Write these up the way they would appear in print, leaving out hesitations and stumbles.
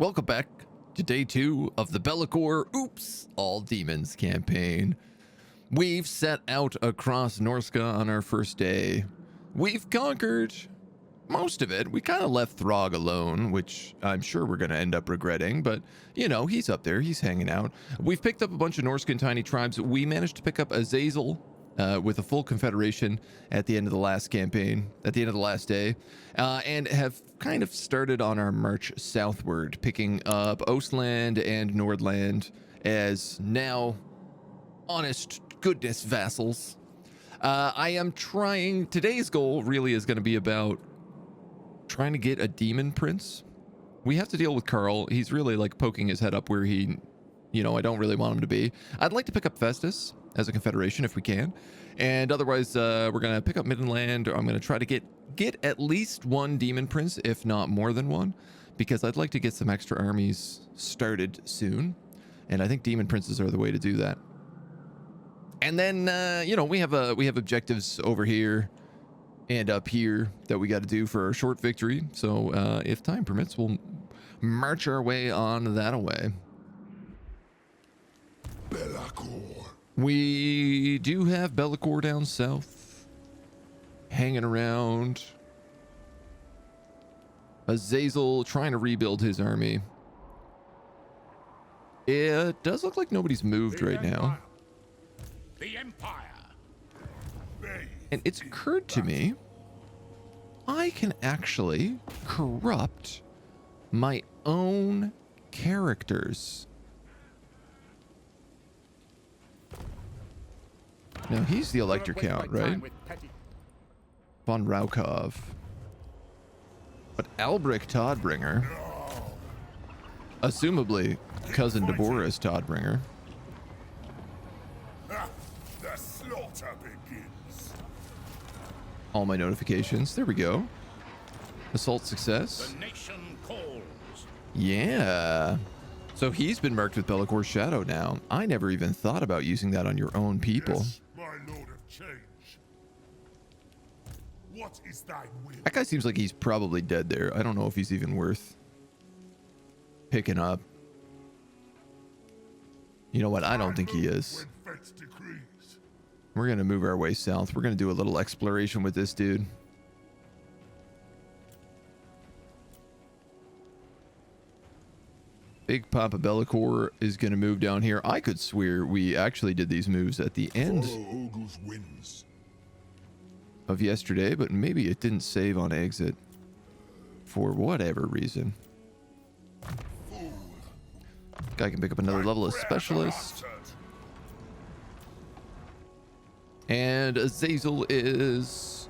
Welcome back to day 2 of the Be'lakor All Demons campaign. We've set out across Norska on our first day. We've conquered most of it. We kind of left Throg alone, which I'm sure we're going to end up regretting, but you know, he's up there, he's hanging out. We've picked up a bunch of Norscan tiny tribes. We managed to pick up Azazel with a full confederation at the end of the last campaign, at the end of the last day, and have kind of started on our march southward, picking up Ostland and Nordland as now honest goodness vassals. I am trying, today's goal really is going to be about trying to get a Daemon Prince. We have to deal with Carl. He's really like poking his head up where he, you know, I don't really want him to be. I'd like to pick up Festus as a confederation if we can, and otherwise we're gonna pick up Middenland. I'm gonna try to get at least one Daemon Prince, if not more than one, because I'd like to get some extra armies started soon, and I think Daemon Princes are the way to do that. And then you know, we have objectives over here and up here that we got to do for our short victory, so if time permits, we'll march our way on that away. Be'lakor. We do have Be'lakor down south, hanging around. Azazel trying to rebuild his army. It does look like nobody's moved right now. The Empire. And it's occurred to me, I can actually corrupt my own characters. Now he's the elector count, right? Von Raukov. But Albric Todbringer, assumably cousin to Boris Todbringer. The slaughter begins. All my notifications. There we go. Assault success. The nation calls. Yeah. So he's been marked with Be'lakor's shadow now. I never even thought about using that on your own people. Yes, my lord of change. What is thy will? That guy seems like he's probably dead there. I don't know if he's even worth picking up. You know what? I don't think he is. When fate decrees. We're going to move our way south. We're going to do a little exploration with this dude. Big Papa Be'lakor is going to move down here. I could swear we actually did these moves at the end of yesterday, but maybe it didn't save on exit for whatever reason. Guy can pick up another level of specialist. And Azazel is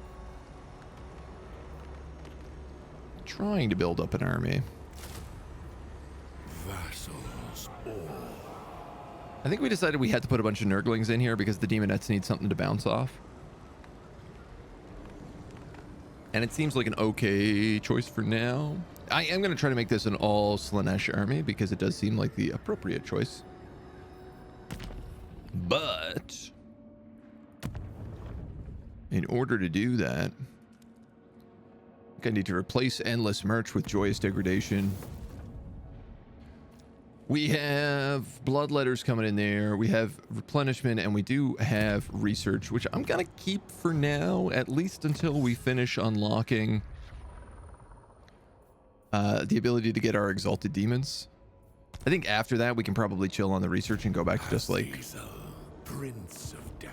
trying to build up an army. I think we decided we had to put a bunch of Nurglings in here because the Demonettes need something to bounce off. And it seems like an okay choice for now. I am going to try to make this an all Slaanesh army because it does seem like the appropriate choice. But in order to do that, I think I need to replace Endless March with Joyous Degradation. We have Bloodletters coming in there. We have Replenishment, and we do have Research, which I'm going to keep for now, at least until we finish unlocking the ability to get our Exalted Demons. I think after that, we can probably chill on the Research and go back to just, like,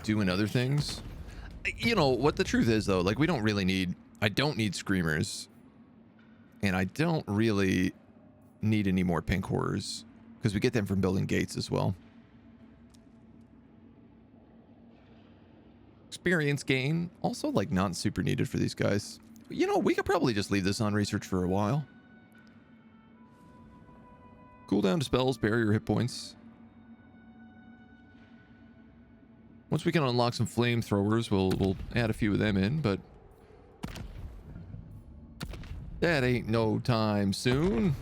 doing other things. You know, what the truth is, though, like, we don't really need... I don't need Screamers, and I don't really need any more Pink Horrors, because we get them from building gates as well. Experience gain, also like not super needed for these guys. You know, we could probably just leave this on Research for a while. Cooldown to spells, barrier hit points. Once we can unlock some flamethrowers, we'll add a few of them in, but that ain't no time soon.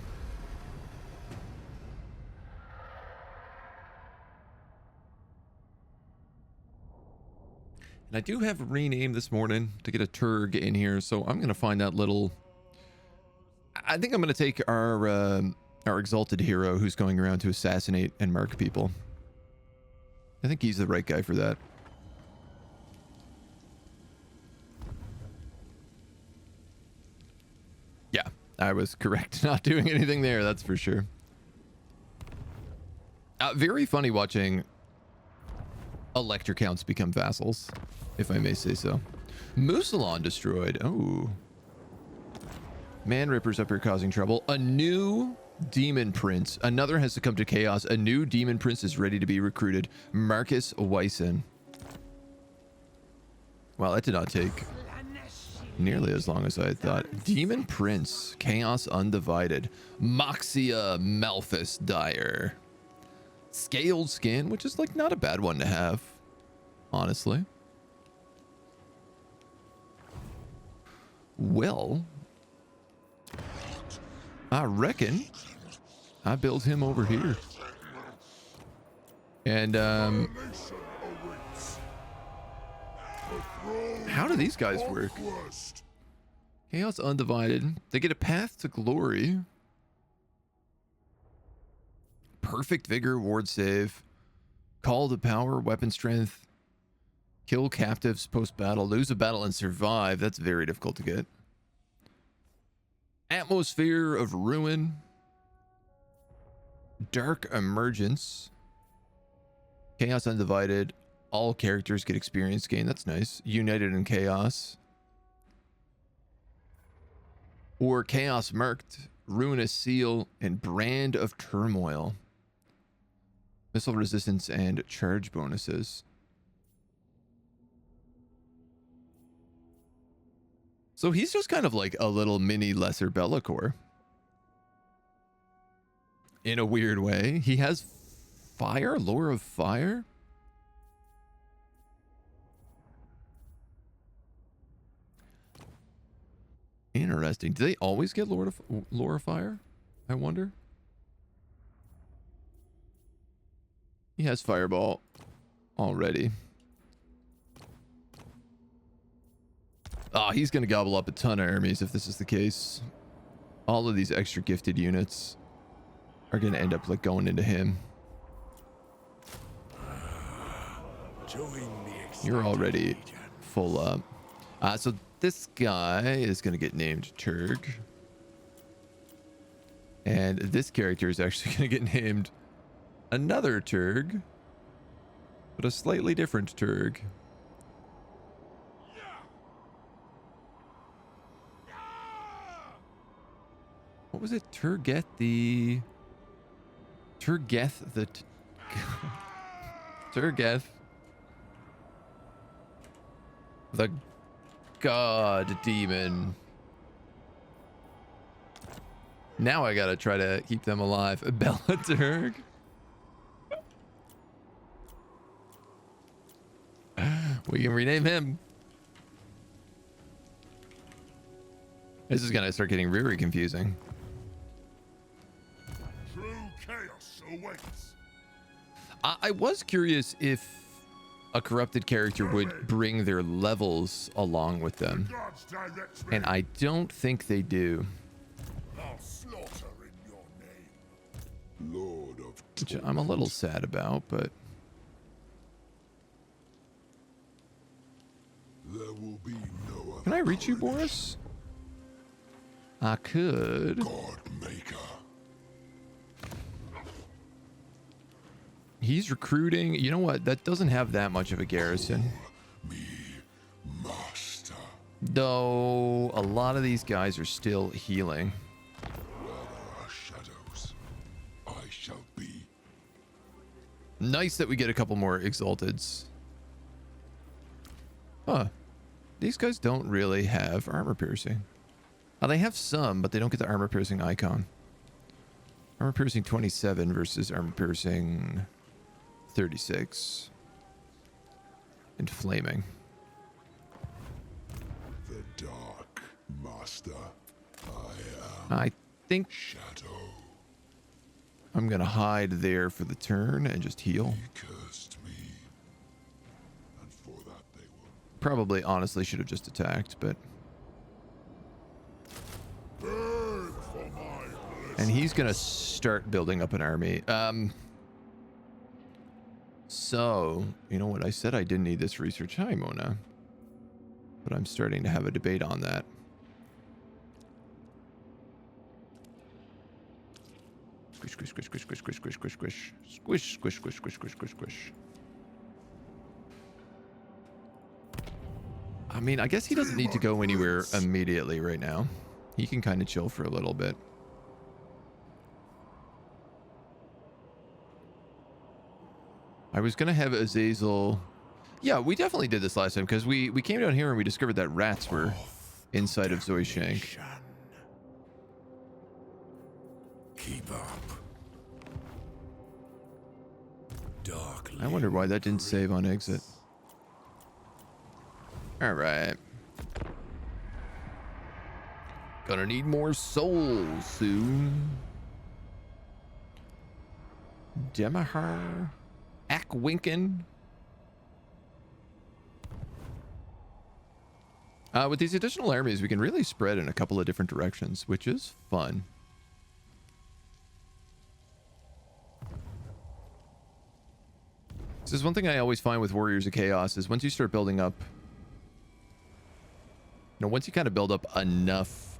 And I do have a rename this morning to get a Turg in here, so I'm going to find that little... I think I'm going to take our our exalted hero who's going around to assassinate and mark people. I think he's the right guy for that. Yeah, I was correct. Not doing anything there, that's for sure. Very funny watching elector counts become vassals, if I may say so. Musalon destroyed. Oh. Man Rippers up here causing trouble. A new Demon Prince. Another has succumbed to chaos. A new Demon Prince is ready to be recruited. Marcus Wyson. Wow, that did not take nearly as long as I had thought. Demon Prince. Chaos Undivided. Moxia Malthus Dyer. Scaled Skin, which is like not a bad one to have, honestly. Well, I reckon I built him over here. And how do these guys work? Chaos Undivided. They get a path to glory. Perfect vigor, ward save, call to power, weapon strength, kill captives post-battle, lose a battle and survive. That's very difficult to get. Atmosphere of ruin, dark emergence, chaos undivided. All characters get experience gain. That's nice. United in chaos, or chaos marked, ruinous seal, and brand of turmoil. Missile resistance and charge bonuses. So he's just kind of like a little mini lesser Be'lakor. In a weird way. He has fire, lore of fire. Interesting. Do they always get lore of fire? I wonder. He has fireball already. Ah, he's going to gobble up a ton of armies if this is the case. All of these extra gifted units are going to end up like going into him. You're already full up. So this guy is going to get named Turg. And this character is actually going to get named another Turg, but a slightly different Turg. What was it? Turgeth the Turgeth the God Demon. Now I gotta try to keep them alive. Bellaturg. We can rename him. This is gonna start getting really confusing. True chaos awaits. I was curious if a corrupted character would bring their levels along with them, and I don't think they do. I'll slaughter in your name, Lord of Which I'm a little sad about, but there will be no other. can I reach you, Boris? I could. God maker. He's recruiting. You know what? That doesn't have that much of a garrison. Me, master. Though a lot of these guys are still healing. Where there are shadows, I shall be. Nice that we get a couple more exalteds. Huh. These guys don't really have armor piercing. They have some, but they don't get the armor piercing icon. Armor piercing 27 versus armor piercing 36. And flaming. The dark master. I think Shadow. I'm gonna hide there for the turn and just heal. He cursed me. And for that they will. Probably honestly should have just attacked, but Burn for my blade. And he's going to start building up an army. So, you know what? I said I didn't need this research. Hi, Mona. But I'm starting to have a debate on that. Squish, squish, squish, squish, squish, squish, squish, squish, squish, squish, squish, squish, squish, squish, squish. I mean, I guess he doesn't need to go anywhere immediately right now. He can kind of chill for a little bit. I was going to have Azazel... Yeah, we definitely did this last time, because we came down here and we discovered that rats were inside of Zoishank. Keep up. Dark. I wonder why that didn't save on exit. Alright. Gonna need more souls soon. Demahar. Ackwinken. With these additional armies, we can really spread in a couple of different directions, which is fun. This is one thing I always find with Warriors of Chaos is once you start building up, once you kind of build up enough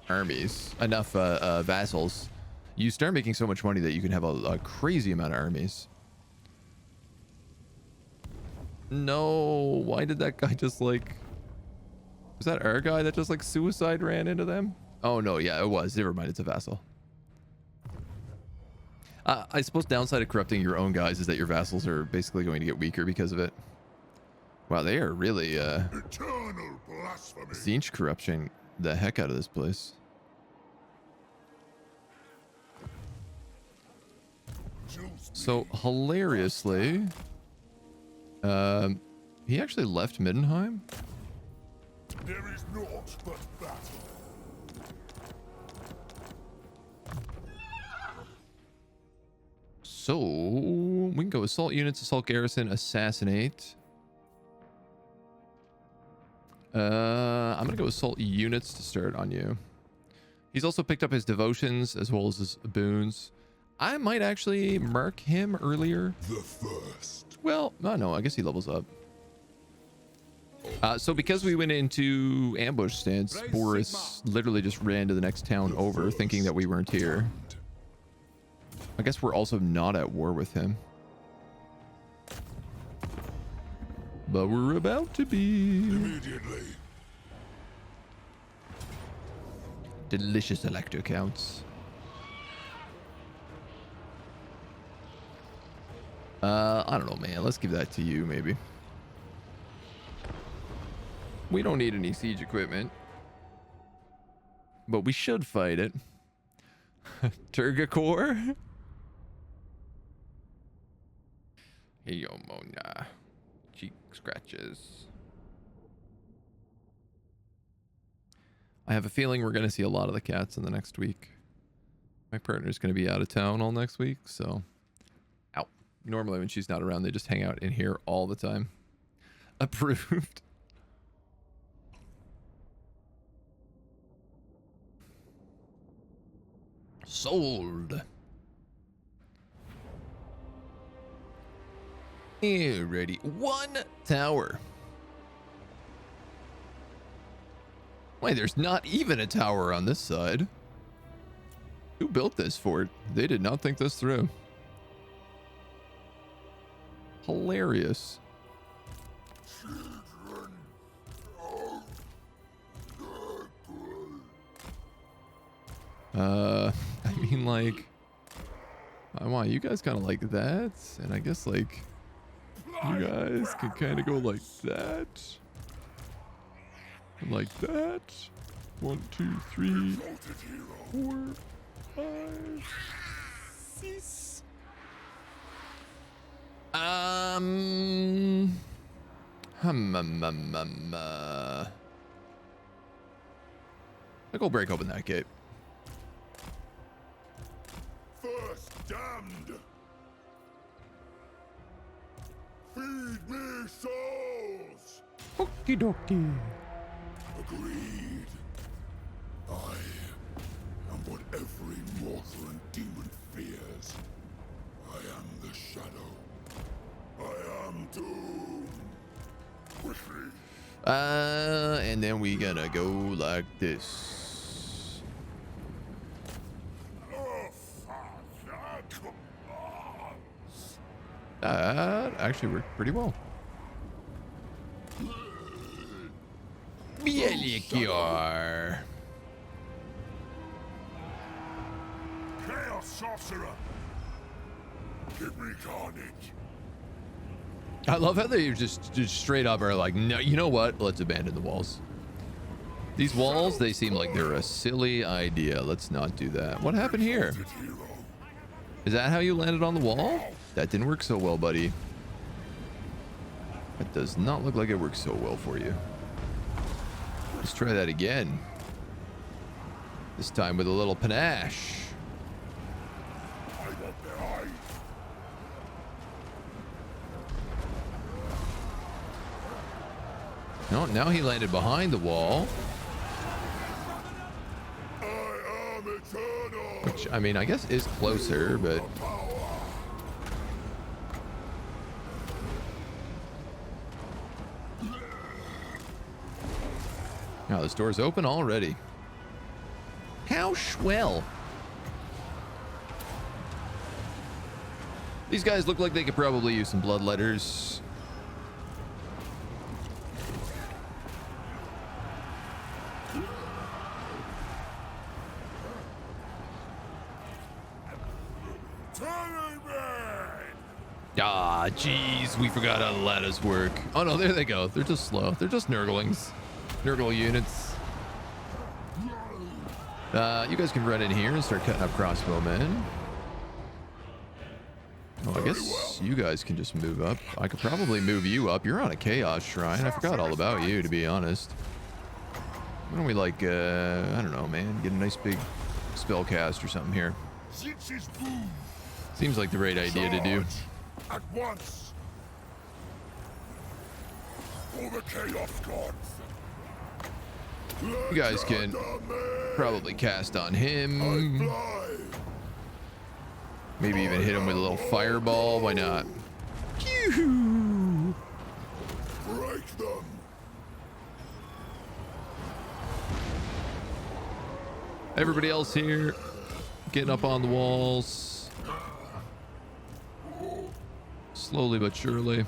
armies, enough vassals, you start making so much money that you can have a crazy amount of armies. No, why did that guy just like... Was that our guy that just like suicide ran into them? Oh no, yeah, it was. Never mind, it's a vassal. I suppose downside of corrupting your own guys is that your vassals are basically going to get weaker because of it. Wow, they are really Eternal blasphemy. Tzeentch corruption the heck out of this place. So hilariously, he actually left Middenheim. There is naught but battle. So we can go assault units, assault garrison, assassinate. I'm gonna go assault units to start on you. He's also picked up his devotions as well as his boons. I might actually mark him earlier. The first. Well, no, I guess he levels up. So because we went into ambush stance, Boris literally just ran to the next town over thinking that we weren't here. I guess we're also not at war with him. But we're about to be. Immediately. Delicious electro counts. I don't know, man. Let's give that to you, maybe. We don't need any siege equipment. But we should fight it. Turgakor? Hey, yo, Mona. Cheek scratches. I have a feeling we're going to see a lot of the cats in the next week. My partner's going to be out of town all next week, so... Ow. Normally when she's not around, they just hang out in here all the time. Approved. Sold. Alrighty. 1 tower. Wait, there's not even a tower on this side. Who built this fort? They did not think this through. Hilarious. I mean, like, I want you guys kind of like that, and I guess like you guys can kind of go like that, and like that. 1, 2, 3, 4, 5, 6. I'll go break open that gate. First damned. Feed me souls. Okie dokie. Agreed. I am what every carry more than demon fears. I am the shadow. I am doom. Quickly. And then we gonna go like this. Oh, Father, commands. That actually worked pretty well. Mielicure. Chaos sorcerer. Give me carnage. I love how they just straight up are like, no, you know what? Let's abandon the walls. These walls, they seem like they're a silly idea. Let's not do that. What happened here? Is that how you landed on the wall? That didn't work so well, buddy. That does not look like it worked so well for you. Let's try that again. This time with a little panache. I want their eyes. No, now he landed behind the wall. I am eternal. Which, I mean, I guess is closer, but... Now this door's open already. How swell. These guys look like they could probably use some bloodletters. Ah, jeez, we forgot how the ladders work. Oh no, there they go. They're just slow. They're just Nurglings. Nurgle units. You guys can run in here and start cutting up crossbowmen. Oh, I guess you guys can just move up. I could probably move you up. You're on a chaos shrine. I forgot all about you, to be honest. Why don't we, like, I don't know, man, get a nice big spellcast or something here. Seems like the right idea to do. At once. For the chaos gods. You guys can probably cast on him. Maybe even hit him with a little fireball. Why not? Break them. Everybody else here, getting up on the walls. Slowly but surely.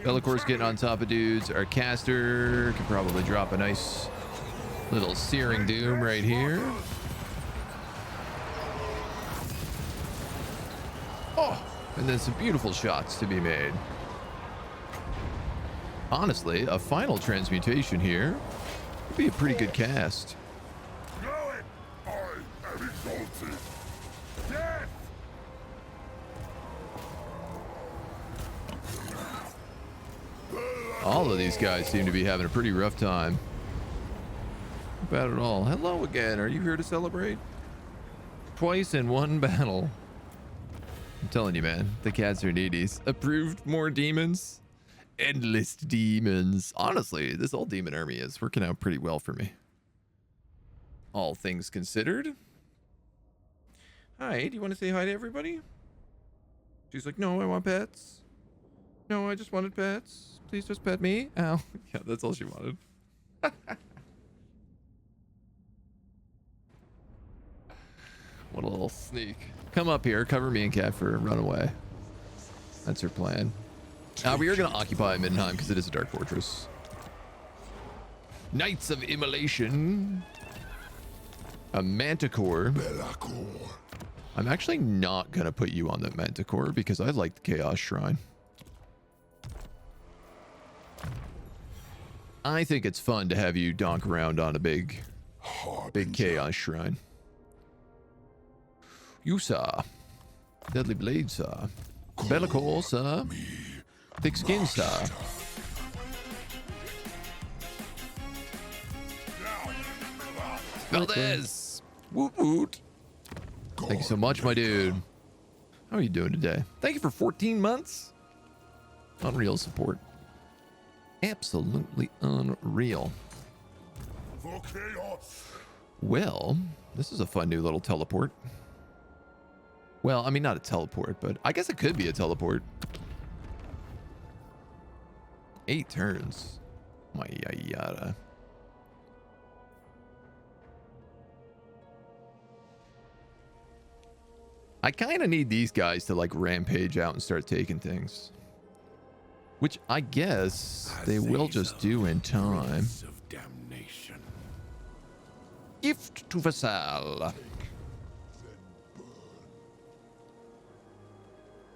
Bellicor's getting on top of dudes. Our caster can probably drop a nice little searing doom right here. Oh, and then some beautiful shots to be made. Honestly, a final transmutation here would be a pretty good cast. Know it. I am exalted. Death. All of these guys seem to be having a pretty rough time. Not bad at all. Hello again. Are you here to celebrate? Twice in one battle. I'm telling you, man. The cats are needies. Approved more demons? Endless demons. Honestly, this old demon army is working out pretty well for me. All things considered. Hi, do you want to say hi to everybody? She's like, no, I want pets. No, I just wanted pets. Please just pet me. Ow. Yeah, that's all she wanted. What a little sneak. Come up here, cover me in cat fur, and run away. That's her plan. We are going to occupy Middenheim because it is a dark fortress. Knights of Immolation. A Manticore. I'm actually not going to put you on the Manticore because I like the Chaos Shrine. I think it's fun to have you donk around on a big Chaos Shrine. You, sir. Deadly Blade, sir. Bellicore, sir. Thick skin, sir. Valdez! Woot woot. Thank you so much, my dude. How are you doing today? Thank you for 14 months. Unreal support. Absolutely unreal. For chaos. Well, this is a fun new little teleport. Well, I mean, not a teleport, but I guess it could be a teleport. 8 turns. My yada. I kind of need these guys to like rampage out and start taking things. Which I guess they will just do in time. Of damnation. Gift to Vassal.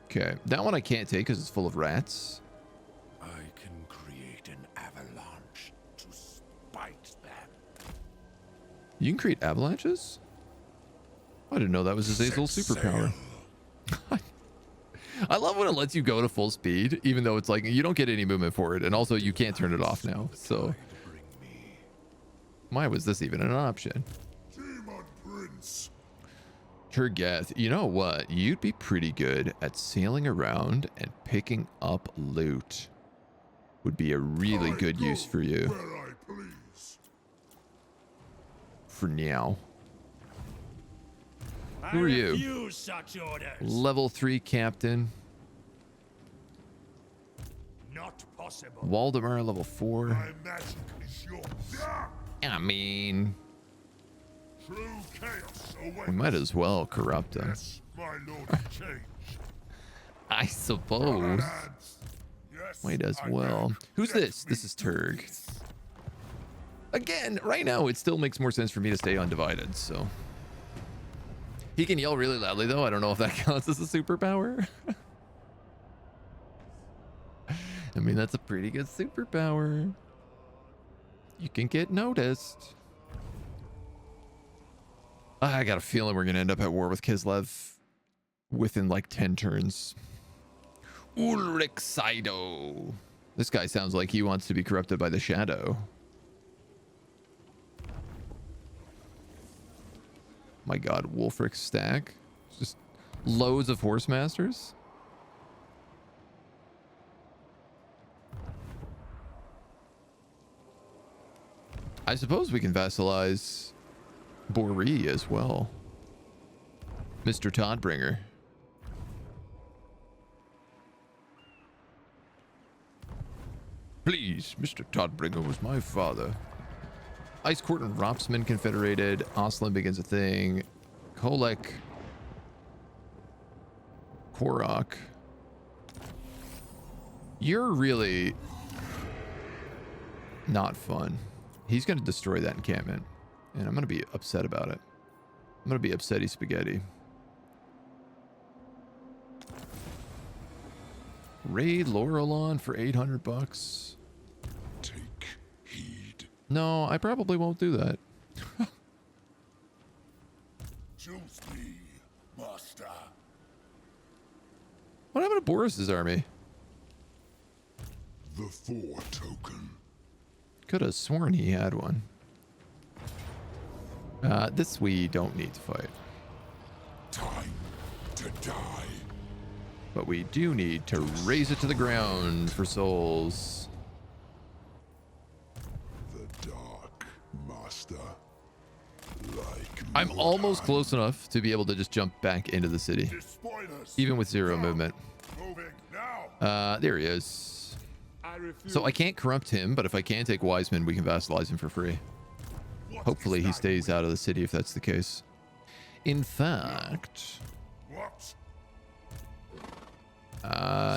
Okay, that one I can't take because it's full of rats. I can create an avalanche to spite them. You can create avalanches? I didn't know that was Azazel's superpower. I love when it lets you go to full speed, even though it's like you don't get any movement for it, and also you can't turn it off now. So why was this even an option? Daemon Prince. Turgeth, you know what? You'd be pretty good at sailing around and picking up loot. Would be a really good use for you. Where I please. For now. Who are you? Refuse such orders. Level 3 captain. Not possible. Waldemar, level 4. My magic is yours. I mean, True chaos awaits. we might as well corrupt him. Yes, my lord of change. I suppose. Yes, Might as I well. am. Who's Let this? This me is do Turg. this. Again, right now it still makes more sense for me to stay undivided, so. He can yell really loudly though. I don't know if that counts as a superpower. I mean, that's a pretty good superpower. You can get noticed. I got a feeling we're going to end up at war with Kislev within like 10 turns. Ulrich Saido. This guy sounds like he wants to be corrupted by the shadow. My god, Wolfric stack. Just loads of horse masters. I suppose we can vassalize Boree as well. Mr. Toddbringer. Please, Mr. Toddbringer was my father. Ice Court and Ropsman confederated. Oslin begins a thing. Kolek. Korok. You're really not fun. He's going to destroy that encampment. And I'm going to be upset about it. I'm going to be upsetty spaghetti. Raid Laurelon for 800 bucks. Take heed. No, I probably won't do that. Choose me, master. What happened to Boris's army? The 4 token. Could have sworn he had one. This we don't need to fight. Time to die. But we do need to raise it to the ground for souls. The dark master. Like I'm almost close enough to be able to just jump back into the city. Despoilers. Even with 0 movement. Moving now. There he is. I refuse. So I can't corrupt him, but if I can take Wiseman, we can vassalize him for free. What Hopefully is he that? stays out of the city if that's the case. In fact, What?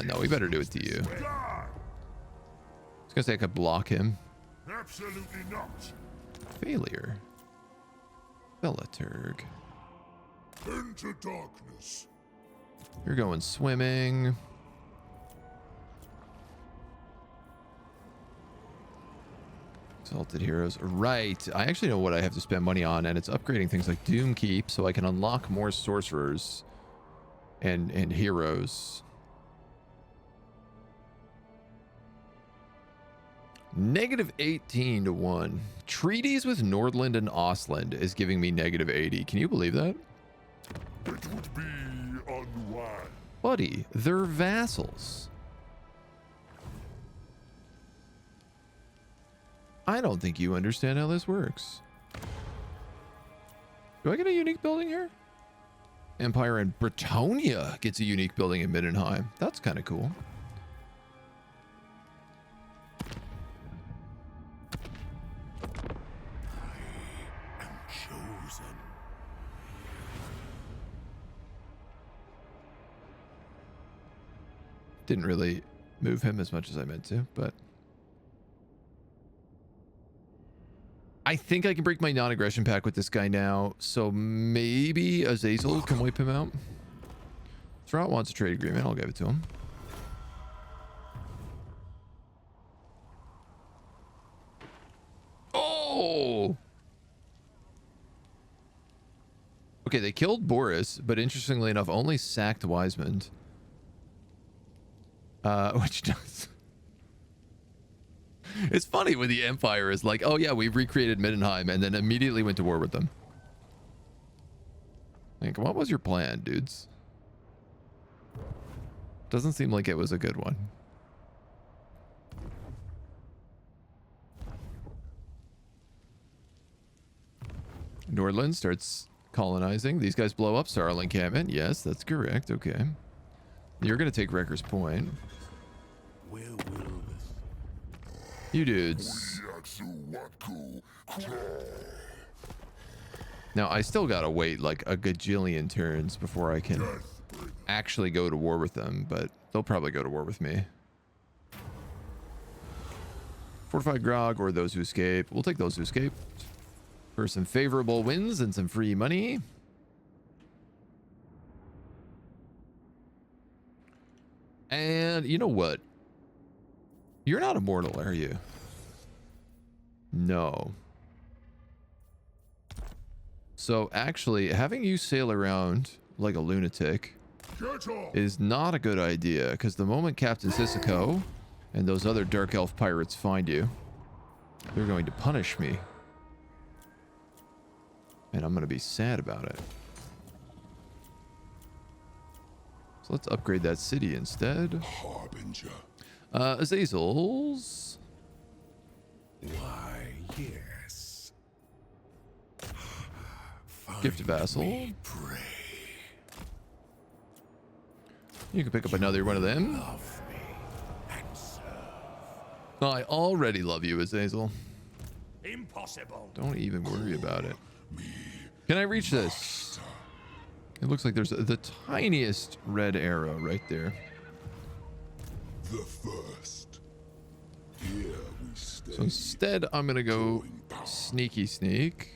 no, we better do it to you. I Die. was gonna say I could block him. Absolutely not. Failure. Bellaturg. Into darkness. You're going swimming. Exalted Heroes. Right. I actually know what I have to spend money on, and it's upgrading things like Doomkeep so I can unlock more sorcerers and heroes. -18 to 1. Treaties with Nordland and Ostland is giving me -80. Can you believe that? It would be unwise. Buddy, they're vassals. I don't think you understand how this works. Do I get a unique building here? Empire in Bretonia gets a unique building in Middenheim. That's kind of cool. I am chosen. Didn't really move him as much as I meant to, but I think I can break my non-aggression pact with this guy now, so maybe Azazel can wipe him out. Throt wants a trade agreement. I'll give it to him. Oh! Okay, they killed Boris, but interestingly enough, only sacked Wisemond. Which does... It's funny when the Empire is like, oh yeah, we've recreated Middenheim, and then immediately went to war with them. Like, what was your plan, dudes? Doesn't seem like it was a good one. Nordland starts colonizing. These guys blow up Sarl encampment. Yes, that's correct. Okay. You're going to take Wrecker's Point. Where will this? You dudes. Now, I still got to wait like a gajillion turns before I can actually go to war with them, but they'll probably go to war with me. Fortified Grog or those who escape. We'll take those who escape for some favorable wins and some free money. And you know what? You're not immortal, are you? No. So actually, having you sail around like a lunatic is not a good idea, because the moment Captain Sissoko and those other Dark Elf pirates find you, they're going to punish me. And I'm going to be sad about it. So let's upgrade that city instead. Harbinger. Azazel's. Why, yes. Gift vassal. Pray. You can pick up another one of them. Love me and serve. I already love you, Azazel. Impossible. Don't even worry about it. Can I reach this? It looks like there's the tiniest red arrow right there. The first. Here we stay. So instead, I'm going to go sneaky sneak.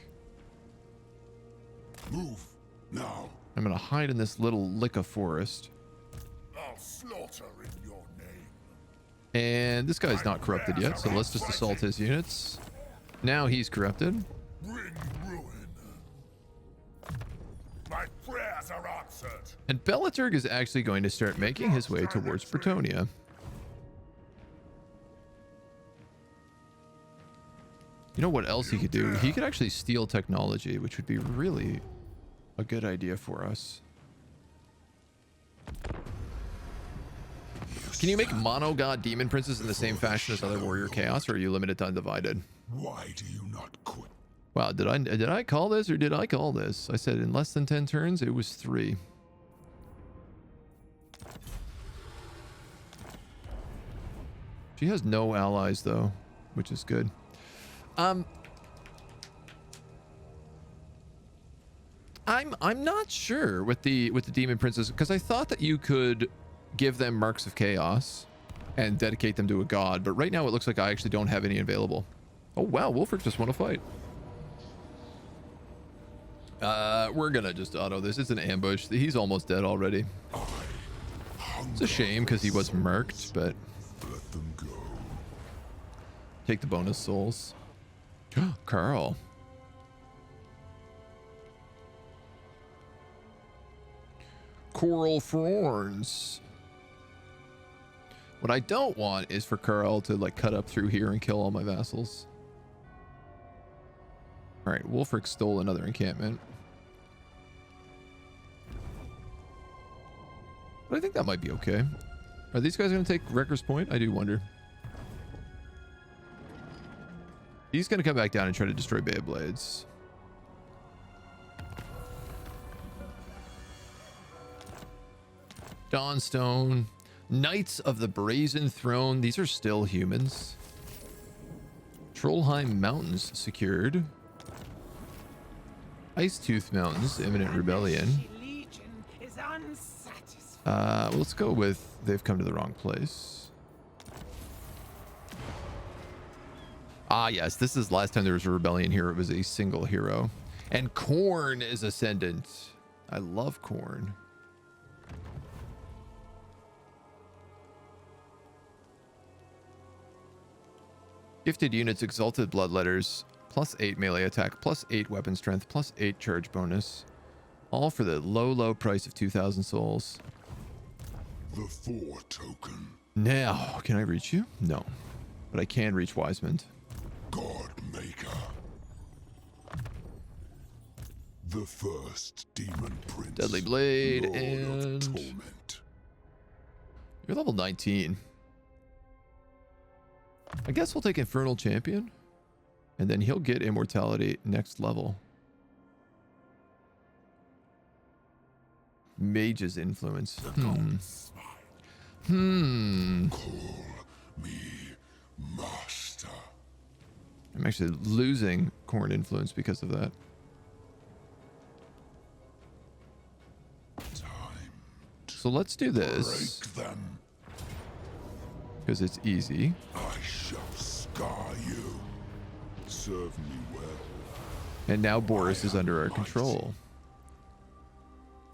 Move now. I'm going to hide in this little lick of forest. I'll slaughter in your name. And this guy's not corrupted yet, so let's just assault his units. Now he's corrupted. Bring ruin. My prayers are answered. And Bellaturg is actually going to start making his way towards Bretonia. You know what else he could do? He could actually steal technology, which would be really a good idea for us. Can you make mono god demon princes in the same fashion as other warrior chaos, or are you limited to undivided? Why do you not quit? Wow, did I call this, or did I call this? I said in less than 10 turns, it was 3. She has no allies though, which is good. I'm not sure with the demon princes, because I thought that you could give them marks of chaos and dedicate them to a god, but right now it looks like I actually don't have any available. Oh wow, Wolfric just won a fight. We're gonna just auto this. It's an ambush. He's almost dead already. It's a shame because he was murked, but Let them go. take the bonus souls. Carl. Coral Thorns. What I don't want is for Carl to like cut up through here and kill all my vassals. All right, Wolfric stole another encampment. But I think that might be okay. Are these guys going to take Wrecker's Point? I do wonder. He's going to come back down and try to destroy Beyblades. Dawnstone. Knights of the Brazen Throne. These are still humans. Trollheim Mountains secured. Ice Tooth Mountains, imminent rebellion. Let's go with they've come to the wrong place. Ah, yes, this is last time there was a rebellion here. It was a single hero. And Khorne is ascendant. I love Khorne. Gifted units, exalted bloodletters, +8 melee attack, +8 weapon strength, +8 charge bonus. All for the low price of 2,000 souls. The 4 token. Now, can I reach you? No. But I can reach Wisemond. God Maker. The first Demon Prince. Deadly Blade, Lord and... of Torment. You're level 19. I guess we'll take Infernal Champion. And then he'll get Immortality next level. Mage's Influence. Call me master. I'm actually losing Khorne Influence because of that. Time So let's do this. break them. Because it's easy. I shall scar you. Serve me well. And now Boris is under our control.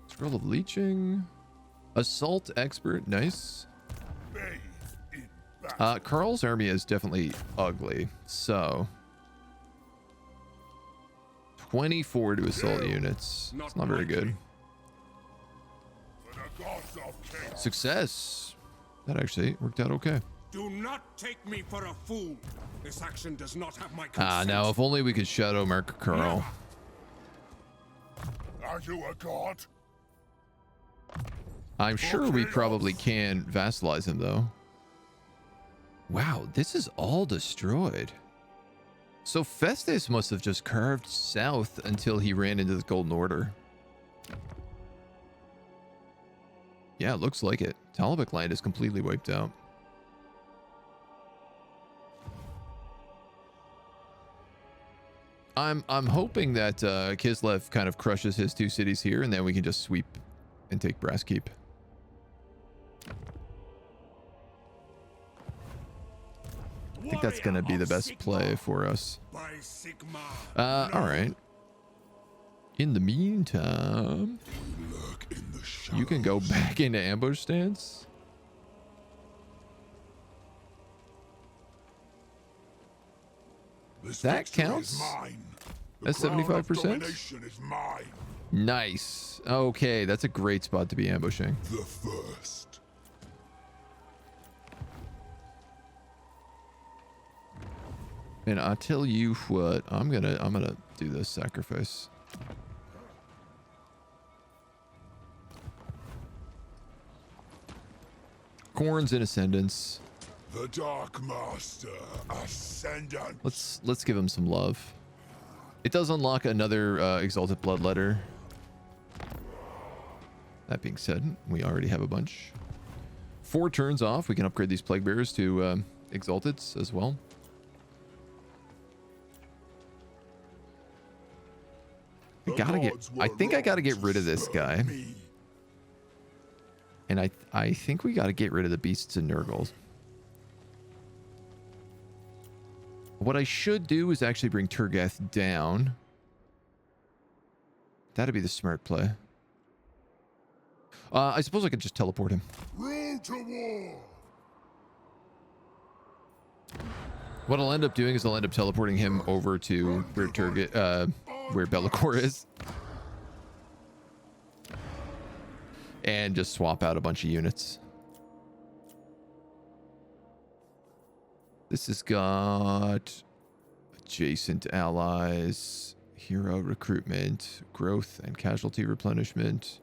Scroll of Leeching. Assault Expert. Nice. Bathe in battle. Carl's army is definitely ugly. So 24 to assault units. It's not very good. For the gods of chaos. Success. That actually worked out okay. Do not take me for a fool. This action does not have my consent. Ah, now if only we could shadow mark Carl. Are you a god? I'm sure we probably can vassalize him though. Wow, this is all destroyed. So Festus must have just carved south until he ran into the Golden Order. Yeah, it looks like it. Talbot land is completely wiped out. I'm hoping that Kislev kind of crushes his 2 cities here, and then we can just sweep and take Brass Keep. I think that's going to be the best play for us. All right. In the meantime, Lurk in the you can go back into ambush stance. This That victory counts? is mine. The That's crown of 75%? domination is mine. Nice. Okay, that's a great spot to be ambushing. The first. And I tell you what, I'm gonna do this sacrifice. Khorne's in ascendance. The Dark Master Ascendant. Let's give him some love. It does unlock another exalted bloodletter. That being said, we already have a bunch. 4 turns off. We can upgrade these plague bearers to exalteds as well. I think I gotta get rid of this guy. And I think we gotta get rid of the beasts and Nurgles. What I should do is actually bring Turgath down. That'd be the smart play. I suppose I could just teleport him. Rule to war. What I'll end up doing is I'll end up teleporting him over to where where Be'lakor is. And just swap out a bunch of units. This has got adjacent allies, hero recruitment, growth and casualty replenishment.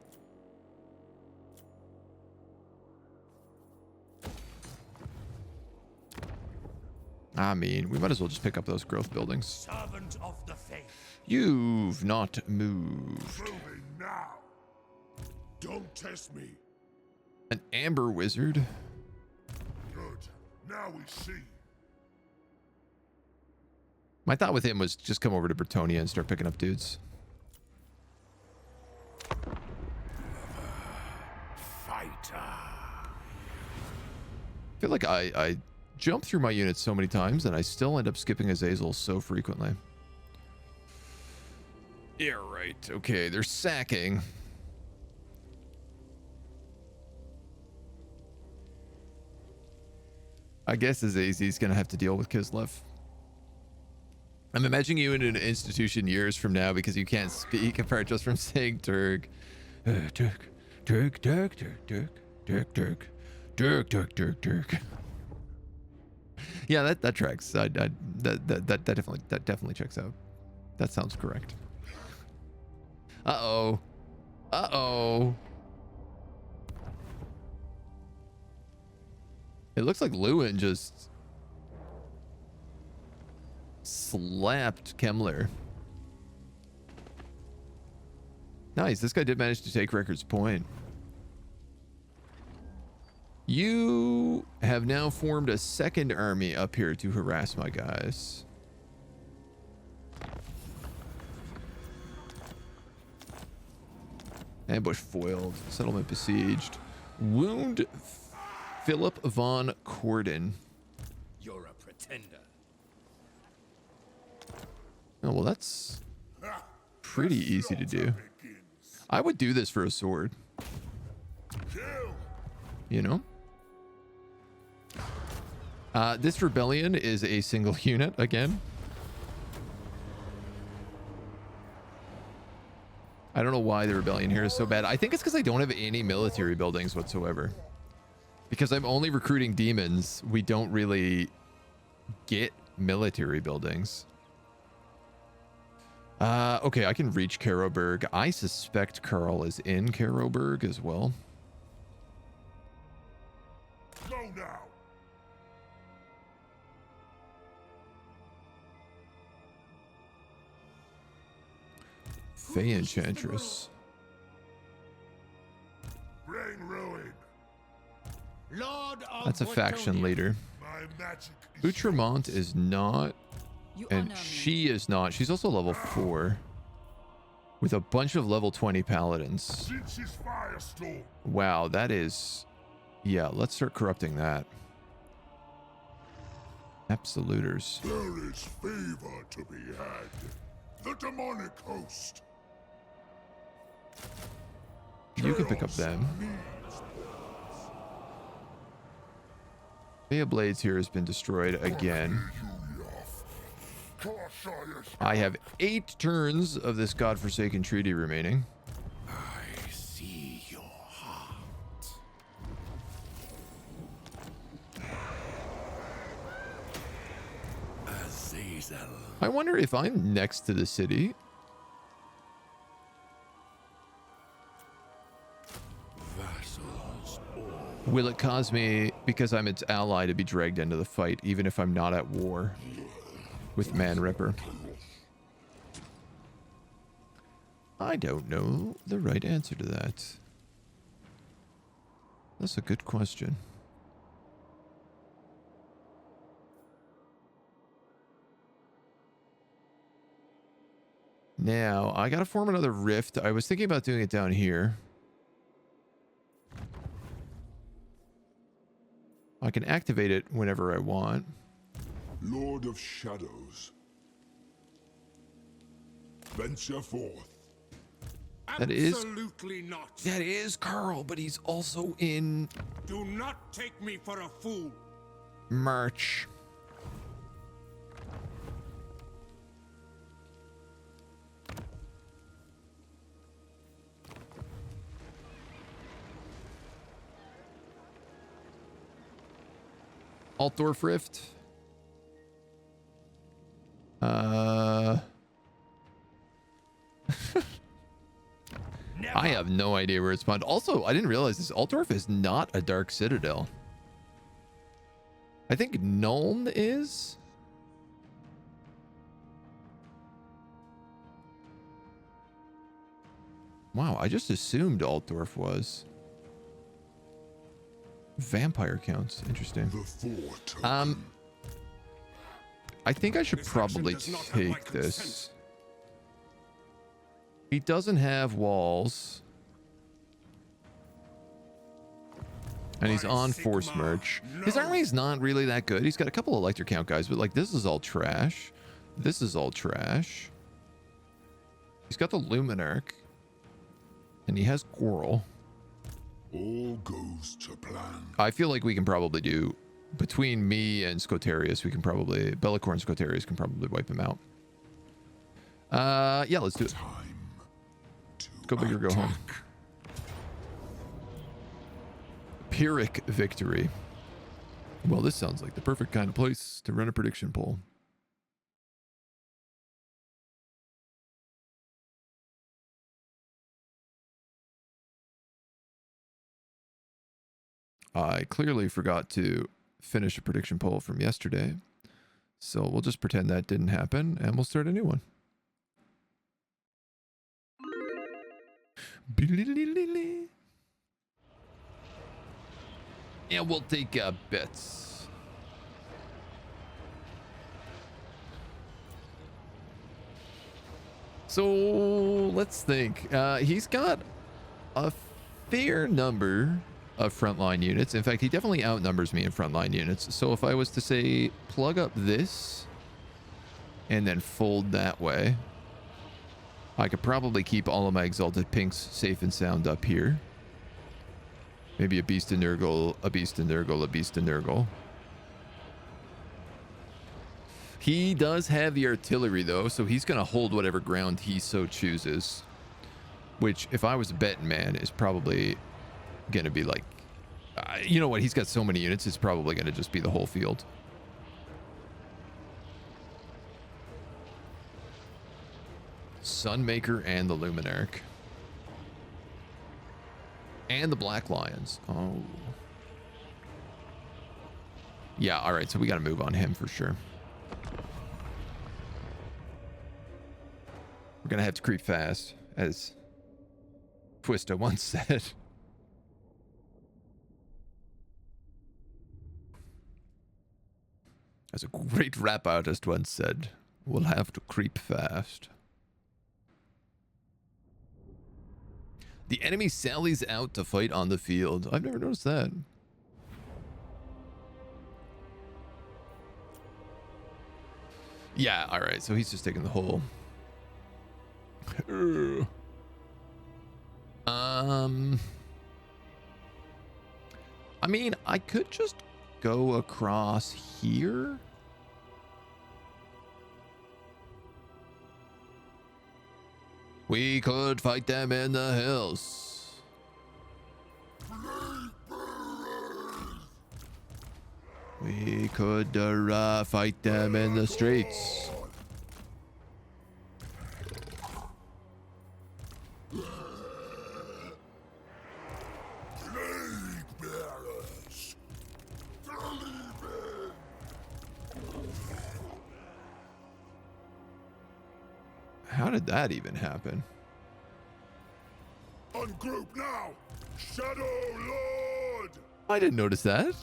I mean, we might as well just pick up those growth buildings. Servant of the faith. You've not moved. Prove it now. Don't test me. An amber wizard. Good. Now we see. My thought with him was just come over to Bretonia and start picking up dudes. Fighter. I feel like I jump through my units so many times and I still end up skipping Azazel so frequently. Yeah, right. Okay, they're sacking. I guess Azazel's gonna have to deal with Kislev. I'm imagining you in an institution years from now because you can't speak apart just from saying Turk. Turk, Turk, Turk, Turk, Turk, Turk, Turk, Turk, Turk, Turk, Turk. Yeah, that tracks. That definitely checks out. That sounds correct. Uh-oh. Uh-oh. It looks like Lewin just slapped Kemmler. Nice. This guy did manage to take Record's Point. You have now formed a second army up here to harass my guys. Ambush foiled. Settlement besieged. Wound Philip von Corden. You're a pretender. Oh, well, that's pretty easy to do. I would do this for a sword. You know? This rebellion is a single unit again. I don't know why the rebellion here is so bad. I think it's because I don't have any military buildings whatsoever. Because I'm only recruiting demons, we don't really get military buildings. Okay, I can reach Caroburg. I suspect Karl is in Caroburg as well. Go now. Fey Enchantress. Bring ruin. Lord of That's a faction Bretonnia. leader. My magic is Outremont is not, and she is not. She's also level 4 with a bunch of level 20 paladins. Tzeentch's firestorm. Wow, that is... Yeah, let's start corrupting that. Absoluters. There is favor to be had. The demonic host. You can pick up them. Fea Blades here has been destroyed again. I have 8 turns of this godforsaken treaty remaining. I see your heart. Azazel. I wonder if I'm next to the city. Vassals. Will it cause me, because I'm its ally, to be dragged into the fight, even if I'm not at war with Man Ripper? I don't know the right answer to that. That's a good question. Now, I gotta form another rift. I was thinking about doing it down here. I can activate it whenever I want. Lord of Shadows. Venture forth. That is- Absolutely not. That is Karl, but he's also in Do not take me for a fool. March. Altdorf Rift. I have no idea where it spawned. Also, I didn't realize this. Altdorf is not a dark citadel. I think Nuln is. Wow, I just assumed Altdorf was. Vampire counts. Interesting. The fort. I think I should This action probably does not have my take this. consent. He doesn't have walls. And he's By on force Sigma, merch. His no. army's not really that good. He's got a couple of electric count guys, but like this is all trash. This is all trash. He's got the Luminarch. And he has Coral. All goes to plan. I feel like we can probably do, between me and Scotarius, we can probably, Bellacore and Scotarius can probably wipe him out. Yeah, let's do it. Time to Go big or go home. attack. Pyrrhic victory. Well, this sounds like the perfect kind of place to run a prediction poll. I clearly forgot to finish a prediction poll from yesterday, so we'll just pretend that didn't happen and we'll start a new one. Yeah, we'll take bets. So let's think. He's got a fair number of frontline units. In fact, he definitely outnumbers me in frontline units. So if I was to say plug up this and then fold that way, I could probably keep all of my exalted pinks safe and sound up here. Maybe a beast of Nurgle, a beast of Nurgle, a beast of Nurgle. He does have the artillery though, so he's going to hold whatever ground he so chooses. Which, if I was a betting man, is probably going to be like... you know what? He's got so many units, it's probably going to just be the whole field. Sunmaker and the Luminarch. And the Black Lions. Oh. Yeah, alright, so we got to move on him for sure. We're going to have to creep fast, as Twista once said. As a great rap artist once said, we'll have to creep fast. The enemy sallies out to fight on the field. I've never noticed that. Yeah, alright, so he's just taking the whole... I mean, I could just go across here. We could fight them in the hills. We could fight them in the streets. How did that even happen? Ungroup now! Shadow Lord! I didn't notice that.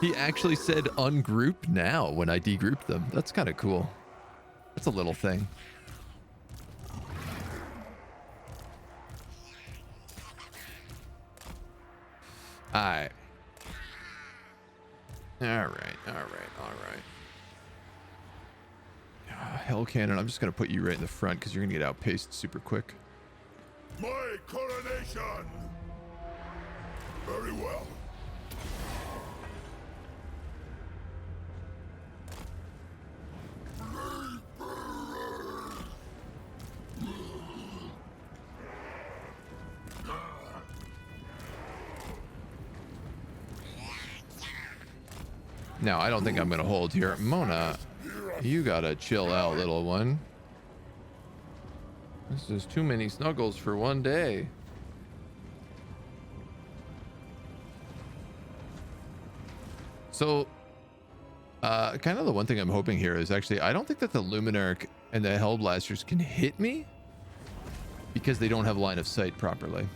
He actually said ungroup now when I degrouped them. That's kind of cool. That's a little thing. Alright. Alright. Hell cannon, I'm just going to put you right in the front because you're going to get outpaced super quick. My coronation! Very well. Now, I don't think I'm going to hold here. Mona, you got to chill out, little one. This is too many snuggles for one day. So, kind of the one thing I'm hoping here is actually, I don't think that the Luminarch and the Hellblasters can hit me. because they don't have line of sight properly.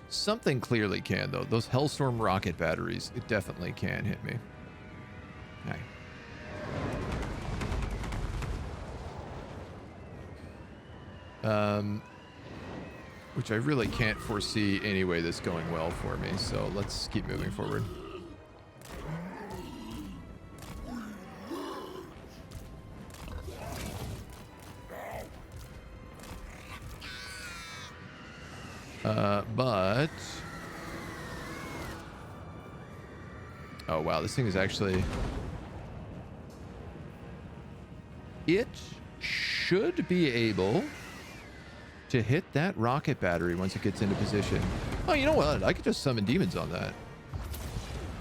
Something clearly can, though. Those Hellstorm rocket batteries, it definitely can hit me. Okay. Which I really can't foresee any way that's going well for me, so let's keep moving forward. But... oh, wow, this thing is actually... it should be able to hit that rocket battery once it gets into position. Oh, you know what? I could just summon demons on that.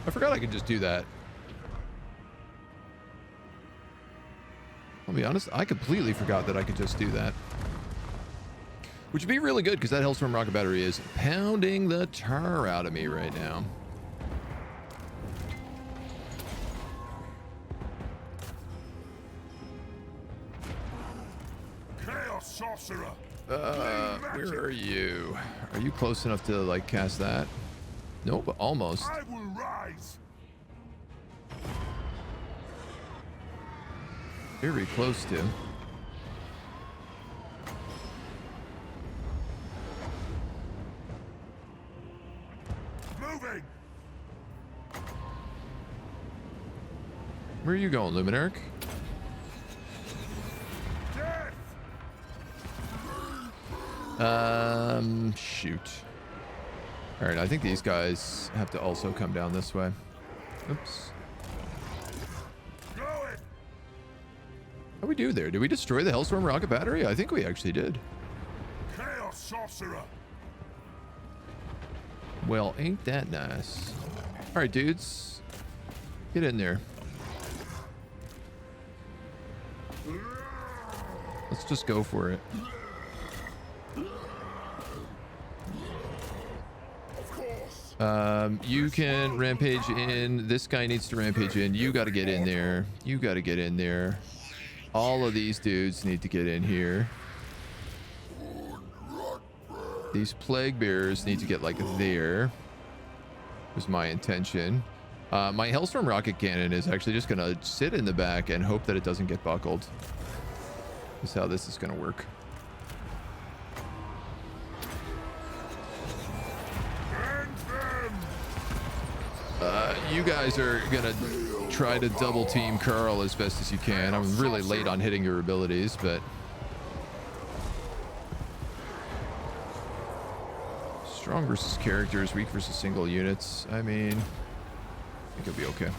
I forgot I could just do that. I'll be honest, I completely forgot that I could just do that. Which would be really good, because that Hellstorm rocket battery is pounding the tar out of me right now. Chaos Sorcerer! Where are you? Are you close enough to, like, cast that? Nope, but almost. I will rise! Very close to. Moving! Where are you going, Luminarch? Shoot. All right, I think these guys have to also come down this way. Oops. How'd we do there? Did we destroy the Hellstorm rocket battery? I think we actually did. Chaos Sorcerer! Well, ain't that nice. All right, dudes. Get in there. Let's just go for it. You can rampage in. This guy needs to rampage in. You got to get in there. You got to get in there. All of these dudes need to get in here. These plague bearers need to get like there. Was my intention. My Hellstorm rocket cannon is actually just gonna sit in the back and hope that it doesn't get buckled. That's how this is gonna work. You guys are gonna try to double team Carl as best as you can. I'm really late on hitting your abilities, but strong versus characters, weak versus single units. I mean, I think it'll be okay.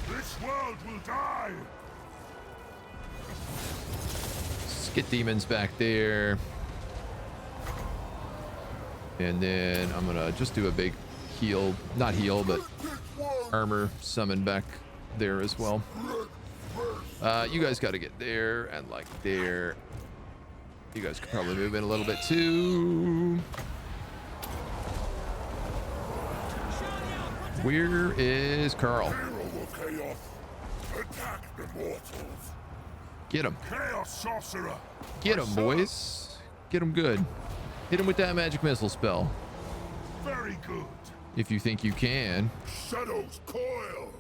This world will die. Let's get demons back there. And then I'm gonna just do a big heal, not heal, but armor summon back there as well. You guys got to get there and like there. You guys could probably move in a little bit too. Where is Carl? Attack the mortals. Get him. Chaos Sorcerer. Get him, boys. Get him good. Hit him with that magic missile spell. Very good. If you think you can. Shadows coil.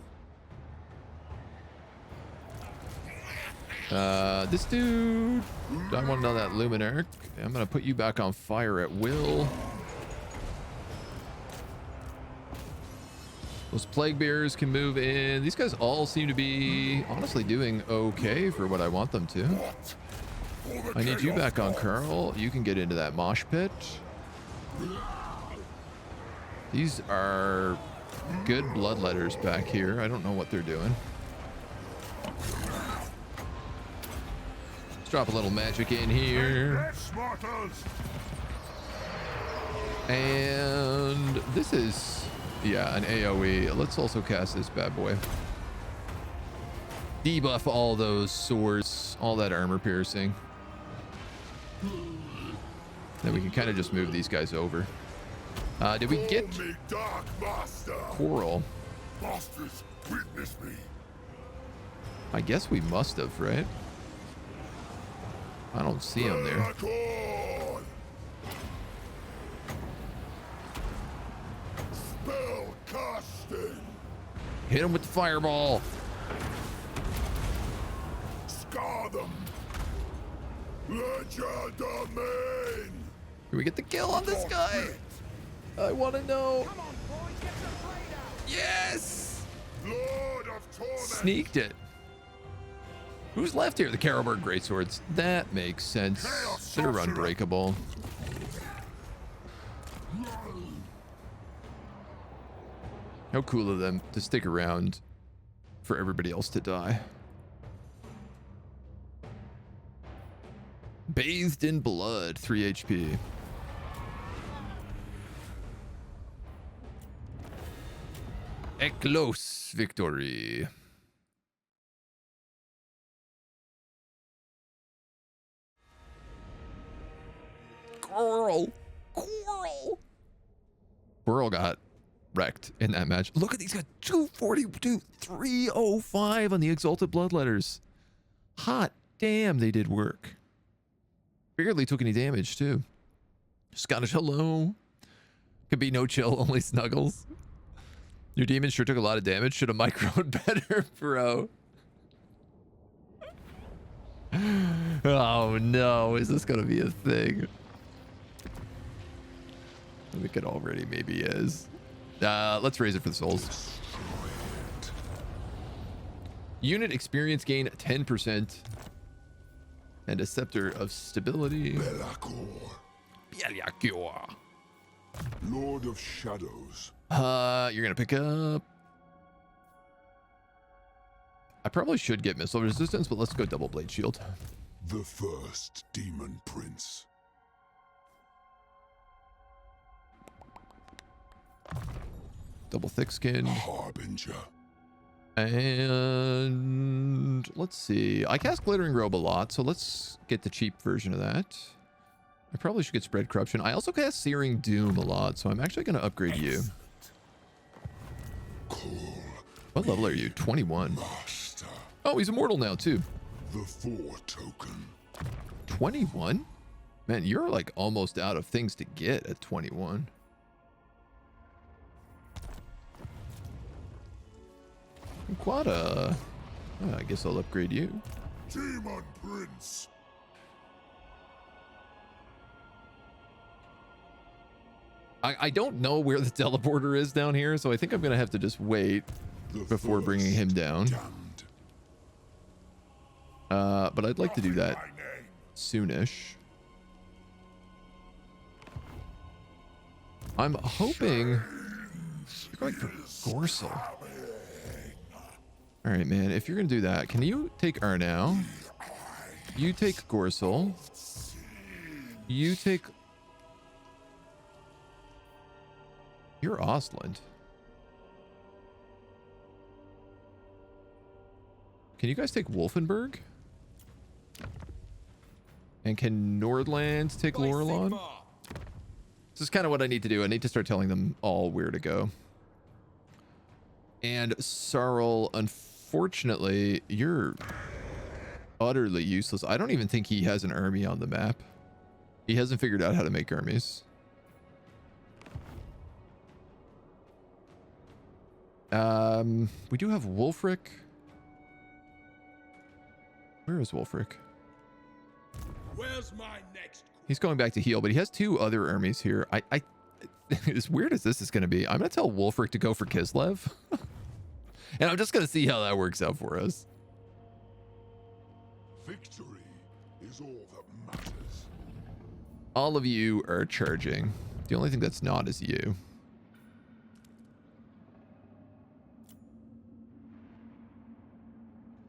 This dude. I want to know that Luminarch. I'm gonna put you back on fire at will. Those plague bearers can move in. These guys all seem to be honestly doing okay for what I want them to. I need you back on Carl. You can get into that mosh pit. These are good bloodletters back here. I don't know what they're doing. Let's drop a little magic in here. And this is, yeah, an AoE. Let's also cast this bad boy. Debuff all those swords, all that armor piercing. Then we can kind of just move these guys over. Did we get Coral? Masters, witness me. I guess we must have, right? I don't see him there. Hit him with the fireball. Scar them. Legerdemain. Can we get the kill on this guy? I want to know. Come on, boys, get your blade out. Yes. Lord of torment. Sneaked it. Who's left here? The Carroburg Greatswords. That makes sense. Chaos They're Sorcerer. unbreakable. How cool of them to stick around for everybody else to die. Bathed in blood, 3 HP. A close victory. Coral. Burl got wrecked in that match. Look at these guys. 242, 305 on the Exalted Bloodletters. Hot damn, they did work. Barely took any damage, too. Scottish hello. Could be no chill, only snuggles. Your demon sure took a lot of damage. Should have microed better, bro. Oh no, is this gonna be a thing? I think it already maybe is. Let's raise it for the souls. Unit experience gain 10%. And a scepter of stability. Belakor. Belakor. Lord of Shadows. You're gonna pick up. I probably should get missile resistance, but let's go double blade shield. The first Demon Prince. Double thick skin. Harbinger. And let's see. I cast Glittering Robe a lot, so let's get the cheap version of that. I probably should get Spread Corruption. I also cast Searing Doom a lot, so I'm actually going to upgrade you. Cool. What level are you? 21. Master. Oh, he's immortal now, too. The Four Token. 21? Man, you're like almost out of things to get at 21. Quada. I guess I'll upgrade you. Demon Prince. I don't know where the teleporter is down here, so I think I'm going to have to just wait before bringing him down. Damned. But I'd like to do that soonish. I'm hoping you're going for Gorsel. All right, man. If you're going to do that, can you take Arnau? You take Gorsel. You take... You're Ostland. Can you guys take Wolfenburg? And can Nordland take Lorelon? This is kind of what I need to do. I need to start telling them all where to go. And Sarl, unfortunately, you're utterly useless. I don't even think he has an army on the map. He hasn't figured out how to make armies. We do have Wulfric. Where is Wulfric? Where's my next? He's going back to heal, but he has two other armies here. As weird as this is going to be, I'm going to tell Wulfric to go for Kislev. And I'm just going to see how that works out for us. Victory is all that matters. All of you are charging. The only thing that's not is you.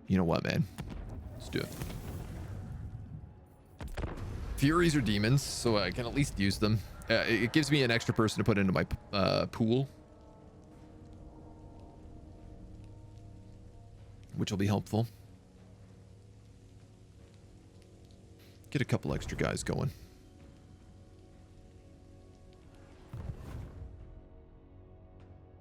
You know what, man? Let's do it. Furies are demons, so I can at least use them. It gives me an extra person to put into my pool, which will be helpful. Get a couple extra guys going.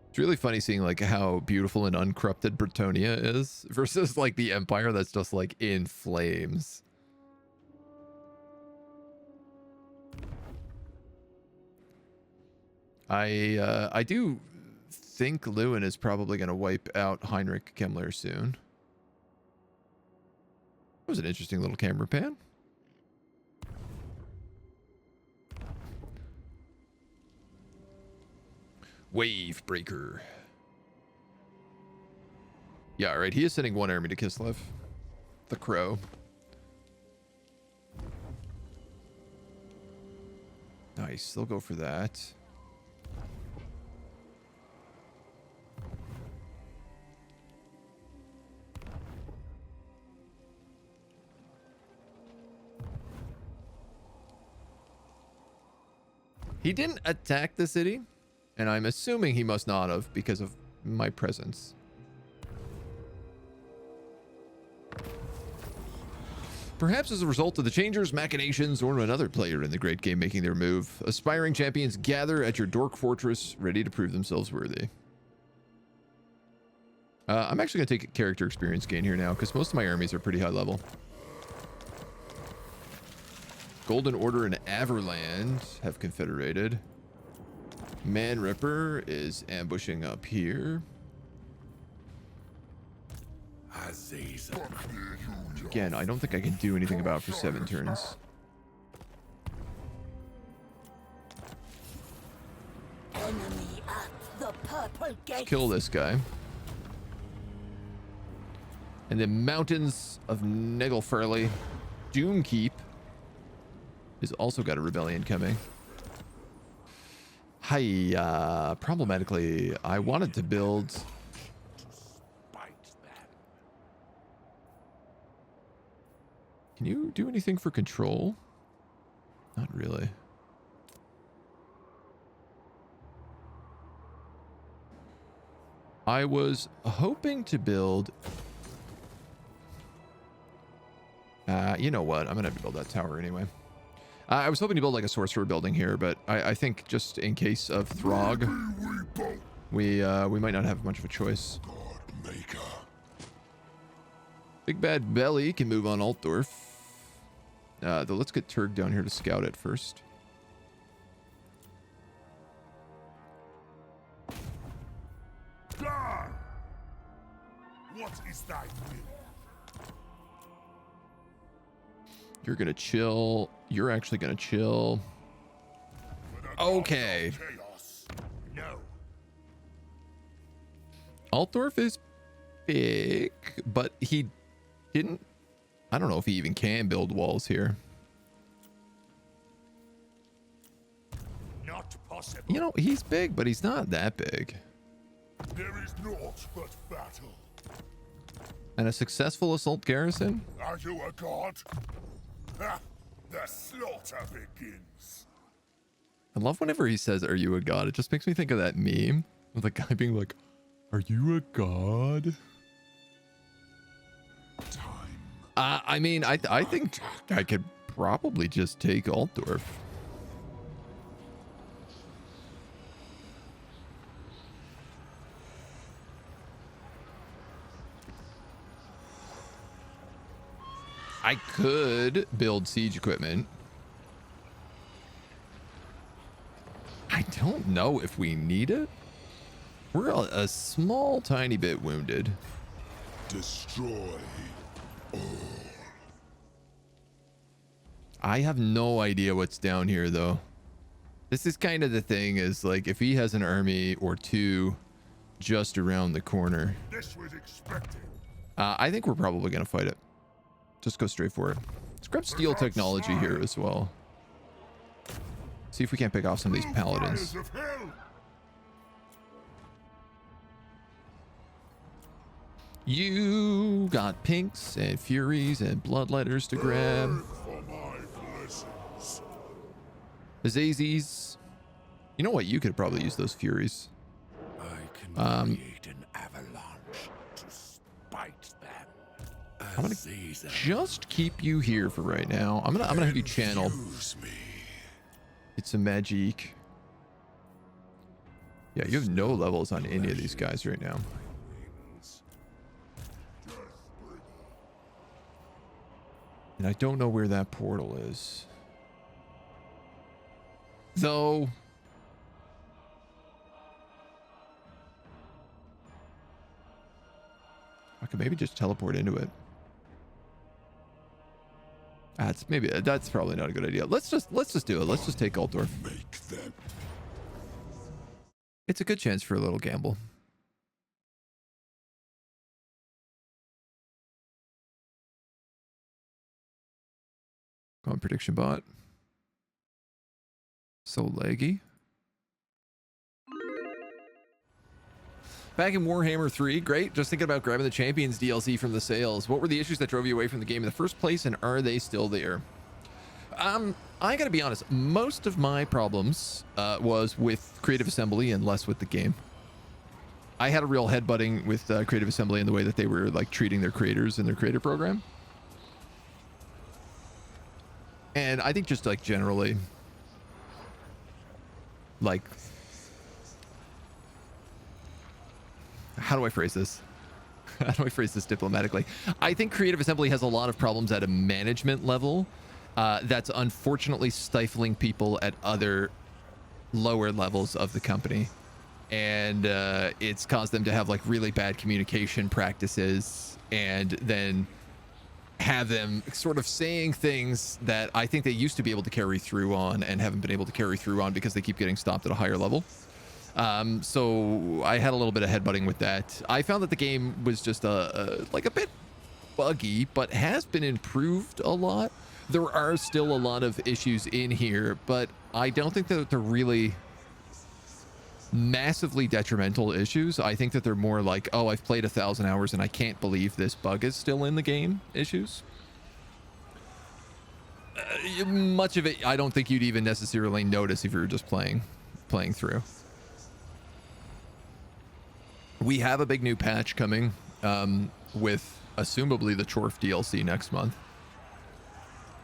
It's really funny seeing like how beautiful and uncorrupted Bretonia is versus like the Empire that's just like in flames. I do think Lewin is probably going to wipe out Heinrich Kemmler soon. That was an interesting little camera pan. Wave breaker. Yeah, right. He is sending one army to Kislev. The Crow. Nice. They'll go for that. He didn't attack the city, and I'm assuming he must not have because of my presence. Perhaps as a result of the changers, machinations, or another player in the great game making their move, aspiring champions gather at your Dork Fortress, ready to prove themselves worthy. I'm actually going to take a character experience gain here now, because most of my armies are pretty high level. Golden Order and Averland have confederated. Man Ripper is ambushing up here. Again, I don't think I can do anything about it for 7 turns. Enemy at the purple gate. Kill this guy. And the Mountains of Nagelfarley Doomkeep has also got a rebellion coming. Hi, problematically, I wanted to build... Can you do anything for control? Not really. I was hoping to build... you know what? I'm going to have to build that tower anyway. I was hoping to build like a sorcerer building here, but I think just in case of Throg, we might not have much of a choice. Big Bad Belly can move on Altdorf. Though let's get Turg down here to scout it first. What is thy will? You're gonna chill. You're actually gonna chill. Okay. No. Altdorf is big, but he didn't... I don't know if he even can build walls here. Not possible. You know, he's big, but he's not that big. There is naught but battle. And a successful assault garrison? Are you a god? Ha! The slaughter begins. I love whenever he says, "Are you a god?" It just makes me think of that meme with the guy being like, "Are you a god?" I mean, I think I could probably just take Altdorf. I could build siege equipment. I don't know if we need it. We're a small, tiny bit wounded. Destroy all. I have no idea what's down here, though. This is kind of the thing, is like if he has an army or two just around the corner. This was expected. I think we're probably going to fight it. Just go straight for it. Let's grab steel technology here as well. See if we can't pick off some of these paladins. You got pinks and furies and bloodletters to grab. Azazis. You know what? You could probably use those furies. I can create an avalanche to spite them. I'm gonna just keep you here for right now. I'm gonna have you channel. Get some magic. Yeah, you have no levels on any of these guys right now. And I don't know where that portal is. Though could maybe just teleport into it. That's probably not a good idea. Let's just do it. Let's just take Altdorf. Make them. It's a good chance for a little gamble. Come on, prediction bot. So laggy. Back in Warhammer 3, great. Just thinking about grabbing the Champions DLC from the sales. What were the issues that drove you away from the game in the first place, and are they still there? I gotta be honest, most of my problems was with Creative Assembly and less with the game. I had a real headbutting with Creative Assembly in the way that they were like treating their creators in their creator program. And I think just like generally, like, how do I phrase this? How do I phrase this diplomatically? I think Creative Assembly has a lot of problems at a management level that's unfortunately stifling people at other lower levels of the company. And it's caused them to have like really bad communication practices, and then have them sort of saying things that I think they used to be able to carry through on and haven't been able to carry through on because they keep getting stopped at a higher level. So I had a little bit of headbutting with that. I found that the game was just like a bit buggy, but has been improved a lot. There are still a lot of issues in here, but I don't think that they're really massively detrimental issues. I think that they're more like, oh, I've played 1,000 hours and I can't believe this bug is still in the game issues. Much of it I don't think you'd even necessarily notice if you were just playing through. We have a big new patch coming with assumably the Chorf DLC next month.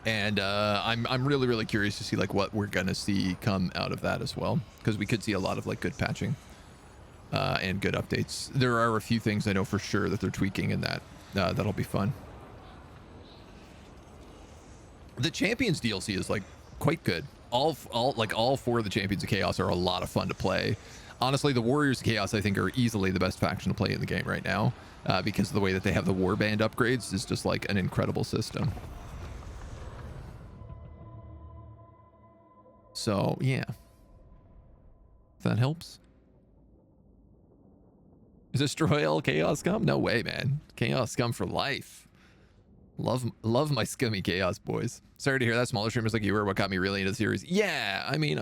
And I'm really curious to see like what we're gonna see come out of that as well, because we could see a lot of like good patching and good updates. There are a few things I know for sure that they're tweaking in that. That'll be fun. The Champions DLC is like quite good. All 4 of the Champions of Chaos are a lot of fun to play. Honestly, the Warriors of Chaos I think are easily the best faction to play in the game right now, because of the way that they have the warband upgrades is just like an incredible system. So, yeah. If that helps. Is Destroy all Chaos Scum? No way, man. Chaos Scum for life. Love my scummy Chaos boys. Sorry to hear that. Smaller streamers like you were what got me really into the series. Yeah, I mean,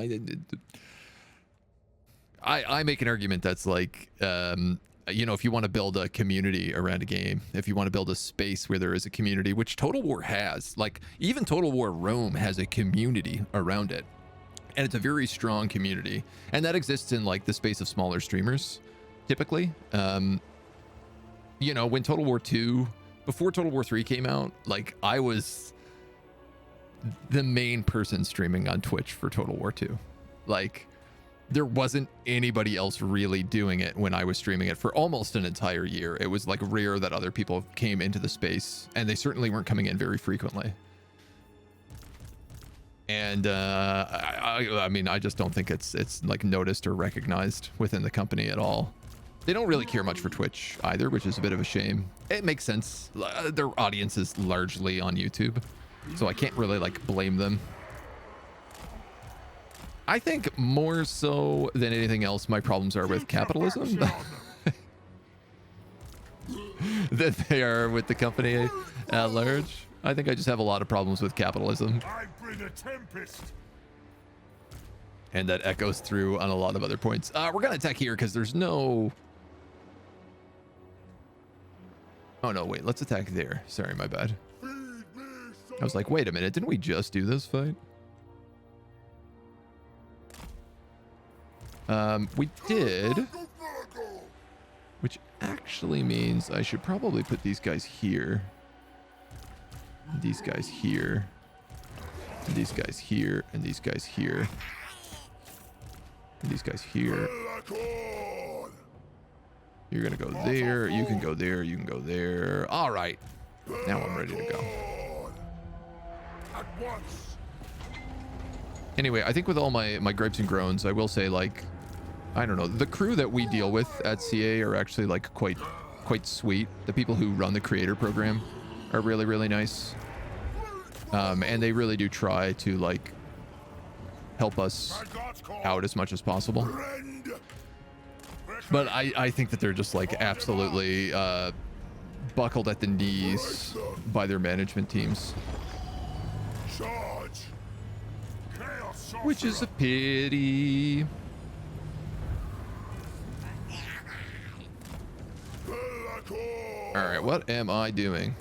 I make an argument that's like, you know, if you want to build a community around a game, if you want to build a space where there is a community, which Total War has, like even Total War Rome has a community around it. And it's a very strong community, and that exists in like the space of smaller streamers typically. You know, when Total War 2, before Total War 3 came out, like I was the main person streaming on Twitch for Total War 2. Like there wasn't anybody else really doing it when I was streaming it for almost an entire year. It was like rare that other people came into the space, and they certainly weren't coming in very frequently. And I mean, I just don't think it's like noticed or recognized within the company at all. They don't really care much for Twitch either, which is a bit of a shame. It makes sense. Their audience is largely on YouTube, so I can't really like blame them. I think more so than anything else, my problems are with capitalism than they are with the company at large. I think I just have a lot of problems with capitalism. I bring a tempest. And that echoes through on a lot of other points. We're going to attack here because there's no... Oh, no, wait. Let's attack there. Sorry, my bad. I was like, wait a minute. Didn't we just do this fight? We did. Which actually means I should probably put these guys here. These guys here. And these guys here. And these guys here. And these guys here. You're gonna go there. You can go there. You can go there. All right. Now I'm ready to go. Anyway, I think with all my gripes and groans, I will say, like, I don't know, the crew that we deal with at CA are actually like quite quite sweet. The people who run the creator program are really, really nice. And they really do try to like help us out as much as possible. But I think that they're just like absolutely buckled at the knees by their management teams. Which is a pity. Alright, what am I doing?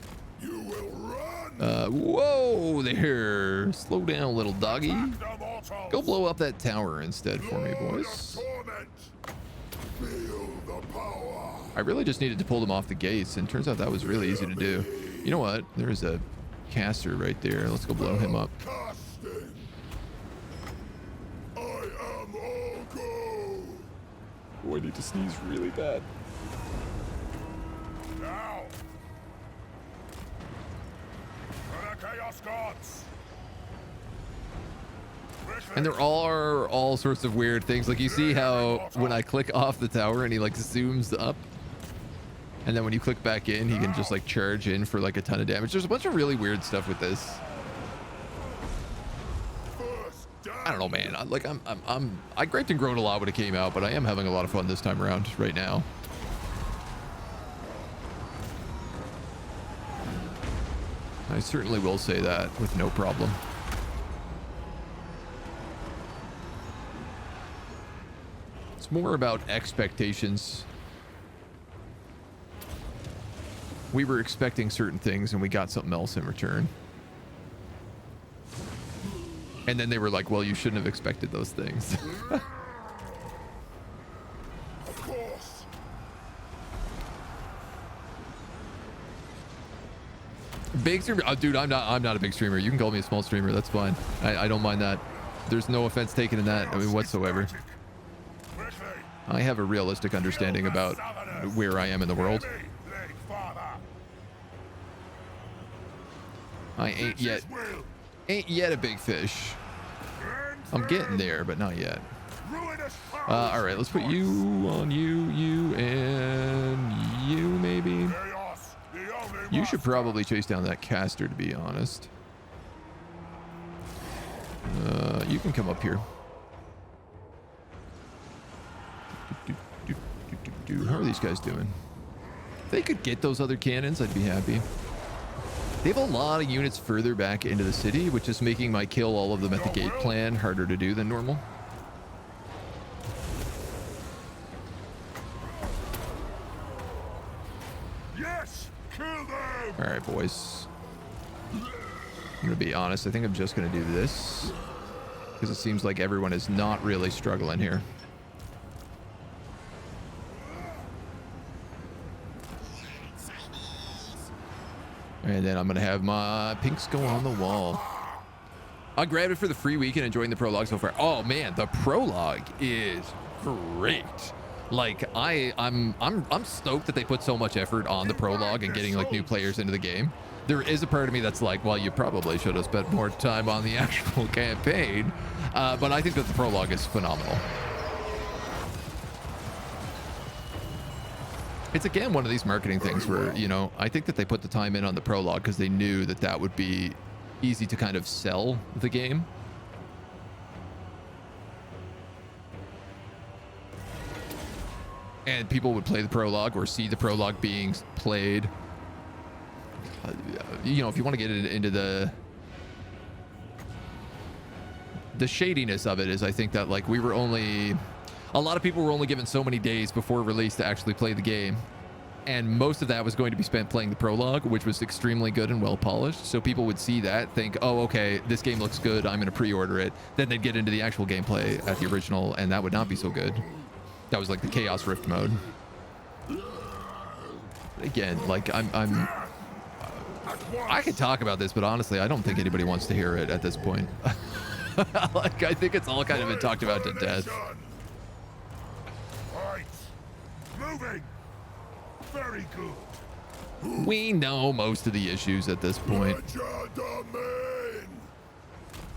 Whoa there. Slow down, little doggy. Go blow up that tower instead for me, boys. I really just needed to pull them off the gates, and turns out that was really easy to do. You know what? There's a caster right there. Let's go blow him up. Oh, I need to sneeze really bad. Now, for the Chaos Gods. And there are all sorts of weird things. Like you see how when I click off the tower and he like zooms up, and then when you click back in, he can just like charge in for like a ton of damage. There's a bunch of really weird stuff with this. I don't know, man. I griped and groaned a lot when it came out, but I am having a lot of fun this time around right now. I certainly will say that with no problem. It's more about expectations. We were expecting certain things and we got something else in return. And then they were like, well, you shouldn't have expected those things. Of course. Big streamer, dude. I'm not a big streamer. You can call me a small streamer. That's fine. I don't mind that. There's no offense taken in that. I mean, whatsoever. I have a realistic understanding about where I am in the world. I ain't yet a big fish. I'm getting there, but not yet. All right, let's put you on you, and you maybe. You should probably chase down that caster, to be honest. You can come up here. How are these guys doing? If they could get those other cannons, I'd be happy. They have a lot of units further back into the city, which is making my kill all of them at the gate plan harder to do than normal. Yes, kill them. All right, boys. I'm gonna be honest. I think I'm just gonna do this because it seems like everyone is not really struggling here. And then I'm going to have my pinks go on the wall. I grabbed it for the free week and enjoying the prologue so far. Oh man, the prologue is great. Like I'm stoked that they put so much effort on the prologue and getting like new players into the game. There is a part of me that's like, well, you probably should have spent more time on the actual campaign. But I think that the prologue is phenomenal. It's again one of these marketing things where, you know, I think that they put the time in on the prologue because they knew that that would be easy to kind of sell the game. And people would play the prologue or see the prologue being played. You know, if you want to get into the shadiness of it is, I think that like we were only... A lot of people were only given so many days before release to actually play the game. And most of that was going to be spent playing the prologue, which was extremely good and well polished. So people would see that, think, oh, okay, this game looks good, I'm going to pre-order it. Then they'd get into the actual gameplay at the original, and that would not be so good. That was like the Chaos Rift mode. Again, like I could talk about this, but honestly, I don't think anybody wants to hear it at this point. Like, I think it's all kind of been talked about to death. Moving. Very good. We know most of the issues at this point.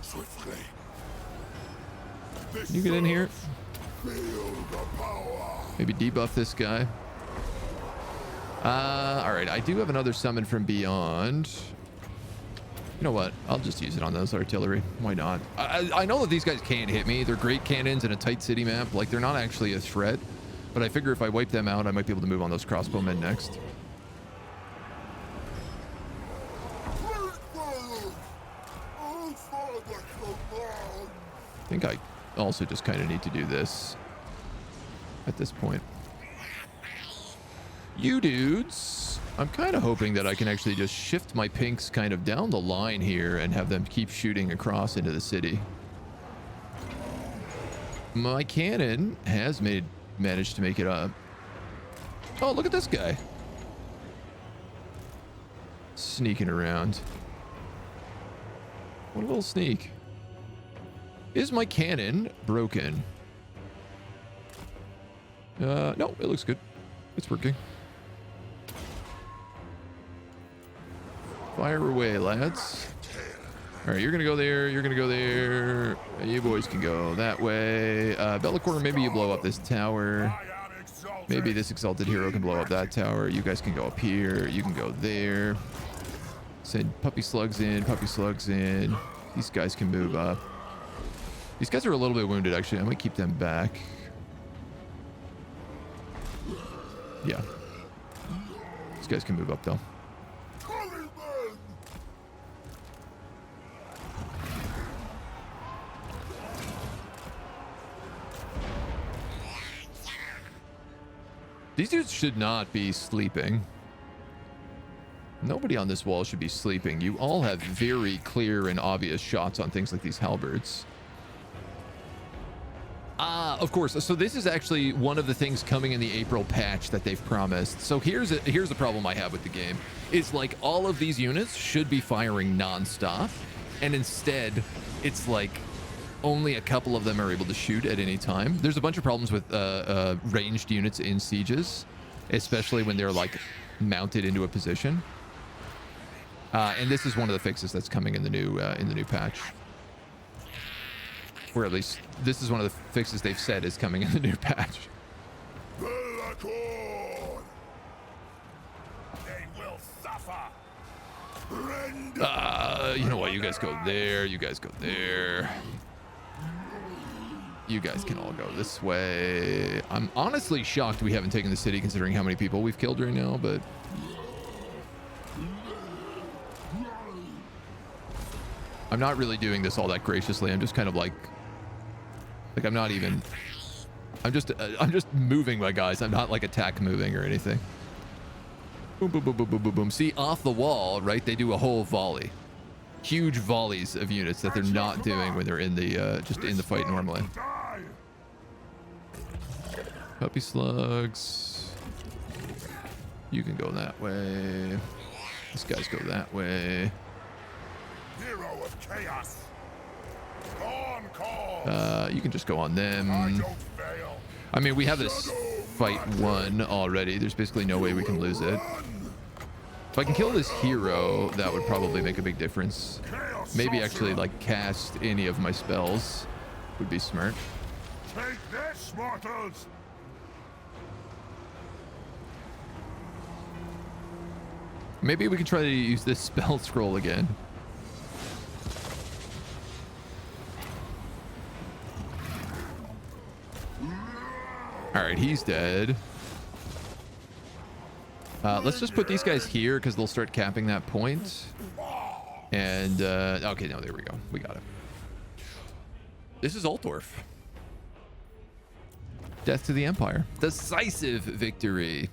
Swiftly. You get in here. Feel the power. Maybe debuff this guy. All right, I do have another summon from beyond. You know what? I'll just use it on those artillery. Why not? I know that these guys can't hit me. They're great cannons in a tight city map. Like, they're not actually a threat. But I figure if I wipe them out, I might be able to move on those crossbowmen next. I think I also just kind of need to do this at this point. You dudes, I'm kind of hoping that I can actually just shift my pinks kind of down the line here and have them keep shooting across into the city. My cannon has managed to make it up. Oh, look at this guy. Sneaking around. What a little sneak. Is my cannon broken? No, it looks good. It's working. Fire away, lads. All right, you're gonna go there. You're gonna go there. You boys can go that way. Bellacore, maybe you blow up this tower. Maybe this exalted hero can blow up that tower. You guys can go up here. You can go there. Send puppy slugs in. Puppy slugs in. These guys can move up. These guys are a little bit wounded, actually. I might keep them back. Yeah. These guys can move up, though. These dudes should not be sleeping. Nobody on this wall should be sleeping. You all have very clear and obvious shots on things like these halberds. Of course. So this is actually one of the things coming in the April patch that they've promised. So here's the problem I have with the game. Is like all of these units should be firing non-stop, and instead it's like only a couple of them are able to shoot at any time. There's a bunch of problems with ranged units in sieges, especially when they're like mounted into a position. And this is one of the fixes that's coming in the new patch. Or at least this is one of the fixes they've said is coming in the new patch. They will suffer. You know what? You guys go there. You guys go there. You guys can all go this way. I'm honestly shocked we haven't taken the city considering how many people we've killed right now, but I'm not really doing this all that graciously. I'm just kind of like I'm not even, I'm just moving my guys. I'm not like attack moving or anything. Boom, boom, boom, boom, boom, boom, boom. See, off the wall, right? They do a whole volley. Huge volleys of units that they're not doing when they're in the, just in the fight normally. Puppy slugs. You can go that way. These guys go that way. Hero of chaos. You can just go on them. I mean, we have this fight won already. There's basically no way we can lose it. If I can kill this hero, that would probably make a big difference. Maybe actually like cast any of my spells would be smart. Take this, mortals. Maybe we can try to use this spell scroll again. All right, he's dead. Let's just put these guys here because they'll start capping that point. And, okay, no, there we go. We got it. This is Altdorf. Death to the Empire. Decisive victory.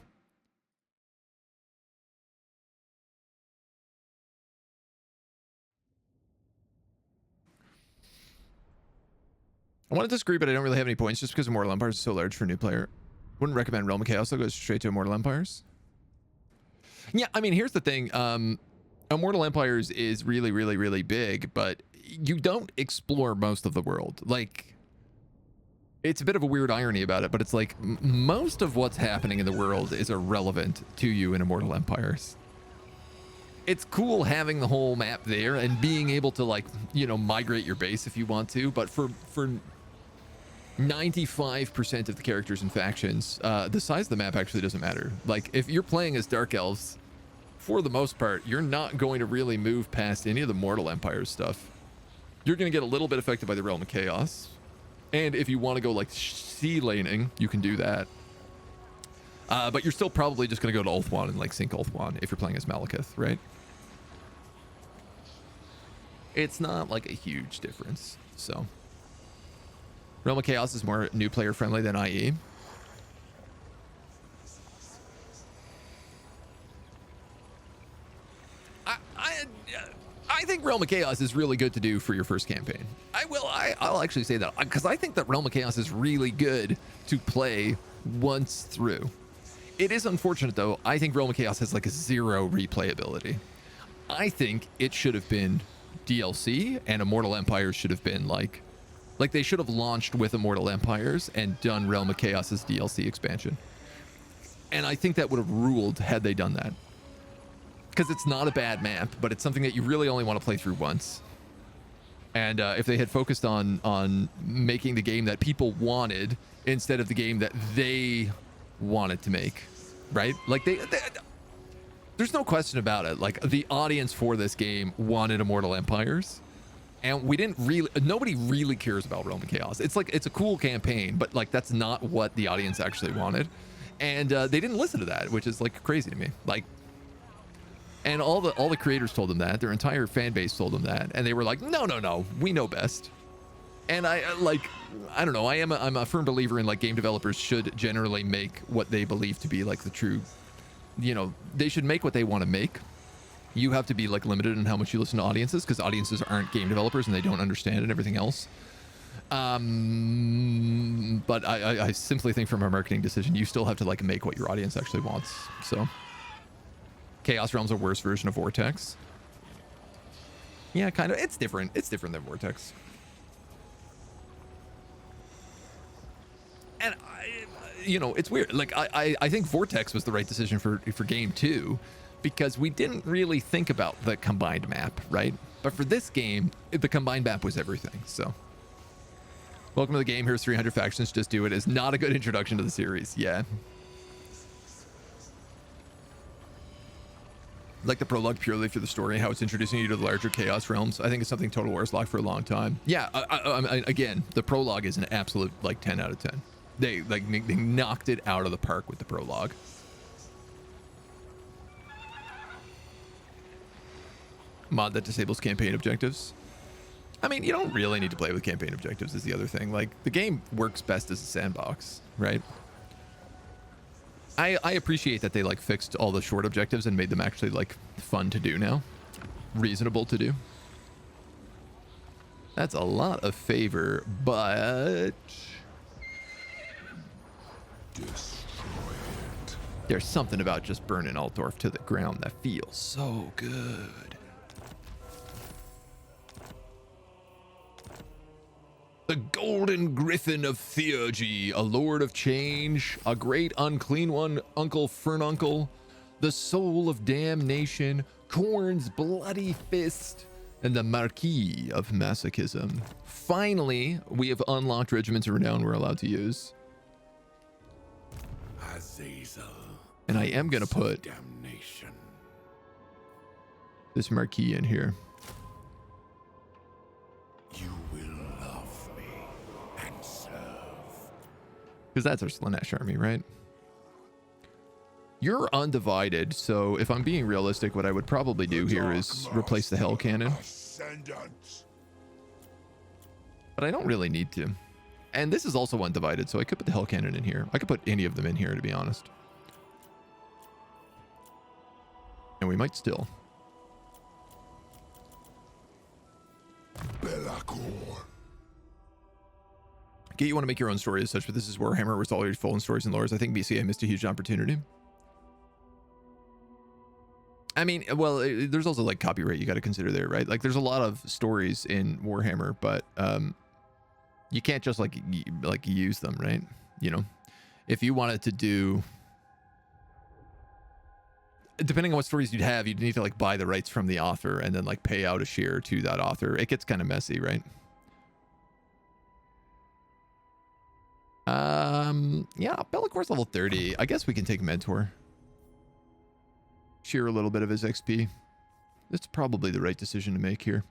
I wanted to disagree, but I don't really have any points just because Immortal Empires is so large for a new player. Wouldn't recommend Realm of Chaos, so goes straight to Immortal Empires. Yeah, I mean, here's the thing. Immortal Empires is really, really, really big, but you don't explore most of the world. Like, it's a bit of a weird irony about it, but it's like most of what's happening in the world is irrelevant to you in Immortal Empires. It's cool having the whole map there and being able to, like, you know, migrate your base if you want to, but for 95% of the characters and factions, the size of the map actually doesn't matter. Like, if you're playing as Dark Elves, for the most part, you're not going to really move past any of the Mortal Empire stuff. You're going to get a little bit affected by the Realm of Chaos. And if you want to go, like, sea laning, you can do that. But you're still probably just going to go to Ulthuan and, like, sink Ulthuan if you're playing as Malekith, right? It's not, like, a huge difference, so... Realm of Chaos is more new player friendly than IE. I think Realm of Chaos is really good to do for your first campaign. I'll actually say that, because I think that Realm of Chaos is really good to play once through. It is unfortunate though. I think Realm of Chaos has like a 0 replayability. I think it should have been DLC, and Immortal Empires should have been like they should have launched with Immortal Empires and done Realm of Chaos's DLC expansion. And I think that would have ruled had they done that. Because it's not a bad map, but it's something that you really only want to play through once. And if they had focused on making the game that people wanted instead of the game that they wanted to make, right? Like there's no question about it. Like, the audience for this game wanted Immortal Empires. And nobody really cares about Realm of Chaos. It's like, it's a cool campaign, but like, that's not what the audience actually wanted. And they didn't listen to that, which is like crazy to me. Like, and all the creators told them that. Their entire fan base told them that. And they were like, no, we know best. And I don't know. I'm a firm believer in, like, game developers should generally make what they believe to be like the true, they should make what they want to make. You have to be like limited in how much you listen to audiences, because audiences aren't game developers and they don't understand and everything else. But I simply think from a marketing decision, you still have to like make what your audience actually wants. So Chaos Realm's a worse version of Vortex. Yeah, kind of. It's different. It's different than Vortex. And it's weird. Like, I think Vortex was the right decision for game 2. Because we didn't really think about the combined map, right? But for this game, the combined map was everything, so. Welcome to the game. Here's 300 factions. Just do it. Is not a good introduction to the series. Yeah. Like the prologue purely for the story, how it's introducing you to the larger Chaos Realms. I think it's something Total War's locked for a long time. Yeah, again, the prologue is an absolute, like, 10 out of 10. They knocked it out of the park with the prologue. Mod that disables campaign objectives. I mean, you don't really need to play with campaign objectives is the other thing. Like, the game works best as a sandbox, right? I appreciate that they like fixed all the short objectives and made them actually like fun to do now. Reasonable to do. That's a lot of favor, but Destroy it. There's something about just burning Altdorf to the ground that feels so good. The Golden Griffin of Theurgy, a Lord of Change, a great unclean one, Uncle Fernuncle, the Soul of Damnation, Khorne's Bloody Fist, and the Marquis of Masochism. Finally, we have unlocked Regiments of Renown we're allowed to use. Azazel. And I am going to put Damnation. this Marquis in here. You will love me and serve. Because that's our Slaanesh army, right? You're undivided, so if I'm being realistic, what I would probably do here is replace the Hell Cannon. Ascendant. But I don't really need to. And this is also undivided, so I could put the Hell Cannon in here. I could put any of them in here, to be honest. And we might still. Belacor. Okay, you want to make your own story as such, but this is Warhammer, where it's all your full in stories and lores. I think BCA missed a huge opportunity. I mean, well, there's also like copyright you got to consider there, right? Like, there's a lot of stories in Warhammer, but you can't just like use them, right? You know, if you wanted to do, depending on what stories you'd have, you'd need to like buy the rights from the author and then like pay out a share to that author. It gets kind of messy, right? Yeah, Bellacor's level 30. I guess we can take Mentor. Shear a little bit of his XP. That's probably the right decision to make here.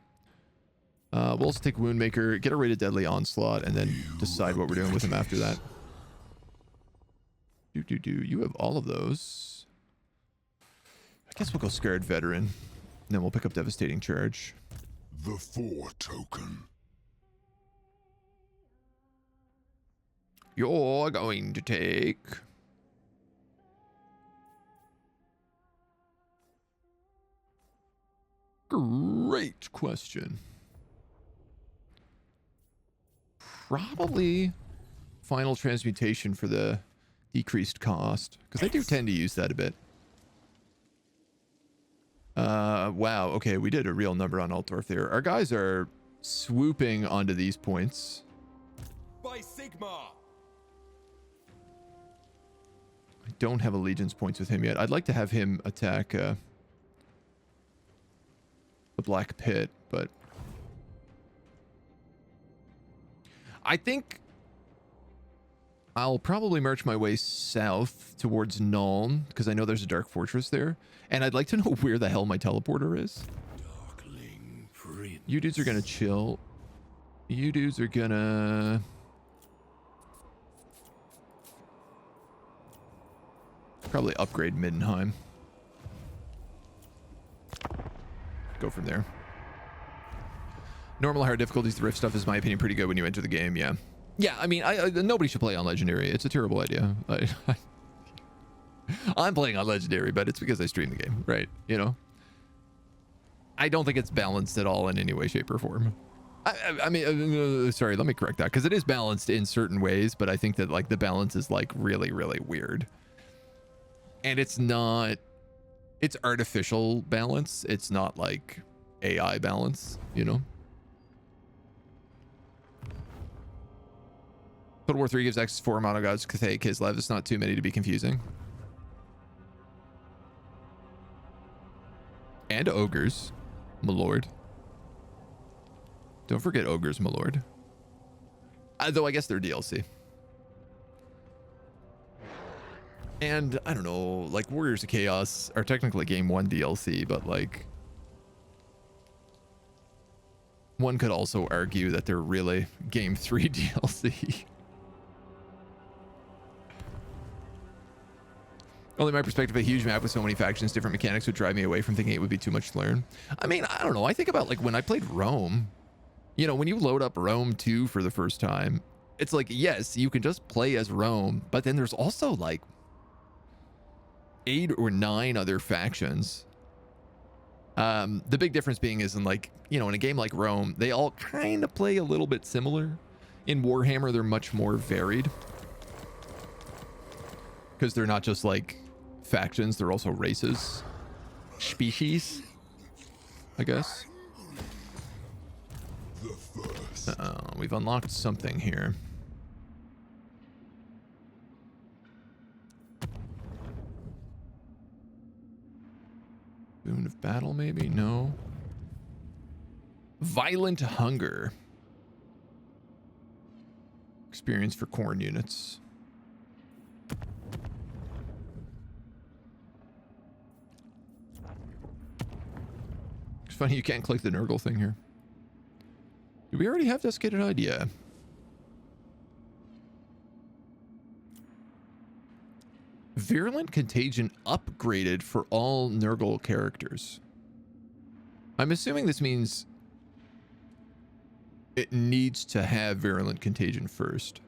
We'll also take Woundmaker, get a rated Deadly Onslaught, and then decide what we're doing with him after that. You have all of those. I guess we'll go Scared Veteran. And then we'll pick up Devastating Charge. The 4 token. You're going to take... Great question. Probably Final Transmutation for the decreased cost, because I do tend to use that a bit. Wow, okay, we did a real number on Altdorf there. Our guys are swooping onto these points. By Sigmar. I don't have allegiance points with him yet. I'd like to have him attack the Black Pit, but I think I'll probably march my way south towards Nuln, because I know there's a Dark Fortress there, and I'd like to know where the hell my teleporter is. Darkling Prince. You dudes are gonna chill. You dudes are gonna... probably upgrade Middenheim. Go from there. Normal hard difficulties, the rift stuff is, in my opinion, pretty good when you enter the game. Yeah. Yeah, I mean, nobody should play on Legendary. It's a terrible idea. I'm playing on Legendary, but it's because I stream the game, right? You know? I don't think it's balanced at all in any way, shape, or form. I mean, sorry, let me correct that, because it is balanced in certain ways, but I think that, like, the balance is, like, really, really weird. And it's not... It's artificial balance. It's not, like, AI balance, you know? Total War 3 gives access to 4 Mono Gods, Cathay, Kislev. It's not too many to be confusing. And Ogres, my lord. Don't forget Ogres, my lord. Though I guess they're DLC. And, I don't know, like, Warriors of Chaos are technically Game 1 DLC, but, like... one could also argue that they're really Game 3 DLC. Only my perspective, a huge map with so many factions, different mechanics would drive me away from thinking it would be too much to learn. I mean, I don't know. I think about, like, when I played Rome, you know, when you load up Rome 2 for the first time, it's like, yes, you can just play as Rome, but then there's also, like, 8 or 9 other factions. The big difference being is in, like, you know, in a game like Rome, they all kind of play a little bit similar. In Warhammer, they're much more varied. Because they're not just, like, factions, they're also races. Species, I guess. Uh-oh, we've unlocked something here. Boon of Battle, maybe? No. Violent Hunger. Experience for Khorne units. It's funny you can't click the Nurgle thing here. Do we already have Desiccated Idea? Virulent Contagion upgraded for all Nurgle characters. I'm assuming this means it needs to have Virulent Contagion first.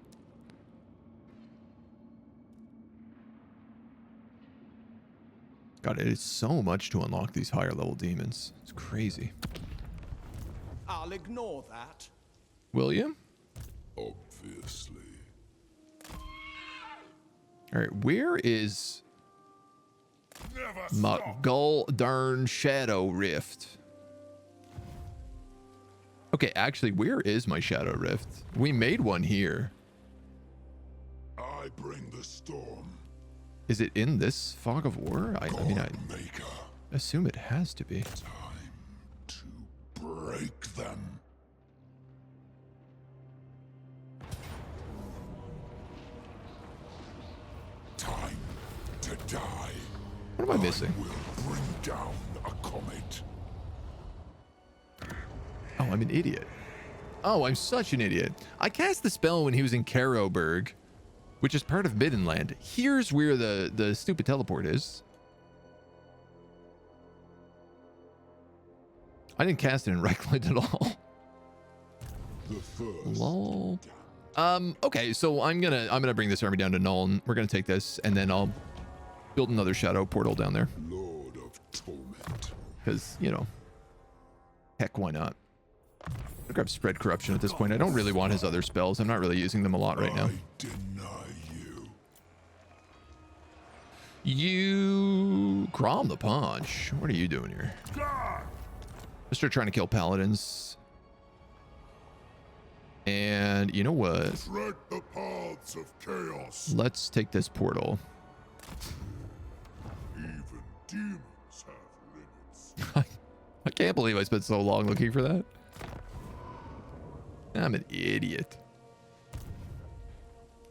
God, it is so much to unlock these higher level demons. It's crazy. I'll ignore that. Will you? Obviously. All right, where is Never my stop. gol darn Shadow Rift? Okay, actually, where is my Shadow Rift? We made one here. I bring the storm. Is it in this Fog of War? I mean, I Maker. assume it has to be. Time to break them. die. What am I missing? Will bring down a comet. Oh, I'm an idiot. Oh, I'm such an idiot. I cast the spell when he was in Caroburg, which is part of Middenland. Here's where the stupid teleport is. I didn't cast it in Reichland at all. The first. Lol. Okay, so I'm gonna bring this army down to Nuln. We're gonna take this, and then I'll build another shadow portal down there. Lord of torment. Because, you know, heck, why not? I'll grab spread corruption at this point. I don't really want his other spells. I'm not really using them a lot right now. I deny you. You Grom the Punch. What are you doing here? God. Let's start trying to kill paladins. And you know what? Tread the paths of chaos. Let's take this portal. Even demons have limits. I can't believe I spent so long looking for that. I'm an idiot.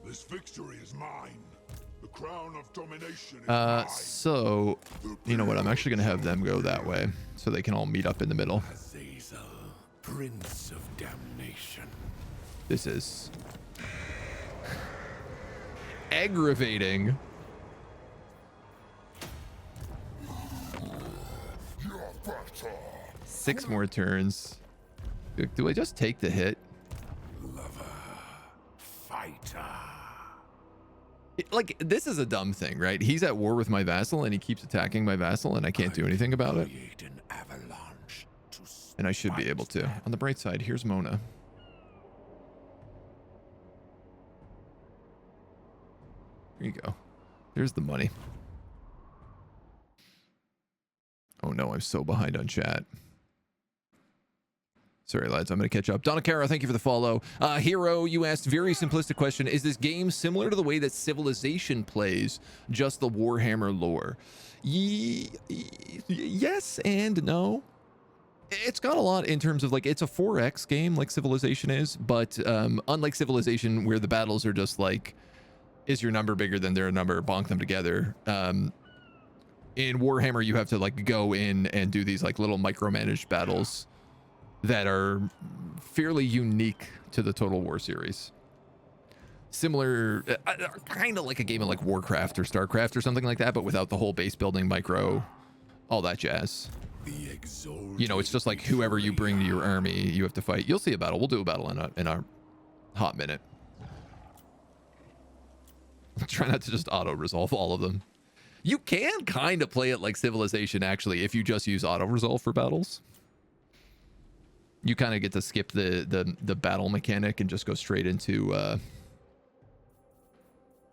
This victory is mine. The crown of domination is mine. So, you know what? I'm actually going to have them go that way so they can all meet up in the middle. Azazel, Prince of Damnation. This is aggravating. Your battle. 6 more turns. Do I just take the hit? Lover, fighter. Like, this is a dumb thing, right? He's at war with my vassal and he keeps attacking my vassal and I can't do anything about it. Create an avalanche to And I should be able to. On the bright side, here's Mona. Here you go. There's the money. Oh no, I'm so behind on chat. Sorry, lads, I'm going to catch up. Donna Cara, thank you for the follow. Hero, you asked, very simplistic question. Is this game similar to the way that Civilization plays, just the Warhammer lore? Yes and no. It's got a lot in terms of, like, it's a 4X game like Civilization is, but unlike Civilization, where the battles are just like, is your number bigger than their number, bonk them together. In Warhammer, you have to, like, go in and do these, like, little micromanaged battles that are fairly unique to the Total War series. Similar, kind of like a game of like Warcraft or Starcraft or something like that, but without the whole base building, micro, all that jazz. You know, it's just like whoever you bring to your army, you have to fight. You'll see a battle. We'll do a battle in a hot minute. Try not to just auto-resolve all of them. You can kind of play it like Civilization, actually, if you just use auto-resolve for battles. You kind of get to skip the battle mechanic and just go straight into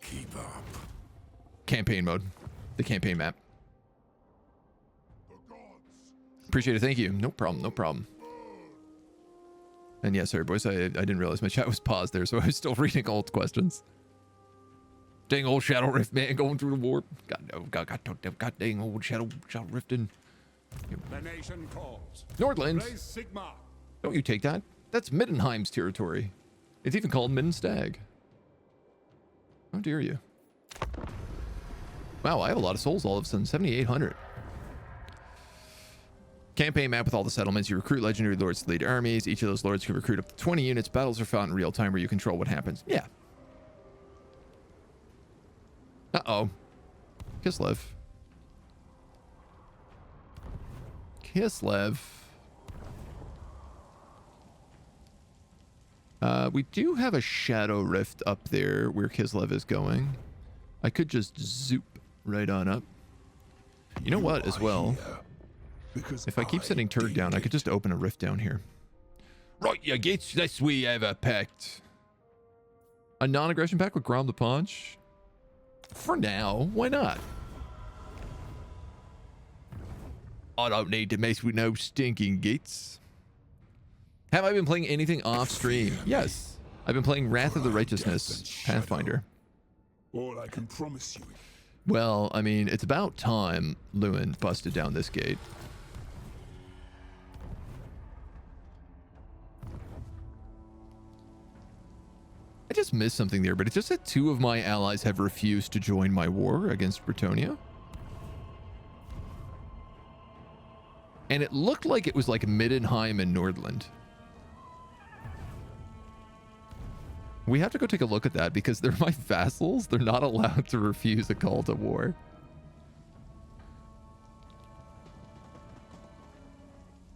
Keep up. campaign mode, the campaign map. Appreciate it. Thank you. No problem. No problem. And yeah, sorry, boys. I didn't realize my chat was paused there, so I was still reading old questions. Dang old Shadow Rift, man, going through the warp. God dang old Shadow Rifting. The nation calls. Nordland. Raise Sigma. Don't you take that. That's Middenheim's territory. It's even called Middenstag. How dare you? Wow, I have a lot of souls all of a sudden. 7,800. Campaign map with all the settlements. You recruit legendary lords to lead armies. Each of those lords can recruit up to 20 units. Battles are fought in real time where you control what happens. Yeah. Uh-oh. Kislev. Kislev. We do have a Shadow Rift up there where Kislev is going. I could just zoop right on up. You know what, as well? If I keep setting Turd down, I could just open a rift down here. Right, yeah, gates this we have a pact. A non-aggression pact with Grom the Punch? For now, why not? I don't need to mess with no stinking gates. Have I been playing anything off stream? Yes. I've been playing Wrath of the Righteousness Pathfinder. All I can promise you. Well, I mean, it's about time Lewin busted down this gate. I just missed something there, but it just said 2 of my allies have refused to join my war against Bretonnia. And it looked like it was like Middenheim and Nordland. We have to go take a look at that because they're my vassals. They're not allowed to refuse a call to war.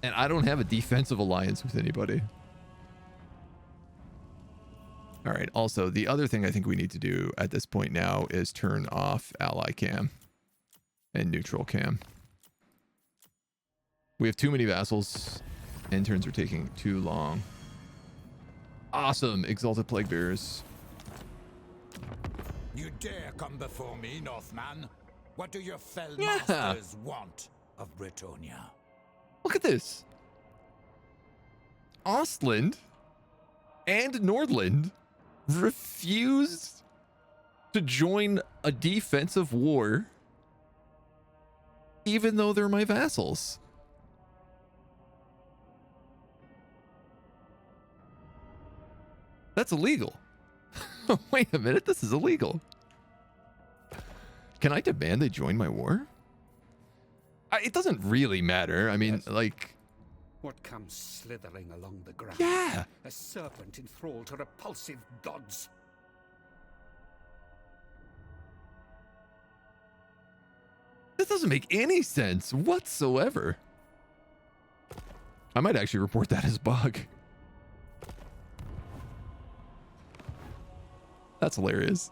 And I don't have a defensive alliance with anybody. All right. Also, the other thing I think we need to do at this point now is turn off ally cam and neutral cam. We have too many vassals and turns are taking too long. Awesome. Exalted Plague Bearers. You dare come before me, Northman? What do your fell Yeah. masters want of Bretonnia? Look at this. Ostland and Nordland refused to join a defensive war even though they're my vassals. That's illegal. Wait a minute, this is illegal. Can I demand they join my war? It doesn't really matter. I mean, like... What comes slithering along the ground? Yeah. A serpent enthralled to repulsive gods. This doesn't make any sense whatsoever. I might actually report that as bug. That's hilarious.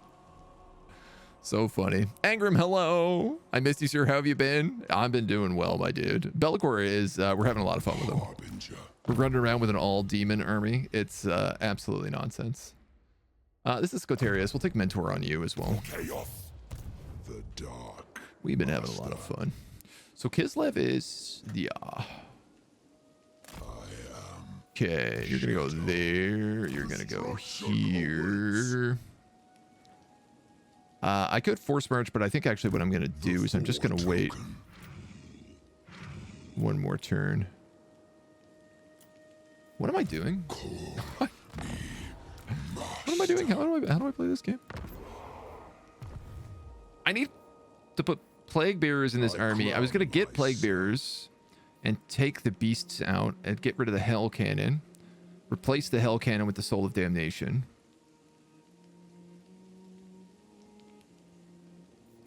So funny. Angrim, hello. I missed you, sir. How have you been? I've been doing well, my dude. Bellicor is, we're having a lot of fun with him. Harbinger. We're running around with an all-demon army. It's absolutely nonsense. This is Scotarius. We'll take Mentor on you as well. Chaos. The dark. We've been having a lot of fun. So Kislev is the... Okay, you're going to go there. You're going to go here. I could force march, but I think actually what I'm going to do is I'm just going to wait one more turn. What am I doing? What am I doing? How do I play this game? I need to put Plague Bearers in this army. I was going to get Plague Bearers and take the beasts out and get rid of the Hell Cannon. Replace the Hell Cannon with the Soul of Damnation.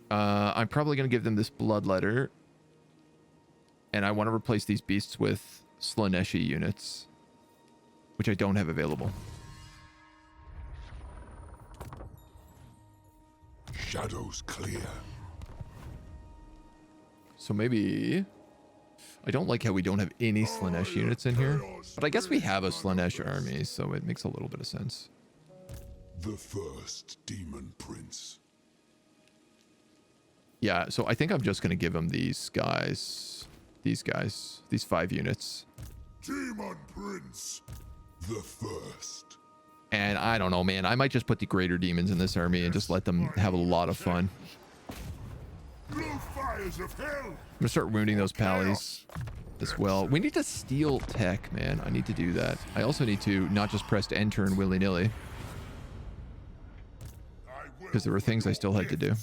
I'm probably going to give them this Bloodletter. And I want to replace these beasts with Slaaneshi units, which I don't have available. Shadows clear. So maybe... I don't like how we don't have any Slaanesh units in here. But I guess we have a Slaanesh army, so it makes a little bit of sense. The first Demon Prince. Yeah, so I think I'm just going to give him these guys. These 5 units. Demon Prince. The first. And I don't know, man. I might just put the greater demons in this army and just let them have a lot of fun. Blue fires of hell. I'm gonna start wounding those pallies as well. We need to steal tech, man. I need to do that. I also need to not just press end turn willy-nilly, because there were things I still had to do.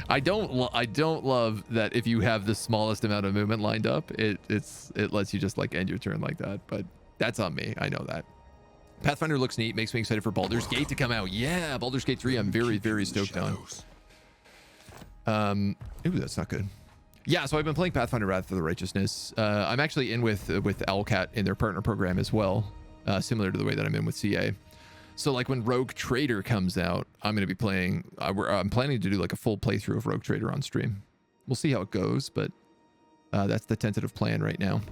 I don't love that if you have the smallest amount of movement lined up, it lets you just like end your turn like that. But that's on me. I know that. Pathfinder looks neat. Makes me excited for Baldur's Gate to come out. Yeah, Baldur's Gate 3. I'm very, very stoked on. Ooh, that's not good. Yeah, so I've been playing Pathfinder Wrath for the Righteousness. I'm actually in with Owlcat in their partner program as well, similar to the way that I'm in with CA. So like when Rogue Trader comes out, I'm going to be playing. I'm planning to do like a full playthrough of Rogue Trader on stream. We'll see how it goes, but that's the tentative plan right now.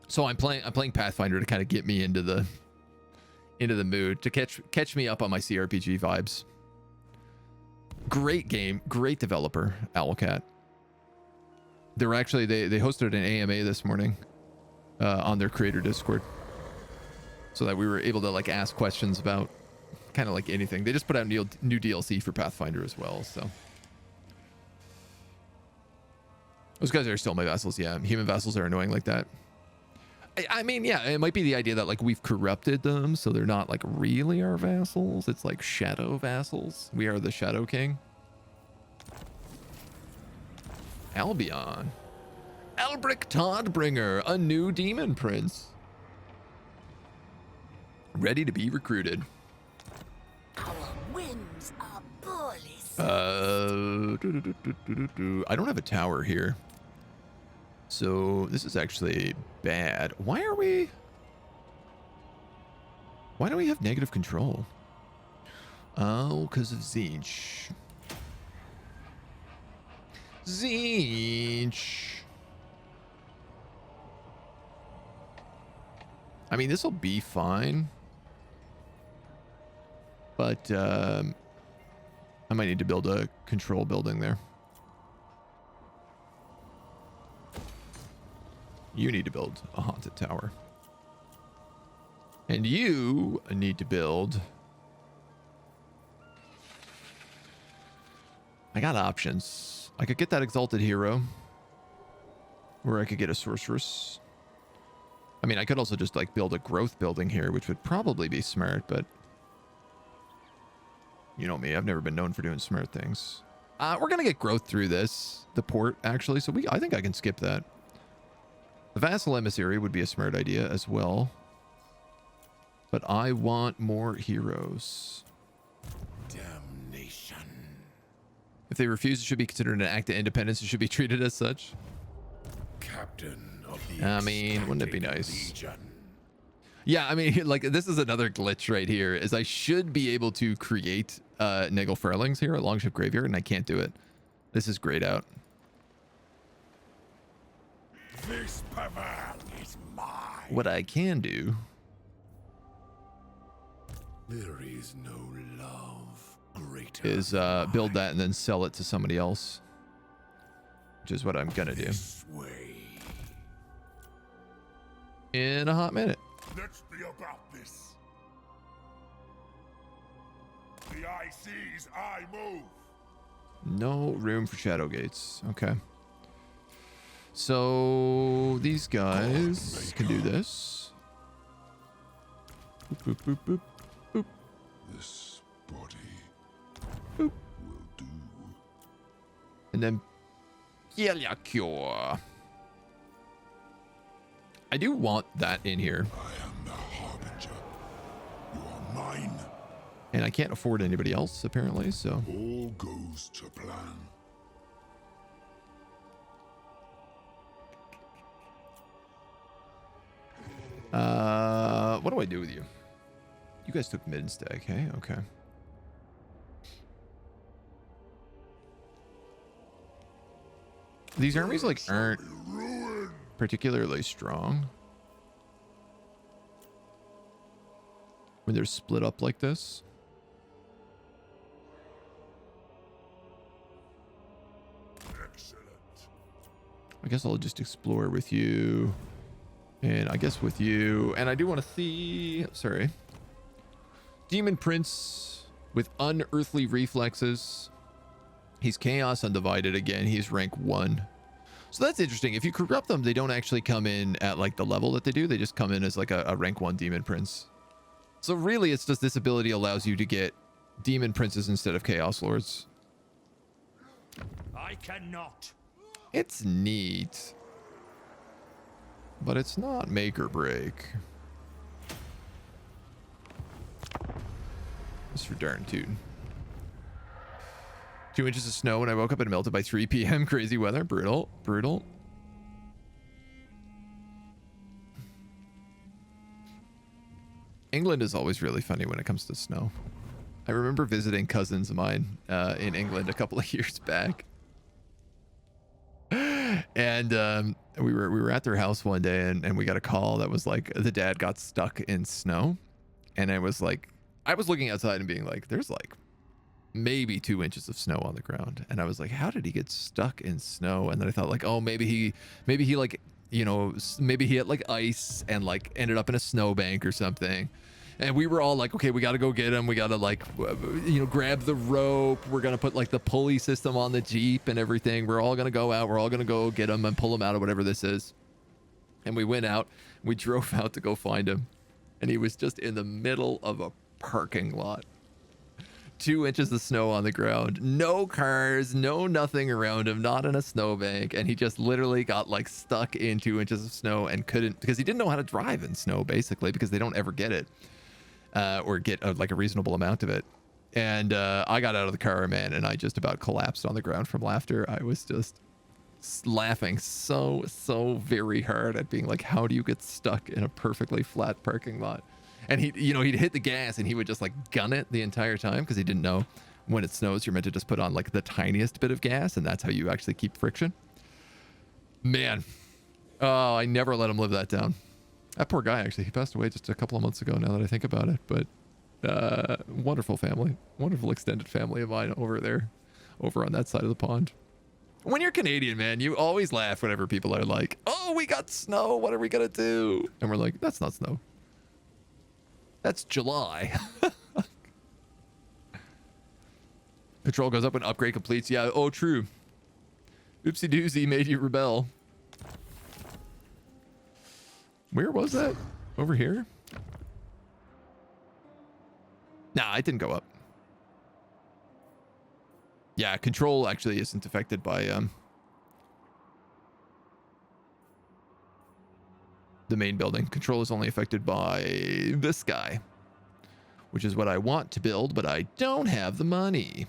So I'm playing Pathfinder to kind of get me into the mood, to catch me up on my CRPG vibes. Great game, great developer, Owlcat. They hosted an AMA this morning on their creator Discord, so that we were able to like ask questions about kind of like anything. They just put out new DLC for Pathfinder as well, so Those guys are still my vassals. Yeah, human vassals are annoying like that. I mean, yeah, it might be the idea that like we've corrupted them, so they're not like really our vassals. It's like shadow vassals. We are the Shadow King. Albion. Albric Toddbringer, a new Demon Prince. Ready to be recruited. Our whims are poorly I don't have a tower here. So this is actually bad. Why don't we have negative control? Oh, because of Tzeentch. Tzeentch. I mean, this will be fine. But I might need to build a control building there. You need to build a haunted tower. And you need to build... I got options. I could get that exalted hero. Or I could get a sorceress. I mean, I could also just like build a growth building here, which would probably be smart, but... You know me, I've never been known for doing smart things. We're going to get growth through this. The port, actually. So I think I can skip that. The Vassal Emissary would be a smart idea as well. But I want more heroes. Damnation. If they refuse, it should be considered an act of independence. It should be treated as such. Captain of the I mean, wouldn't it be nice? Legion. Yeah, I mean, like, this is another glitch right here, is I should be able to create Nurgle Furlings here at Longship Graveyard, and I can't do it. This is grayed out. This pavilion is mine. What I can do... There is no love greater is build that and then sell it to somebody else. Which is what I'm gonna do. this way. In a hot minute. Let's be about this. The eye sees, I move. No room for shadow gates. Okay. So these guys can do this. Boop, boop, boop, boop, boop. This body Boop. will do. And then Cure. I do want that in here. I am the harbinger. You are mine. And I can't afford anybody else, apparently, so... All goes to plan. What do I do with you? You guys took mid instead, okay? Okay. These armies, like, aren't particularly strong when they're split up like this. Excellent. I guess I'll just explore with you. And I guess with you. And I do want to see... Sorry. Demon Prince with unearthly reflexes. He's Chaos Undivided again. He's rank 1. So that's interesting. If you corrupt them, they don't actually come in at like the level that they do. They just come in as like a rank 1 Demon Prince. So really, it's just this ability allows you to get Demon Princes instead of Chaos Lords. I cannot. It's neat. But it's not make or break. It's for darn tootin'. 2 inches of snow when I woke up and melted by 3 p.m. Crazy weather. Brutal. Brutal. England is always really funny when it comes to snow. I remember visiting cousins of mine in England a couple of years back. And we were at their house one day and we got a call that was like the dad got stuck in snow. And I was like, I was looking outside and being like, there's like maybe 2 inches of snow on the ground. And I was like, how did he get stuck in snow? And then I thought like, oh, maybe he like, you know, maybe he had like ice and like ended up in a snowbank or something. And we were all like, okay, we got to go get him. We got to like, grab the rope. We're going to put like the pulley system on the Jeep and everything. We're all going to go out. We're all going to go get him and pull him out of whatever this is. And we went out. We drove out to go find him. And he was just in the middle of a parking lot. 2 inches of snow on the ground. No cars, no nothing around him, not in a snowbank. And he just literally got like stuck in 2 inches of snow and couldn't, because he didn't know how to drive in snow, basically, because they don't ever get it. Or get like a reasonable amount of it. And I got out of the car, man, and I just about collapsed on the ground from laughter. I was just laughing so very hard at being like, how do you get stuck in a perfectly flat parking lot? And he'd hit the gas and he would just like gun it the entire time, because he didn't know when it snows, you're meant to just put on like the tiniest bit of gas, and that's how you actually keep friction. Man, oh, I never let him live that down. That poor guy, actually, he passed away just a couple of months ago now that I think about it. But wonderful family, wonderful extended family of mine over there, over on that side of the pond. When you're Canadian, man, you always laugh whenever people are like, oh, we got snow, what are we gonna do? And we're like, that's not snow. That's July. Patrol goes up when upgrade completes. Yeah, oh, true. Oopsie doozy made you rebel. Where was that? Over here? Nah, it didn't go up. Yeah, control actually isn't affected by the main building. Control is only affected by this guy, which is what I want to build, but I don't have the money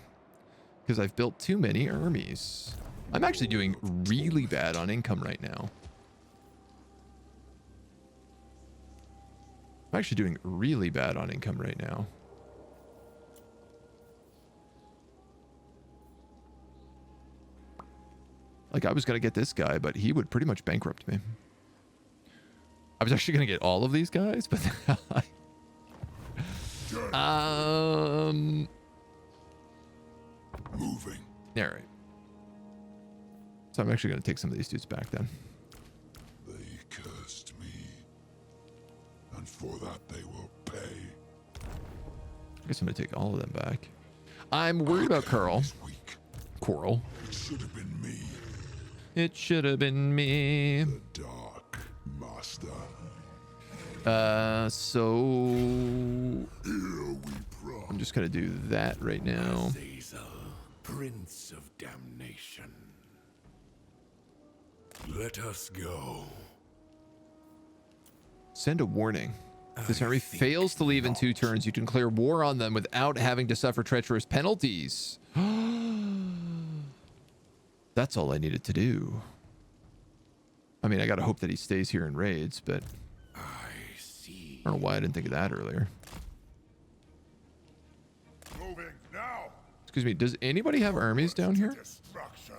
because I've built too many armies. I'm actually doing really bad on income right now. I'm actually doing really bad on income right now. Like, I was going to get this guy, but he would pretty much bankrupt me. I was actually going to get all of these guys, but... Moving. All right. So I'm actually going to take some of these dudes back then. They cursed me. And for that they will pay. I guess I'm going to take all of them back. I'm worried about Carl. Coral. It should have been me. It should have been me. The Dark Master. So Here we prom. I'm just gonna do that right now. Azazel, Prince of Damnation. Let us go. Send a warning. If this army fails to leave in 2 turns, you can declare war on them without having to suffer treacherous penalties. That's all I needed to do. I mean, I gotta hope that he stays here and raids, but I see. I don't know why I didn't think of that earlier. Moving now. Excuse me, does anybody have armies down here? Destruction.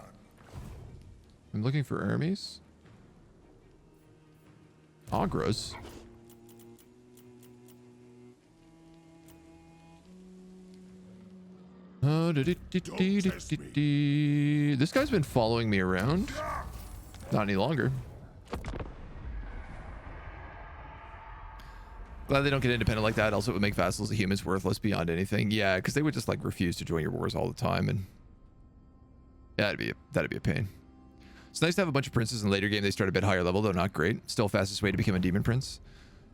I'm looking for armies. Agras. Oh, this guy's been following me around. Not any longer. Glad they don't get independent like that. Also, it would make vassals of humans worthless beyond anything. Yeah, because they would just like refuse to join your wars all the time, and yeah, that'd be a pain. It's nice to have a bunch of princes in later game. They start a bit higher level, though not great. Still fastest way to become a demon prince.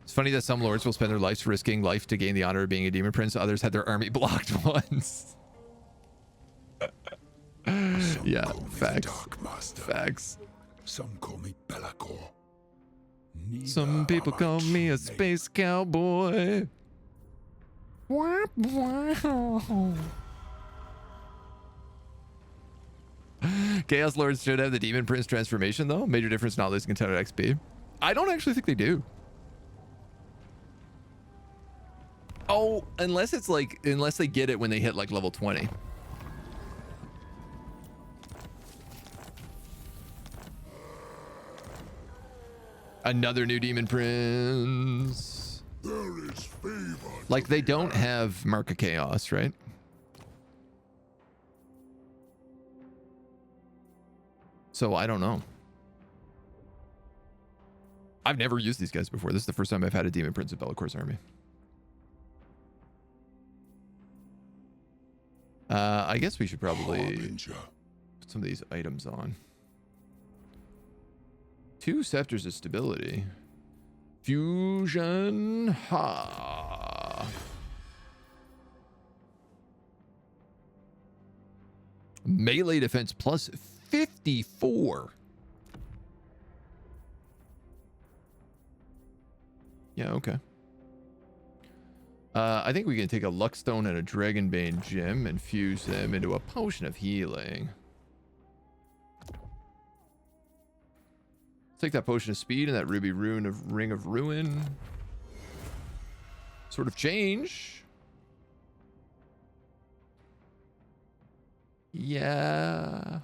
It's funny that some lords will spend their lives risking life to gain the honor of being a demon prince. Others had their army blocked once. Yeah, facts. Facts. Some call me Belacor. Some people call me a space cowboy. Chaos Lords should have the Demon Prince transformation, though. Major difference not losing contender XP. I don't actually think they do. Oh, unless it's like, unless they get it when they hit like level 20. Another new Demon Prince. There is favor. Like, they don't have Mark of Chaos, right? So I don't know. I've never used these guys before. This is the first time I've had a Demon Prince of Bellacor's army. I guess we should probably Harbinger. put some of these items on. 2 scepters of stability. Fusion. Ha. Melee defense plus 54. Yeah, okay. I think we can take a Luckstone and a Dragonbane gem and fuse them into a potion of healing. Take that potion of speed and that ruby ring of ruin. Sort of change. Yeah.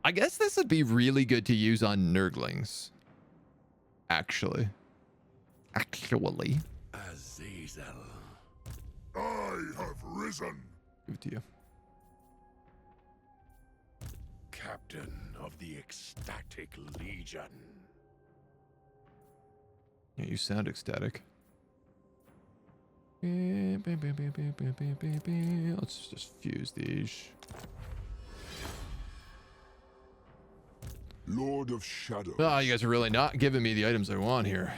I guess this would be really good to use on Nurglings. Actually. Azazel. I have risen. Give it to you. Captain of the Ecstatic Legion. Yeah, you sound ecstatic. Let's just fuse these. Lord of Shadows. Ah, you guys are really not giving me the items I want here.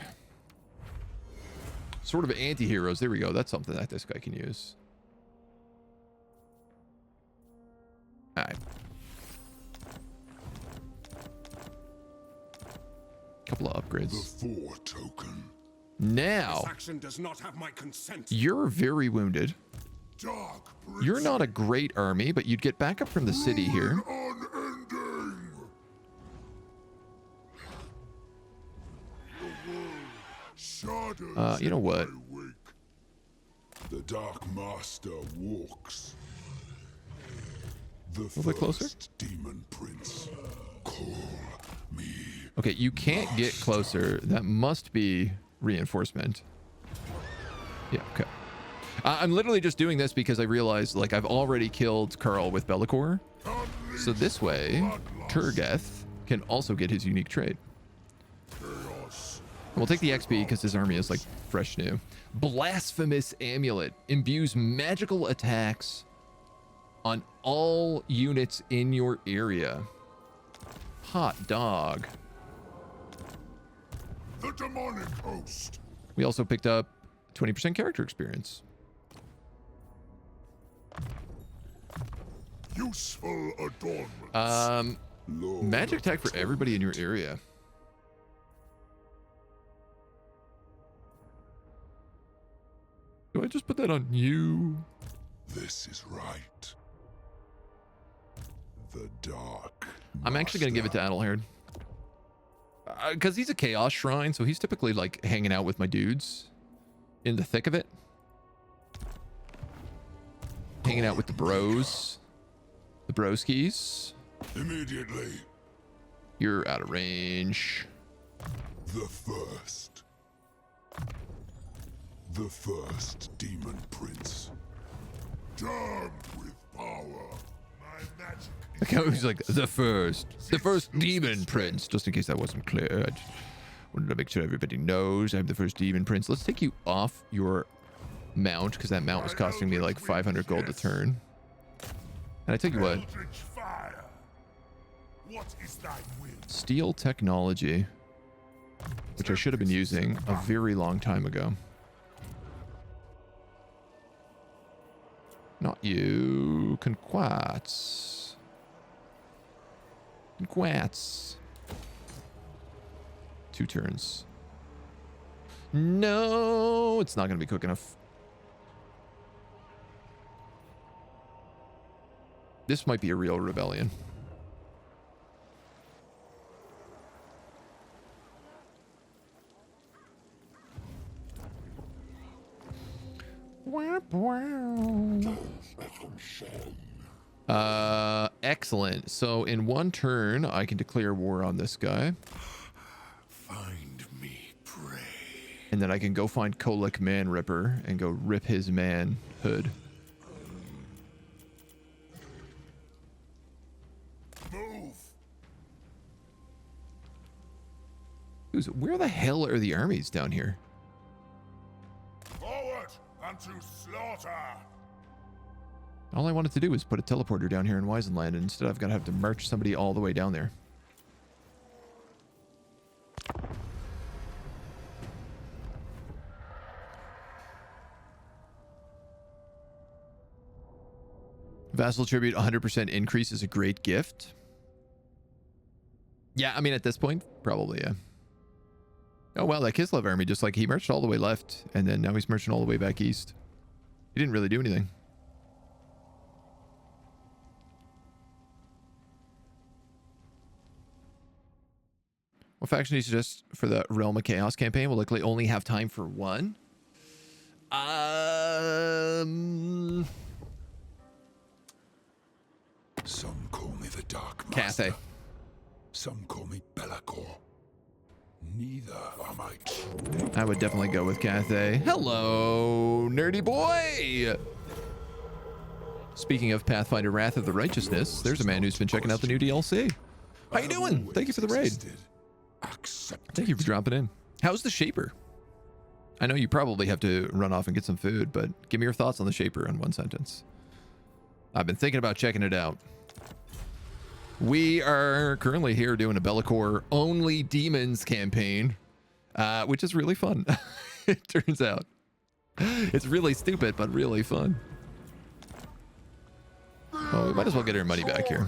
Sort of anti-heroes. There we go. That's something that this guy can use. Alright. Couple of upgrades. The 4 token. Now, This action does not have my consent. you're very wounded. Dark Prince. You're not a great army, but you'd get back up from the city here. Unending. The world shadows You know what? in my wake. The Dark Master walks. The little bit closer. first Demon Prince. Call me. Okay, you can't get closer. That must be reinforcement. Yeah, okay. I'm literally just doing this because I realized, like, I've already killed Carl with Bellicor. So this way, Turgeth can also get his unique trait. Chaos. And we'll take the XP because his army is, like, fresh new. Blasphemous Amulet. Imbues magical attacks on all units in your area. Hot dog. The demonic host. We also picked up 20% character experience. Useful adornments. Lord Magic of attack for everybody in your area. Do I just put that on you? This is right. The Dark. I'm actually going to give it to Adelhard. Because he's a chaos shrine, so he's typically like hanging out with my dudes in the thick of it. Hanging out with the bros. The broskies. Immediately. You're out of range. The first. The first Demon Prince. Damned with power. My magic is Like how he's like the first demon prince. Just in case that wasn't clear, I just wanted to make sure everybody knows I'm the first demon prince. Let's take you off your mount because that mount was costing me like 500 gold a turn. And I tell you what, Eldritch fire. What is thy will? steel technology, which I should have been using a very long time ago. Not you, Conquats. Conquats. 2 turns. No, it's not going to be quick enough. This might be a real rebellion. Excellent. So in 1 turn, I can declare war on this guy. Find me prey. And then I can go find Kolek Man Ripper and go rip his manhood. Move. Where the hell are the armies down here? Forward and to slaughter. All I wanted to do was put a teleporter down here in Weisenland, and instead I've got to have to march somebody all the way down there. Vassal tribute 100% increase is a great gift. Yeah, I mean, at this point, probably, yeah. Oh, wow, that Kislev army, just like he marched all the way left, and then now he's marching all the way back east. He didn't really do anything. What faction do you suggest for the Realm of Chaos campaign? We'll likely only have time for one. Some call me the Dark Cathay. Master. Some call me Be'lakor. Neither are my true. I would definitely go with Cathay. Hello, nerdy boy! Speaking of Pathfinder Wrath of the Righteousness, there's a man who's been checking out the new DLC. How you doing? Thank you for the raid. Thank you for dropping in. How's the Shaper? I know you probably have to run off and get some food, but give me your thoughts on the Shaper in one sentence. I've been thinking about checking it out. We are currently here doing a Be'lakor only demons campaign, which is really fun. It turns out. It's really stupid, but really fun. Oh, we might as well get our money back here.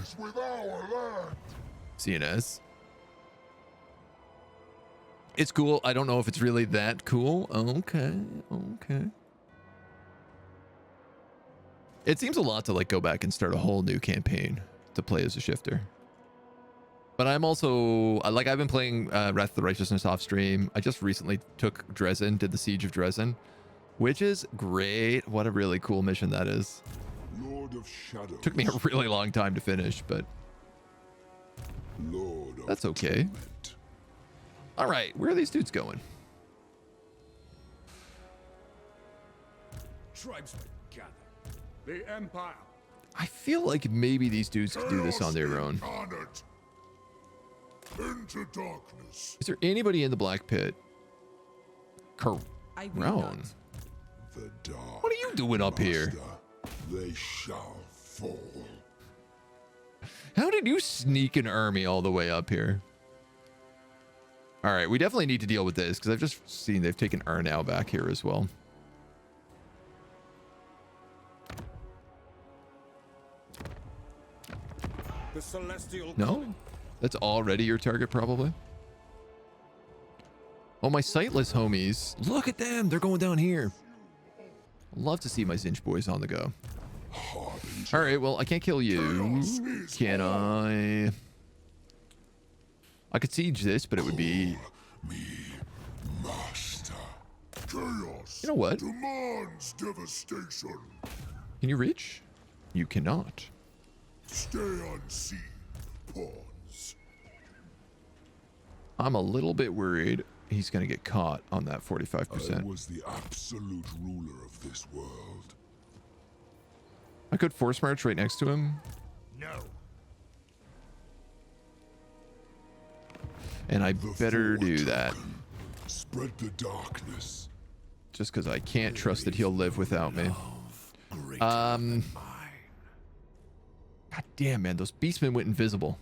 CNS. It's cool. I don't know if it's really that cool. Okay, okay. It seems a lot to like go back and start a whole new campaign to play as a shifter. But I'm also, like, I've been playing Wrath of the Righteousness off stream. I just recently took Dresden, did the Siege of Dresden, which is great. What a really cool mission that is. Lord of Shadows. Took me a really long time to finish, but Lord of that's okay. Torment. All right, where are these dudes going? Tribesmen gather. The Empire. I feel like maybe these dudes could do this on their own. Incarnate. Into darkness. Is there anybody in the Black Pit? I will Khorne. not. The dark. What are you doing up here? Master, they shall fall. How did you sneak an army all the way up here? All right, we definitely need to deal with this because I've just seen they've taken Arnau back here as well. The celestial. No? That's already your target, probably. Oh, my sightless homies. Look at them. They're going down here. Love to see my Tzeentch boys on the go. All right, well, I can't kill you. Can I? I could siege this, but it would be... Me, Master. Chaos. You know what? Demands devastation. Can you reach? You cannot. Stay unseen, pawns. I'm a little bit worried he's going to get caught on that 45%. I was the absolute ruler of this world. I could force march right next to him. No. And I The better do foretoken. that. Spread the darkness. Just because I can't trust that he'll live without me. God damn, man. Those beastmen went invisible.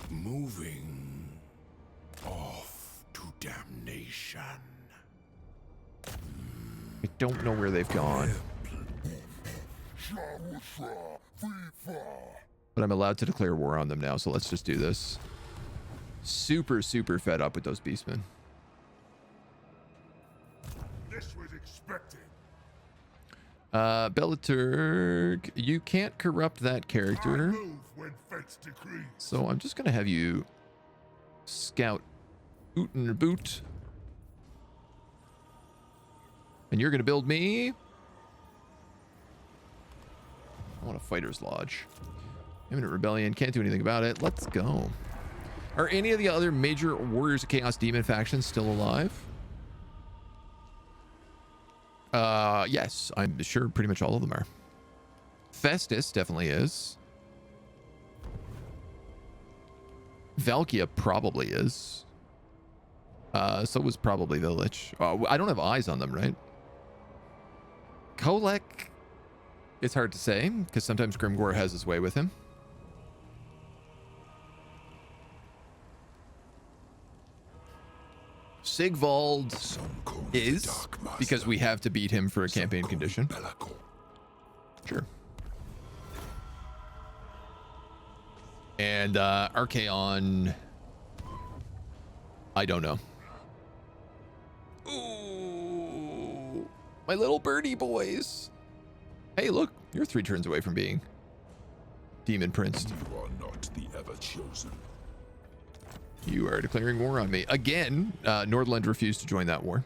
Moving off to damnation. I don't know where they've gone. But I'm allowed to declare war on them now, so let's just do this. Super, super fed up with those beastmen. This was expected. Bellaturg, you can't corrupt that character. Move when fate's decree. So I'm just going to have you scout Ooten Boot. And you're going to build me. I want a fighter's lodge. Imminent rebellion. Can't do anything about it. Let's go. Are any of the other major Warriors of Chaos Demon factions still alive? Yes. I'm sure pretty much all of them are. Festus definitely is. Valkia probably is. So was probably the Lich. I don't have eyes on them, right? Kolek, it's hard to say, because sometimes Grimgor has his way with him. Sigvald is, because we have to beat him for a campaign condition. Sure. And Archaon, I don't know. Ooh, my little birdie boys. Hey, look, you're 3 turns away from being Daemon Prince. You are not the ever-chosen. You are declaring war on me. Again, Nordland refused to join that war.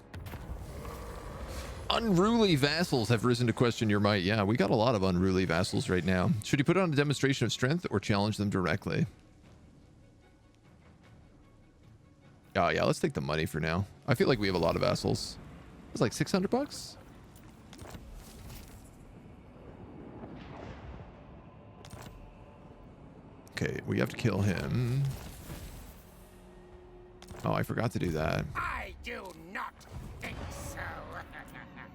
Unruly vassals have risen to question your might. Yeah, we got a lot of unruly vassals right now. Should you put on a demonstration of strength or challenge them directly? Oh, yeah, let's take the money for now. I feel like we have a lot of vassals. It's like 600 bucks. Okay, we have to kill him. Oh, I forgot to do that. I do not think so.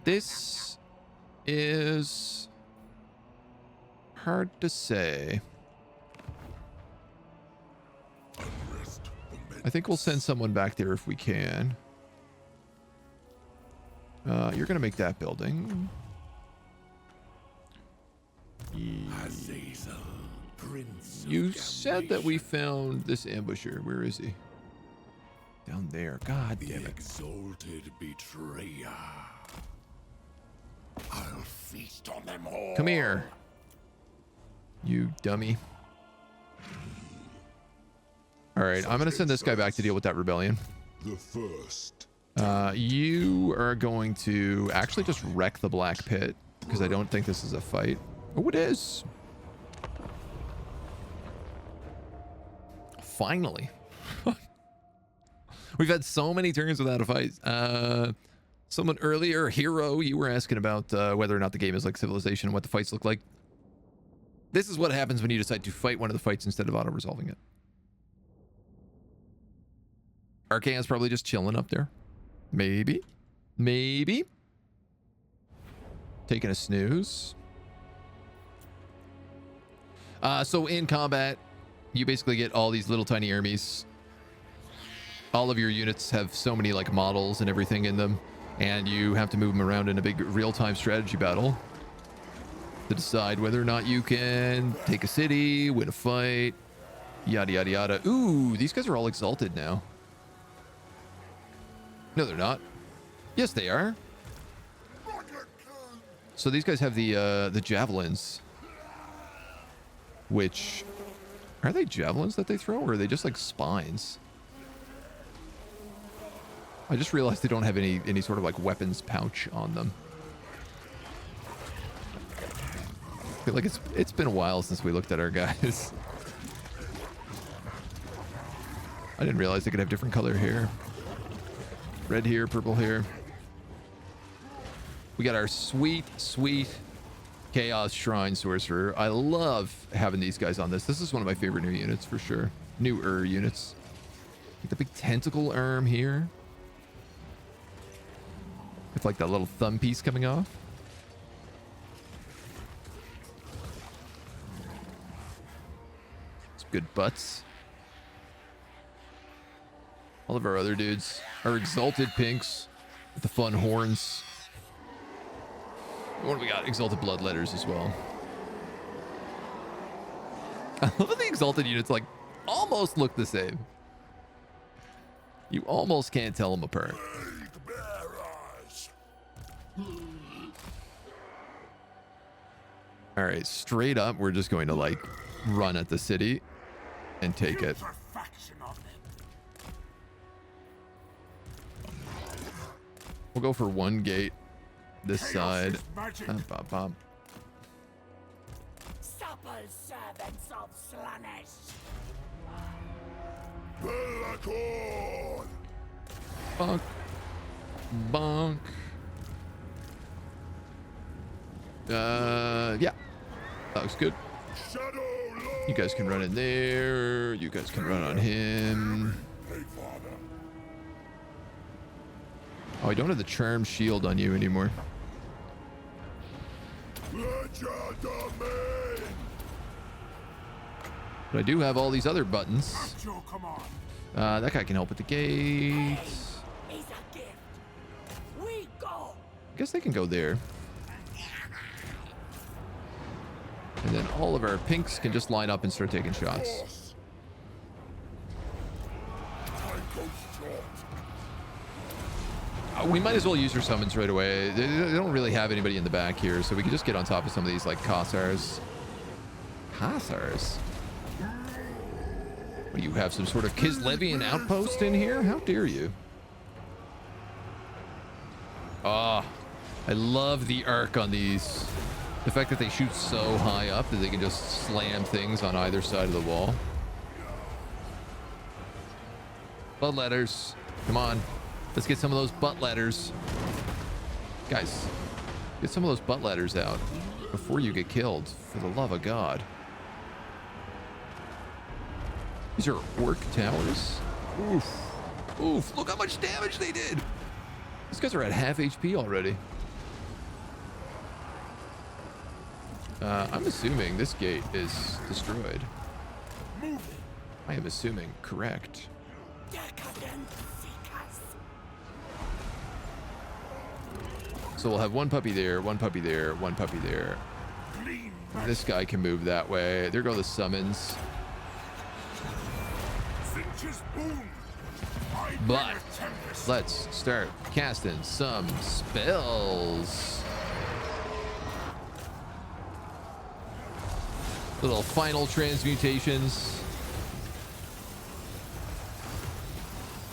This is hard to say. I think we'll send someone back there if we can. You're gonna make that building. You said that we found this ambusher. Where is he? Down there. God damn it. Exalted betrayer. I'll feast on them all. Come here, you dummy. All right, I'm gonna send this guy back to deal with that rebellion. The first. You are going to actually just wreck the Black Pit, because I don't think this is a fight. Oh, it is. Finally. We've had so many turns without a fight. Someone earlier, Hero, you were asking about whether or not the game is like Civilization and what the fights look like. This is what happens when you decide to fight one of the fights instead of auto-resolving it. Archaon's probably just chilling up there. Maybe. Maybe. Taking a snooze. So in combat, you basically get all these little tiny armies. All of your units have so many like models and everything in them, and you have to move them around in a big real-time strategy battle to decide whether or not you can take a city, win a fight, yada yada yada. Ooh, these guys are all exalted now. No, they're not. Yes, they are. So these guys have the javelins, which are they javelins that they throw, or are they just like spines? I just realized they don't have any sort of like weapons pouch on them. I feel like it's been a while since we looked at our guys. I didn't realize they could have different color here. Red here, purple here. We got our sweet, sweet Chaos Shrine Sorcerer. I love having these guys on this. This is one of my favorite new units for sure. Newer units. Like the big tentacle arm here. With like that little thumb piece coming off. Some good butts. All of our other dudes are exalted pinks with the fun horns. What do we got? Exalted bloodletters as well. I love how the exalted units like almost look the same. You almost can't tell them apart. All right, straight up, we're just going to like run at the city and take it. We'll go for one gate this side. Bop, bop. Supple servants of Slaanesh. Bonk. Bonk. Yeah. That looks good. You guys can run in there. You guys can run on him. Oh, I don't have the charm shield on you anymore. But I do have all these other buttons. That guy can help with the gates. Is a gift. We go. I guess they can go there. And then all of our pinks can just line up and start taking shots. We might as well use our summons right away. They don't really have anybody in the back here, so we can just get on top of some of these, like, Kossars. Kossars? What, do you have some sort of Kislevian outpost in here? How dare you? Ah, I love the arc on these. The fact that they shoot so high up that they can just slam things on either side of the wall. Blood letters. Come on. Let's get some of those butt letters. Guys, get some of those butt letters out before you get killed, for the love of God. These are orc towers. Oof. Oof, look how much damage they did. These guys are at half HP already. I'm assuming this gate is destroyed. I am assuming correct. So we'll have one puppy there, one puppy there, one puppy there. This guy can move that way. There go the summons. But let's start casting some spells. Little final transmutations.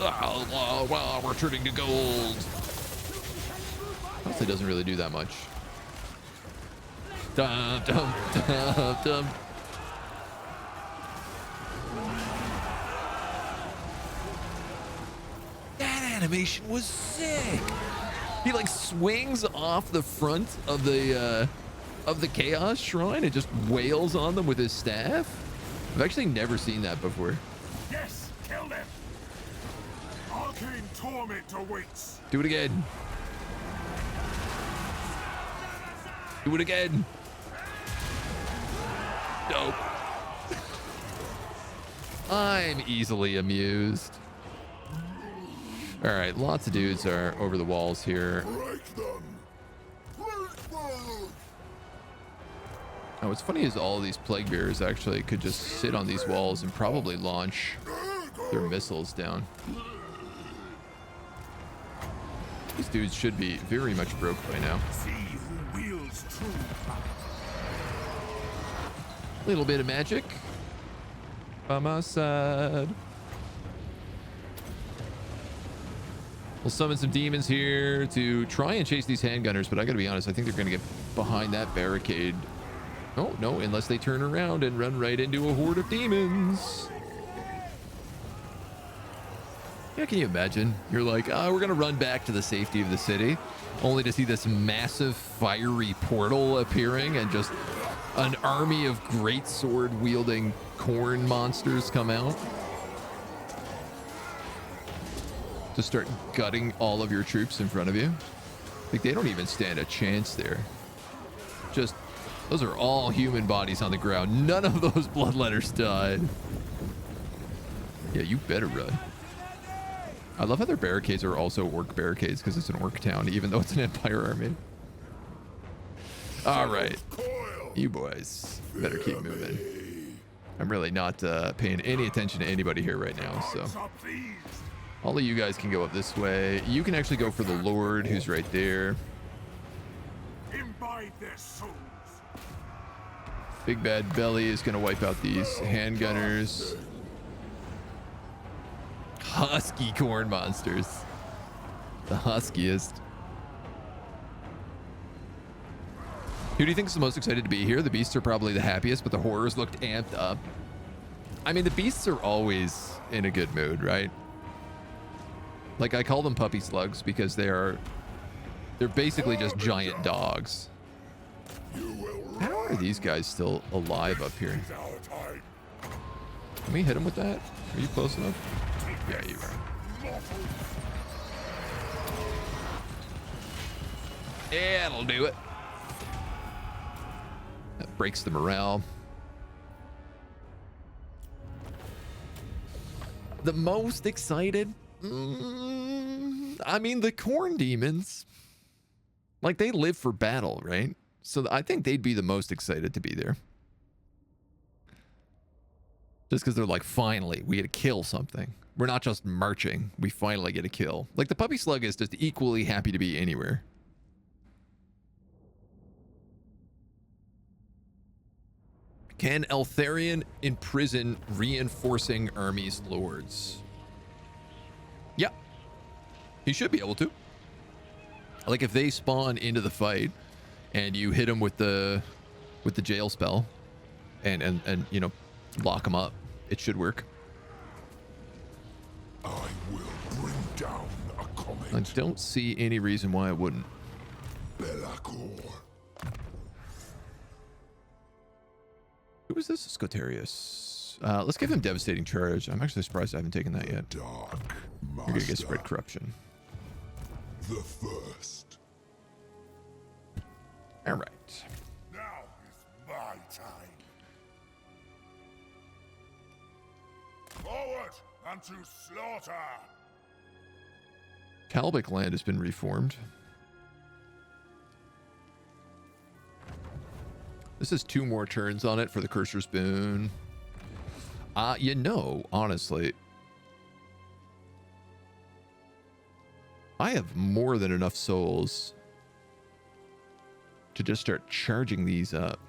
Wow, we're turning to gold. Honestly, doesn't really do that much. Dum, dum, dum, dum. That animation was sick. He like swings off the front of the Chaos Shrine and just wails on them with his staff. I've actually never seen that before. Yes, kill them. Arcane torment awaits. Do it again. Do it again. Nope. I'm easily amused. All right, lots of dudes are over the walls here. Now, what's funny is all these plague bearers actually could just sit on these walls and probably launch their missiles down. These dudes should be very much broke by now. Little bit of magic by my side. We'll summon some demons here to try and chase these handgunners, but I gotta be honest, I think they're gonna get behind that barricade. Oh, no, unless they turn around and run right into a horde of demons. Yeah, can you imagine? You're like, oh, we're gonna run back to the safety of the city, only to see this massive fiery portal appearing and just an army of great sword wielding Khorne monsters come out to start gutting all of your troops in front of you. Like, they don't even stand a chance there. Just, those are all human bodies on the ground. None of those bloodletters died. Yeah, you better run. I love how their barricades are also orc barricades because it's an orc town, even though it's an empire army. All right, you boys better keep moving. I'm really not paying any attention to anybody here right now, so all of you guys can go up this way. You can actually go for the Lord, who's right there. Big Bad Belly is going to wipe out these handgunners. Husky Khorne monsters. The huskiest. Who do you think is the most excited to be here? The beasts are probably the happiest, but the horrors looked amped up. I mean, the beasts are always in a good mood, right? Like, I call them puppy slugs because they're basically just giant dogs. How are these guys still alive up here? Can we hit them with that? Are you close enough? Yeah, you are. Yeah, that'll do it. That breaks the morale. The most excited? I mean, the Khorne demons. Like, they live for battle, right? So I think they'd be the most excited to be there. Just because they're like, finally, we get to kill something. We're not just marching. We finally get a kill. Like, the puppy slug is just equally happy to be anywhere. Can Eltharion imprison reinforcing armies lords? Yeah. He should be able to. Like, if they spawn into the fight and you hit them with the jail spell and you know, lock them up, it should work. I will bring down a comet. I don't see any reason why it wouldn't. Belacor. Who is this? Scotarius. Let's give him Devastating Charge. I'm actually surprised I haven't taken that yet. Dark You're gonna get Master. Spread Corruption. The first. All right. Now is my time. Forward and to slaughter. Talbot land has been reformed. This is 2 more turns on it for the Curser's Boon. You know, honestly, I have more than enough souls to just start charging these up.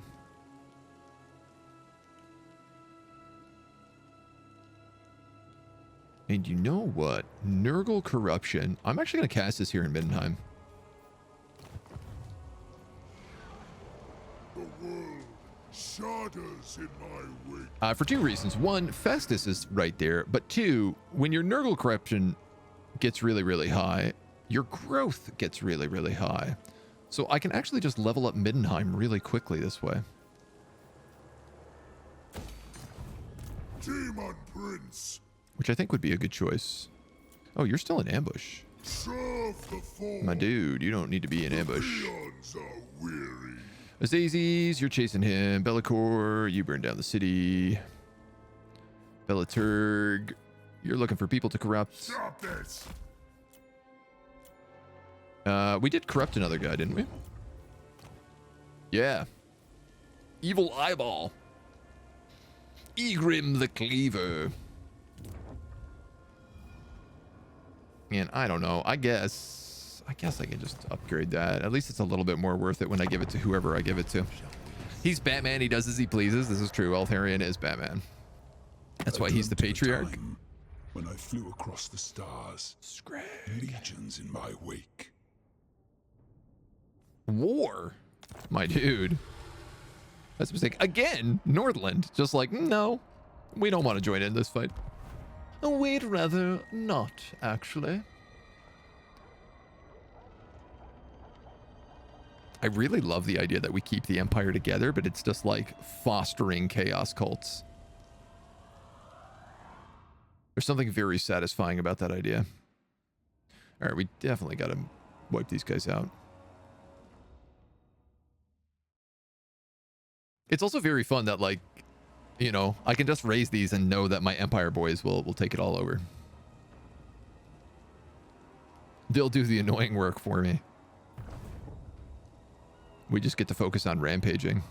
And you know what? Nurgle Corruption. I'm actually going to cast this here in Middenheim. The world shudders in my wake. For 2 reasons. 1, Festus is right there. But 2, when your Nurgle Corruption gets really, really high, your growth gets really, really high. So I can actually just level up Middenheim really quickly this way. Daemon Prince. Which I think would be a good choice. Oh, you're still in ambush. Serve the foe. My dude, you don't need to be in ambush. Peons are weary. Azazes, you're chasing him. Bellicor, you burn down the city. Bellaturg, you're looking for people to corrupt. Stop this. We did corrupt another guy, didn't we? Yeah. Evil Eyeball. Egrim the Cleaver. And I don't know. I guess I can just upgrade that. At least it's a little bit more worth it when I give it to whoever I give it to. He's Batman. He does as he pleases. This is true. Eltharion is Batman. That's why he's the patriarch. When I flew across the stars, legions in my wake. War, my dude. That's a mistake. Again, Nordland. Just like, no, we don't want to join in this fight. We'd rather not, actually. I really love the idea that we keep the Empire together, but it's just like fostering chaos cults. There's something very satisfying about that idea. All right, we definitely got to wipe these guys out. It's also very fun that, like, you know, I can just raise these and know that my Empire boys will take it all over. They'll do the annoying work for me. We just get to focus on rampaging.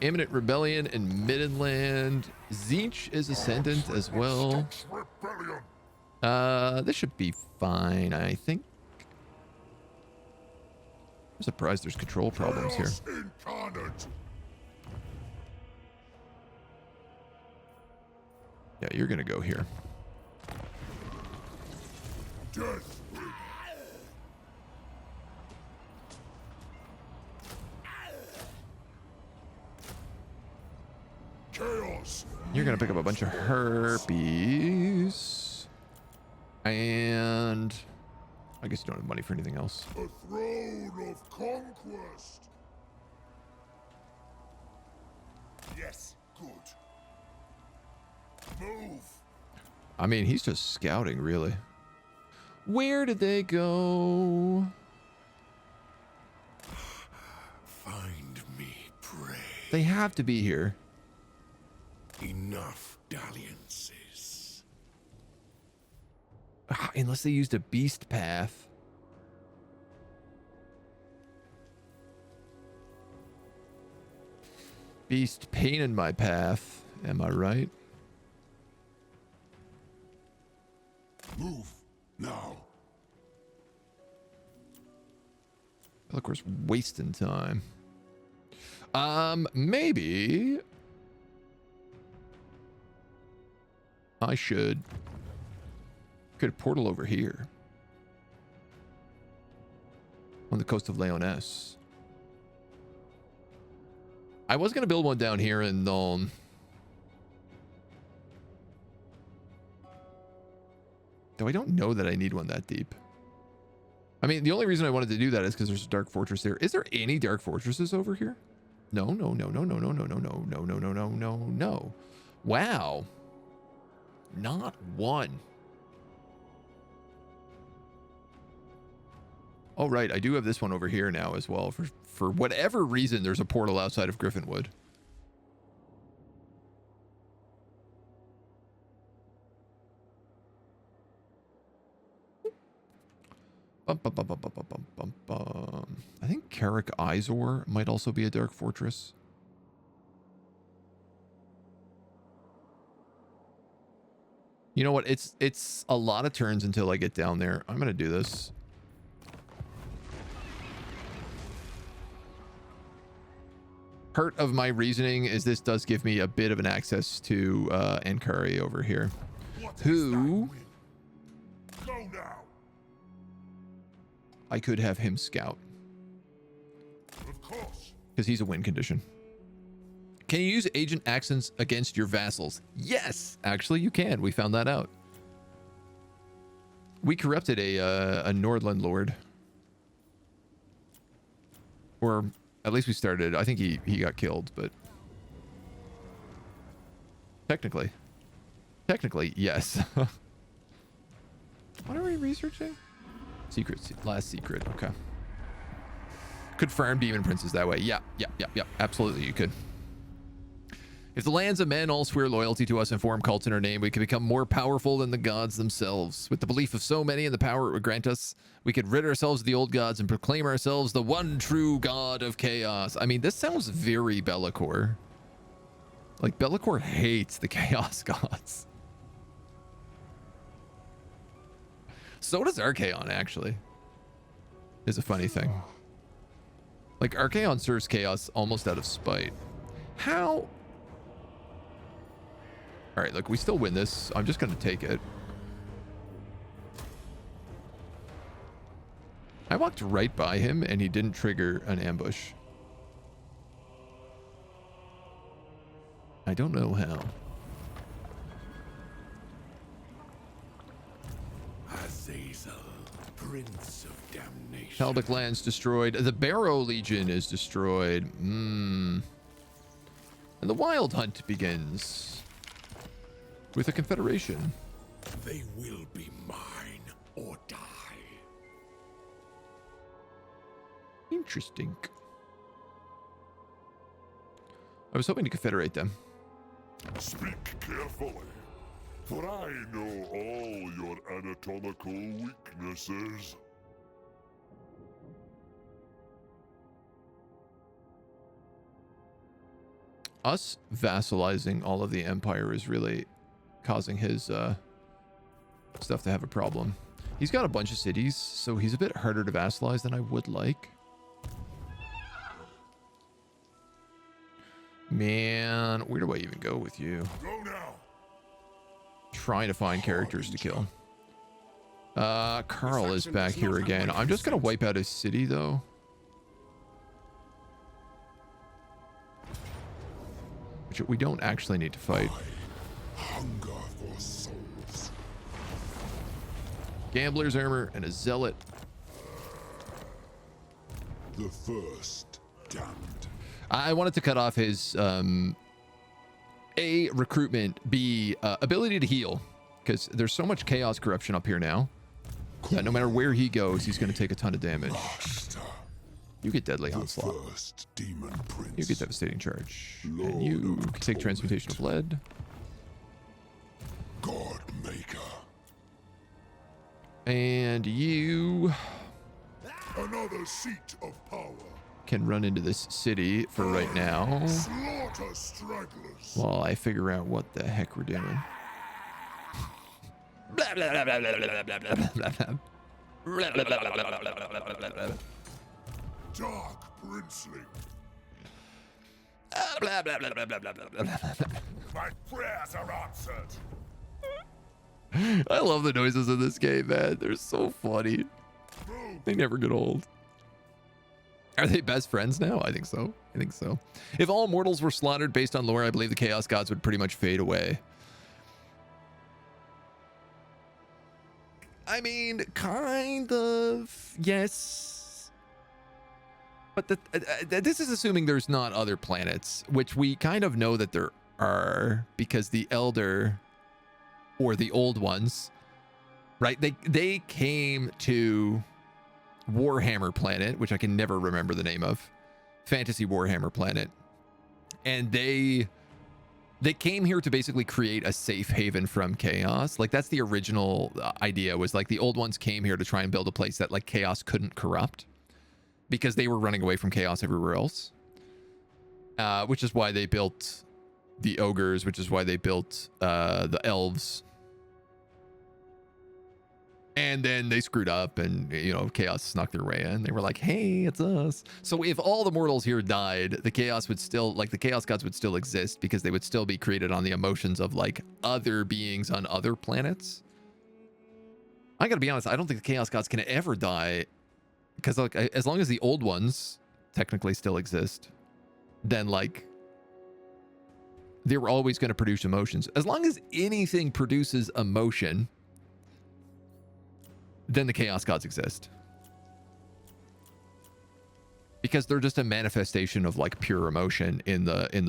Imminent Rebellion in Middenland. Tzeentch is Ascendant as well. This should be fine, I think. I'm surprised there's control problems here. Yeah, you're gonna go here. Death. Chaos. You're gonna pick up a bunch of herpes. And I guess you don't have money for anything else. A throne of conquest. Yes, good. Move. I mean, he's just scouting, really. Where did they go? Find me prey. They have to be here. Enough dalliances. Unless they used a beast path. Beast pain in my path. Am I right? Move now. Well, of course, wasting time. Maybe I should create a portal over here on the coast of Lyonesse. I was going to build one down here in though I don't know that I need one that deep. I mean, the only reason I wanted to do that is because there's a dark fortress there. Is there any dark fortresses over here? No. Wow. Not one. Oh, right. I do have this one over here now as well. For whatever reason, there's a portal outside of Griffinwood. I think Carrick Izor might also be a dark fortress. You know what? It's a lot of turns until I get down there. I'm gonna do this. Part of my reasoning is this does give me a bit of an access to Ankari over here, who Go now. I could have him scout Of course. because he's a win condition. Can you use agent accents against your vassals? Yes, actually you can. We found that out. We corrupted a Nordland lord, or at least we started. I think he got killed, but technically, yes. What are we researching? Secrets, last secret. Okay. Could farm Daemon Princes that way. Yeah. Absolutely, you could. If the lands of men all swear loyalty to us and form cults in our name, we can become more powerful than the gods themselves. With the belief of so many and the power it would grant us, we could rid ourselves of the old gods and proclaim ourselves the one true god of chaos. I mean, this sounds very Be'lakor. Like, Be'lakor hates the chaos gods. So does Archaon, actually. Is a funny thing. Like, Archaon serves chaos almost out of spite. How? All right, look, we still win this. I'm just going to take it. I walked right by him and he didn't trigger an ambush. I don't know how. Azazel, Prince of Damnation. Talbot lands destroyed. The Barrow Legion is destroyed. And the Wild Hunt begins. With a confederation. They will be mine or die. Interesting. I was hoping to confederate them. Speak carefully, for I know all your anatomical weaknesses. Us vassalizing all of the Empire is really causing his stuff to have a problem. He's got a bunch of cities, so he's a bit harder to vassalize than I would like. Man, where do I even go with you? Go now. Trying to find characters to kill. Carl is back here again. I'm just gonna wipe out his city though. Which we don't actually need to fight. Hunger for souls. Gambler's armor and a zealot. The first damned. I wanted to cut off his A, recruitment, B, ability to heal, because there's so much chaos corruption up here now. Yeah, no matter where he goes, he's going to take a ton of damage. Master, You get deadly the onslaught. first Demon Prince. You get devastating charge. Lord And you of can take transmutation of lead. God Maker. And you Another seat of power. can run into this city for right now Slaughter stragglers. while I figure out what the heck we're doing. Blah, blah, blah, blah, blah, blah, blah, blah, blah, blah. Blah, blah, blah, blah, blah, blah, blah, blah, blah. Dark Princeling. Blah, blah, blah, blah, blah, blah, blah, blah, blah. My prayers are answered. I love the noises in this game, man. They're so funny. They never get old. Are they best friends now? I think so. I think so. If all mortals were slaughtered based on lore, I believe the Chaos Gods would pretty much fade away. I mean, kind of. Yes. But this is assuming there's not other planets, which we kind of know that there are, because the Elder, or the old ones, right? They came to Warhammer planet, which I can never remember the name of, fantasy Warhammer planet, and they came here to basically create a safe haven from chaos. Like, that's the original idea, was like the old ones came here to try and build a place that like chaos couldn't corrupt, because they were running away from chaos everywhere else, which is why they built the ogres, which is why they built the elves. And then they screwed up, and, you know, chaos snuck their way in. They were like, hey, it's us. So if all the mortals here died, the chaos would still, like, the chaos gods would still exist, because they would still be created on the emotions of like other beings on other planets. I gotta be honest, I don't think the chaos gods can ever die, because like, as long as the old ones technically still exist, then like they were always going to produce emotions. As long as anything produces emotion, then the chaos gods exist, because they're just a manifestation of like pure emotion in the you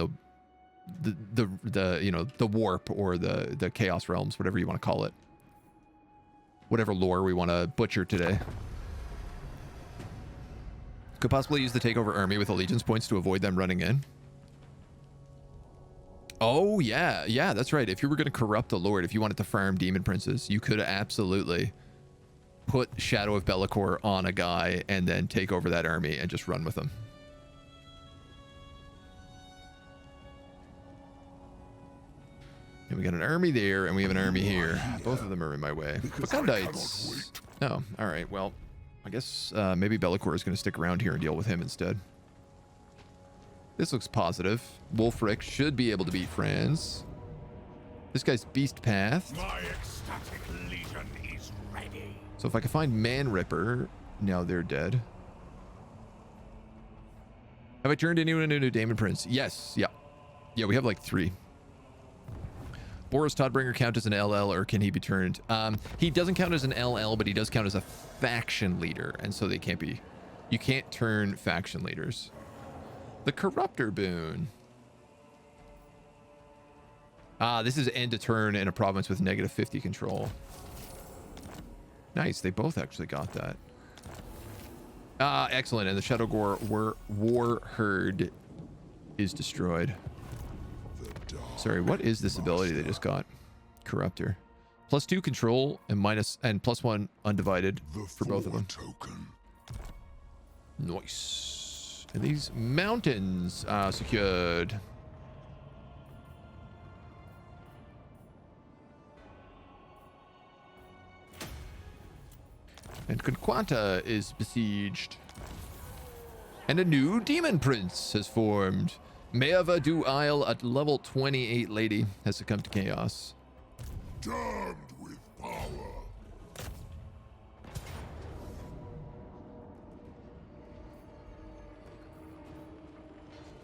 know, the warp, or the chaos realms, whatever you want to call it, whatever lore we want to butcher today. Could possibly use the takeover army with allegiance points to avoid them running in. Oh yeah, that's right. If you were going to corrupt the Lord, if you wanted to farm demon princes, you could absolutely put Shadow of Be'lakor on a guy and then take over that army and just run with them. And we got an army there, and we have an army here. Both of them are in my way. Fakundites. Oh, all right. Well, I guess maybe Be'lakor is going to stick around here and deal with him instead. This looks positive. Wulfric should be able to beat Franz. This guy's Beast Path. My ecstatic legion is ready. So if I can find Man Ripper, now they're dead. Have I turned anyone into Daemon Prince? Yes. Yeah. Yeah, we have like 3. Boris Todbringer count as an LL, or can he be turned? He doesn't count as an LL, but he does count as a faction leader, and so they can't be. You can't turn faction leaders. The Corruptor boon. This is end to turn in a province with -50 control. Nice, they both actually got that. Excellent, and the Shadowgore war herd is destroyed. Sorry, what is this ability they just got? Corruptor. +2 control and +1 undivided for both of them. Token. Nice. And these mountains secured. And Conquanta is besieged. And a new Demon Prince has formed. Maeva Du Isle at level 28 lady has succumbed to chaos. Damned with power.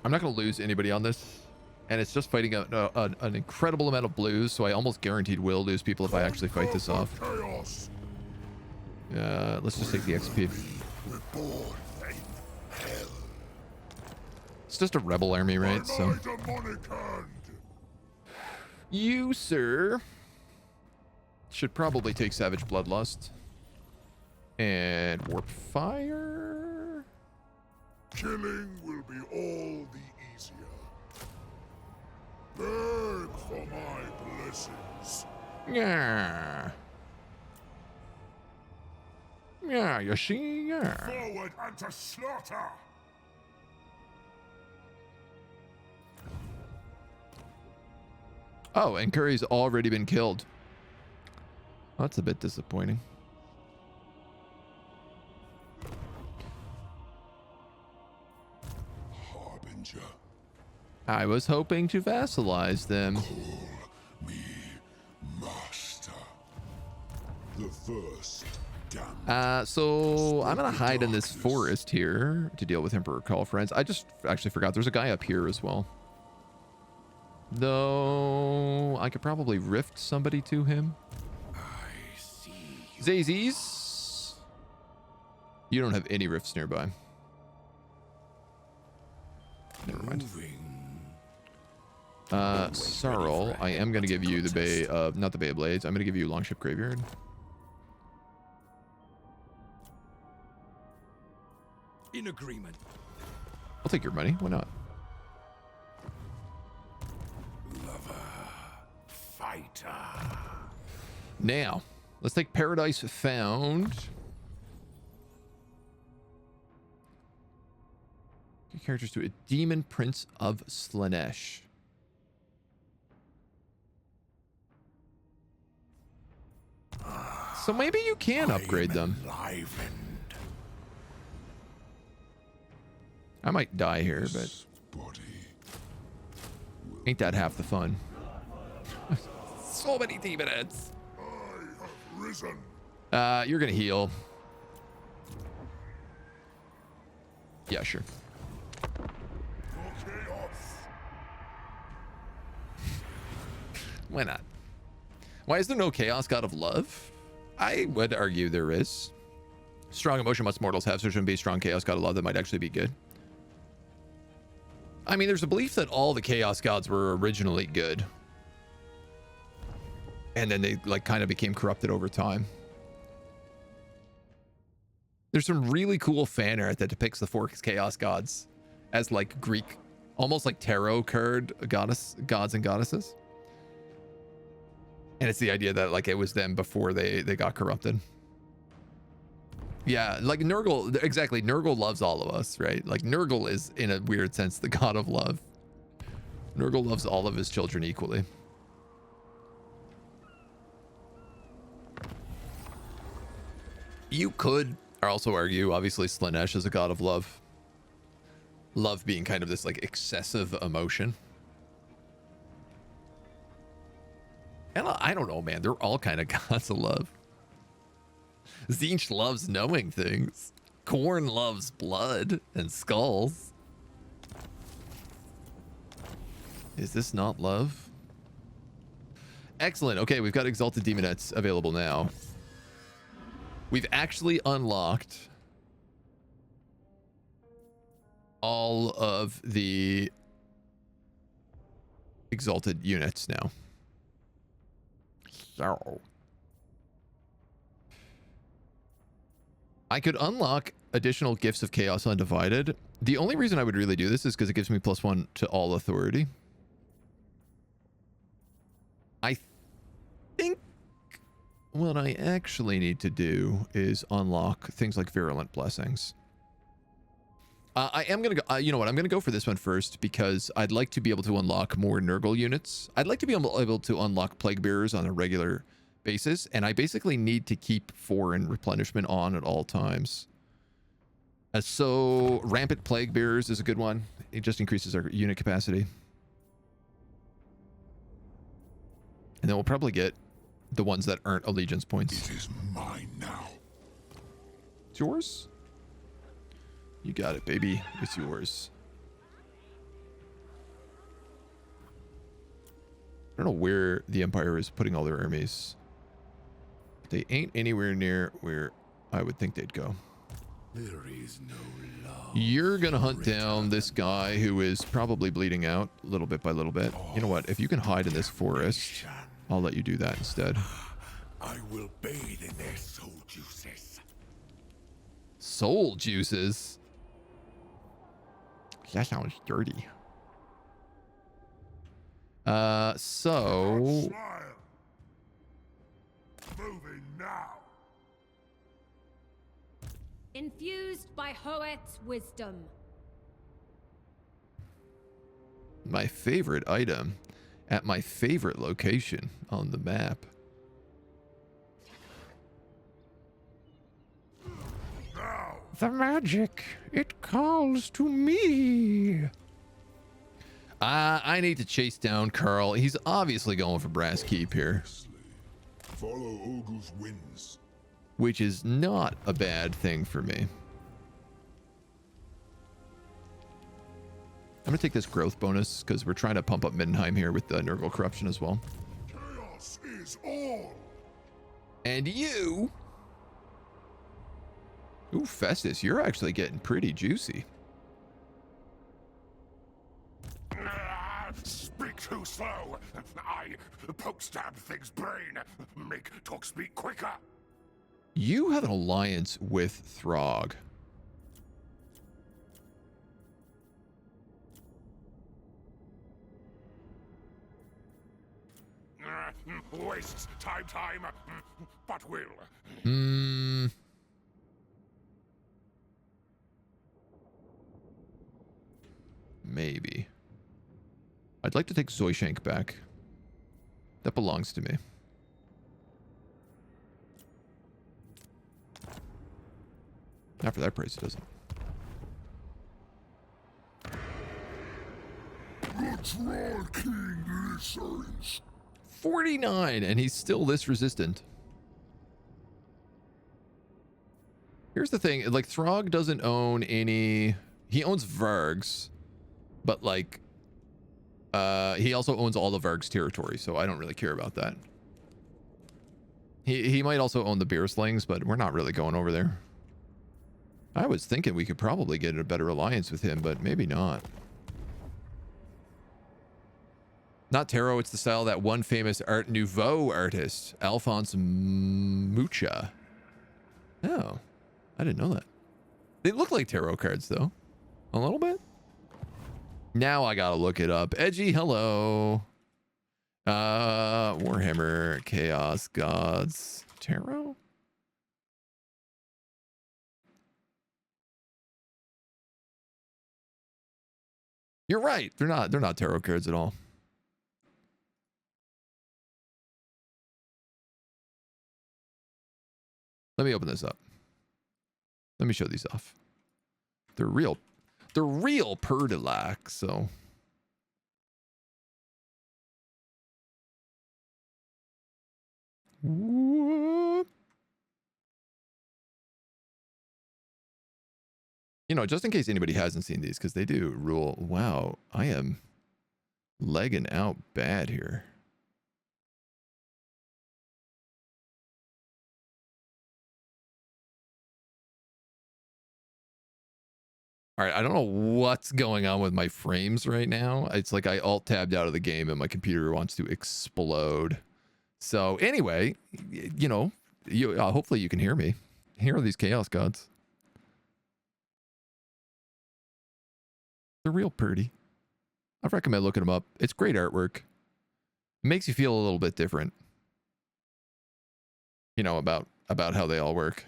I'm not going to lose anybody on this. And it's just fighting an incredible amount of blues, so I almost guaranteed will lose people if I actually fight this off. Chaos. Let's just take the XP. Reborn in hell. It's just a rebel army, right? So My demonic hand. you, sir, should probably take Savage Bloodlust. And warp fire. Killing will be all the easier. Beg for my blessings. Yeah. Yeah, you see? Yeah. Forward and to slaughter! Oh, and Curry's already been killed. That's a bit disappointing. Harbinger, I was hoping to vassalize them. call me master. The first damned So I'm gonna hide in this forest here to deal with Emperor Call Friends. I just actually forgot there's a guy up here as well. Though I could probably rift somebody to him. I see. Zazes. You don't have any rifts nearby. Never mind. Sarl, I am gonna give you the Bay of not the Bay of Blades. I'm gonna give you Longship Graveyard. In agreement. I'll take your money. Why not? Fighter. Now, let's take Paradise Found. Your characters to a Daemon Prince of Slaanesh. So maybe you can upgrade them. Enlivened. I might die here, but this body. ain't that half the fun? So many demon heads. I have risen. You're gonna heal. Yeah, sure. For chaos. Why not? Why is there no Chaos God of Love? I would argue there is. Strong emotion must mortals have, so there shouldn't be strong Chaos God of Love that might actually be good. I mean, there's a belief that all the Chaos Gods were originally good. And then they like kind of became corrupted over time. There's some really cool fan art that depicts the four Chaos Gods as like Greek, almost like tarot card gods and goddesses. And it's the idea that like it was them before they got corrupted. Yeah, like Nurgle, exactly. Nurgle loves all of us, right? Like Nurgle is in a weird sense the god of love. Nurgle loves all of his children equally. You could also argue, obviously, Slaanesh is a god of love. Love being kind of this like excessive emotion. And I don't know, man. They're all kind of gods of love. Tzeentch loves knowing things. Khorne loves blood and skulls. Is this not love? Excellent. Okay, we've got Exalted Demonettes available now. We've actually unlocked all of the Exalted units now. So I could unlock additional Gifts of Chaos Undivided. The only reason I would really do this is because it gives me +1 to all authority. I think what I actually need to do is unlock things like Virulent Blessings. I am going to go, you know what, I'm going to go for this one first because I'd like to be able to unlock more Nurgle units. I'd like to be able to unlock Plague Bearers on a regular basis, and I basically need to keep foreign replenishment on at all times. So Rampant Plague Bearers is a good one. It just increases our unit capacity. And then we'll probably get the ones that aren't allegiance points. It is mine now. It's yours? You got it, baby. It's yours. I don't know where the Empire is putting all their armies. They ain't anywhere near where I would think they'd go. There is no love. You're gonna hunt down this guy who is probably bleeding out little bit by little bit. You know what? If you can hide in this forest, I'll let you do that instead. I will bathe in their soul juices. Soul juices. That sounds dirty. So Smile. Moving now. Infused by Hoet's wisdom. my favorite item at my favorite location on the map. The magic, it calls to me. I need to chase down Carl. He's obviously going for Brass Keep here, Follow Ogle's winds. which is not a bad thing for me. I'm gonna take this growth bonus because we're trying to pump up Middenheim here with the Nurgle corruption as well. Chaos is all. And you, ooh, Festus, you're actually getting pretty juicy. Speak too slow. I poke stab things brain. Make talk speak quicker. You have an alliance with Throg. Wastes time, but will. Maybe. I'd like to take Zoishank back. That belongs to me. Not for that price, it doesn't. The Troll King listens. 49, and he's still this resistant. Here's the thing, like, Throg doesn't own any... He owns Vargs, but, like, he also owns all the Vargs territory, so I don't really care about that. He might also own the Beerslings, but we're not really going over there. I was thinking we could probably get a better alliance with him, but maybe not. Not tarot, it's the style of that one famous Art Nouveau artist, Alphonse Mucha. Oh, I didn't know that. They look like tarot cards, though. A little bit. Now I gotta look it up. Edgy, hello. Warhammer, Chaos, Gods, Tarot? You're right. They're not tarot cards at all. Let me open this up. Let me show these off. They're real Perdelac, so. Whoop. You know, just in case anybody hasn't seen these, because they do rule. Wow, I am legging out bad here. All right, I don't know what's going on with my frames right now. It's like I alt-tabbed out of the game and my computer wants to explode. So anyway, you know, hopefully you can hear me. Here are these Chaos Gods. They're real pretty. I recommend looking them up. It's great artwork. It makes you feel a little bit different. You know, about how they all work.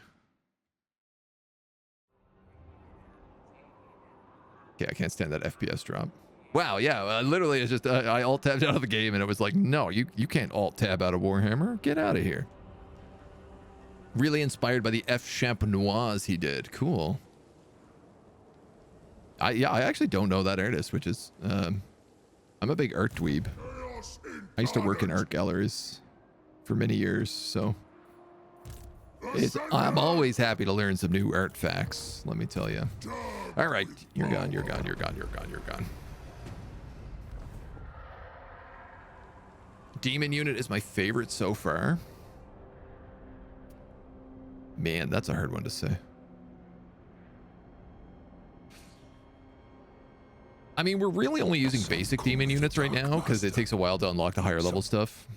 Yeah, I can't stand that FPS drop. Wow, yeah, literally it's just I alt-tabbed out of the game and it was like, no, you can't alt-tab out of Warhammer. Get out of here. Really inspired by the F. Champenoise he did. Cool. I actually don't know that artist, which is I'm a big art dweeb. I used to work in art galleries for many years, so I'm always happy to learn some new art facts, let me tell you. All right, you're gone, you're gone, you're gone, you're gone, you're gone. Demon unit is my favorite so far. Man, that's a hard one to say. I mean, we're really only using basic demon units right now because it takes a while to unlock the higher level stuff.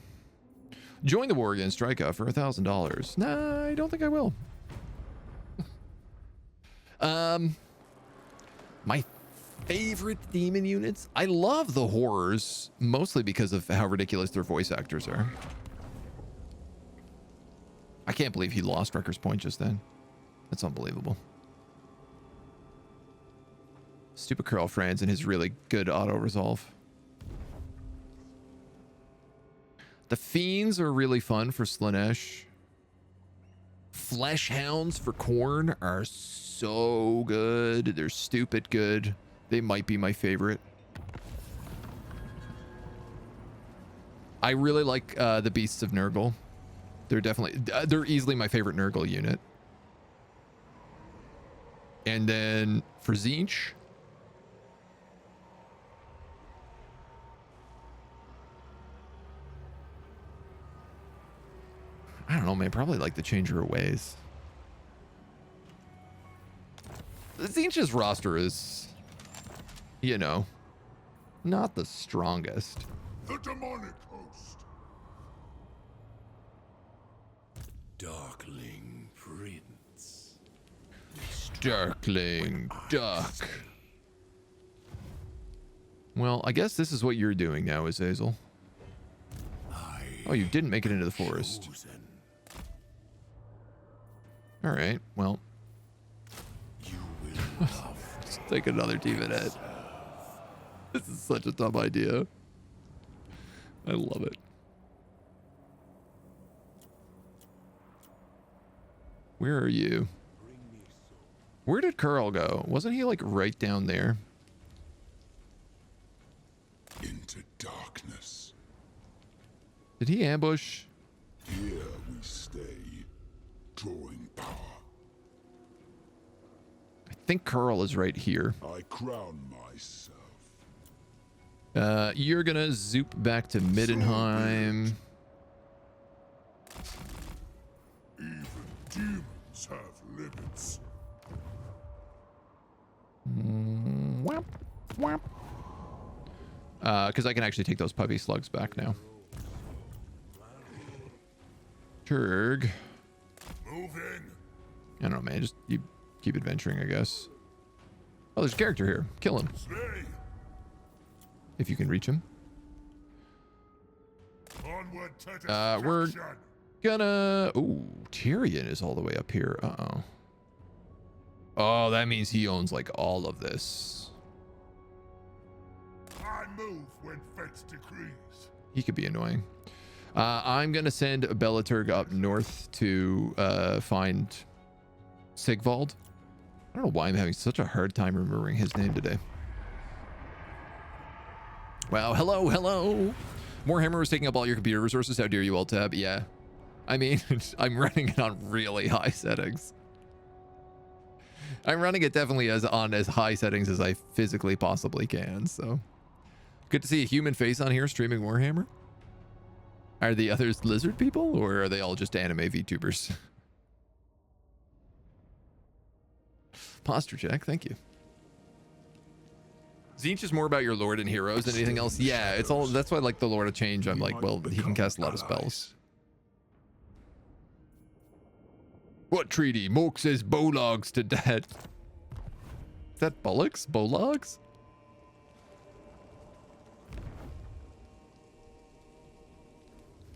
Join the war against Strikeout for $1,000. Nah, I don't think I will. My favorite demon units? I love the horrors, mostly because of how ridiculous their voice actors are. I can't believe he lost Wrecker's Point just then. That's unbelievable. Stupid Curl Franz and his really good auto-resolve. The Fiends are really fun for Slaanesh. Flesh Hounds for Khorne are so good. They're stupid good. They might be my favorite. I really like the Beasts of Nurgle. They're definitely, they're easily my favorite Nurgle unit. And then for Tzeentch, I don't know, man. Probably like the Changer of Ways. The Tzeentch's roster is, you know, not the strongest. The demonic host. Darkling Prince. Darkling Duck. Well, I guess this is what you're doing now, Azazel. Oh, you didn't make it into the forest. All right, well. You will love Let's take another demon hit. This is such a dumb idea. I love it. Where are you? Where did Curl go? Wasn't he like right down there? Into darkness. Did he ambush? Here we stay, drawing power. I think Curl is right here. I crown myself. You're gonna zoop back to Middenheim. Even demons have limits. Whap, whap. Because I can actually take those puppy slugs back now. Turg. Move in. I don't know, man. Just you keep adventuring, I guess. Oh, there's a character here. Kill him. Slay. If you can reach him. Onward to We're destruction. gonna... Ooh, Tyrion is all the way up here. Uh-oh. Oh, that means he owns, like, all of this. I move when fate decrees. He could be annoying. I'm gonna send Bellaturg up north to find Sigvald. I don't know why I'm having such a hard time remembering his name today. Wow, hello, hello. Warhammer is taking up all your computer resources. How dare you, Alt-Tab? Yeah. I mean, I'm running it on really high settings. I'm running it definitely on as high settings as I physically possibly can, so. Good to see a human face on here streaming Warhammer. Are the others lizard people, or are they all just anime VTubers? Posture check, thank you. Tzeentch is more about your lord and heroes than anything else. Yeah, it's all. That's why, like, the Lord of Change, I'm like, well, he can cast a lot of spells. What treaty? Mork says Bologs to death. Is that Bullocks? Bologs?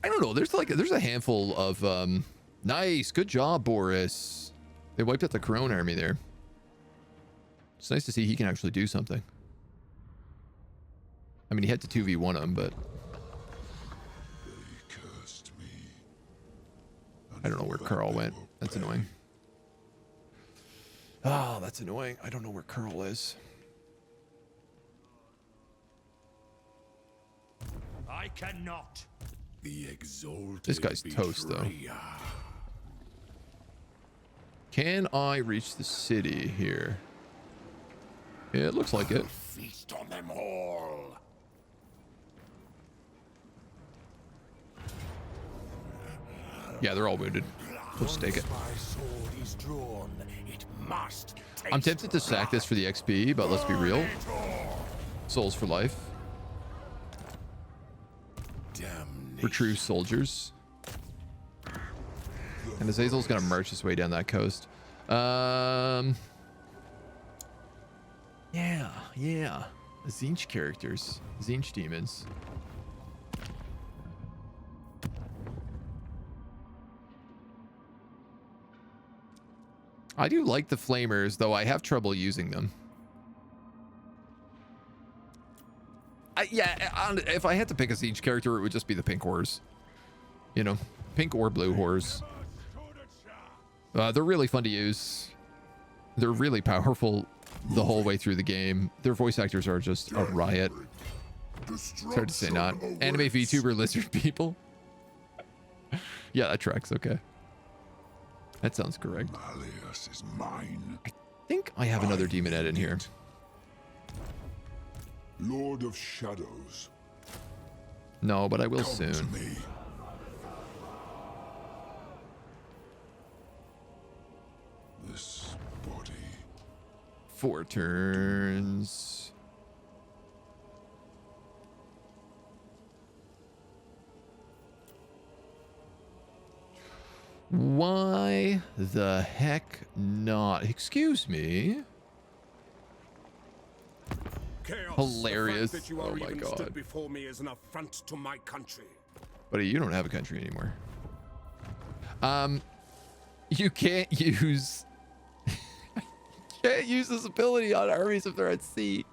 I don't know. There's a handful of nice. Good job, Boris. They wiped out the Khorne army there. It's nice to see he can actually do something. I mean, he had to 2v1 him, but They cursed me. I don't know where Curl went. That's annoying. Oh, that's annoying. I don't know where Curl is. I cannot. The exalted This guy's toast, though. betrayer. Can I reach the city here? Yeah, it looks like it. Feast on them all. Yeah, they're all wounded. We'll just take it. Once my sword is drawn, it must I'm tempted to sack this for the XP, but let's be real. Souls for life. For true soldiers. And Azazel's gonna march his way down that coast. Yeah, yeah. Tzeentch characters. Tzeentch demons. I do like the flamers, though I have trouble using them. If I had to pick a Tzeentch character, it would just be the pink horrors. You know, pink or blue horrors. They're really fun to use. They're really powerful the whole way through the game. Their voice actors are just a riot. It's hard to say not. Anime VTuber lizard people. Yeah, that tracks. Okay. That sounds correct. Malleus is mine. I think I have another demonette in here. Lord of Shadows. No, but I will Come soon. to me. This body. 4 turns. Why the heck not? Excuse me. Chaos, Hilarious. The fact that you Oh are my even God. stood before me is an affront to my country. Buddy, you don't have a country anymore. You can't use this ability on armies if they're at sea.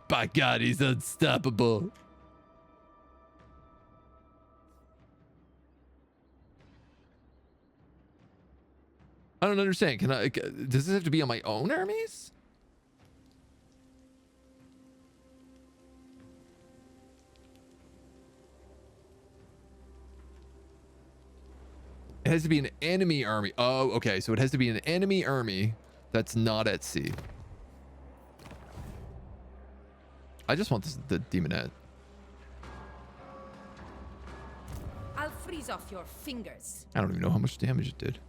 By God, he's unstoppable. I don't understand. Does this have to be on my own armies? It has to be an enemy army. Oh, okay. So it has to be an enemy army that's not at sea. I just want the demonette. I'll freeze off your fingers. I don't even know how much damage it did.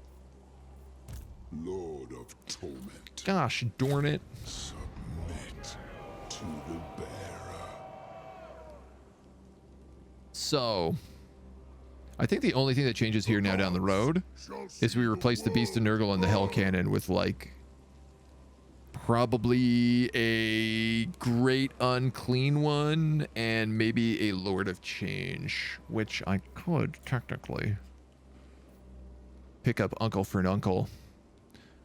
Lord of Torment. Gosh darn it. Submit to the bearer. So, I think the only thing that changes here now down the road is we replace the Beast of Nurgle and the Hell Cannon with like probably a Great Unclean One and maybe a Lord of Change, which I could technically pick up Uncle for an Uncle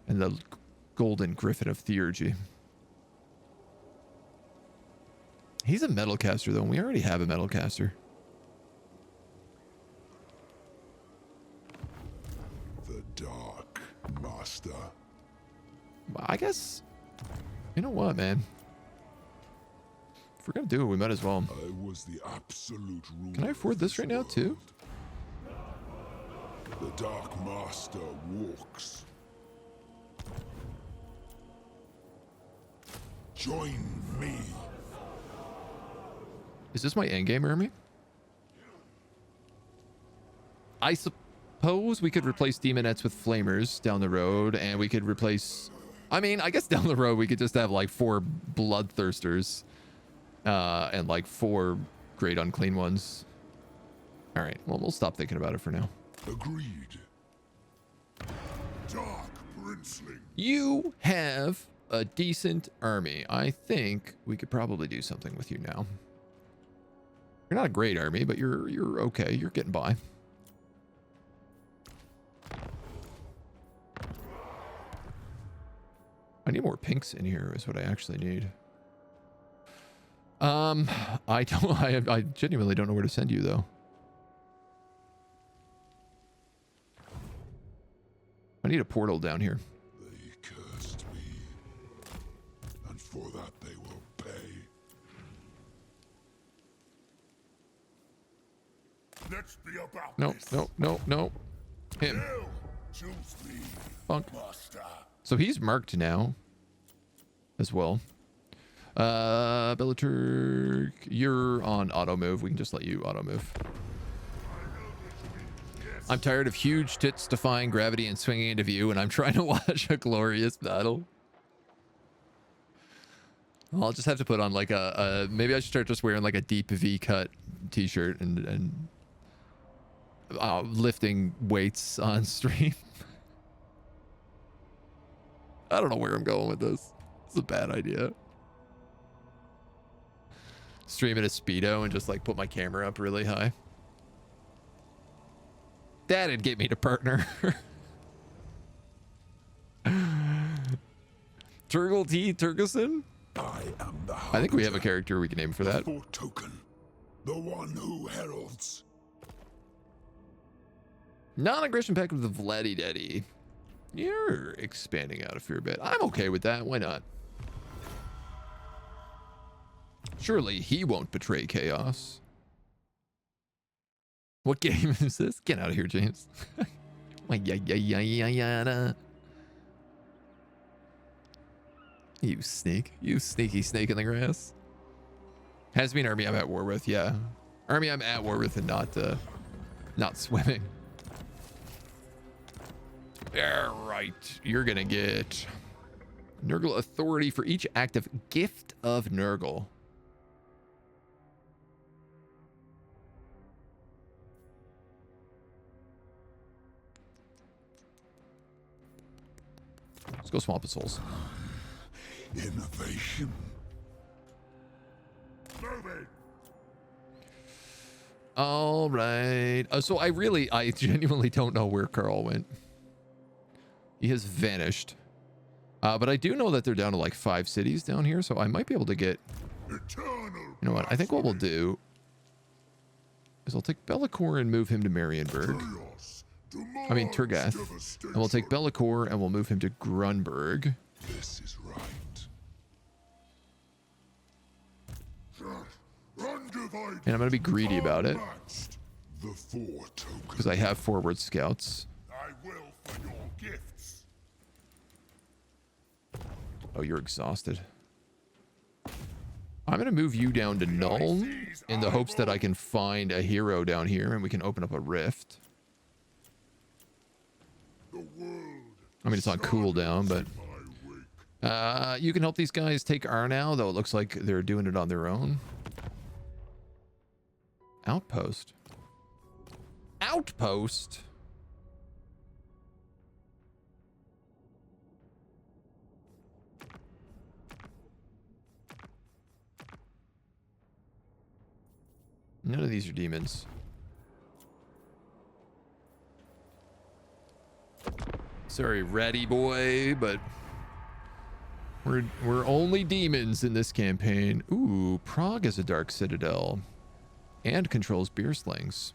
and the Golden Griffin of Theurgy. He's a metal caster though, and we already have a metal caster. The Dark Master. I guess, you know what, man? If we're gonna do it, we might as well. I was the absolute ruler. Can I afford this right now too? The Dark Master walks. Join me. Is this my endgame army? I suppose we could replace demonettes with flamers down the road, and we could replace... I mean, I guess down the road we could just have like 4 bloodthirsters and like 4 great unclean ones. All right, well, we'll stop thinking about it for now. Agreed. Dark Princeling. You have a decent army. I think we could probably do something with you now. You're not a great army, but you're okay. You're getting by. I need more pinks in here is what I actually need. I genuinely don't know where to send you though. I need a portal down here. They cursed me, and for that they will pay. Let's be about No, this. no. Him. You choose me, Funk. Master. So he's marked now as well. Bellator, you're on auto move. We can just let you auto move. I'm tired of huge tits defying gravity and swinging into view, and I'm trying to watch a glorious battle. I'll just have to put on like maybe I should start just wearing like a deep V-cut t-shirt and lifting weights on stream. I don't know where I'm going with this. It's a bad idea. Stream at a speedo and just like put my camera up really high. That'd get me to partner. Turgle T. Turgeson? I think we have a character we can name for that. For token, the one who heralds. Non-aggression pact with the Vladdy Daddy. You're expanding out a fair bit. I'm okay with that. Why not? Surely he won't betray chaos. What game is this? Get out of here, James. You sneak. You sneaky snake in the grass. Has to be an army I'm at war with, yeah. Army I'm at war with and not swimming. Alright. You're gonna get Nurgle authority for each active gift of Nurgle. Let's go Swamp of Souls. Innovation. All right. So I genuinely don't know where Carl went. He has vanished. But I do know that they're down to like 5 cities down here, so I might be able to get... You know what? I think what we'll do is I'll take Be'lakor and move him to Marienburg. I mean, Turgath. And we'll take Be'lakor and we'll move him to Grunberg. This is right. And I'm going to be greedy about it. The 4 tokens. Because I have forward scouts. I will for your gifts. Oh, you're exhausted. I'm going to move you down to Nuln in the hopes that I can find a hero down here and we can open up a rift. I mean, it's on cooldown, but... you can help these guys take Arnau, though it looks like they're doing it on their own. Outpost. Outpost? None of these are demons. Sorry, ratty boy, but we're only demons in this campaign. Ooh, Prague is a dark citadel and controls beer slings.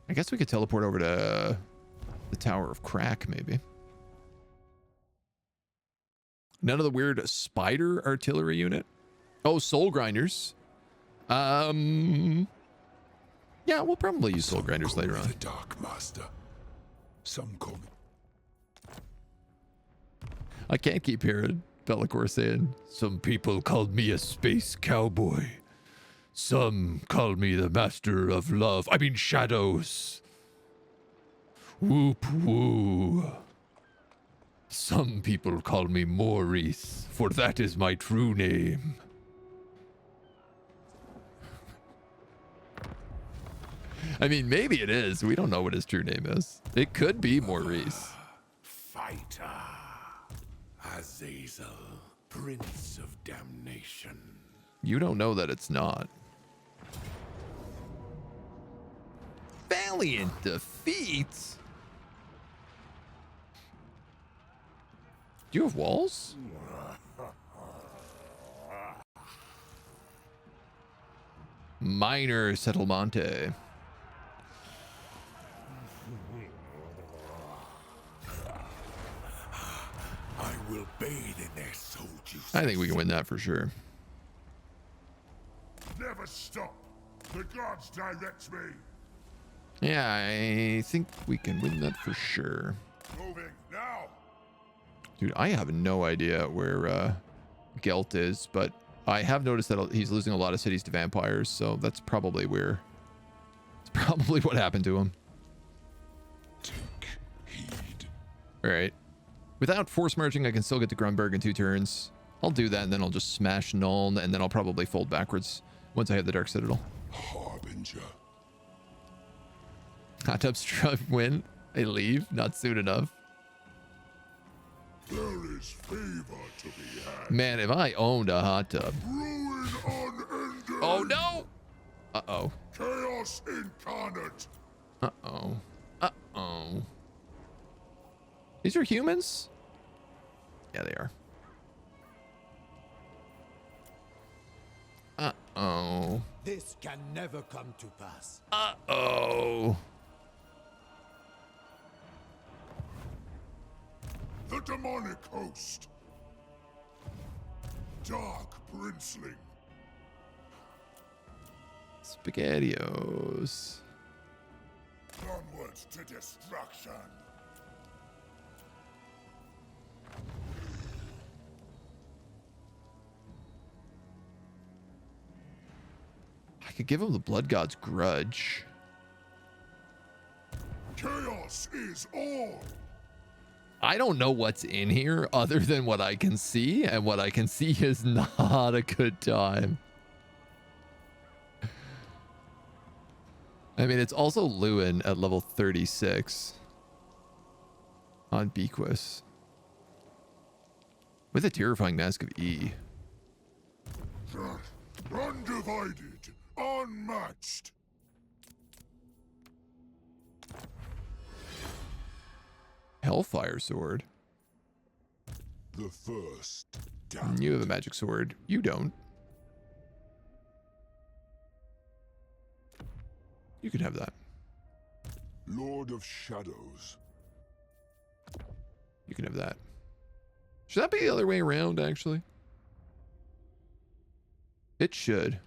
I guess we could teleport over to the Tower of Crack, maybe. None of the weird spider artillery unit. Oh, soul grinders. Yeah, we'll probably use soul grinders later on. The Dark Master. Some call me. I can't keep hearing Be'lakor saying, "Some people called me a space cowboy. Some called me the master of love. I mean shadows. Whoop woo. Some people call me Maurice, for that is my true name." I mean, maybe it is. We don't know what his true name is. It could be Maurice. Fighter. Azazel, Prince of Damnation. You don't know that it's not. Valiant defeats? Do you have walls? Minor Settlemente. I will bathe in their soul juice. I think we can win that for sure. Never stop. The gods direct me. Yeah, I think we can win that for sure. Moving now. Dude, I have no idea where Gelt is, but I have noticed that he's losing a lot of cities to vampires, so that's probably where... It's probably what happened to him. Take heed. Alright. Without force marching, I can still get to Grunberg in 2 turns. I'll do that, and then I'll just smash Nuln, and then I'll probably fold backwards once I have the Dark Citadel. Harbinger. Hot tub strike win. They leave. Not soon enough. There is favor to be had. Man, if I owned a hot tub. Ruin unending. Oh no! Uh-oh. Chaos incarnate. Uh-oh. Uh-oh. These are humans? Yeah, they are. Uh-oh. This can never come to pass. Uh-oh. The demonic host. Dark princeling. SpaghettiOs. Onwards to destruction. I could give him the Blood God's grudge. Chaos is all. I don't know what's in here other than what I can see, and what I can see is not a good time. I mean, it's also Lewin at level 36 on Bequist with a terrifying Mask of E. Undivided, unmatched. Hellfire sword. The first. You have a magic sword. You don't. You can have that. Lord of Shadows. You can have that. Should that be the other way around, actually? It should.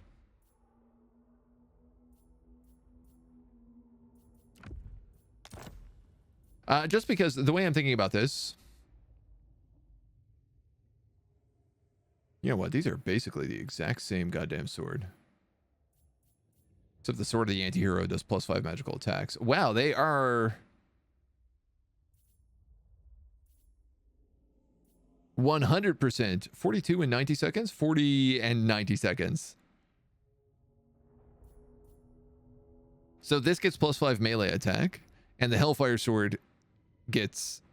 Just because the way I'm thinking about this, you know what? These are basically the exact same goddamn sword. Except the sword of the anti-hero does +5 magical attacks. Wow, they are 100%. 42 and 90 seconds. 40 and 90 seconds. So this gets +5 melee attack, and the Hellfire sword gets,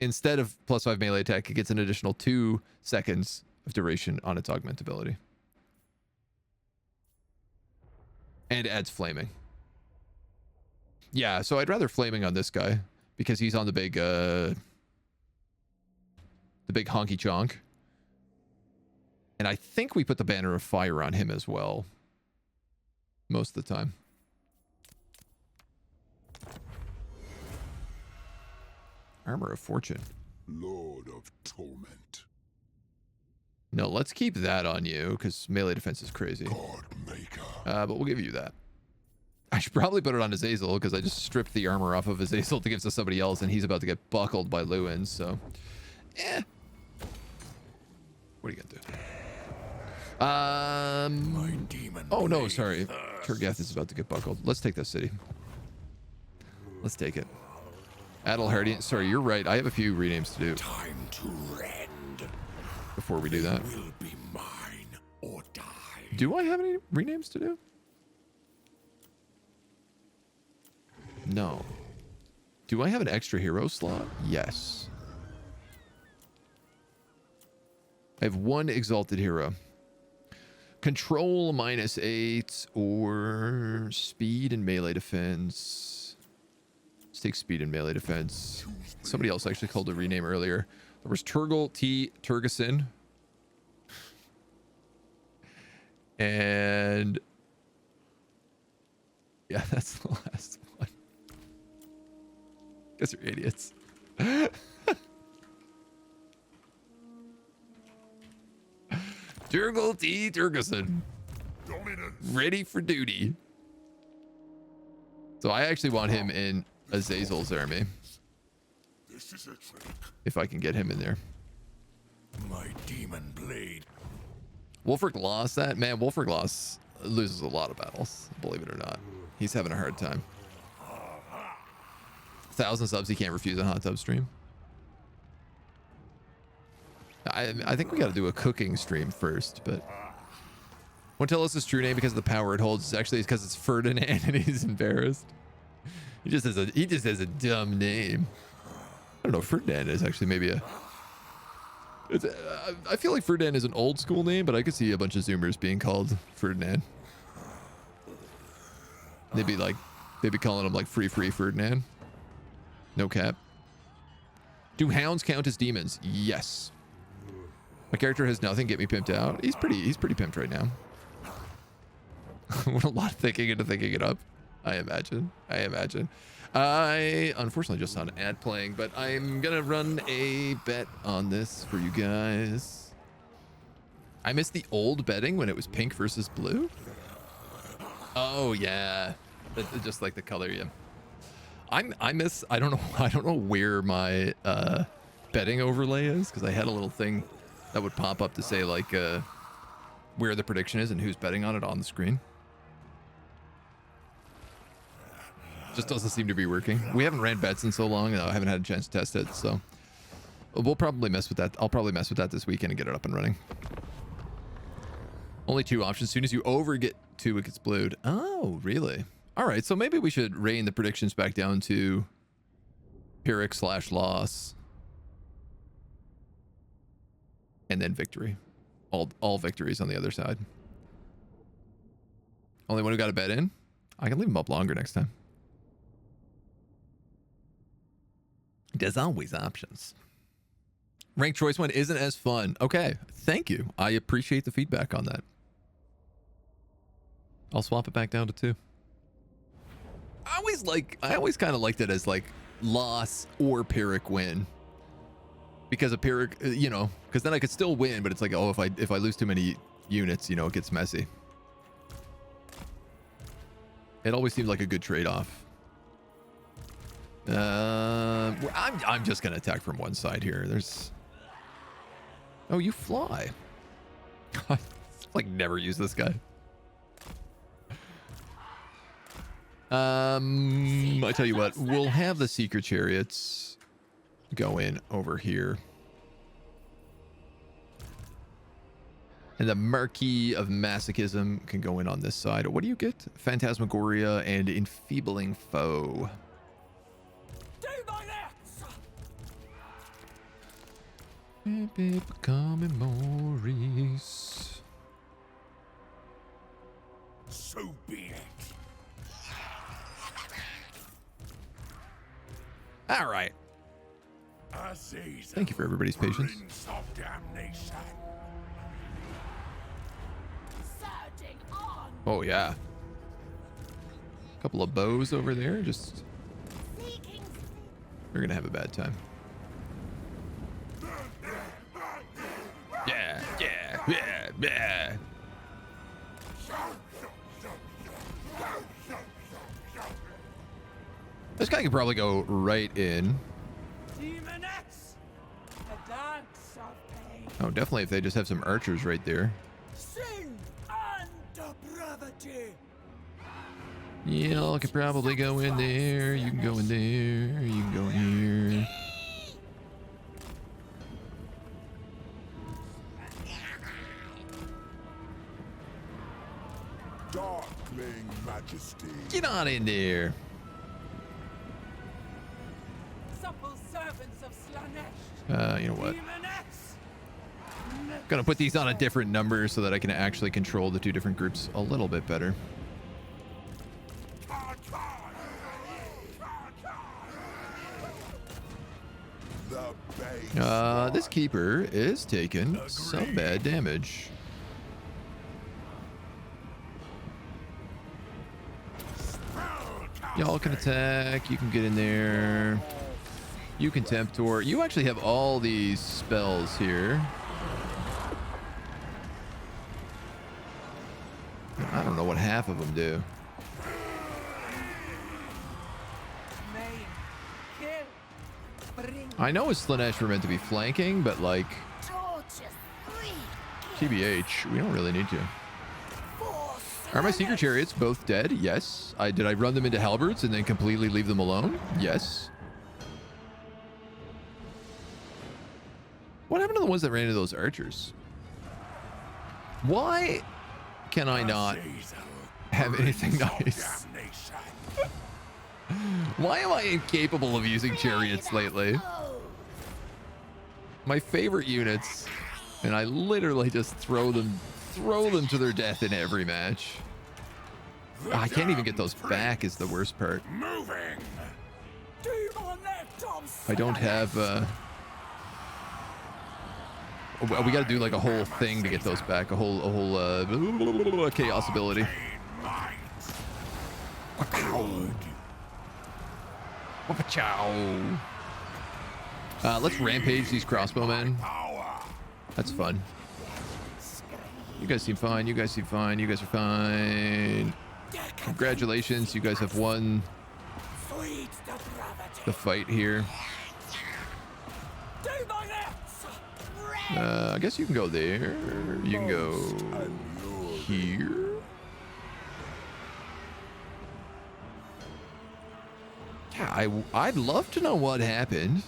instead of +5 melee attack, it gets an additional 2 seconds of duration on its augment ability. And adds flaming. Yeah, so I'd rather flaming on this guy because he's on the big honky chonk. And I think we put the banner of fire on him as well. Most of the time. Armor of Fortune. Lord of Torment. No, let's keep that on you because melee defense is crazy. God Maker. But we'll give you that. I should probably put it on Azazel because I just stripped the armor off of Azazel to give to somebody else, and he's about to get buckled by Lewin, so... What are you gonna do? My demon. Oh, no, sorry. Turgath is about to get buckled. Let's take this city. Let's take it. Adelhardian. Sorry, you're right. I have a few renames to do. Time to rend. Before we do that. Will be mine or die. Do I have any renames to do? No. Do I have an extra hero slot? Yes. I have 1 exalted hero. Control -8 or speed and melee defense. Let's take speed and melee defense. Somebody else actually called a rename earlier. There was Turgle T. Turgeson. And yeah, that's the last one. Guess you're idiots. Turgle T. Turgeson. Dominance. Ready for duty. So I actually want him in Azazel's army. This is a trick. If I can get him in there. My demon blade. Wolfric lost that. Man, Wolfric loses a lot of battles, believe it or not. He's having a hard time. 1,000 subs he can't refuse on Hot Tub stream. I think we got to do a cooking stream first, but won't tell us his true name because of the power it holds. Actually, it's because it's Ferdinand and he's embarrassed. He just has a dumb name. I don't know. Ferdinand is actually maybe a. I feel like Ferdinand is an old school name, but I could see a bunch of Zoomers being called Ferdinand. They'd be calling him like free Ferdinand. No cap. Do hounds count as demons? Yes. My character has nothing. Get me pimped out. He's pretty pimped right now. What a lot of thinking into thinking it up. I imagine. I unfortunately just saw an ad playing, but I'm gonna run a bet on this for you guys. I missed the old betting when it was pink versus blue. Oh yeah, just like the color. Yeah. I don't know where my betting overlay is, because I had a little thing that would pop up to say like where the prediction is and who's betting on it on the screen. Just doesn't seem to be working. We haven't ran bets in so long, and I haven't had a chance to test it, so we'll probably mess with that. I'll probably mess with that this weekend and get it up and running. Only 2 options. As soon as you over get 2, it gets blued. Oh, really? All right, so maybe we should rein the predictions back down to Pyrrhic/loss. And then victory. All victories on the other side. Only one who got a bet in? I can leave them up longer next time. There's always options. Ranked choice one isn't as fun. Okay, thank you. I appreciate the feedback on that. I'll swap it back down to 2. I always kind of liked it as like loss or Pyrrhic win. Because a Pyrrhic, because then I could still win, but it's like, oh, if I lose too many units, it gets messy. It always seemed like a good trade-off. I'm just gonna attack from one side here. Oh, you fly. I like never use this guy. I tell you what, we'll have the Seeker Chariots go in over here. And the Marquis of Masochism can go in on this side. What do you get? Phantasmagoria and Enfeebling Foe. Becoming Maurice. So be it. All right. Thank you for everybody's patience. Oh yeah. A couple of bows over there. Just we're gonna have a bad time. Yeah. This guy could probably go right in. Oh, definitely if they just have some archers right there. Yeah, I could probably go in there. You can go in there. You can go in here. Darkling Majesty. Get on in there. Supple servants of Slaanesh. You know what? Gonna put these on a different number so that I can actually control the 2 different groups a little bit better. This keeper is taking some bad damage. Y'all can attack. You can get in there. You can Temptor. You actually have all these spells here. I don't know what half of them do. I know it's Slaanesh we're meant to be flanking, but like TBH, we don't really need to. Are my Seeker Chariots both dead? Yes. Did I run them into halberds and then completely leave them alone? Yes. What happened to the ones that ran into those archers? Why can I not have anything nice? Why am I incapable of using chariots lately? My favorite units, and I literally just throw them to their death in every match. I can't even get those back is the worst part. Moving. I don't have we got to do like a whole thing to get those back, a whole chaos ability. Let's rampage these crossbowmen. That's fun. You guys seem fine. You guys seem fine. You guys are fine. Congratulations, you guys have won the fight here. I guess you can go there. You can go here. Yeah, I'd love to know what happened.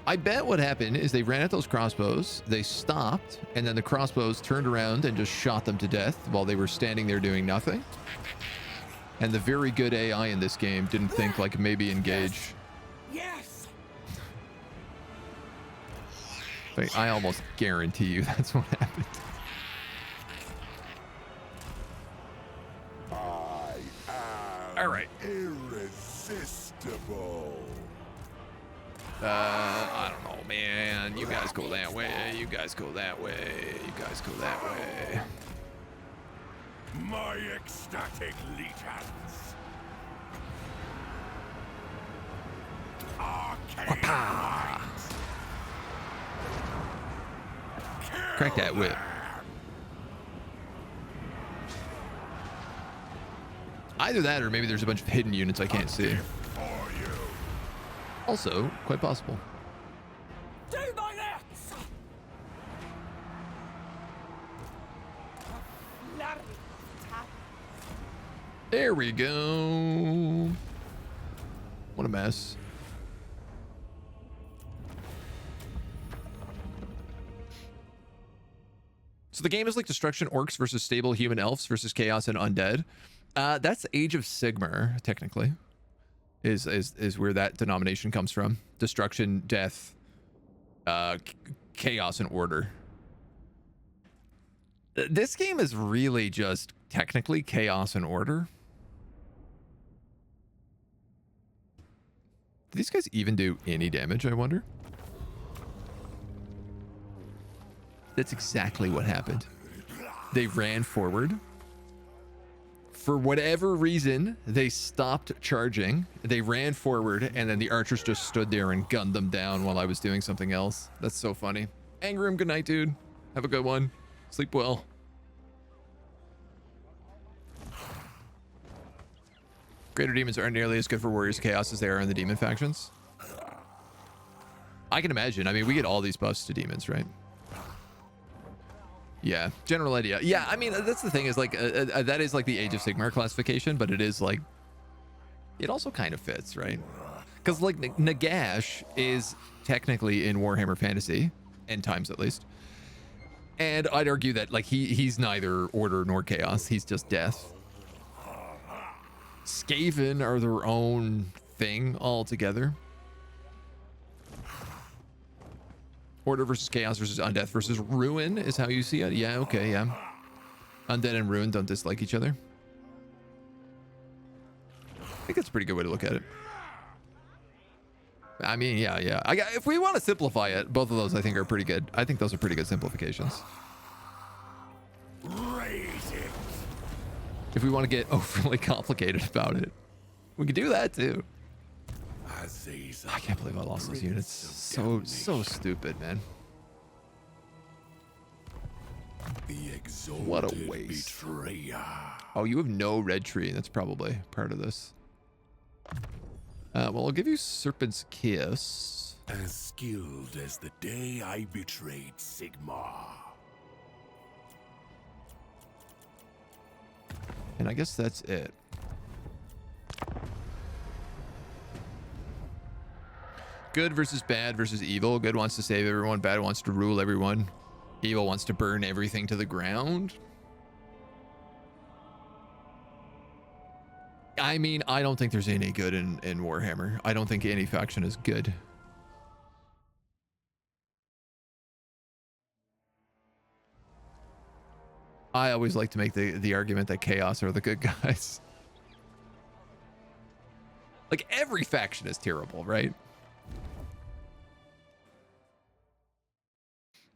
I bet what happened is they ran at those crossbows, they stopped, and then the crossbows turned around and just shot them to death while they were standing there doing nothing. And the very good AI in this game didn't think like maybe engage. Yes. Like, I almost guarantee you that's what happened. I am All right. irresistible. I don't know, man. You guys go that way. You guys go that way. You guys go that way. My ecstatic legions. Arcane might. Crack that whip. Either that or maybe there's a bunch of hidden units I can't see. Also, quite possible. There we go. What a mess. So the game is like destruction orcs versus stable human elves versus chaos and undead. That's Age of Sigmar, technically, is where that denomination comes from. Destruction, death, chaos, and order. This game is really just technically chaos and order. Do these guys even do any damage, I wonder? That's exactly what happened. They ran forward. For whatever reason, they stopped charging. They ran forward, and then the archers just stood there and gunned them down while I was doing something else. That's so funny. Angrim, good night, dude. Have a good one. Sleep well. Greater demons aren't nearly as good for warriors of chaos as they are in the demon factions. I can imagine. I mean, we get all these buffs to demons, right? Yeah, general idea. Yeah, I mean, that's the thing is like, that is like the Age of Sigmar classification, but it is like, it also kind of fits, right? Because like Nagash is technically in Warhammer Fantasy, end times at least. And I'd argue that like he's neither order nor chaos, he's just death. Skaven are their own thing altogether. Order versus chaos versus undeath versus ruin is how you see it. Yeah, okay, yeah. Undead and ruin don't dislike each other. I think that's a pretty good way to look at it. I mean, yeah. If we want to simplify it, both of those I think are pretty good. I think those are pretty good simplifications. Raise it. If we want to get overly complicated about it, we can do that too. I can't believe I lost those units. So stupid, man. What a waste. Oh, you have no red tree. That's probably part of this. Well, I'll give you Serpent's Kiss. As skilled as the day I betrayed Sigmar. And I guess that's it. Good versus bad versus evil. Good wants to save everyone. Bad wants to rule everyone. Evil wants to burn everything to the ground. I mean, I don't think there's any good in Warhammer. I don't think any faction is good. I always like to make the argument that Chaos are the good guys. Like, every faction is terrible, right?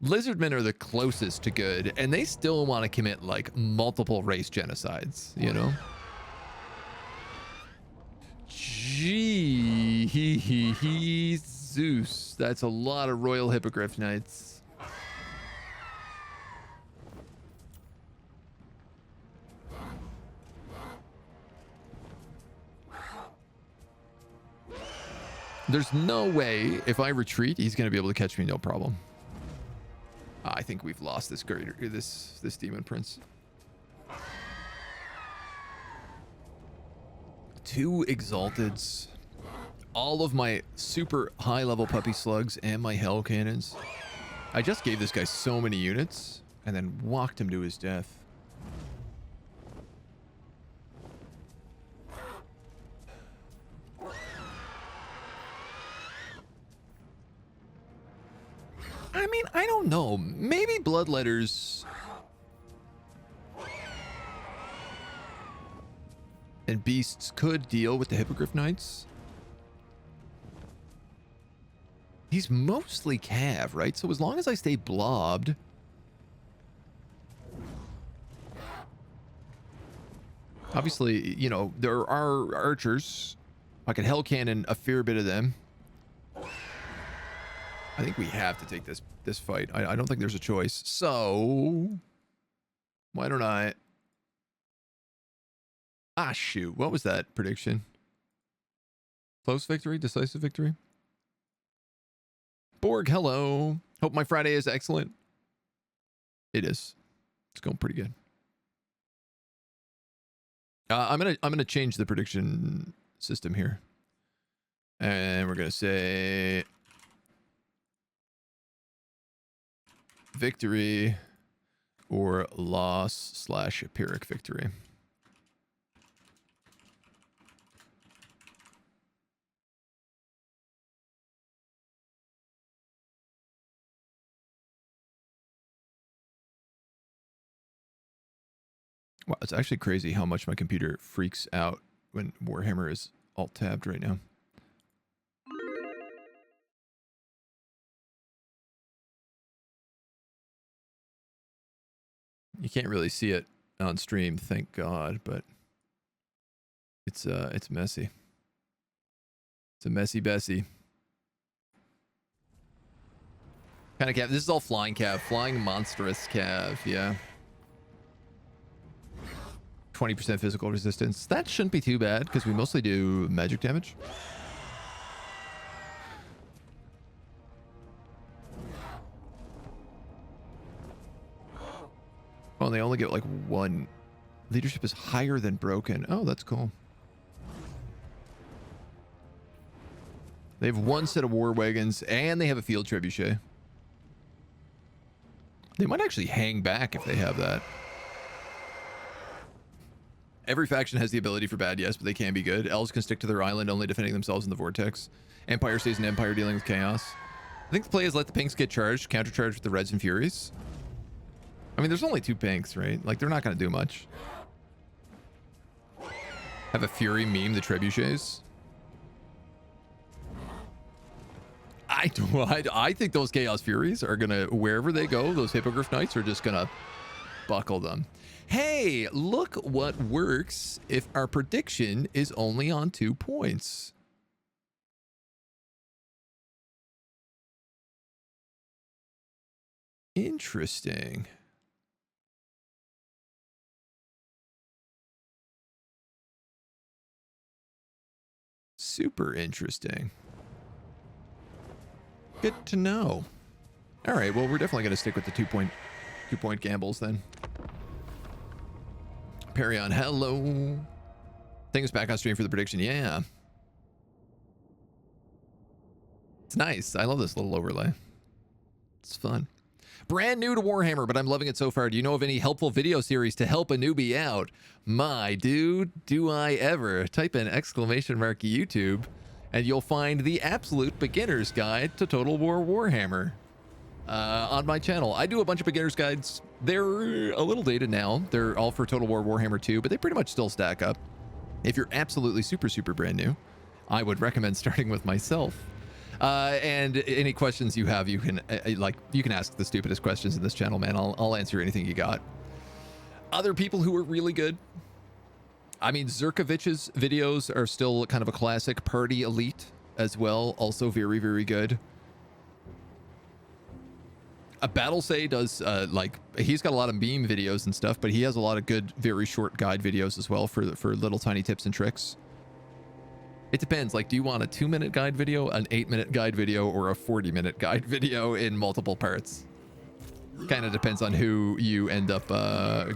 Lizardmen are the closest to good, and they still want to commit, like, multiple race genocides, you know? Jesus. That's a lot of Royal Hippogriff Knights. There's no way if I retreat, he's going to be able to catch me, no problem. I think we've lost this Daemon Prince. 2 Exalteds. All of my super high level puppy slugs and my hell cannons. I just gave this guy so many units and then walked him to his death. I mean, I don't know. Maybe Bloodletters and Beasts could deal with the Hippogriff Knights. He's mostly Cav, right? So as long as I stay blobbed. Obviously, you know, there are archers. I could Hell Cannon a fair bit of them. I think we have to take this fight. I don't think there's a choice. So why don't I? Ah, shoot. What was that prediction? Close victory? Decisive victory? Borg, hello. Hope my Friday is excellent. It is. It's going pretty good. I'm gonna change the prediction system here. And we're gonna say victory or loss / Pyrrhic victory. Wow, it's actually crazy how much my computer freaks out when Warhammer is alt-tabbed right now. You can't really see it on stream, thank God, but it's messy. It's a messy Bessie. Kind of cav. This is all flying cav, flying monstrous cav, yeah. 20% physical resistance. That shouldn't be too bad because we mostly do magic damage. Oh, and they only get like 1. Leadership is higher than broken. Oh, that's cool. They have 1 set of war wagons and they have a field trebuchet. They might actually hang back if they have that. Every faction has the ability for bad, yes, but they can be good. Elves can stick to their island, only defending themselves in the vortex. Empire stays an empire, dealing with chaos. I think the play is let the pinks get charged, countercharge with the reds and furies. I mean, there's only 2 pinks, right? Like, they're not going to do much. Have a fury meme the trebuchets. I think those chaos furies are going to, wherever they go, those hippogriff knights are just going to buckle them. Hey, look what works if our prediction is only on 2 points. Interesting. Super interesting. Good to know. All right, well, we're definitely going to stick with the 2-point gambles then. Perion, hello. Things back on stream for the prediction. Yeah. It's nice. I love this little overlay. It's fun. Brand new to Warhammer, but I'm loving it so far. Do you know of any helpful video series to help a newbie out? My dude, do I ever. Type in !YouTube and you'll find the absolute beginner's guide to Total War Warhammer on my channel. I do a bunch of beginner's guides. They're a little dated now. They're all for Total War Warhammer 2, but they pretty much still stack up. If you're absolutely super brand new, I would recommend starting with myself. And any questions you have, you can ask the stupidest questions in this channel, man. I'll answer anything you got. Other people who are really good. I mean, Zerkovich's videos are still kind of a classic. Party Elite as well, also very good. Battlesay does he's got a lot of meme videos and stuff, but he has a lot of good, very short guide videos as well for little tiny tips and tricks. It depends. Like, do you want a 2-minute guide video, an 8-minute guide video, or a 40-minute guide video in multiple parts? Kind of depends on who you end up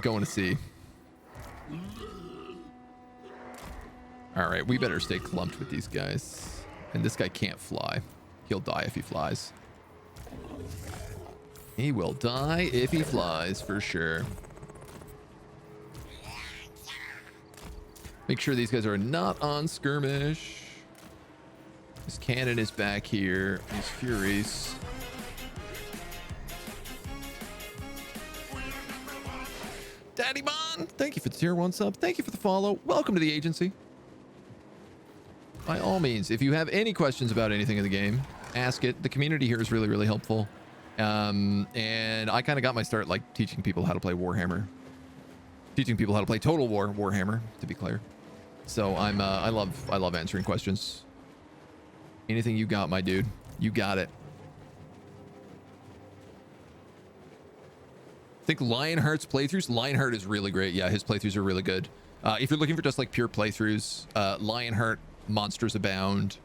going to see. All right, we better stay clumped with these guys. And this guy can't fly. He'll die if he flies. He will die if he flies, for sure. Make sure these guys are not on skirmish. His cannon is back here. These Furies. Daddy Bon, thank you for the tier 1 sub. Thank you for the follow. Welcome to the agency. By all means, if you have any questions about anything in the game, ask it. The community here is really helpful. And I kind of got my start like teaching people how to play Warhammer. Teaching people how to play Total War Warhammer, to be clear. So I love answering questions. Anything you got, my dude, you got it. I think Lionheart's playthroughs. Lionheart is really great. Yeah, his playthroughs are really good. If you're looking for just like pure playthroughs, Lionheart, Monsters Abound,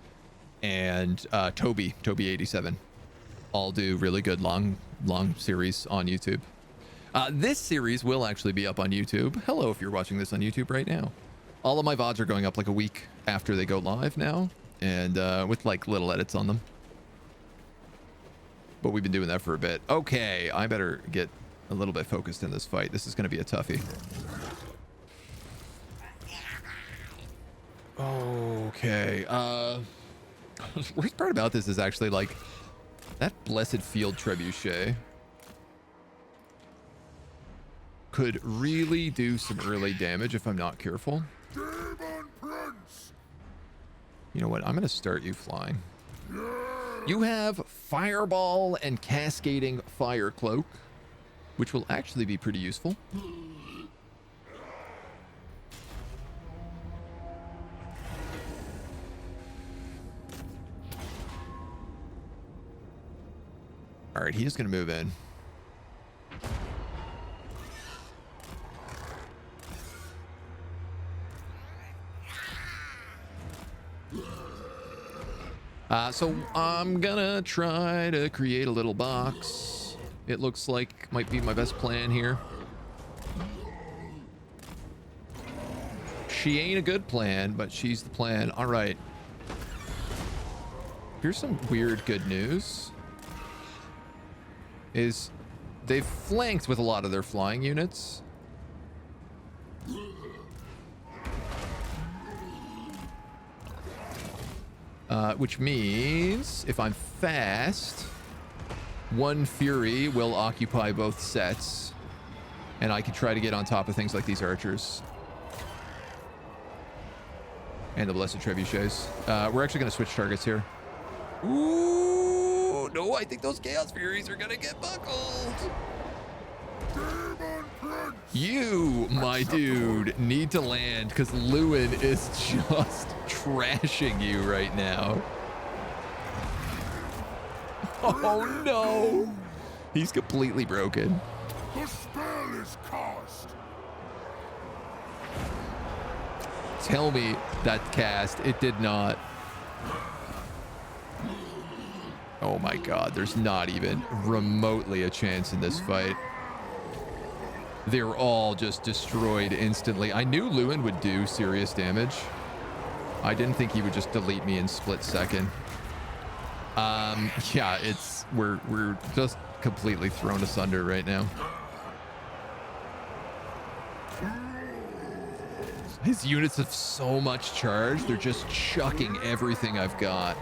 and Toby 87 all do really good long series on YouTube. This series will actually be up on YouTube. Hello, if you're watching this on YouTube right now. All of my VODs are going up like a week after they go live now, and with like little edits on them. But we've been doing that for a bit. Okay, I better get a little bit focused in this fight. This is going to be a toughie. Okay. The worst part about this is actually like that blessed field trebuchet could really do some early damage if I'm not careful. Daemon Prince! You know what? I'm going to start you flying. You have Fireball and Cascading Fire Cloak, which will actually be pretty useful. All right, he's going to move in. So I'm gonna try to create a little box. It looks like might be my best plan here. She ain't a good plan, but she's the plan. All right. Here's some weird good news. Is they've flanked with a lot of their flying units. Which means if I'm fast, one Fury will occupy both sets, and I can try to get on top of things like these archers and the blessed trebuchets. We're actually going to switch targets here. Ooh, no, I think those Chaos Furies are going to get buckled. Daemon Prince! You, my dude, need to land because Lewin is just trashing you right now. Oh no! He's completely broken. The spell is cast! Tell me that cast. It did not. Oh my god, there's not even remotely a chance in this fight. They're all just destroyed instantly. I knew Lewin would do serious damage. I didn't think he would just delete me in split second. Yeah, we're just completely thrown asunder right now. His units have so much charge. They're just chucking everything I've got.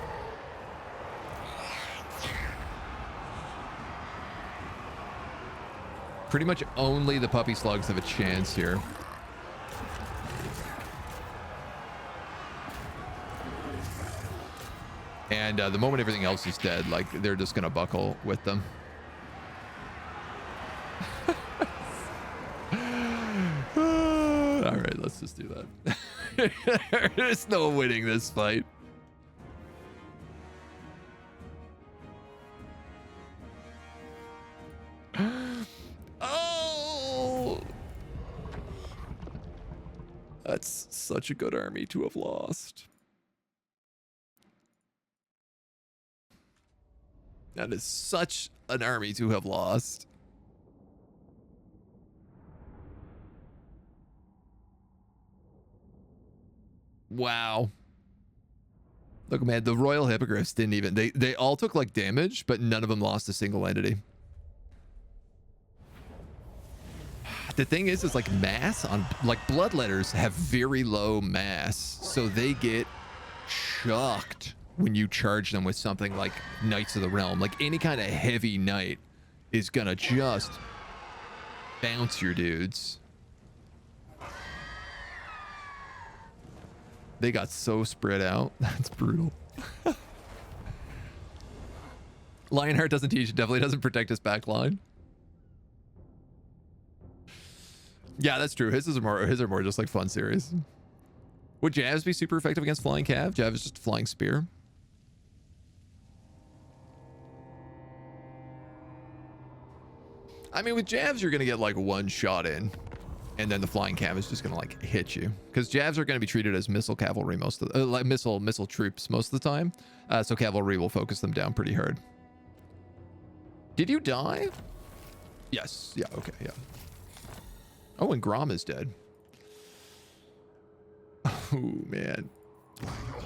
Pretty much only the puppy slugs have a chance here. And the moment everything else is dead, like, they're just going to buckle with them. All right, let's just do that. There's no winning this fight. Oh! That's such a good army to have lost. That is such an army to have lost. Wow. Look, man, the Royal Hippogriffs didn't even... They all took, like, damage, but none of them lost a single entity. The thing is like, mass on... Like, Bloodletters have very low mass, so they get chucked when you charge them with something like Knights of the Realm. Like, any kind of heavy knight is gonna just bounce your dudes. They got so spread out. That's brutal. Lionheart doesn't teach, definitely doesn't protect his back line. Yeah, that's true. His are more just like fun series. Would Javs be super effective against flying cav? Jav is just a flying spear. I mean, with Javs, you're gonna get like one shot in. And then the flying cav is just gonna like hit you, because Javs are gonna be treated as missile cavalry most of the like missile troops most of the time. So cavalry will focus them down pretty hard. Did you die? Yes. Yeah. Okay. Yeah. Oh, and Grom is dead. Oh man.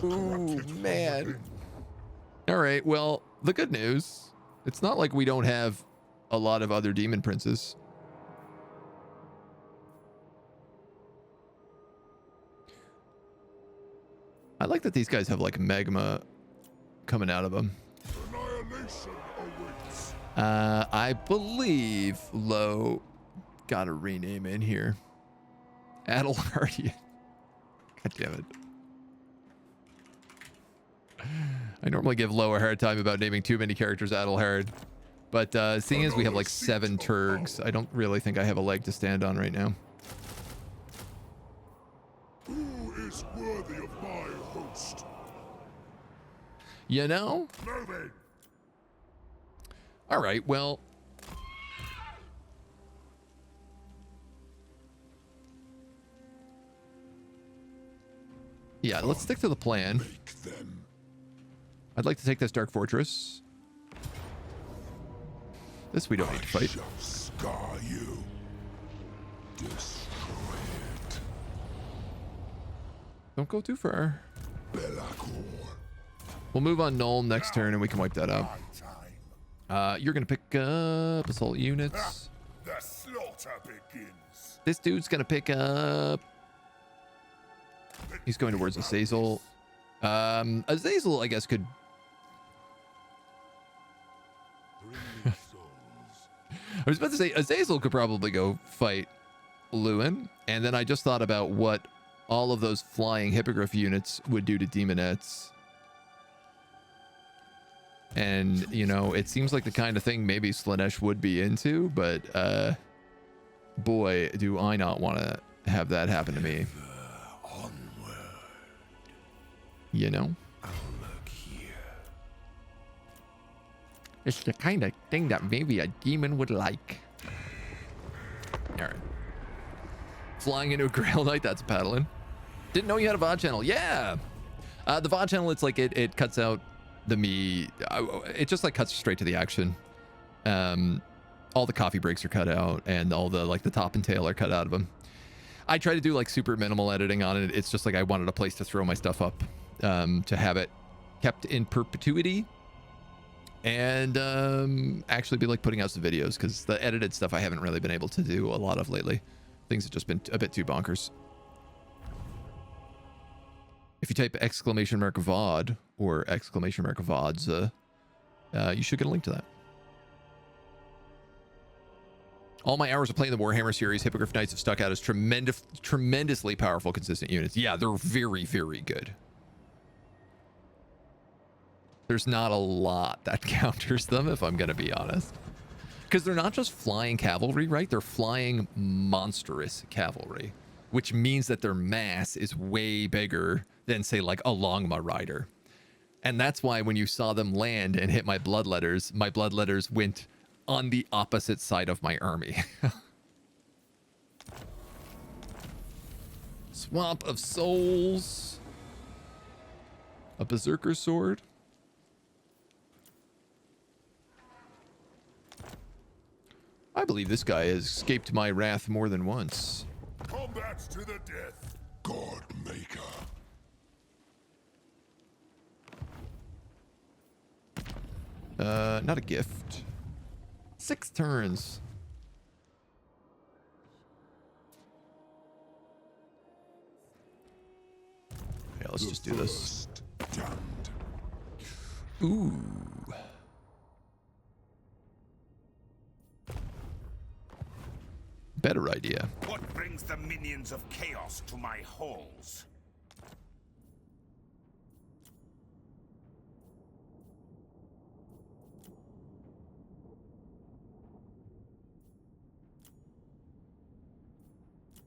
Oh man. All right. Well, the good news, it's not like we don't have a lot of other demon princes. I like that these guys have like magma coming out of them. I believe Low got a rename in here. Adelhardian. God damn it. I normally give Low a hard time about naming too many characters Adelhard. But seeing as we have like 7 Turgs, I don't really think I have a leg to stand on right now. Who is worthy of my host? You know? Moving. All right, well. Yeah, let's stick to the plan. Make them. I'd like to take this Dark Fortress. This we don't need to fight. Shall scar you. Destroy it. Don't go too far. Belacor. We'll move on Null next turn and we can wipe that out. You're gonna pick up assault units. The slaughter begins. This dude's gonna pick up. He's going towards Azazel. Azazel, I guess, could. I was about to say Azazel could probably go fight Lewin, and then I just thought about what all of those flying hippogriff units would do to demonettes. And, you know, it seems like the kind of thing maybe Slaanesh would be into, but boy, do I not want to have that happen to me. You know? It's the kind of thing that maybe a demon would like. All right. Flying into a Grail Knight, that's paddling. Didn't know you had a VOD channel. Yeah. The VOD channel, it's like it cuts out the me. It just like cuts straight to the action. All the coffee breaks are cut out, and all the like the top and tail are cut out of them. I try to do like super minimal editing on it. It's just like I wanted a place to throw my stuff up, to have it kept in perpetuity. and actually be like putting out some videos, because the edited stuff I haven't really been able to do a lot of lately. Things have just been a bit too bonkers. If you type !VOD or !VODs, you should get a link to that. All my hours of playing the Warhammer series, Hippogriff Knights have stuck out as tremendously powerful, consistent units. Yeah, they're very, very good. There's not a lot that counters them, if I'm going to be honest. Because they're not just flying cavalry, right? They're flying monstrous cavalry, which means that their mass is way bigger than, say, like a Longma rider. And that's why when you saw them land and hit my bloodletters went on the opposite side of my army. Swamp of Souls. A Berserker Sword. I believe this guy has escaped my wrath more than once. Combats to the death, God Maker. Not a gift. 6 turns. Okay, let's just do this. Damned. Ooh. Better idea. What brings the minions of chaos to my halls?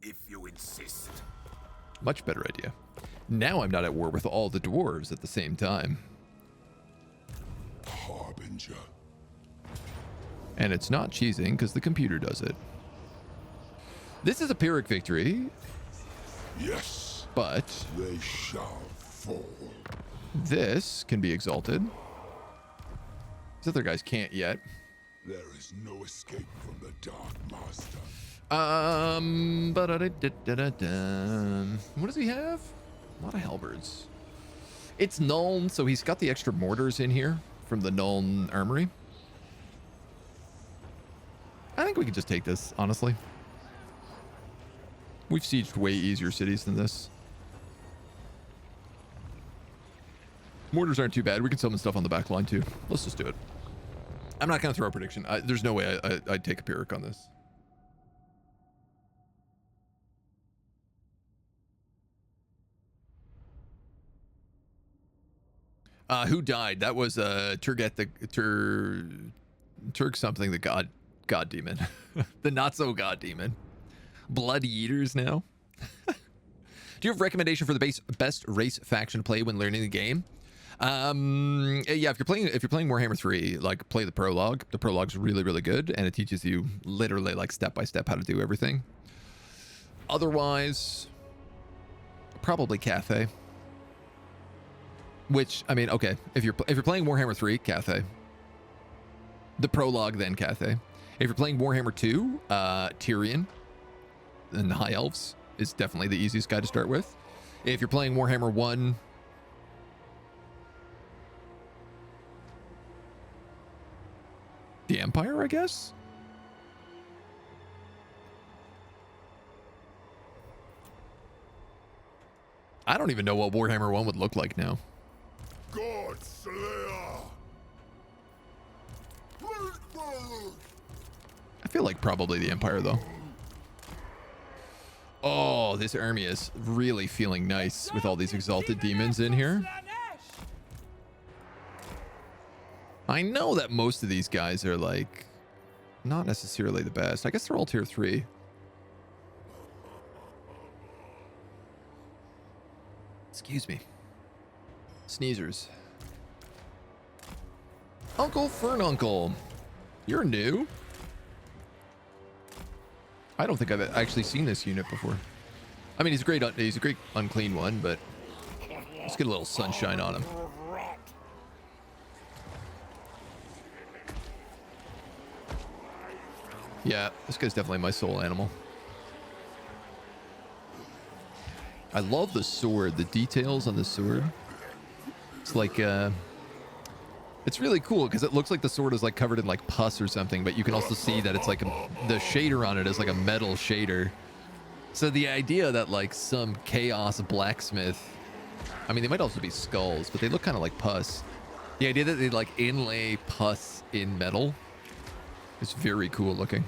If you insist. Much better idea. Now I'm not at war with all the dwarves at the same time. Harbinger. And it's not cheesing because the computer does it. This is a Pyrrhic victory, Yes, but they shall fall. this can be exalted. These other guys can't yet. There is no escape from the Dark Master. What does he have? A lot of halberds. It's Nuln, so he's got the extra mortars in here from the Nuln armory. I think we can just take this, honestly. We've sieged way easier cities than this. Mortars aren't too bad. We can summon stuff on the back line too. Let's just do it. I'm not going to throw a prediction. There's no way I'd take a Pyrrhic on this. Who died? That was Turget the Turk something, the god demon. The not so god demon. Blood Eaters now. Do you have a recommendation for the best race faction play when learning the game? Yeah, if you're playing Warhammer 3, like, play the prologue. The prologue's really, really good, and it teaches you literally like step by step how to do everything. Otherwise, probably Cathay. Which, I mean, okay, if you're playing Warhammer 3, Cathay. The prologue, then Cathay. If you're playing Warhammer 2, Tyrion and the High Elves is definitely the easiest guy to start with. If you're playing Warhammer 1, the Empire, I guess? I don't even know what Warhammer 1 would look like now. God Slayer. I feel like probably the Empire, though. Oh, this army is really feeling nice with all these exalted demons in here. I know that most of these guys are, like, not necessarily the best. I guess they're all tier 3. Excuse me. Sneezers. Uncle Fernuncle. You're new. I don't think I've actually seen this unit before. I mean, he's a great unclean one, but let's get a little sunshine on him. Yeah, this guy's definitely my soul animal. I love the sword, the details on the sword. It's like It's really cool because it looks like the sword is like covered in like pus or something, but you can also see that it's like the shader on it is like a metal shader. So the idea that like some chaos blacksmith, I mean, they might also be skulls, but they look kind of like pus. The idea that they like inlay pus in metal is very cool looking.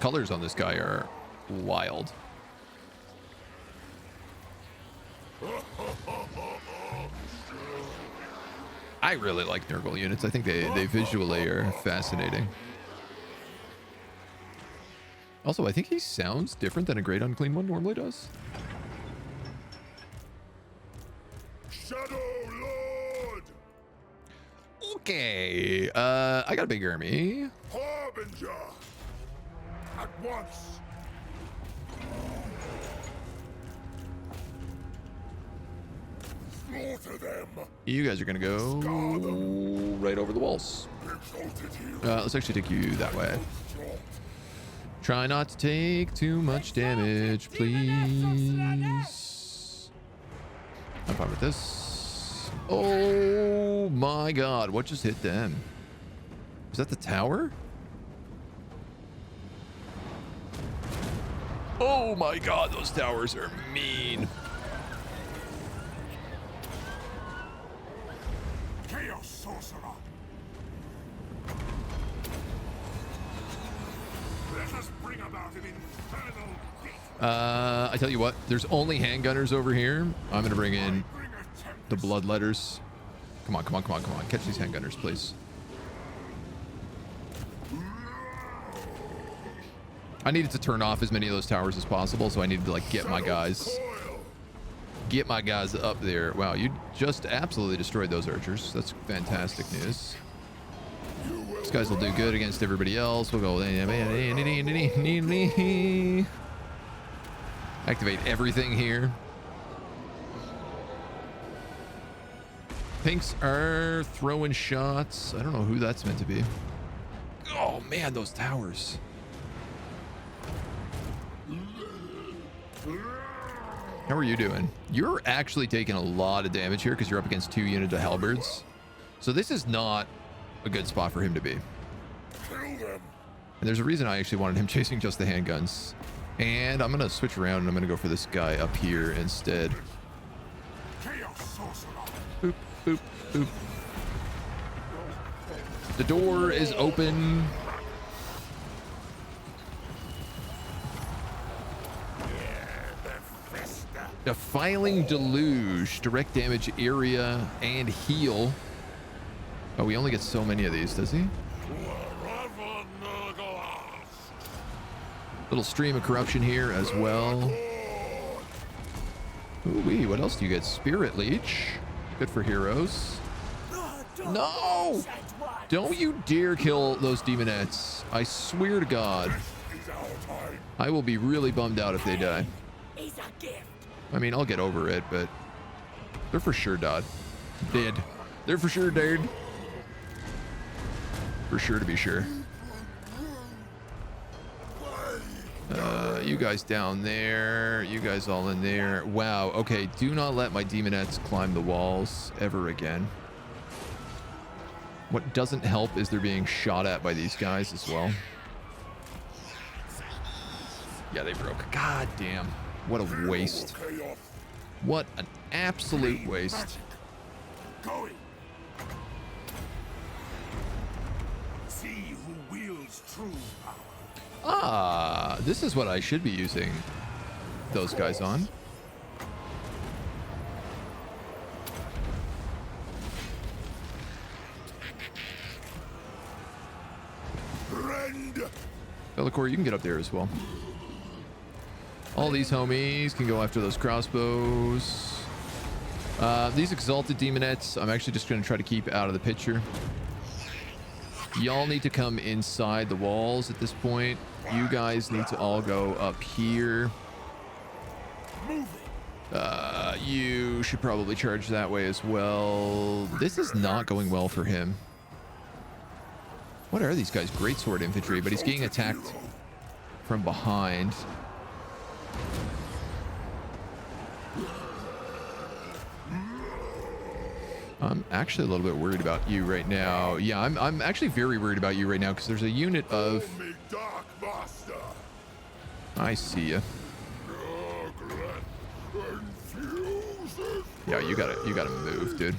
Colors on this guy are wild. I really like Nurgle units. I think they visually are fascinating. Also, I think he sounds different than a Great Unclean One normally does. Shadow Lord! Okay, I got a big army. Harbinger! At once! Slaughter them! You guys are gonna go right over the walls. Let's actually take you that way. Try not to take too much damage, please. I'm fine with this. Oh my god, what just hit them? Is that the tower? Oh my god, those towers are mean. Chaos Sorcerer! Let us bring about an infernal beat. I tell you what, there's only handgunners over here. I'm gonna bring in the bloodletters. Come on, come on, come on, come on. Catch these handgunners, please. I needed to turn off as many of those towers as possible, so I needed to like get my guys up there. Wow, you just absolutely destroyed those archers. That's fantastic news. These guys will do good against everybody else. We'll go activate everything here. Pinks are throwing shots. I don't know who that's meant to be. Oh man, those towers. How are you doing? You're actually taking a lot of damage here because you're up against 2 units of halberds. So this is not a good spot for him to be. And there's a reason I actually wanted him chasing just the handguns. And I'm going to switch around and I'm going to go for this guy up here instead. Boop, boop, boop. The door is open. Defiling Deluge, direct damage area and heal. Oh, we only get so many of these, does he? Little stream of corruption here as well. Ooh-wee, what else do you get? Spirit Leech. Good for heroes. No! Don't you dare kill those demonettes. I swear to God. I will be really bummed out if they die. I mean, I'll get over it, but they're for sure dead. They're for sure dead. For sure to be sure. You guys down there. You guys all in there. Wow. Okay, do not let my demonettes climb the walls ever again. What doesn't help is they're being shot at by these guys as well. Yeah, they broke. God damn. What a waste. What an absolute waste. See who wields true power. Ah, this is what I should be using those guys on. Bellicor, you can get up there as well. All these homies can go after those crossbows. These exalted demonettes, I'm actually just going to try to keep out of the picture. Y'all need to come inside the walls at this point. You guys need to all go up here. You should probably charge that way as well. This is not going well for him. What are these guys? Greatsword infantry, but he's getting attacked from behind. I'm actually a little bit worried about you right now. Yeah, I'm actually very worried about you right now because there's a unit of... Me dark master. I see you. Yeah, you gotta move, dude.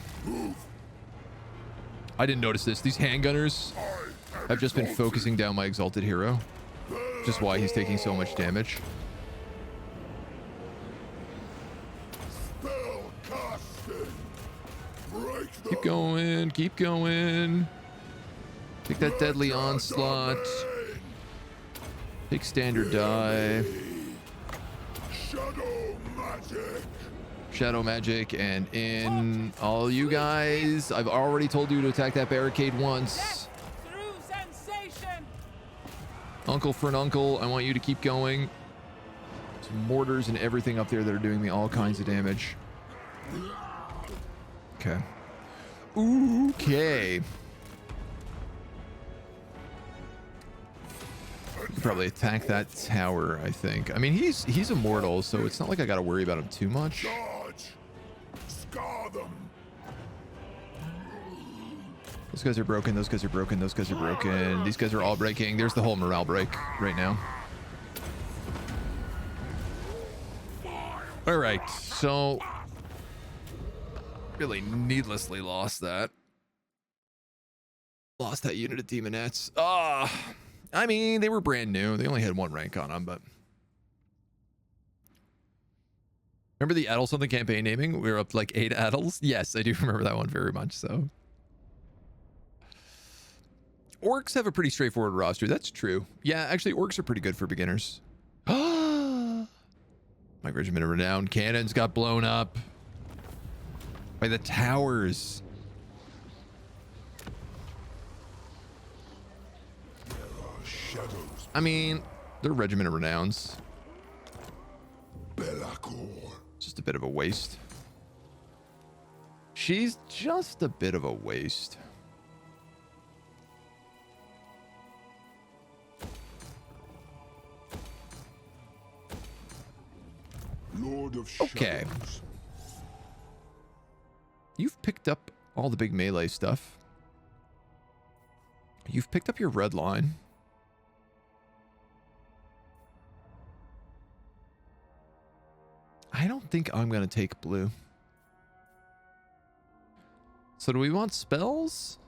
I didn't notice this. These handgunners have just been focusing down my exalted hero. Just why he's taking so much damage. Keep going, keep going. Take that deadly onslaught. Take standard die. Shadow magic, and in all you guys. I've already told you to attack that barricade once. Uncle for an uncle, I want you to keep going. Some mortars and everything up there that are doing me all kinds of damage. Okay. Okay. Probably attack that tower, I think. I mean, he's immortal, so it's not like I gotta worry about him too much. Those guys are broken, those guys are broken, those guys are broken. These guys are all breaking. There's the whole morale break right now. Alright, so... really needlessly lost that. Lost that unit of demonettes. I mean, they were brand new. They only had 1 rank on them, but... Remember the Adel something campaign naming? We were up to like 8 Adels? Yes, I do remember that one very much so. Orcs have a pretty straightforward roster. That's true. Yeah, actually, orcs are pretty good for beginners. My Regiment of Renown cannons got blown up by the towers. I mean, they're Regiment of Renowns. Just a bit of a waste. She's just a bit of a waste. Lord of okay. Shadows. You've picked up all the big melee stuff. You've picked up your red line. I don't think I'm going to take blue. So do we want spells?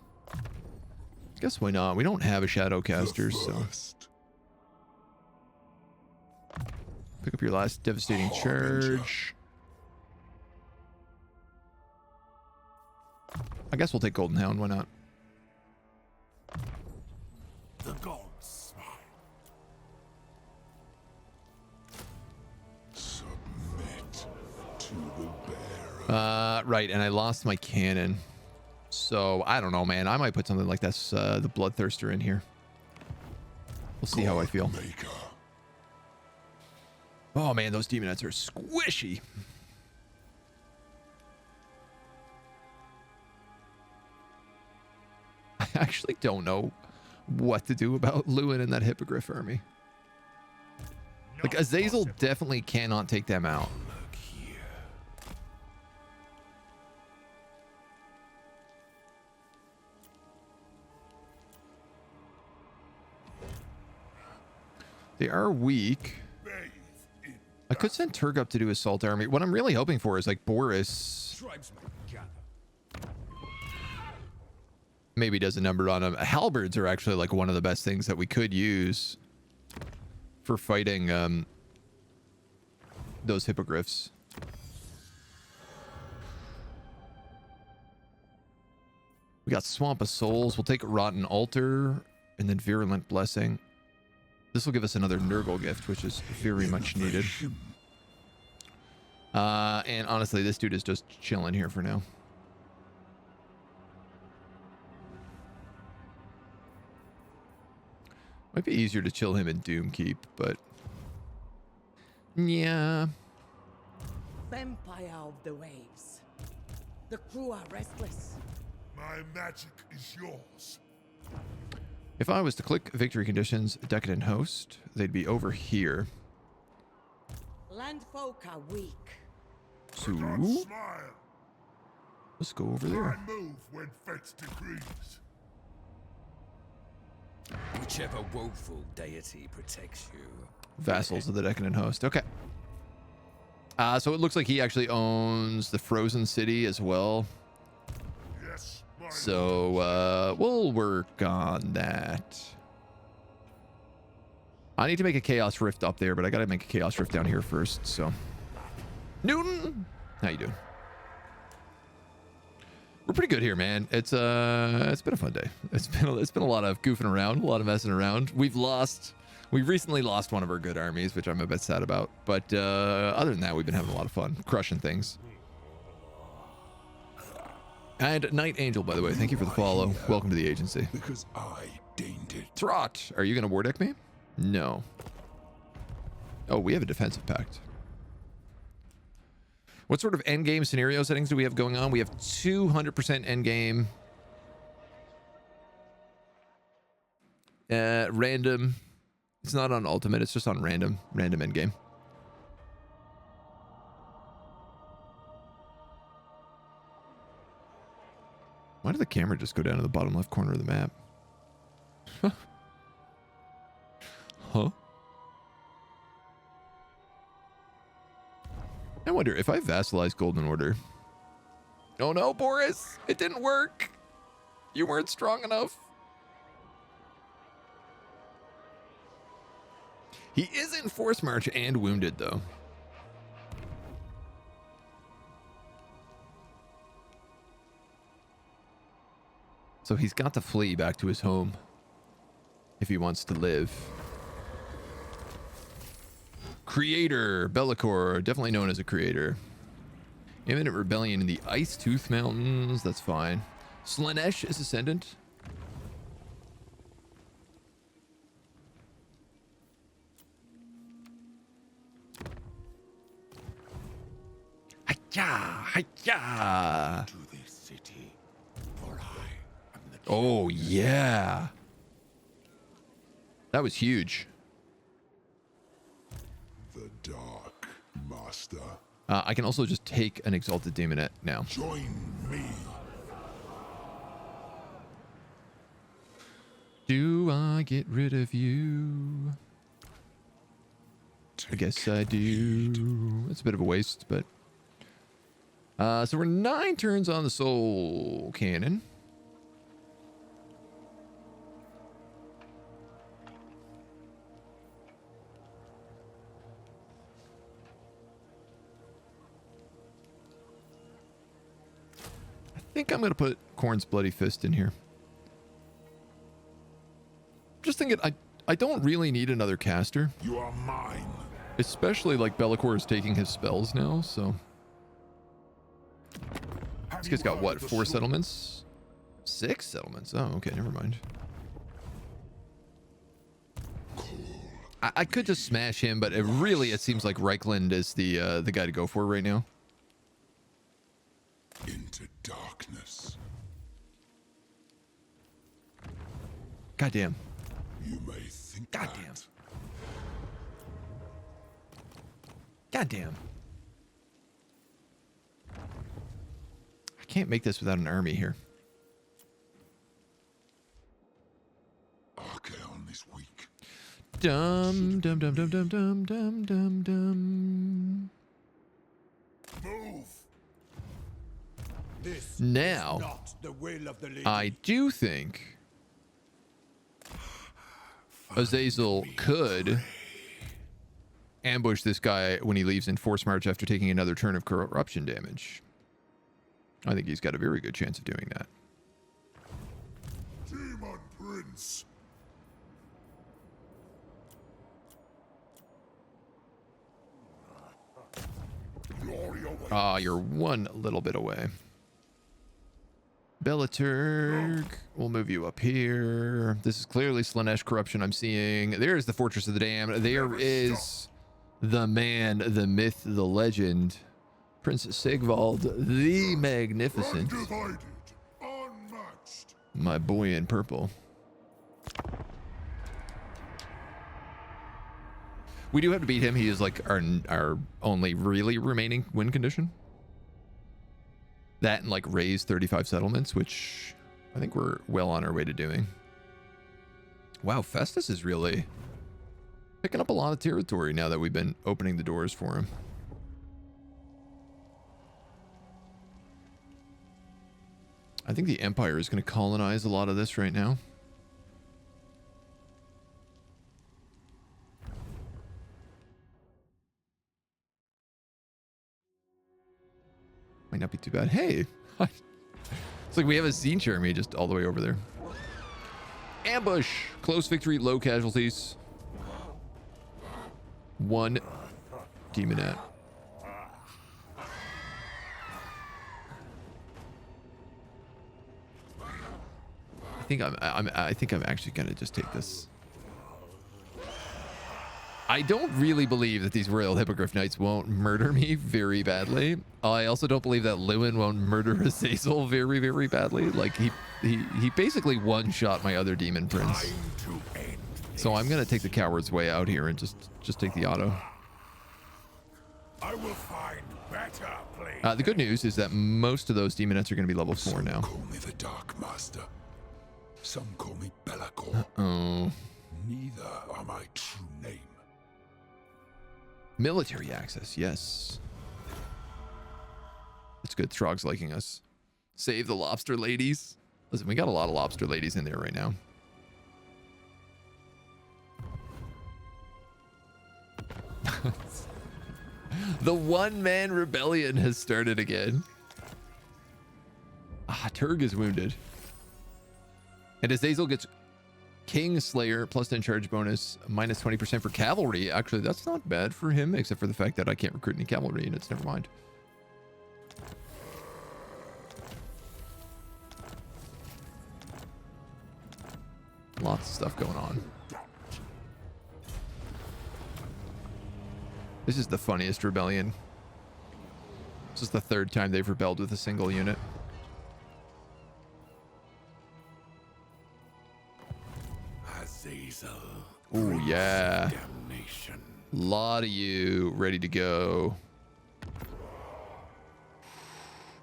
Guess why not? We don't have a Shadowcaster, so... Pick up your last devastating charge. I guess we'll take Golden Hound, why not? The gods smile. Submit to the bearer. Right, and I lost my cannon. So, I don't know, man. I might put something like this, the Bloodthirster in here. We'll see how I feel. Maker. Oh man, those demonettes are squishy. I actually don't know what to do about Lewin and that Hippogriff army. Like, Azazel definitely cannot take them out. They are weak. I could send Turg up to do assault army. What I'm really hoping for is like Boris maybe does a number on him. Halberds are actually like one of the best things that we could use for fighting those hippogriffs. We got Swamp of Souls. We'll take Rotten Altar and then Virulent Blessing. This will give us another Nurgle gift, which is very much needed. And honestly, this dude is just chilling here for now. Might be easier to chill him in Doomkeep, but... yeah. Vampire of the waves. The crew are restless. My magic is yours. If I was to click victory conditions, Decadent Host, they'd be over here. Landfolk are weak. So, Let's go over there. I move when fate decrees. Whichever woeful deity protects you. Vassals of the Decadent Host. Okay. So it looks like he actually owns the Frozen City as well. Yes, my So we'll work on that. I need to make a Chaos Rift up there, but I gotta make a Chaos Rift down here first. So, Newton, how you doing? We're pretty good here, man. It's been a fun day. It's been a lot of goofing around, a lot of messing around. We've recently lost one of our good armies, which I'm a bit sad about. But other than that, we've been having a lot of fun, crushing things. And Night Angel, by the way, thank you for the follow. Welcome to the agency. because I deigned it. Trot, are you gonna war deck me? No. Oh, we have a defensive pact. What sort of endgame scenario settings do we have going on? We have 200% endgame. Random. It's not on ultimate, it's just on random endgame. Why did the camera just go down to the bottom left corner of the map? Huh? I wonder if I vassalize Golden Order. Oh no, Boris! It didn't work! You weren't strong enough. He is in Force March and wounded, though. So he's got to flee back to his home if he wants to live. Creator, Be'lakor, definitely known as a creator. Imminent rebellion in the Ice Tooth Mountains, that's fine. Slaanesh is ascendant. Hiya, hiya. To this city, for I am the Oh, yeah. That was huge. The Dark Master. I can also just take an Exalted Daemonette now. Join me. Do I get rid of you? I guess I do. It's a bit of a waste, but... so we're 9 turns on the Soul Cannon. I think I'm going to put Khorne's Bloody Fist in here. Just thinking, I don't really need another caster. You are mine. Especially like Be'lakor is taking his spells now, so... This guy's got what, 4 settlements? 6 settlements? Oh, okay, never mind. I could just smash him, but it seems like Reichland is the guy to go for right now. Into darkness. Goddamn. You may think Goddamn. that. Goddamn. I can't make this without an army here. Archaon is weak. Dum dum dum dum dum dum dum dum dum. Move. This Now, is not the will of the lady. I do think Azazel could ambush this guy when he leaves in Force March after taking another turn of corruption damage. I think he's got a very good chance of doing that. Daemon Prince. Glory awaits. Ah, you're one little bit away. Bellaturg, we'll move you up here. This is clearly Slaanesh corruption I'm seeing. There's the Fortress of the Damned. There is the man, the myth, the legend, Prince Sigvald the Magnificent. Undivided. Unmatched. My boy in purple. We do have to beat him. He is like our only really remaining win condition. That and like raise 35 settlements, which I think we're well on our way to doing. Wow, Festus is really picking up a lot of territory now that we've been opening the doors for him. I think the Empire is going to colonize a lot of this right now. Might not be too bad. Hey, it's like we have a Tzeentch army just all the way over there. Ambush, close victory, low casualties. 1 demonette. I think I'm actually gonna just take this. I don't really believe that these Royal Hippogriff Knights won't murder me very badly. I also don't believe that Lewin won't murder Azazel very, very badly. Like he basically one-shot my other Daemon Prince. So I'm gonna take the coward's way out here and just take the auto. I will find better place. The good news is that most of those demonettes are gonna be level 4 now. Some call me the Dark Master. Some call me Belacor. Oh. Neither are my true name. Military access, yes. It's good. Throg's liking us. Save the lobster ladies. Listen, we got a lot of lobster ladies in there right now. The one-man rebellion has started again. Ah, Turg is wounded. And Azazel gets King Slayer plus 10 charge bonus, minus 20% for cavalry. Actually, that's not bad for him, except for the fact that I can't recruit any cavalry units. Never mind. Lots of stuff going on. This is the funniest rebellion. This is the 3rd time they've rebelled with a single unit. Azazel. Oh yeah. Damnation. Lot of you ready to go.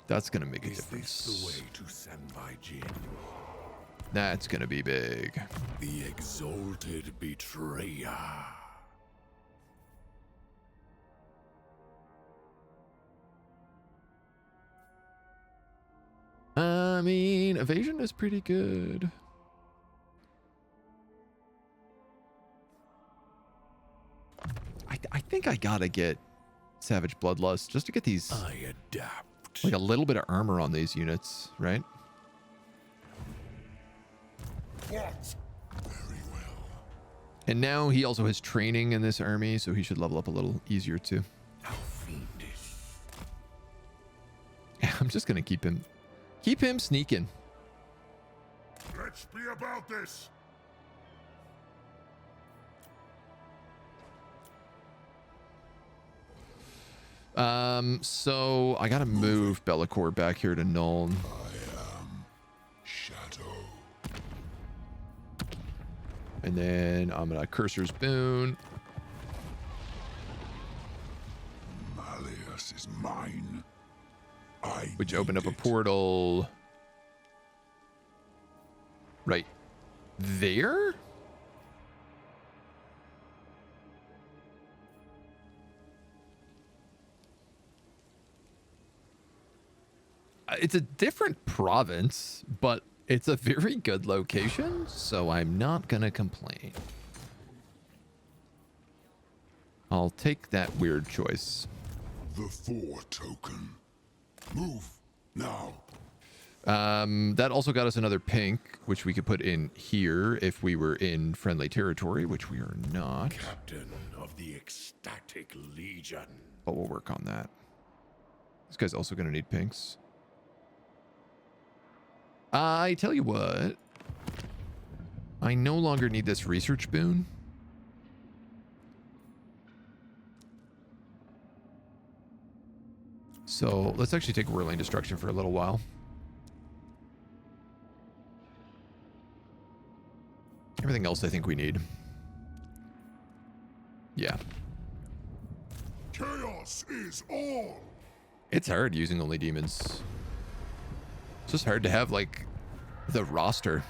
That's gonna make a Is difference. this the way to Sandbox? That's gonna be big. The exalted betrayer. I mean, evasion is pretty good. I think I gotta get Savage Bloodlust just to get these, I adapt. like a little bit of armor on these units, right? What? Very well. And now he also has training in this army, so he should level up a little easier too. How fiendish. I'm just gonna keep him sneaking. Let's be about this. So I gotta move Bellicor back here to Nuln. I am Shadow. And then I'm gonna Cursor's Boon. Malleus is mine. Which opened up a need it. portal right there. It's a different province, but it's a very good location, so I'm not gonna complain. I'll take that weird choice. The 4 token. Move now. That also got us another pink, which we could put in here if we were in friendly territory, which we are not. Captain of the Ecstatic Legion. But we'll work on that. This guy's also going to need pinks. I tell you what. I no longer need this research boon. So let's actually take Whirling Destruction for a little while. Everything else I think we need. Yeah. Chaos is all. It's hard using only demons. It's just hard to have like the roster.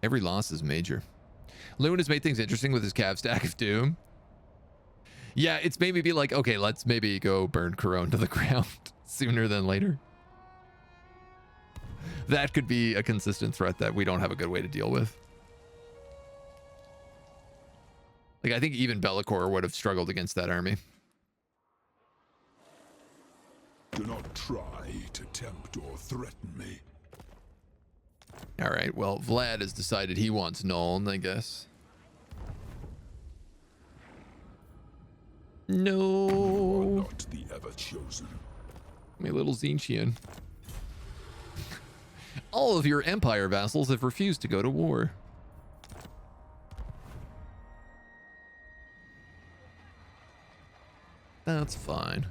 Every loss is major. Loon has made things interesting with his cav stack of doom. Yeah, it's made me be like, okay, let's maybe go burn Khorne to the ground sooner than later. That could be a consistent threat that we don't have a good way to deal with. Like, I think even Be'lakor would have struggled against that army. Do not try to tempt or threaten me. All right, well, Vlad has decided he wants Nuln, I guess. You are No. not the ever-chosen. My little Tzeentchian. All of your Empire vassals have refused to go to war. That's fine.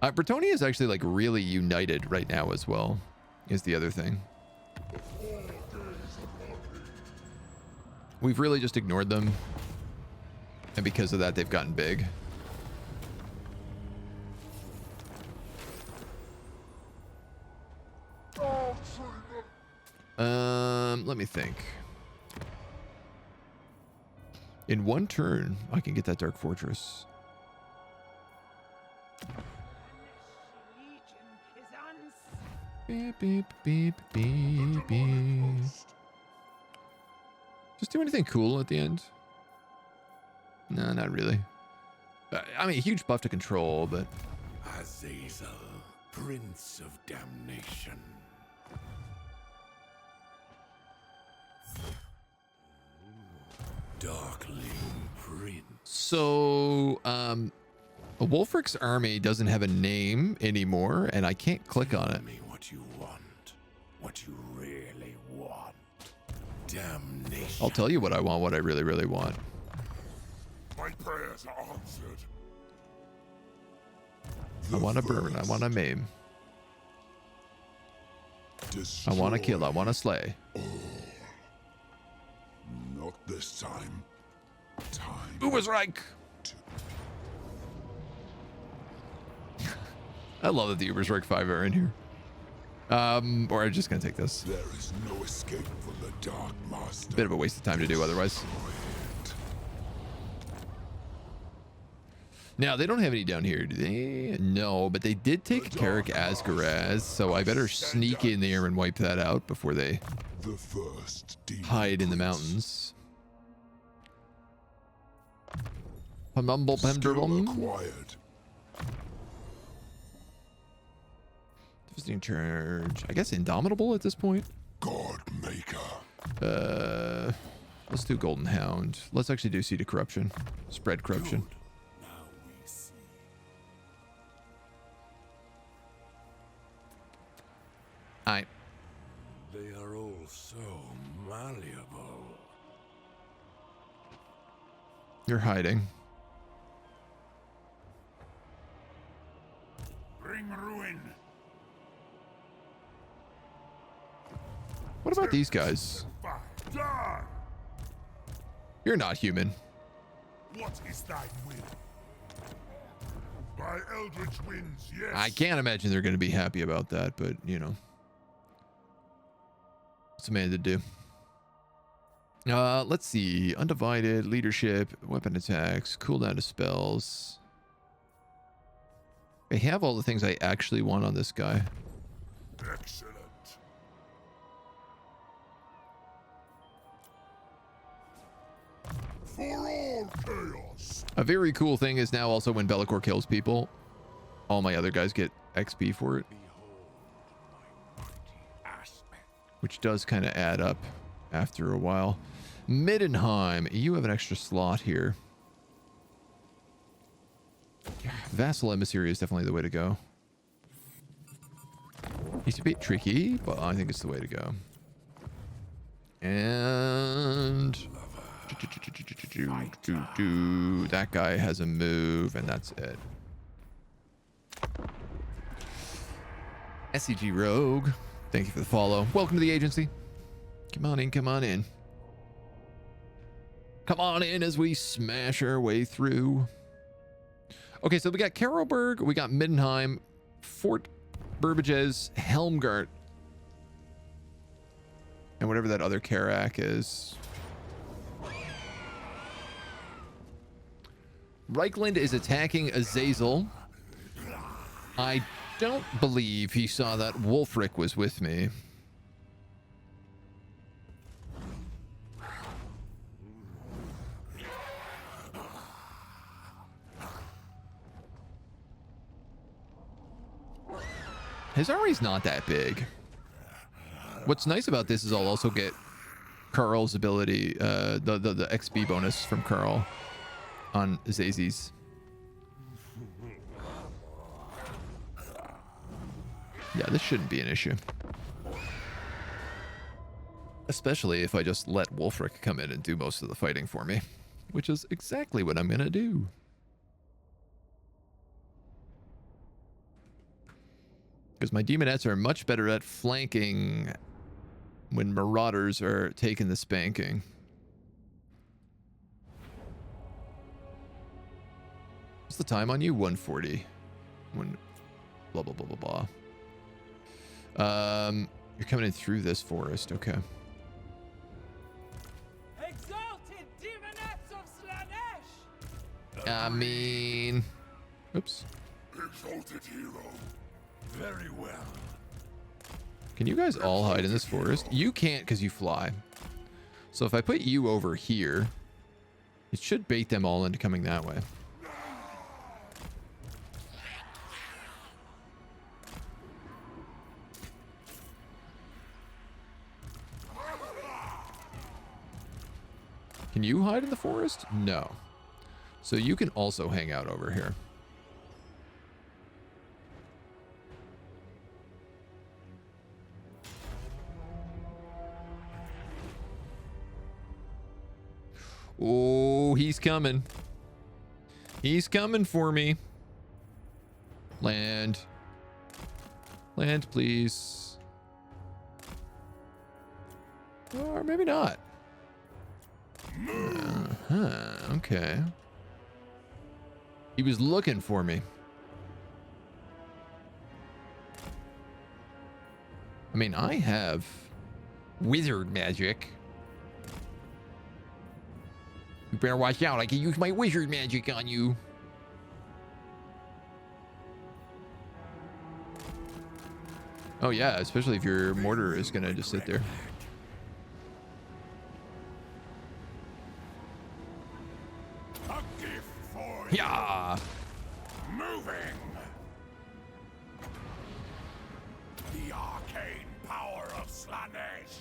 Bretonnia is actually like really united right now as well, is the other thing. We've really just ignored them. And because of that, they've gotten big. Let me think. In one turn, I can get that Dark Fortress. Beep, beep, beep, beep, beep. Just do anything cool at the end? No, not really. I mean, a huge buff to control, but... Azazel, Prince of Damnation. Darkling Prince. So, Wulfric's army doesn't have a name anymore, and I can't click on it. Tell me what you want. What you really want. Damnation. I'll tell you what I want, what I really, really want. My prayers are answered. I want to burn, I want to maim, I want to kill, I want to slay. Not this time. Ubersreich! I love that the Ubersreich 5 are in here. Or I'm just going to take this. There is no escape from the Dark Master. Bit of a waste of time to do otherwise. Now, they don't have any down here, do they? No, but they did take Carrick Asgaraz, so I better sneak in there and wipe that out before they The first Daemon hide in the Prince. mountains. Pamumble Skill Pemdrelum. acquired. Visiting charge. I guess Indomitable at this point. God Maker. Let's do Golden Hound. Let's actually do Seed of Corruption. Spread corruption. Now we see. Alright. They are all so malleable. You're hiding. Bring ruin. What about these guys? Die. You're not human. What is thy will? By eldritch winds, yes. I can't imagine they're going to be happy about that, but, you know. What's a man to do? Let's see. Undivided, leadership, weapon attacks, cooldown to spells. I have all the things I actually want on this guy. Excellent. For all chaos. A very cool thing is now also when Be'lakor kills people, all my other guys get XP for it, Behold my mighty aspect. which does kind of add up after a while. Middenheim, you have an extra slot here. Vassal Emissary is definitely the way to go. It's a bit tricky, but I think it's the way to go. And that guy has a move, and that's it. SCG Rogue, thank you for the follow. Welcome to the agency. Come on in, come on in. Come on in as we smash our way through. Okay, so we got Karlberg, we got Middenheim, Fort Burbages, Helmgart, and whatever that other Karak is. Reichland is attacking Azazel. I don't believe he saw that Wulfric was with me. His army's not that big. What's nice about this is I'll also get Carl's ability, the XP bonus from Carl on Zazi's. Yeah, this shouldn't be an issue. Especially if I just let Wulfric come in and do most of the fighting for me, which is exactly what I'm gonna do. Because my demonettes are much better at flanking when marauders are taking the spanking. What's the time on you? 140. When blah blah blah blah blah. You're coming in through this forest, okay. Exalted demonettes of Slaanesh! I mean, oops. Exalted hero. Very well. Can you guys all hide in this forest? You can't because you fly. So if I put you over here, it should bait them all into coming that way. Can you hide in the forest? No. So you can also hang out over here. Oh, he's coming. He's coming for me. Land. Land, please. Or maybe not. Okay. He was looking for me. I mean, I have wizard magic. You better watch out. I can use my wizard magic on you. Oh yeah, especially if your mortar is gonna just sit there. A gift for Yeah. moving. The arcane power of Slaanesh.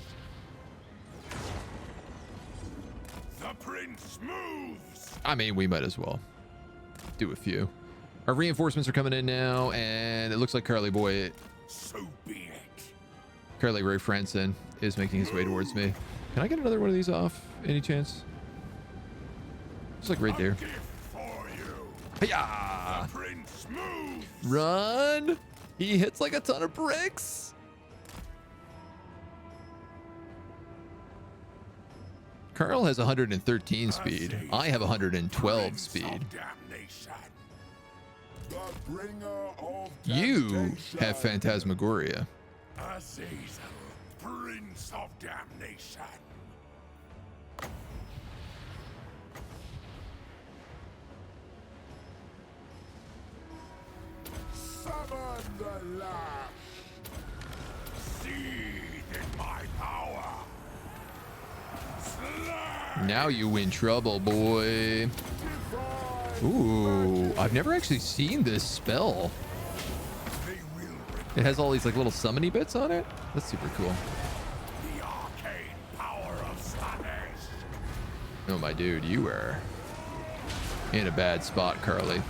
The prince moves. I mean, we might as well do a few. Our reinforcements are coming in now, and it looks like Carly Boy, So be it. Carly Ray Franson, is making his way towards me. Can I get another one of these off? Any chance? It's like right there. A gift for you. Hiya! The prince moves. Run! He hits like a ton of bricks. Carl has 113 speed. I have 112 speed. Damnation. The bringer of You temptation. have Phantasmagoria. Azazel, prince of damnation. Summon the lash. Seethe in my power. Slay. Now you in trouble, boy. Ooh, I've never actually seen this spell. They will It has all these like little summony bits on it. That's super cool. the arcane power of Slaanesh. Oh my dude, you are in a bad spot, Carly.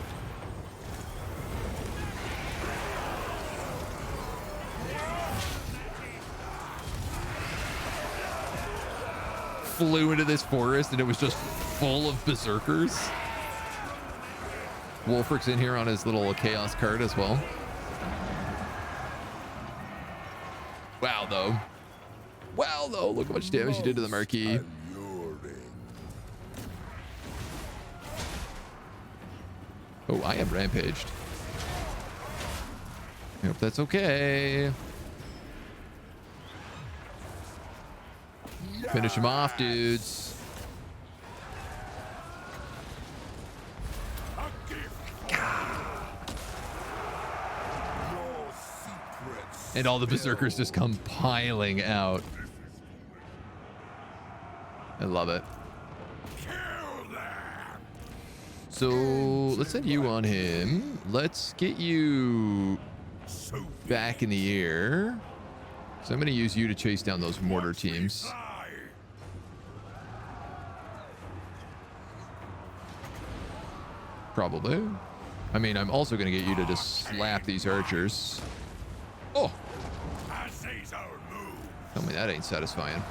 Flew into this forest and it was just full of berserkers. Wulfric's in here on his little chaos card as well. Wow, though. Wow, though. Look how much damage he did to the Marquis. Alluring. Oh, I am rampaged. Hope that's okay. Finish him off, dudes. And all the berserkers just come piling out. I love it. So let's send you on him. Let's get you back in the air. So I'm going to use you to chase down those mortar teams. Probably. I mean, I'm also going to get you to just slap these archers. Oh! Tell me that ain't satisfying.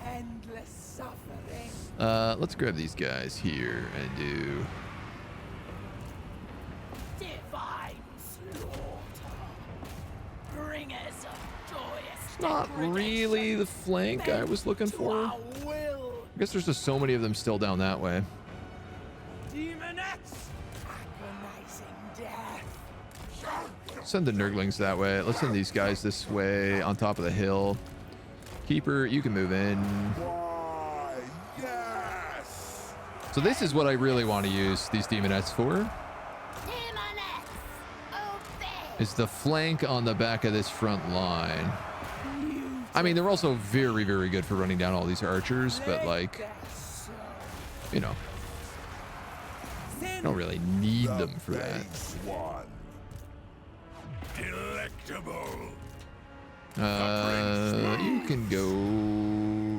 Endless suffering. Let's grab these guys here and do... Divine slaughter. Bringers of joyous Not really the flank I was looking for. Our will. I guess there's just so many of them still down that way. Demonettes. Agonizing death. Send the Nurglings that way. Let's send these guys this way on top of the hill. Keeper, you can move in. Why, yes! So this is what I really want to use these demonettes for. Demonettes, obey. Is the flank on the back of this front line. I mean, they're also very, very good for running down all these archers, but like, you know, I don't really need them for that. Base one. Delectable. You can go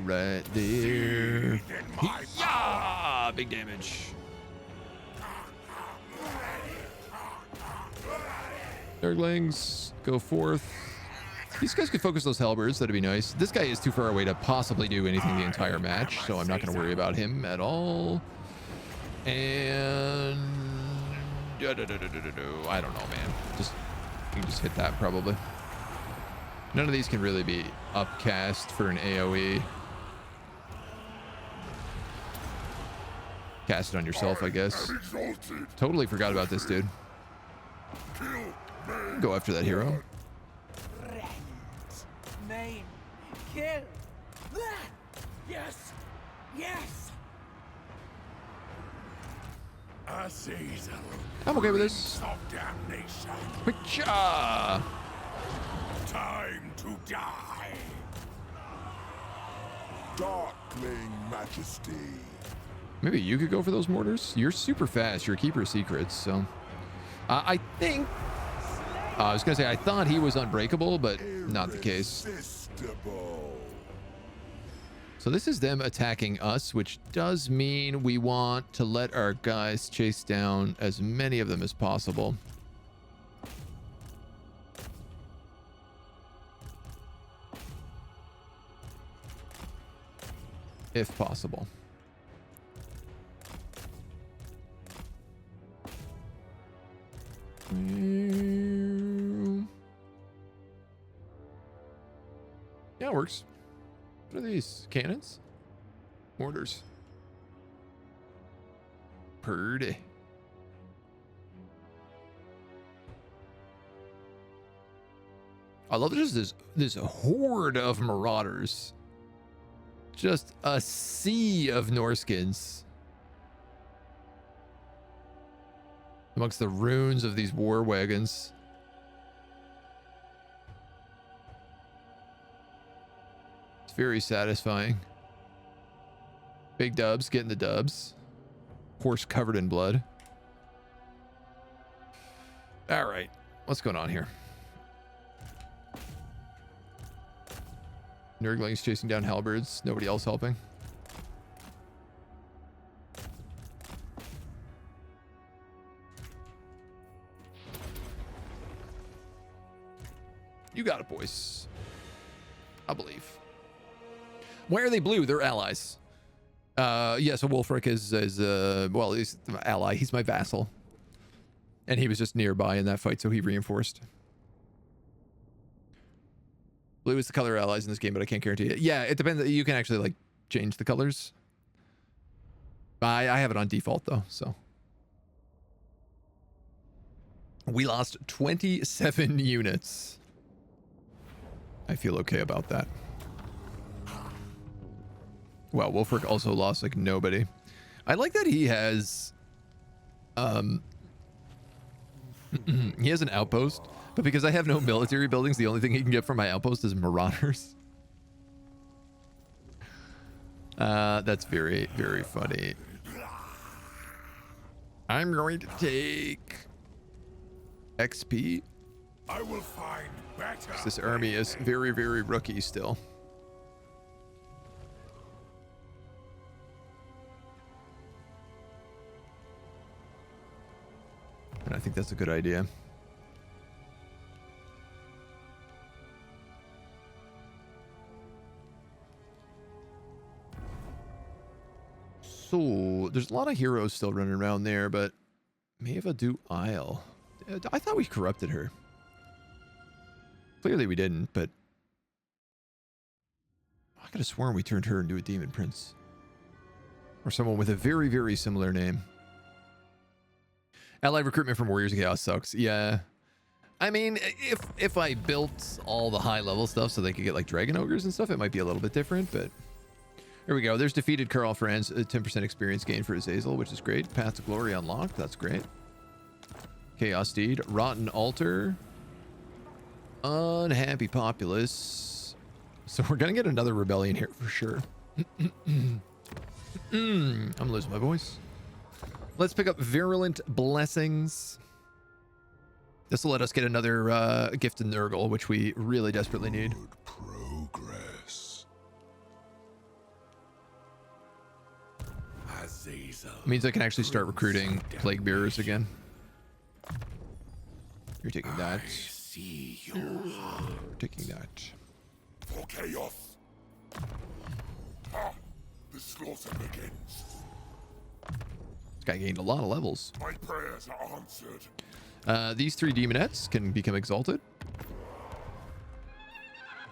right there. Yeah, big damage. Nurglings, go forth. These guys could focus those halberds. That'd be nice. This guy is too far away to possibly do anything the entire match, so I'm not going to worry about him at all. And I don't know, man. You can just hit that probably. None of these can really be upcast for an AoE. Cast it on yourself, I guess. Totally forgot about this dude. Go after that hero. Name. Kill. Yes. Yes. A season I'm okay with this. of damnation. Witcha! Time to die. Darkling Majesty. Maybe you could go for those mortars. You're super fast. You're a keeper of secrets, so I think I was gonna say I thought he was unbreakable, but not the case. Irresistible. So this is them attacking us, which does mean we want to let our guys chase down as many of them as possible. If possible. Yeah, it works. What are these? Cannons? Mortars. Purdy. I love just this horde of marauders. Just a sea of Norskins. Amongst the ruins of these war wagons. It's very satisfying. Big dubs, getting the dubs. Horse covered in blood. All right, what's going on here? Nurglings chasing down halberds. Nobody else helping. You got it, boys. I believe. Why are they blue? They're allies. Yeah, so Wolfric is well, he's my ally. He's my vassal. And he was just nearby in that fight, so he reinforced. Blue is the color allies in this game, but I can't guarantee it. Yeah, it depends. You can actually, like, change the colors. I have it on default, though, so. We lost 27 units. I feel okay about that. Well, Wolfric also lost like nobody. I like that he has he has an outpost, but because I have no military buildings, the only thing he can get from my outpost is marauders. That's very, very funny. I'm going to take XP. I will find better. This army is very, very rookie still. And I think that's a good idea. So there's a lot of heroes still running around there, but Maeva do Isle. I thought we corrupted her. Clearly we didn't, but I could have sworn we turned her into a Daemon Prince. Or someone with a very, very similar name. Allied recruitment from Warriors of Chaos sucks. Yeah. I mean, if I built all the high level stuff so they could get like Dragon Ogres and stuff, it might be a little bit different, but here we go. There's defeated Carl Franz, a 10% experience gain for Azazel, which is great. Path to Glory unlocked. That's great. Chaos Deed. Rotten Altar. Unhappy Populace. So we're going to get another rebellion here for sure. I'm losing my voice. Let's pick up Virulent Blessings. This will let us get another gift in Nurgle, which we really desperately need. Good progress. Azazel. Means I can actually start recruiting Plague Bearers again. You're taking that. I see you. You're taking that. For chaos. The slaughter begins. This guy gained a lot of levels. My prayers are answered. These 3 demonettes can become exalted.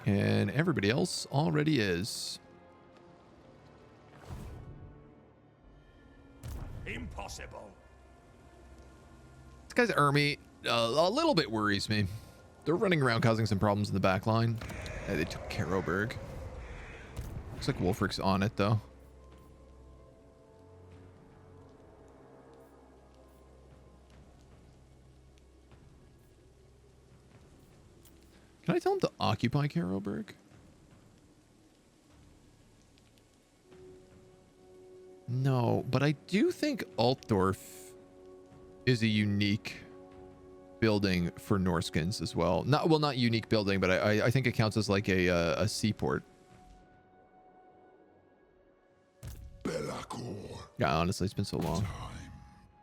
And everybody else already is. Impossible. This guy's army a little bit worries me. They're running around causing some problems in the back line. They took Caroburg. Looks like Wolfric's on it though. Can I tell him to occupy Caroburg? No, but I do think Altdorf is a unique building for Norskins as well. Not unique building, but I think it counts as like a seaport. Belacor. Yeah, honestly, it's been so long.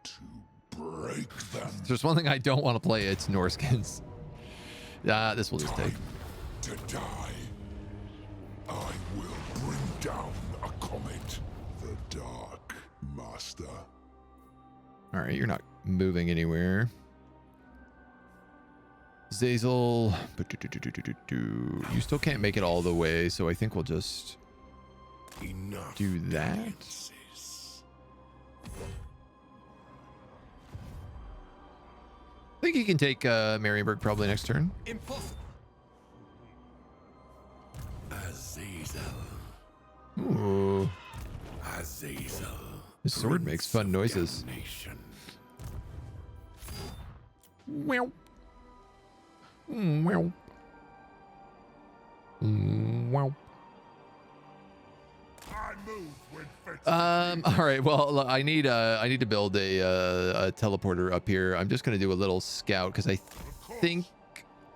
Time to break them. If there's one thing I don't want to play, it's Norskins. This will just take. To die. I will bring down a comet. The Dark Master. All right, you're not moving anywhere. Zazel, you still can't make it all the way, so I think we'll just Enough do that. dances. I think he can take Marienburg probably next turn. Impossible. Azazel. Ooh, Azazel. his sword makes fun noises. Damnation. Well. Well. Well. I move when fit. All right. Well, look, I need to build a teleporter up here. I'm just gonna do a little scout because I think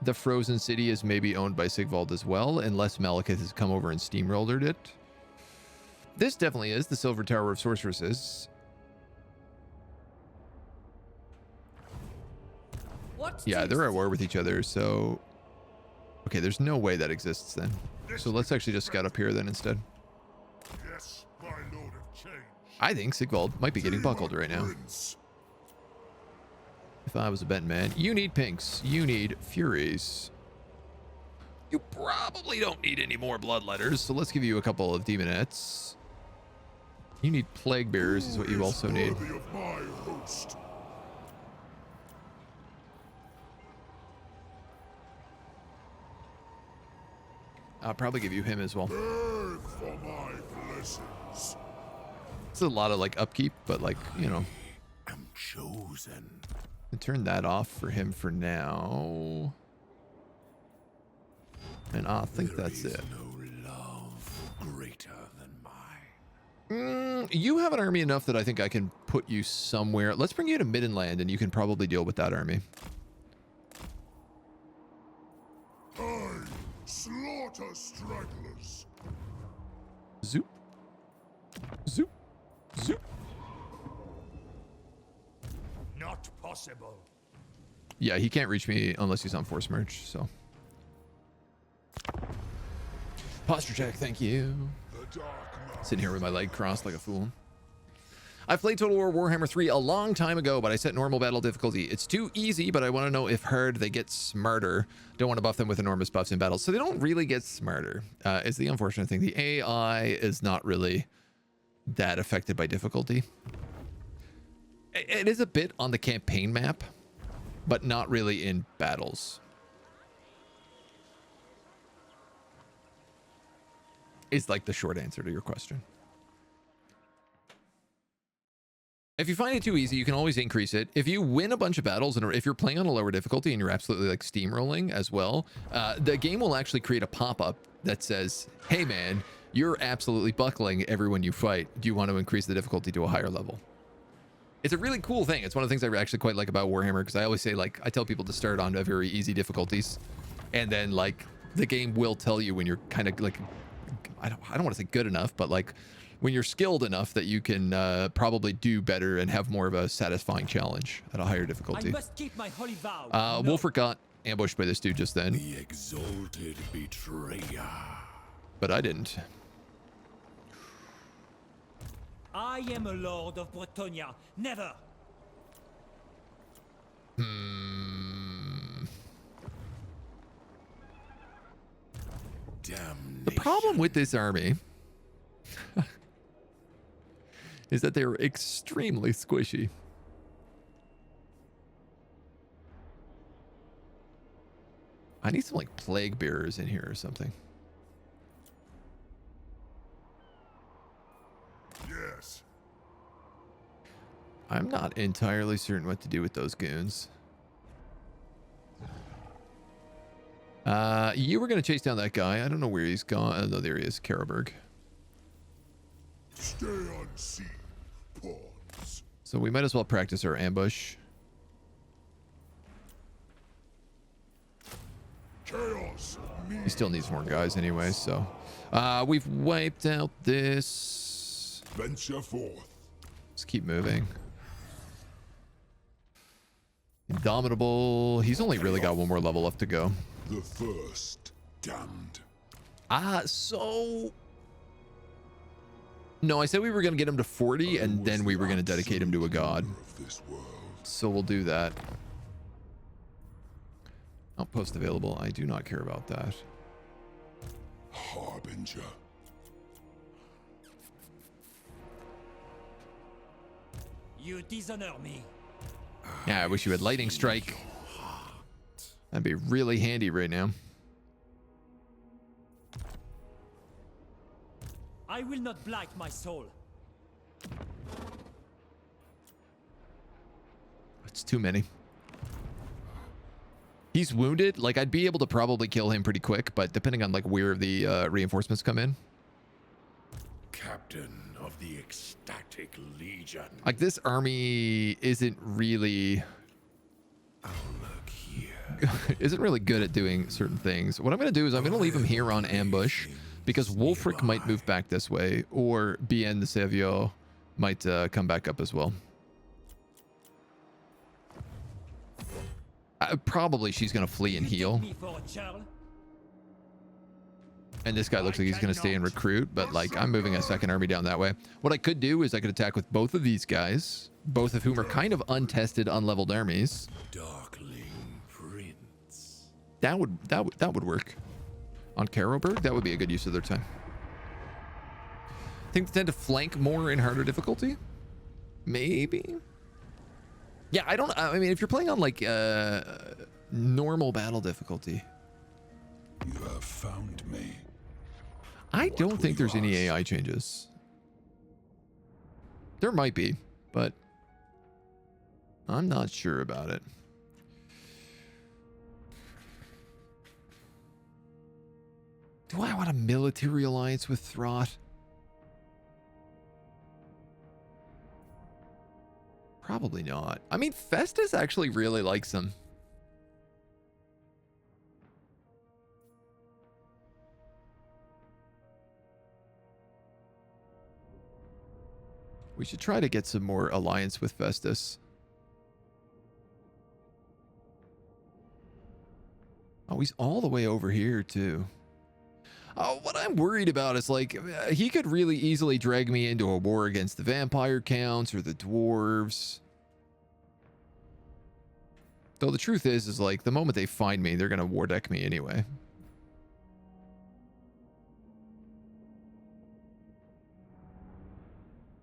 the Frozen City is maybe owned by Sigvald as well, unless Malekith has come over and steamrolled it. This definitely is the Silver Tower of Sorceresses. Yeah, they're at war with each other, so... Okay, there's no way that exists then. So let's actually just scout up here then instead. Yes, my lord of change. I think Sigvald might be getting buckled right now. Prince. If I was a betting man. You need pinks. You need furies. You probably don't need any more bloodletters, so let's give you a couple of demonettes. You need plague bearers is what you also need. Worthy of my host. I'll probably give you him as well. Beg for my blessings. It's a lot of like upkeep, but like, you know, I'm chosen. and turn that off for him for now. And I think that's it. No love greater than mine. You have an army enough that I think I can put you somewhere. Let's bring you to Middenland and you can probably deal with that army. I slaughter stragglers. Zoop. Zoop. Zoop. Not possible. Yeah, he can't reach me unless he's on force merge, so. Posture check, thank you. The dark man. Sitting here with my leg crossed like a fool. I played Total War Warhammer 3 a long time ago, but I set normal battle difficulty. It's too easy, but I want to know if hard they get smarter. Don't want to buff them with enormous buffs in battles. So they don't really get smarter, is the unfortunate thing. The AI is not really that affected by difficulty. It is a bit on the campaign map, but not really in battles. Is like the short answer to your question. If you find it too easy, you can always increase it. If you win a bunch of battles, and if you're playing on a lower difficulty and you're absolutely like steamrolling as well, the game will actually create a pop-up that says, hey man, you're absolutely buckling everyone you fight. Do you want to increase the difficulty to a higher level? It's a really cool thing. It's one of the things I actually quite like about Warhammer, because I always say, like, I tell people to start on a very easy difficulties, and then like the game will tell you when you're kind of like, I don't want to say good enough, but like when you're skilled enough that you can probably do better and have more of a satisfying challenge at a higher difficulty. I must keep my holy vow. Wolfric got ambushed by this dude just then, The exalted betrayer. but I didn't. I am a lord of Bretonia. Never. Damnation. The problem with this army is that they're extremely squishy. I need some like plague bearers in here or something. Yes. I'm not entirely certain what to do with those goons. You were going to chase down that guy. I don't know where he's gone. Oh, no, there he is. Karlberg. Stay unseen, pawns. So we might as well practice our ambush. Chaos. He still needs more guys anyway, so. We've wiped out this. Venture forth. Let's keep moving. Indomitable. He's only really got one more level left to go. The first damned. So... No, I said we were going to get him to 40, and then we were going to dedicate him to a god. Of this world. So we'll do that. Outpost available. I do not care about that. Harbinger. You dishonor me. Yeah, I wish you had lightning strike. That'd be really handy right now. I will not blight my soul. It's too many. He's wounded. Like, I'd be able to probably kill him pretty quick, but depending on like where the reinforcements come in. Captain of the ecstatic legion. Like, this army isn't really... I'll look here. isn't really good at doing certain things. What I'm going to do is I'm going to leave him here on ambush, because Wolfric might move back this way, or Bien de Savio might come back up as well. Probably she's going to flee and heal. And this guy looks like he's going to stay and recruit, but like I'm moving a second army down that way. What I could do is I could attack with both of these guys, both of whom are kind of untested, unleveled armies. Darkling Prince. That would work. On Karlberg, that would be a good use of their time. I think they tend to flank more in harder difficulty. Maybe. Yeah, I mean, if you're playing on like normal battle difficulty. You have found me. I don't think there's any AI changes. There might be, but I'm not sure about it. Do I want a military alliance with Throt? Probably not. I mean, Festus actually really likes him. We should try to get some more alliance with Festus. Oh, he's all the way over here, too. Oh, what I'm worried about is, like, he could really easily drag me into a war against the vampire counts or the dwarves. Though the truth is like, the moment they find me, they're going to war deck me anyway.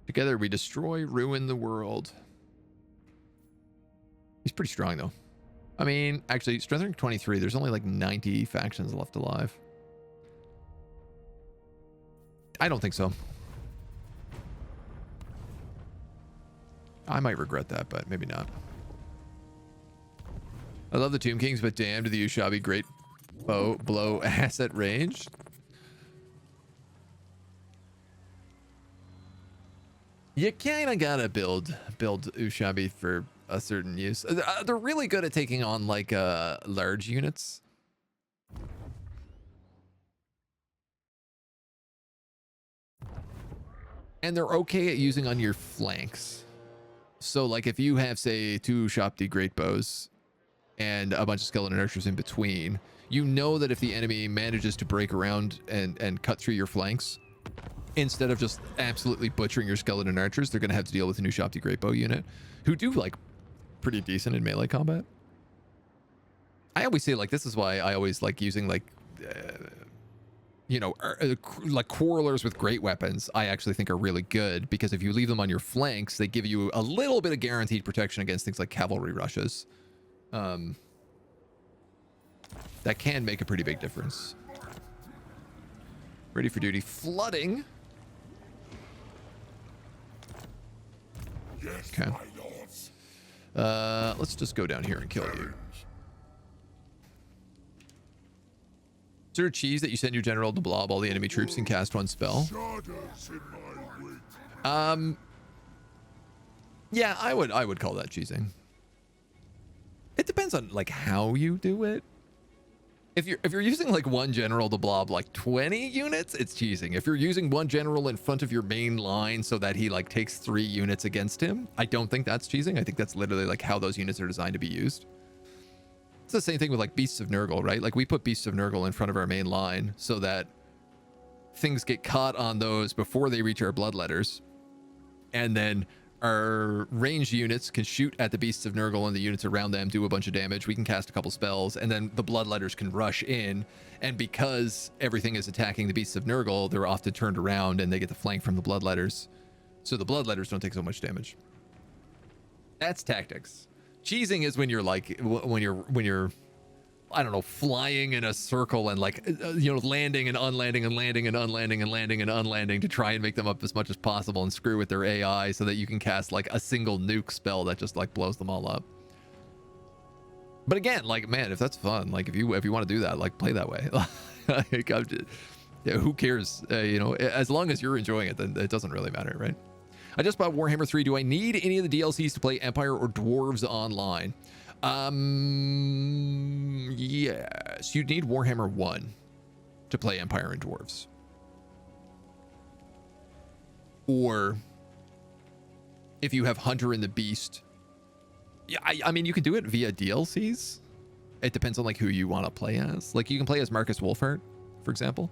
Together we destroy, ruin the world. He's pretty strong, though. I mean, actually, strength rank 23, there's only like 90 factions left alive. I don't think so. I might regret that, but maybe not. I love the Tomb Kings, but damn, to the Ushabi great blow asset range. You kind of gotta build Ushabi for a certain use. They're really good at taking on like large units. And they're okay at using on your flanks. So like if you have, say, 2 Shopti great bows and a bunch of skeleton archers in between, you know that if the enemy manages to break around and cut through your flanks, instead of just absolutely butchering your skeleton archers, they're going to have to deal with a new Shopti great bow unit who do like pretty decent in melee combat. I always say, like, this is why I always like using like like quarrelers with great weapons. I actually think are really good, because if you leave them on your flanks, they give you a little bit of guaranteed protection against things like cavalry rushes. That can make a pretty big difference. Ready for duty. Flooding. Okay. Let's just go down here and kill you. Is there a cheese that you send your general to blob all the enemy troops and cast 1 spell? Yeah, I would call that cheesing. It depends on like how you do it. If you're using like 1 general to blob like 20 units, it's cheesing. If you're using 1 general in front of your main line so that he like takes 3 units against him, I don't think that's cheesing. I think that's literally like how those units are designed to be used. It's the same thing with like Beasts of Nurgle, right? Like we put Beasts of Nurgle in front of our main line so that things get caught on those before they reach our bloodletters. And then our ranged units can shoot at the Beasts of Nurgle and the units around them, do a bunch of damage. We can cast a couple spells, and then the bloodletters can rush in. And because everything is attacking the Beasts of Nurgle, they're often turned around and they get the flank from the bloodletters. So the bloodletters don't take so much damage. That's tactics. Cheesing is when you're like, when you're, I don't know, flying in a circle and like, landing and unlanding and landing and unlanding and landing and unlanding to try and make them up as much as possible and screw with their AI so that you can cast like a single nuke spell that just like blows them all up. But again, like, man, if that's fun, like if you want to do that, like play that way. Like, yeah, who cares? As long as you're enjoying it, then it doesn't really matter, right? I just bought Warhammer 3. Do I need any of the DLCs to play Empire or Dwarves online? Yes, you'd need Warhammer 1 to play Empire and Dwarves. Or if you have Hunter and the Beast, yeah, I mean, you can do it via DLCs. It depends on like who you want to play as. Like you can play as Marcus Wolfhart, for example.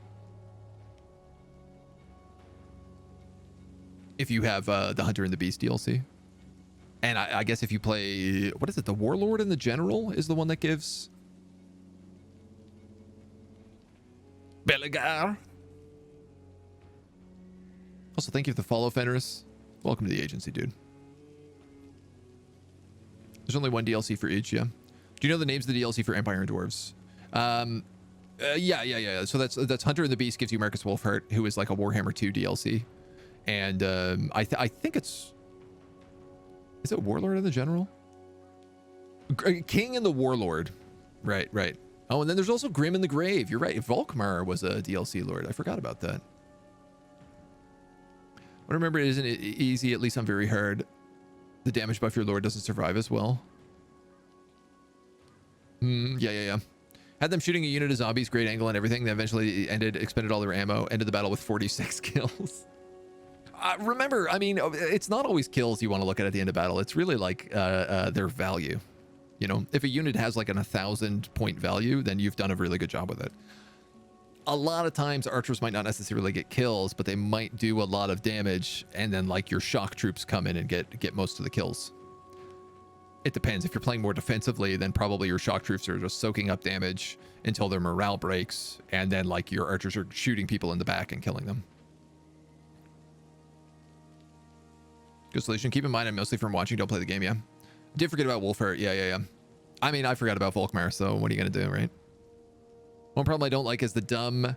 If you have the Hunter and the Beast DLC. And I guess if you play, what is it? The Warlord and the General is the one that gives Belegar. Also, thank you for the follow, Fenris. Welcome to the agency, dude. There's only 1 DLC for each, yeah. Do you know the names of the DLC for Empire and Dwarves? Yeah. So that's Hunter and the Beast gives you Marcus Wolfheart, who is like a Warhammer 2 DLC. And I think it's... Is it Warlord and the General? King and the Warlord. Right. Oh, and then there's also Grim in the Grave. You're right. Volkmar was a DLC lord. I forgot about that. I remember it isn't easy, at least on very hard. The damage buff your lord doesn't survive as well. Yeah. Had them shooting a unit of zombies, great angle and everything. They eventually expended all their ammo, ended the battle with 46 kills. Remember, I mean, it's not always kills you want to look at the end of battle. It's really like their value. You know, if a unit has like an 1,000-point value, then you've done a really good job with it. A lot of times archers might not necessarily get kills, but they might do a lot of damage, and then like your shock troops come in and get most of the kills. It depends. If you're playing more defensively, then probably your shock troops are just soaking up damage until their morale breaks, and then like your archers are shooting people in the back and killing them. Consolidation, keep in mind I'm mostly from watching, don't play the game. Yeah, did forget about Wolfheart. Yeah. I mean, I forgot about Volkmar, so what are you gonna do, right? One problem I don't like is the dumb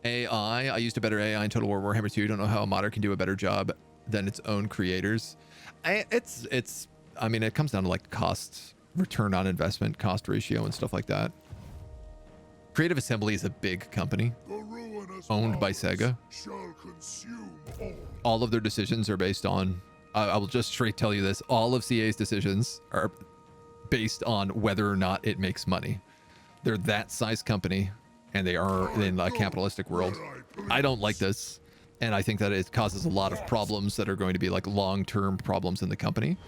AI. I used a better AI in Total War Warhammer 2. Don't know how a modder can do a better job than its own creators. I mean, it comes down to like cost, return on investment, cost ratio, and stuff like that. Creative Assembly is a big company owned by Sega. All of their decisions are based on, I will just straight tell you this, all of CA's decisions are based on whether or not it makes money. They're that size company, and they are in a capitalistic world. I don't like this, and I think that it causes a lot of problems that are going to be like long-term problems in the company.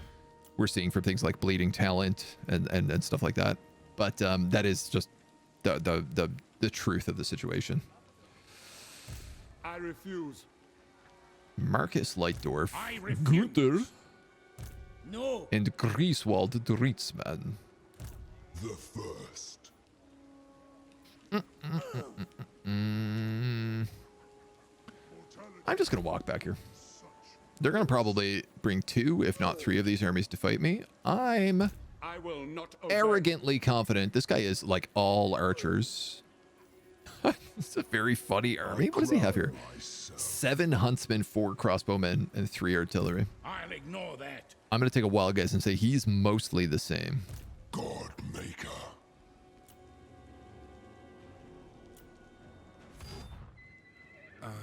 We're seeing from things like bleeding talent and stuff like that. But that is just the truth of the situation. I refuse. Marcus Leitdorf, I refuse. Gunther, No. and Grieswald Dritzman. The first. I'm just gonna walk back here. They're gonna probably bring 2, if not 3 of these armies to fight me. I'm I will not obey. arrogantly confident. This guy is like all archers. It's a very funny army. What does he have here? 7 huntsmen, 4 crossbowmen, and 3 artillery. I'll ignore that. I'm gonna take a wild guess and say he's mostly the same. God Maker. I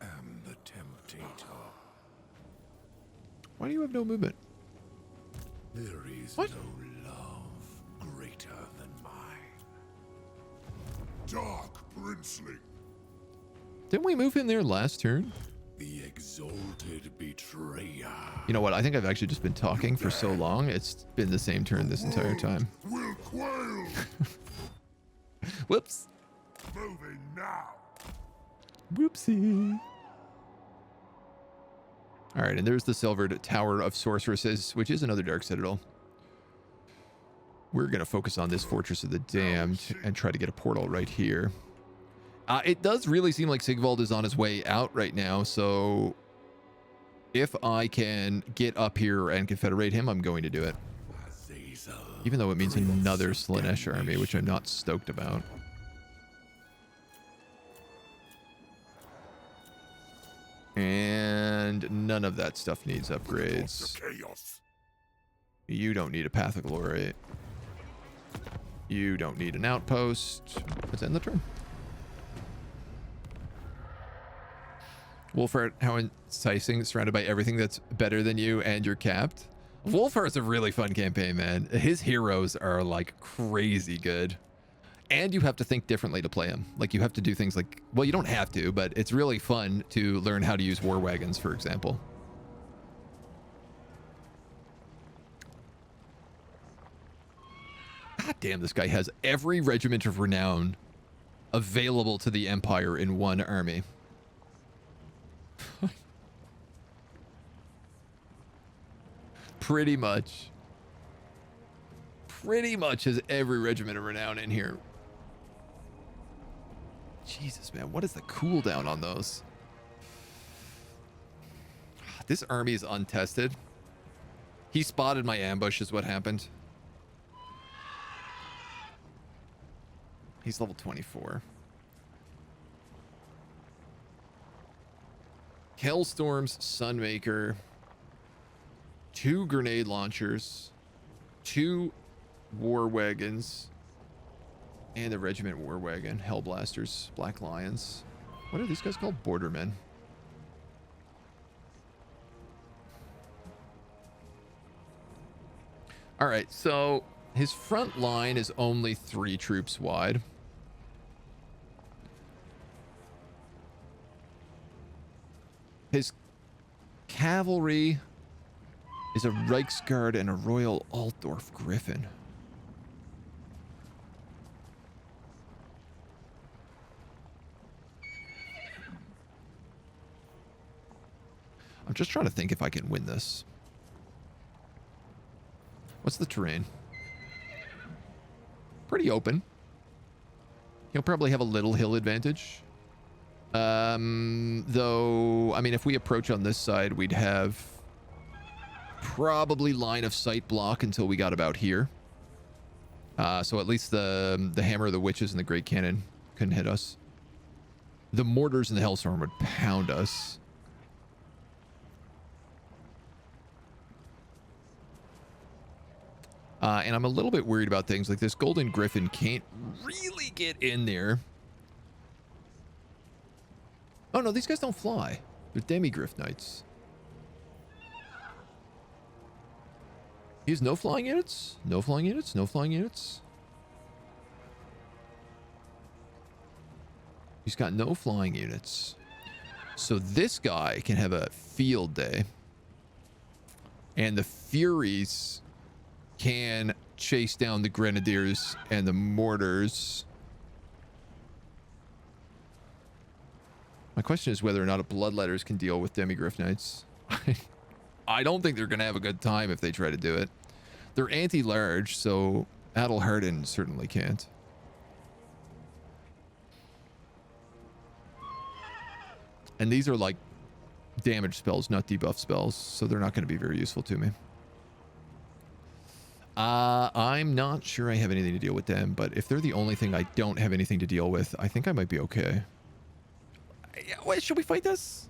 am the temptator. Why do you have no movement? There is What? no love greater than mine. Dark Princeling. Didn't we move him there last turn? The exalted betrayer. You know what? I think I've actually just been talking for so long. It's been the same turn this entire time. Will quail. Whoops. Moving now. Whoopsie. All right, and there's the Silvered Tower of Sorceresses, which is another Dark Citadel. We're going to focus on this Fortress of the Damned and try to get a portal right here. It does really seem like Sigvald is on his way out right now, so if I can get up here and confederate him, I'm going to do it. Even though it means another Slaanesh army, which I'm not stoked about. And none of that stuff needs upgrades. You don't need a Path of Glory. You don't need an outpost. Let's end the turn. Wolfheart, how enticing, surrounded by everything that's better than you and you're capped. Wolfheart's a really fun campaign, man. His heroes are like crazy good. And you have to think differently to play him. Like you have to do things like, well, you don't have to, but it's really fun to learn how to use war wagons, for example. God damn, this guy has every regiment of renown available to the Empire in one army. Pretty much has every regiment of renown in here. Jesus, man, what is the cooldown on those? This army is untested. He spotted my ambush is what happened. He's level 24. Hailstorms, Sunmaker, 2 grenade launchers, 2 war wagons, and a regiment war wagon. Hellblasters, Black Lions. What are these guys called? Bordermen. All right, so his front line is only 3 troops wide. His cavalry is a Reichsguard and a Royal Altdorf Griffin. I'm just trying to think if I can win this. What's the terrain? Pretty open. He'll probably have a little hill advantage. Though, I mean, if we approach on this side, we'd have probably line of sight block until we got about here. So at least the Hammer of the Witches and the Great Cannon couldn't hit us. The mortars and the Hellstorm would pound us. And I'm a little bit worried about things like this Golden Griffin can't really get in there. Oh, no, these guys don't fly. They're Demigriff Knights. He has no flying units? No flying units? No flying units? He's got no flying units. So this guy can have a field day. And the Furies can chase down the Grenadiers and the Mortars. My question is whether or not a Bloodletters can deal with Demigriff Knights. I don't think they're going to have a good time if they try to do it. They're anti-large, so Adelharden certainly can't. And these are like damage spells, not debuff spells, so they're not going to be very useful to me. I'm not sure I have anything to deal with them, but if they're the only thing I don't have anything to deal with, I think I might be okay. Wait, should we fight this?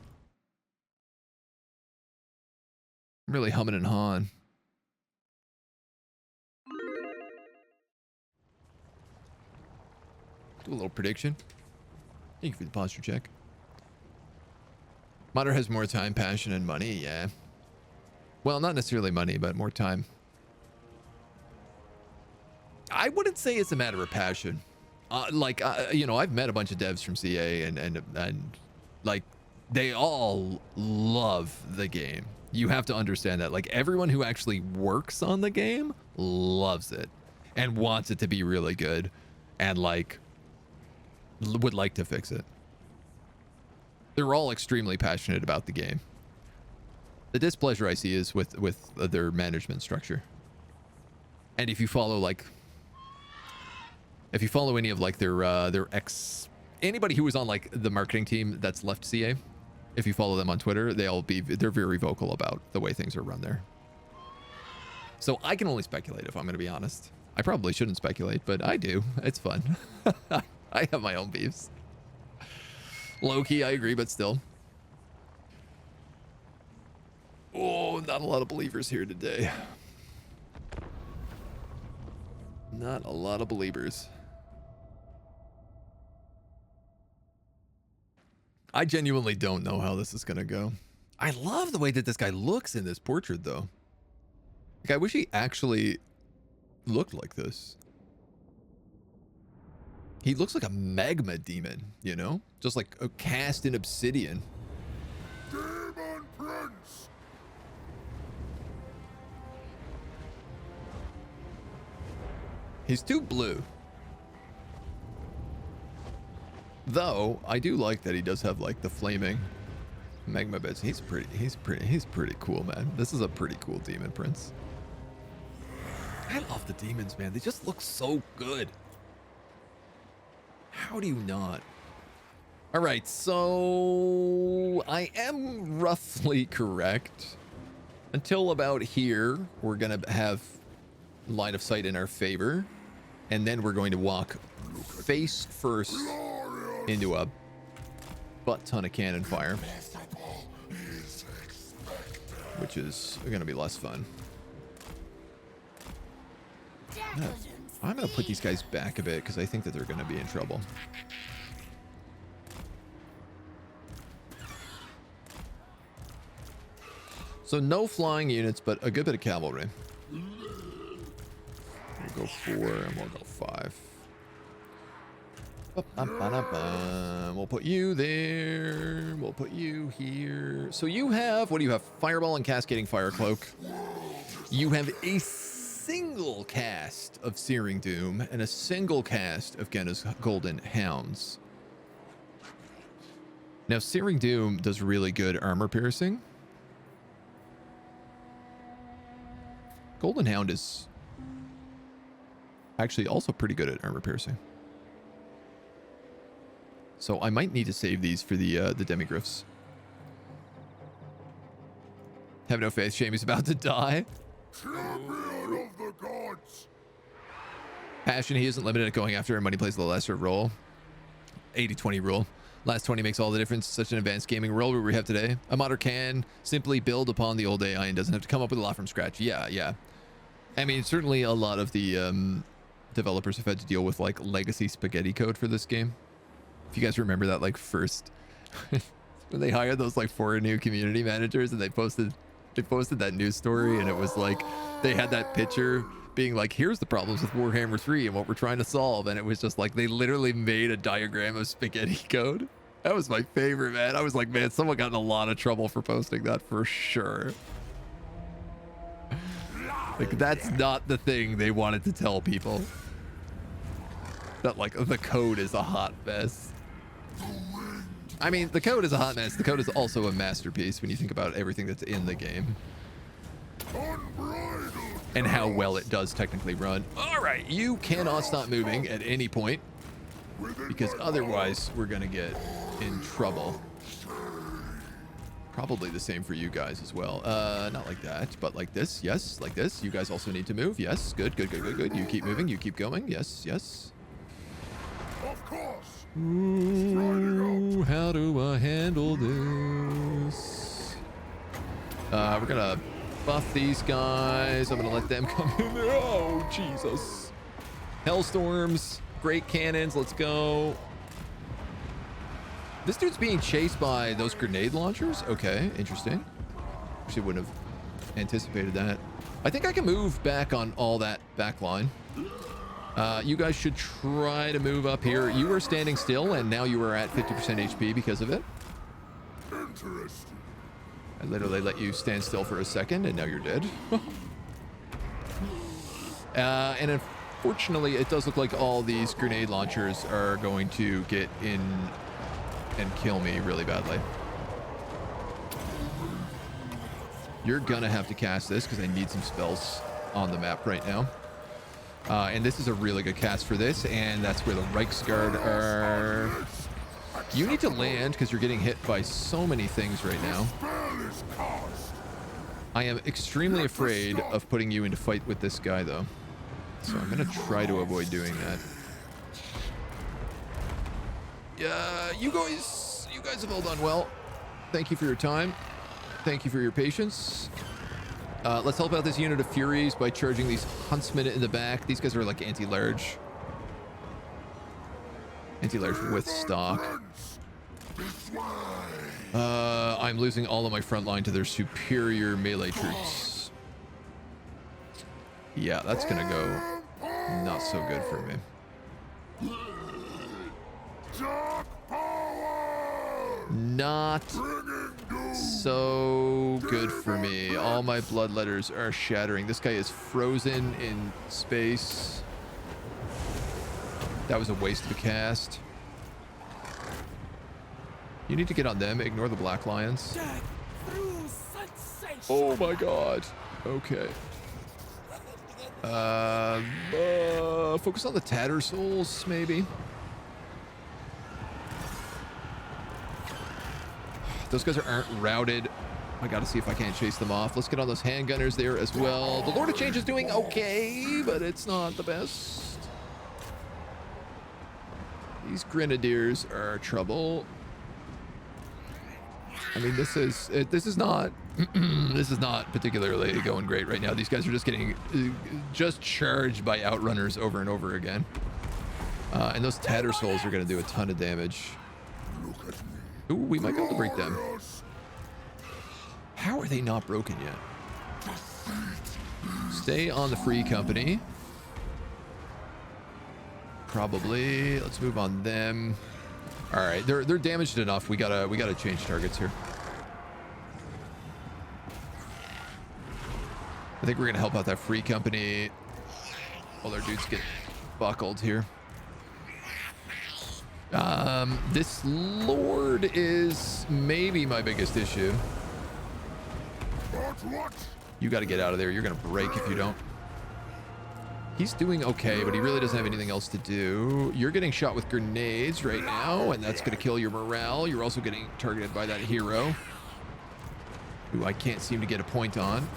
I'm really humming and hawing. Do a little prediction. Thank you for the posture check. Modder has more time, passion, and money, yeah. Well, not necessarily money, but more time. I wouldn't say it's a matter of passion. You know, I've met a bunch of devs from CA and like they all love the game. You have to understand that. Like everyone who actually works on the game loves it and wants it to be really good and like would like to fix it. They're all extremely passionate about the game. The displeasure I see is with their management structure. And if you follow like any of like their anybody who was on like the marketing team that's left CA, if you follow them on Twitter, they're very vocal about the way things are run there. So I can only speculate if I'm going to be honest. I probably shouldn't speculate, but I do. It's fun. I have my own beefs. Low-key, I agree, but still. Oh, not a lot of believers here today. Not a lot of believers. I genuinely don't know how this is going to go. I love the way that this guy looks in this portrait, though. Like, I wish he actually looked like this. He looks like a magma demon, you know? Just like a cast in obsidian. Daemon Prince! He's too blue. Though, I do like that he does have like the flaming magma bits. He's pretty cool, man. This is a pretty cool Demon Prince. I love the demons, man. They just look so good. How do you not? All right, so I am roughly correct. Until about here, we're gonna have line of sight in our favor. And then we're going to walk face first into a butt ton of cannon fire, which is going to be less fun. Yeah, I'm going to put these guys back a bit because I think that they're going to be in trouble. So no flying units, but a good bit of cavalry. We'll go 4 and we'll go 5. We'll put you there. We'll put you here. So you have, what do you have? Fireball and Cascading Fire Cloak. You have a single cast of Searing Doom and a single cast of Genna's Golden Hounds. Now, Searing Doom does really good armor piercing. Golden Hound is actually also pretty good at armor piercing. So I might need to save these for the demigriffs. Have no faith. Shamey's about to die. Champion of the gods. Passion, he isn't limited at going after him when he plays the lesser role. 80-20 rule. Last 20 makes all the difference. Such an advanced gaming role we have today. A modder can simply build upon the old AI and doesn't have to come up with a lot from scratch. Yeah. I mean, certainly a lot of the developers have had to deal with like legacy spaghetti code for this game. If you guys remember that, like first when they hired those like 4 new community managers and they posted that news story, and it was like they had that picture being like, here's the problems with Warhammer 3 and what we're trying to solve, and it was just like they literally made a diagram of spaghetti code. That was my favorite, man. I was like, man, someone got in a lot of trouble for posting that for sure. Like, that's not the thing they wanted to tell people. That like the code is a hot mess. I mean, the code is a hot mess. The code is also a masterpiece when you think about everything that's in the game and how well it does technically run. All right, you cannot stop moving at any point because otherwise we're gonna get in trouble. Probably the same for you guys as well. Not like that, but like this. Yes, like this. You guys also need to move. Yes, good. You keep moving. You keep going. Yes. Of course. Ooh, how do I handle this? We're gonna buff these guys. I'm gonna let them come in there. Oh, Jesus. Hellstorms, great cannons. Let's go. This dude's being chased by those grenade launchers. Okay, interesting. Actually wouldn't have anticipated that. I think I can move back on all that back line. You guys should try to move up here. You were standing still, and now you are at 50% HP because of it. Interesting. I literally let you stand still for a second, and now you're dead. And unfortunately, it does look like all these grenade launchers are going to get in and kill me really badly. You're gonna have to cast this because I need some spells on the map right now. And this is a really good cast for this, and that's where the Reiksguard are. You need to land because you're getting hit by so many things right now. I am extremely afraid of putting you into fight with this guy though, so I'm gonna try to avoid doing that. You guys have all done well. Thank you for your time. Thank you for your patience. Let's help out this unit of Furies by charging these Huntsmen in the back. These guys are like anti-large. Anti-large with stock. I'm losing all of my front line to their superior melee troops. Yeah, that's gonna go not so good for me. Not so good for me. All my bloodletters are shattering. This guy is frozen in space. That was a waste of a cast. You need to get on them. Ignore the Black Lions. Oh my god. Okay. Focus on the Tattersouls, maybe. Those guys aren't routed. I gotta see if I can't chase them off. Let's get on those handgunners there as well. The Lord of Change is doing okay, but it's not the best. These grenadiers are trouble. I mean, this is not this is not particularly going great right now. These guys are just getting just charged by outrunners over and over again. And those Tattersouls are going to do a ton of damage. Ooh, we might be able to break them. How are they not broken yet? Stay on the free company. Probably. Let's move on them. All right, they're damaged enough. We gotta change targets here. I think we're gonna help out that free company while their dudes get buckled here. This Lord is maybe my biggest issue. You got to get out of there. You're gonna break if you don't. He's doing okay, but he really doesn't have anything else to do. You're getting shot with grenades right now, and that's going to kill your morale. You're also getting targeted by that hero, who I can't seem to get a point on.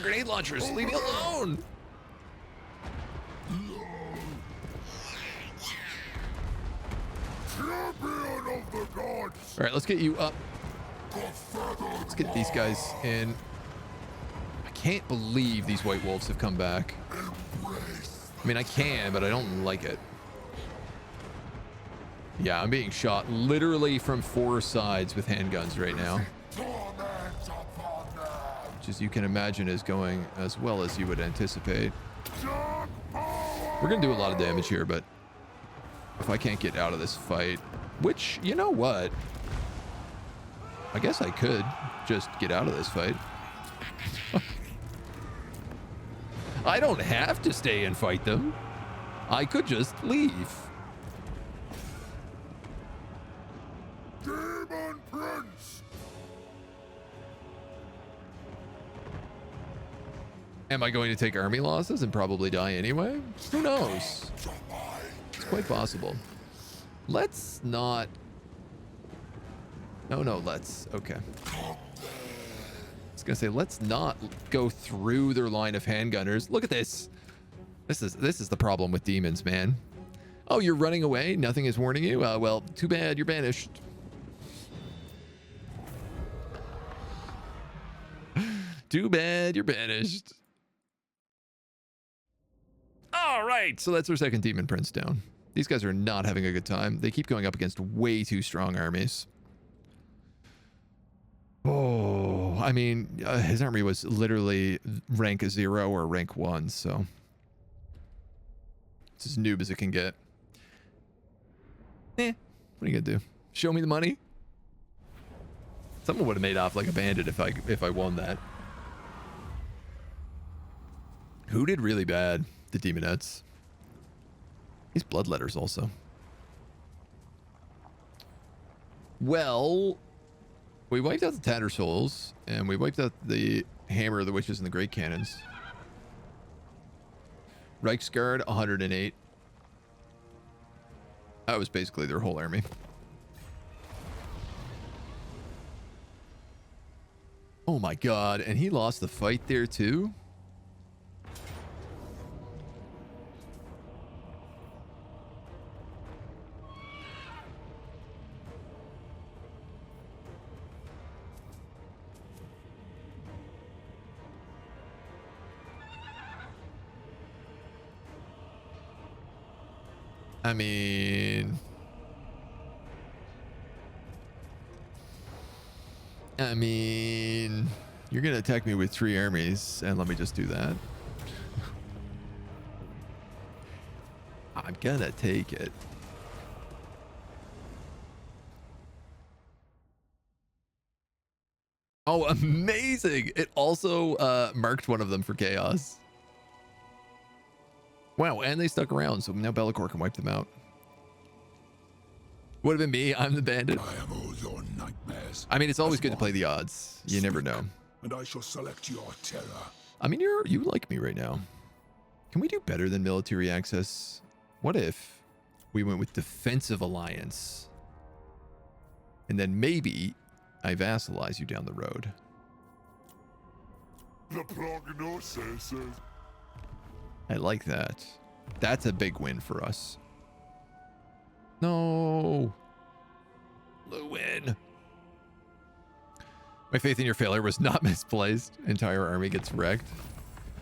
Grenade launchers, leave me alone! All right, let's get you up. Let's get these guys in. I can't believe these White Wolves have come back. I mean, I can, but I don't like it. Yeah, I'm being shot literally from 4 sides with handguns right now. Which, as you can imagine, is going as well as you would anticipate. We're going to do a lot of damage here, but if I can't get out of this fight, which, you know what? I guess I could just get out of this fight. I don't have to stay and fight them. I could just leave. Daemon Prince! Am I going to take army losses and probably die anyway? Who knows? It's quite possible. Let's not... No, let's... Okay. I was gonna say, let's not go through their line of handgunners. Look at this. This is the problem with demons, man. Oh, you're running away? Nothing is warning you? Well, too bad, you're banished. Too bad, you're banished. All right, so that's our second Demon Prince down. These guys are not having a good time. They keep going up against way too strong armies. Oh, I mean, his army was literally rank 0 or rank 1, so it's as noob as it can get. What are you gonna do? Show me the money? Someone would have made off like a bandit if I won that. Who did really bad? The Demonettes. These Bloodletters also. Well, we wiped out the Tattersouls, and we wiped out the Hammer of the Witches and the Great Cannons. Reichsguard, 108. That was basically their whole army. Oh my god, and he lost the fight there too? I mean, you're gonna attack me with 3 armies, and let me just do that. I'm gonna take it. Oh, amazing! It also marked one of them for chaos. Wow, and they stuck around, so now Be'lakor can wipe them out. Would have been me. I'm the bandit. I am all your nightmares. I mean, it's always good to play the odds. You never know. And I shall select your terror. I mean, you like me right now. Can we do better than military access? What if we went with defensive alliance? And then maybe I vassalize you down the road. The prognosis. I like that. That's a big win for us. No. Lewin. My faith in your failure was not misplaced. Entire army gets wrecked.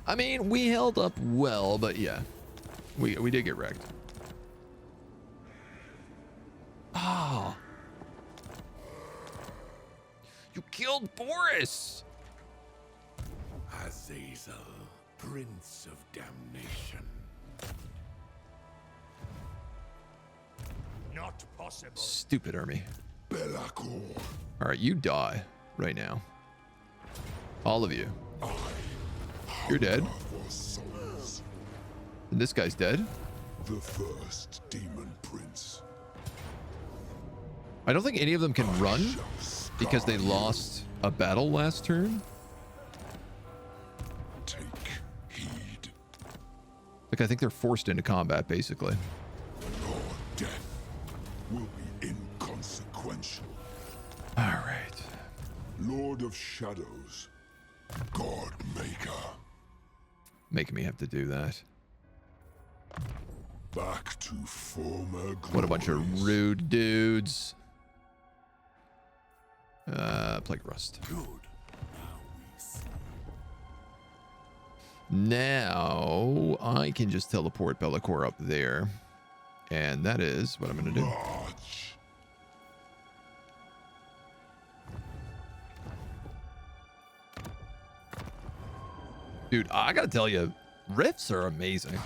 I mean, we held up well, but yeah. We did get wrecked. Oh. You killed Boris! Azazel, Prince of Damnation. Not possible. Stupid army. Belakor. All right, you die right now. All of you. You're dead. For souls. And this guy's dead. The first Demon Prince. I don't think any of them can run because they lost a battle last turn. Take heed. Like, I think they're forced into combat, basically. Your death will be inconsequential. All right. Lord of Shadows. God Maker. Making me have to do that. Back to former glories. What a bunch of rude dudes. Plague Rust. Good. Now we see. Now I can just teleport Belakor up there. And that is what I'm going to do. March. Dude, I got to tell you, rifts are amazing.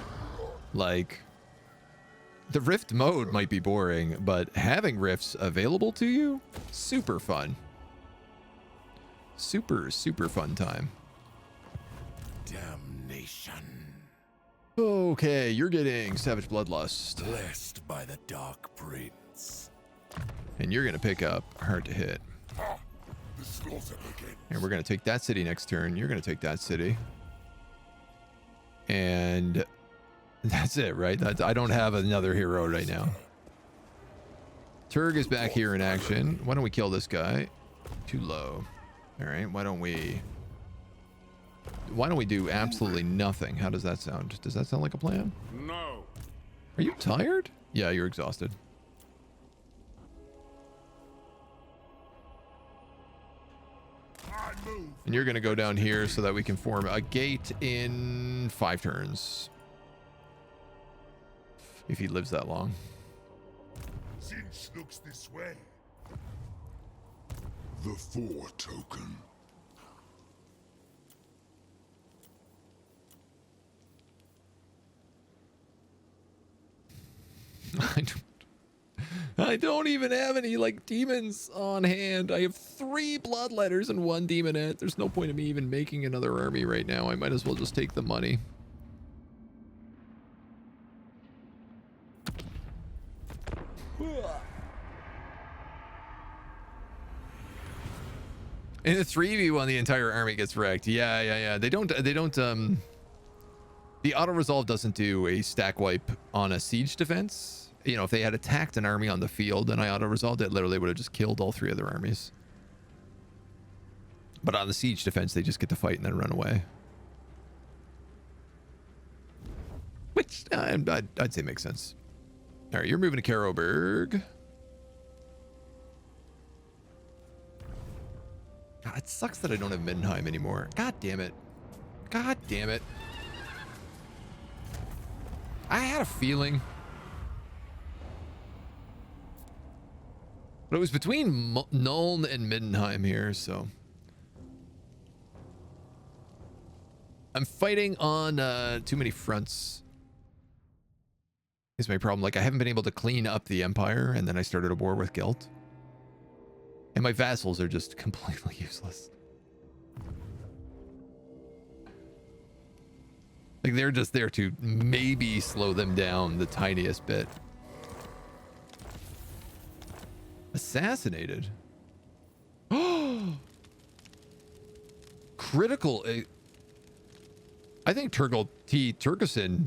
Like, the rift mode might be boring, but having rifts available to you, super fun. Super, super fun time. Damnation. Okay, you're getting Savage Bloodlust. Blessed by the Dark Prince. And you're going to pick up Hard to Hit. The slaughter begins. And we're going to take that city next turn. You're going to take that city. And that's it, right? I don't have another hero right now. Turg is back here in action. Why don't we kill this guy? Too low. All right, why don't we do absolutely nothing? How does that sound? Does that sound like a plan? No. Are you tired? Yeah, you're exhausted. And you're going to go down here so that we can form a gate in 5 turns. If he lives that long. Tzeentch looks this way. The 4 token. I don't even have any, like, demons on hand. I have 3 bloodletters and 1 demonette. There's no point in me even making another army right now. I might as well just take the money. In the 3v1, the entire army gets wrecked. Yeah. They don't, the auto-resolve doesn't do a stack wipe on a siege defense. You know, if they had attacked an army on the field and I auto-resolved it, literally would have just killed all 3 other armies. But on the siege defense, they just get to fight and then run away. Which, I'd say makes sense. All right, you're moving to Karoberg. God, it sucks that I don't have Middenheim anymore. God damn it. God damn it. I had a feeling. But it was between Nuln and Middenheim here, so. I'm fighting on too many fronts. Is my problem. Like, I haven't been able to clean up the Empire, and then I started a war with Gelt. And my vassals are just completely useless. Like, they're just there to maybe slow them down the tiniest bit. Assassinated. Critical. I think Turgle T. Turgeson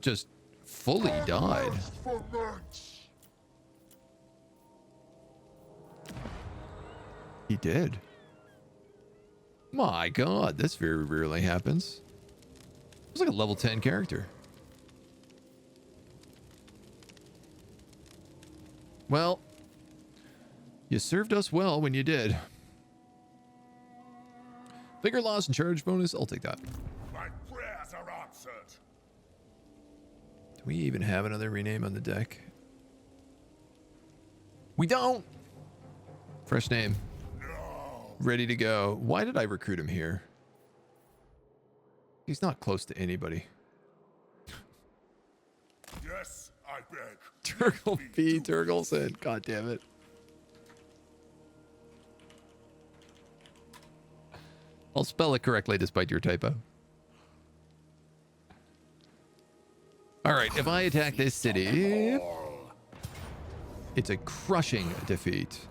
just fully died. He did. My God, this very rarely happens. It's like a level 10 character. Well, you served us well when you did. Vigor loss and charge bonus. I'll take that. My prayers are answered. Do we even have another rename on the deck? We don't. Fresh name. No. Ready to go. Why did I recruit him here? He's not close to anybody. Yes, I beg. Turgle B. Turgleson. God damn it. I'll spell it correctly despite your typo. All right, if I attack this city, it's a crushing defeat.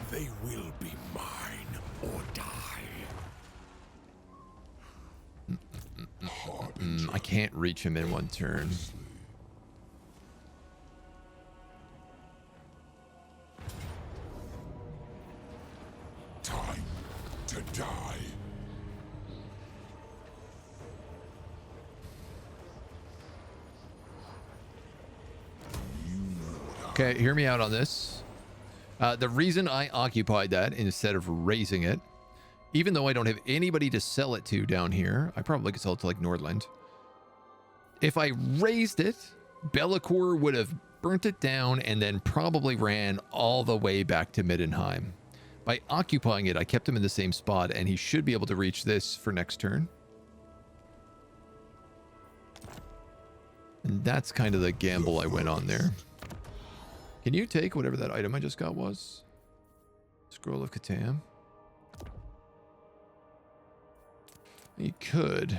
They will be mine or die. I can't reach him in one turn. Time to die. Okay, hear me out on this. The reason I occupied that instead of raising it, even though I don't have anybody to sell it to down here, I probably could sell it to like Nordland. If I raised it, Be'lakor would have burnt it down and then probably ran all the way back to Middenheim. By occupying it, I kept him in the same spot, and he should be able to reach this for next turn. And that's kind of the gamble I went on there. Can you take whatever that item I just got was? Scroll of Catan. You could.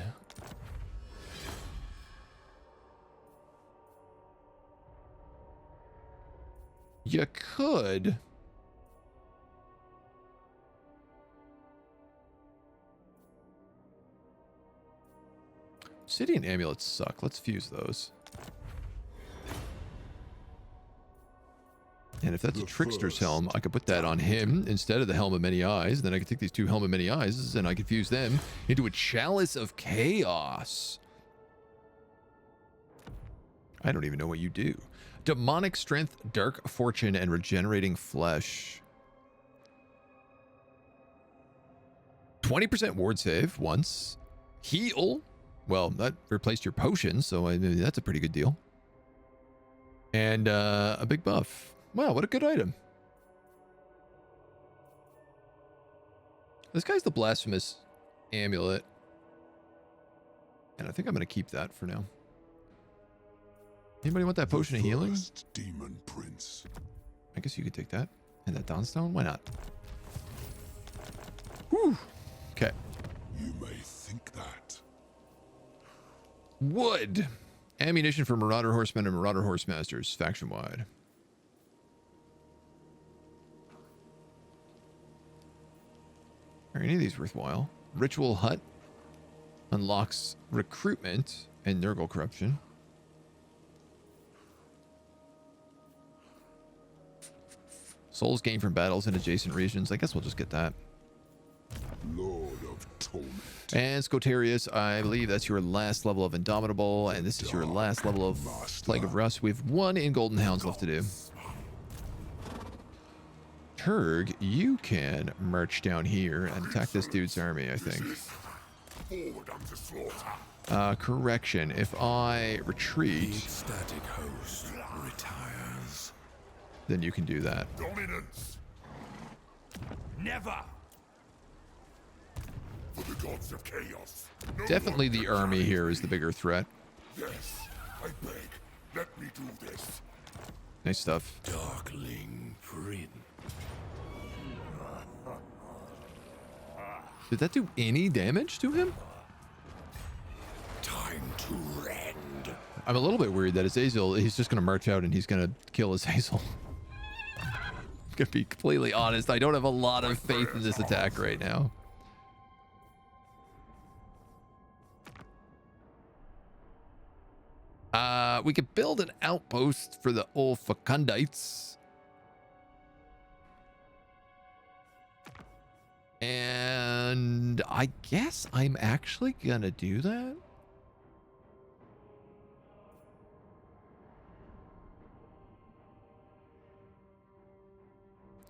You could. Obsidian amulets suck. Let's fuse those. And if that's a trickster's helm, I could put that on him instead of the helm of many eyes. Then I could take these two helm of many eyes and I could fuse them into a chalice of chaos. I don't even know what you do. Demonic strength, dark fortune, and regenerating flesh. 20% ward save once. Heal. Well, that replaced your potion, so I mean, that's a pretty good deal. And a big buff. Wow, what a good item. This guy's the blasphemous amulet. And I think I'm going to keep that for now. Anybody want that potion of healing? Daemon Prince. I guess you could take that. And that Dawnstone? Why not? Whew. Okay. You may think that. Wood. Ammunition for Marauder Horsemen and Marauder Horsemasters, faction-wide. Are any of these worthwhile? Ritual Hut unlocks recruitment and Nurgle corruption. Souls gained from battles in adjacent regions. I guess we'll just get that. Lord of Torment. And Scotarius, I believe that's your last level of Indomitable, and this is your last level of Plague of Rust. We have one in Golden Hounds left to do. Turg, you can march down here and attack this dude's army, I think. Forward unto slaughter. Correction. If I retreat, Static host retires. then you can do that. Dominance. Never! For the gods of chaos. No Definitely one the can army challenge here is me. the bigger threat. Yes, I beg. Let me do this. Nice stuff. Darkling Prince. Did that do any damage to him? Time to rend. I'm a little bit worried that Azazel, he's just going to march out and he's going to kill Azazel. To be completely honest, I don't have a lot of faith in this attack right now. We could build an outpost for the old Fecundites. And I guess I'm actually gonna do that.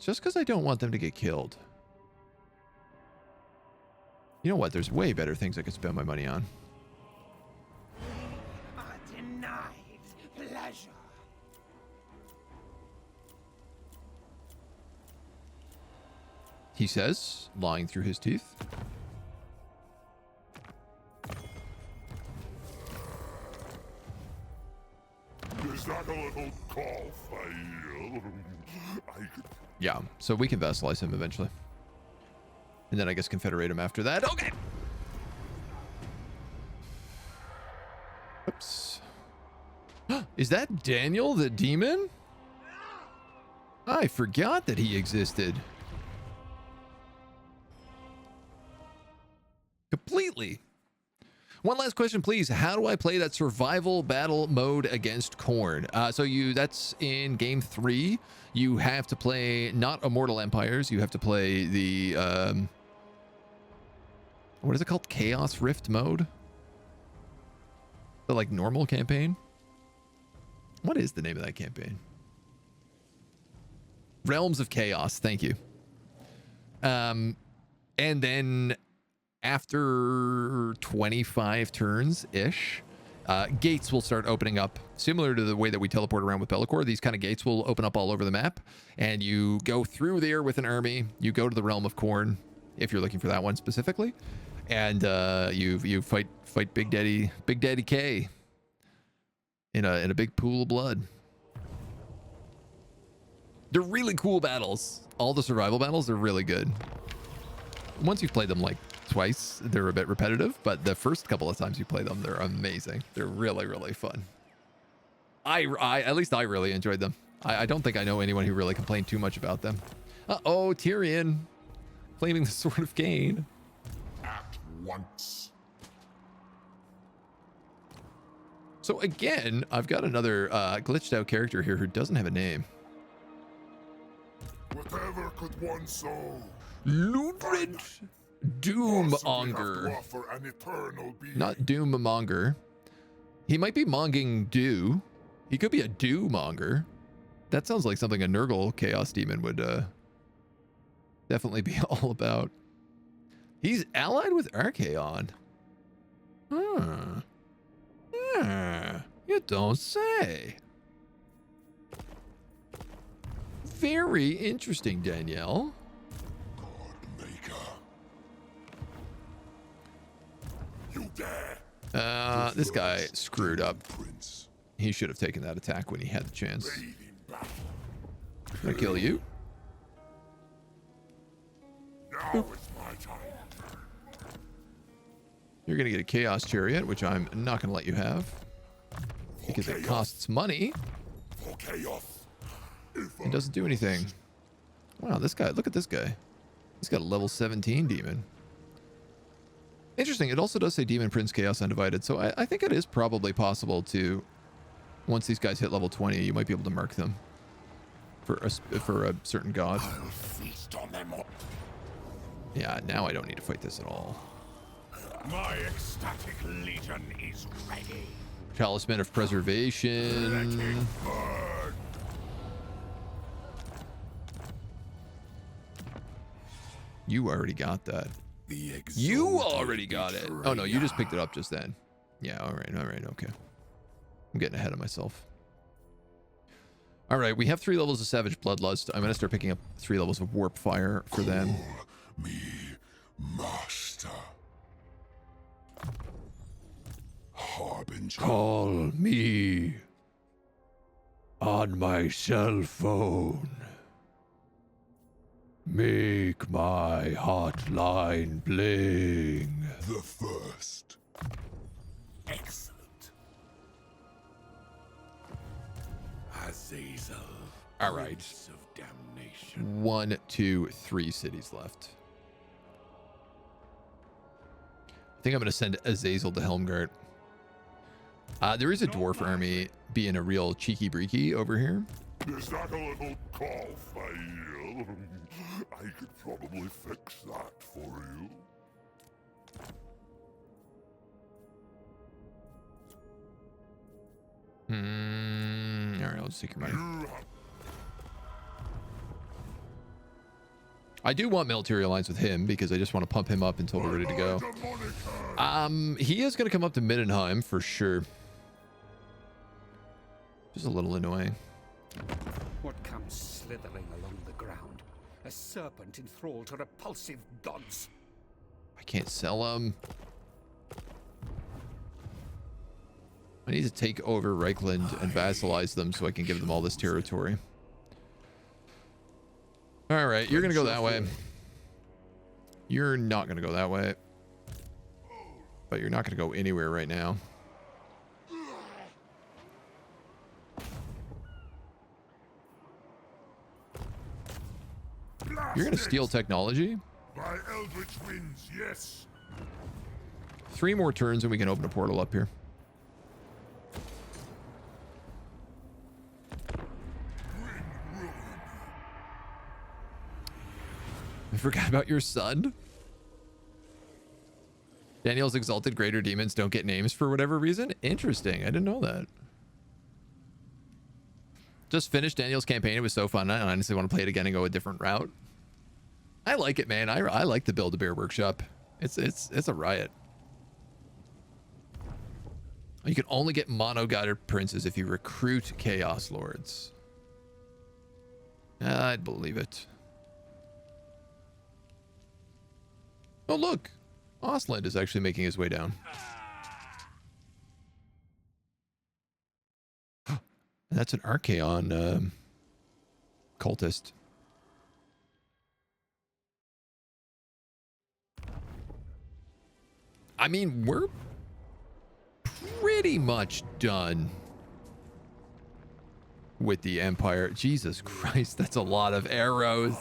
Just because I don't want them to get killed. You know what? There's way better things I could spend my money on. Are denied pleasure. He says, lying through his teeth. Is that a little cough I hear? Yeah, so we can vassalize him eventually. And then I guess confederate him after that. Okay. Oops. Is that Daniel the demon? I forgot that he existed. Completely. One last question, please. How do I play that survival battle mode against Khorne? That's in game 3. You have to play not Immortal Empires. You have to play the what is it called? Chaos Rift mode? The like normal campaign? What is the name of that campaign? Realms of Chaos. Thank you. And then after 25 turns-ish, gates will start opening up, similar to the way that we teleport around with Be'lakor. These kind of gates will open up all over the map, and you go through there with an army. You go to the realm of Khorne, if you're looking for that one specifically, and you fight Big Daddy K in a big pool of blood. They're really cool battles. All the survival battles, they're really good. Once you've played them like twice, they're a bit repetitive, but the first couple of times you play them, they're amazing. They're really, really fun. At least I really enjoyed them. I don't think I know anyone who really complained too much about them. Uh-oh, Tyrion claiming the Sword of Cain. At once. So again, I've got another glitched out character here who doesn't have a name. Whatever could one sow? Ludred Doommonger. Not Doommonger. He might be monging dew. He could be a dew-monger. That sounds like something a Nurgle Chaos Demon would definitely be all about. He's allied with Archaon. Huh. Yeah, you don't say. Very interesting, Danielle. You dare. This guy screwed up. Prince. He should have taken that attack when he had the chance. Can I kill you? Now it's my time. You're gonna get a Chaos Chariot, which I'm not gonna let you have. Because it costs money. For chaos. It doesn't do anything. Wow, this guy, look at this guy. He's got a level 17 demon. Interesting, it also does say Daemon Prince Chaos Undivided, so I think it is probably possible to, once these guys hit level 20, you might be able to mark them for a certain god. I'll feast on them all. Yeah, now I don't need to fight this at all. My ecstatic legion is ready. Talisman of Preservation. Burn. You already got that. You already got it. Oh no, you just picked it up just then. Yeah, all right, okay. I'm getting ahead of myself. All right, we have 3 levels of Savage Bloodlust. I'm gonna start picking up 3 levels of Warp Fire for them. Me, master. Harbinger. Call me on my cell phone. Make my hotline bling. The first. Excellent. Azazel. All right. Prince of damnation. 1, 2, 3 cities left. I think I'm going to send Azazel to Helmgart. There is a dwarf army being a real cheeky breaky over here. Is that a little cough I hear? I could probably fix that for you. All right, let's take your money. I do want military alliance with him because I just want to pump him up until we're ready to go. He is going to come up to Middenheim for sure. Just a little annoying. What comes slithering along the ground? A serpent enthralled to repulsive gods. I can't sell him. I need to take over Reichland and vassalize them so I can give them all this territory. All right, you're going to go that way. You're not going to go that way. But you're not going to go anywhere right now. You're going to steal technology? By eldritch winds, yes. 3 more turns and we can open a portal up here. I forgot about your son. Daniel's exalted greater demons don't get names for whatever reason. Interesting. I didn't know that. Just finished Daniel's campaign. It was so fun. I honestly want to play it again and go a different route. I like it, man. I like the Build-A-Bear workshop. It's a riot. You can only get mono-guided princes if you recruit chaos lords. I'd believe it. Oh, look. Ostland is actually making his way down. That's an Archaon cultist. I mean, we're pretty much done with the Empire. Jesus Christ, that's a lot of arrows.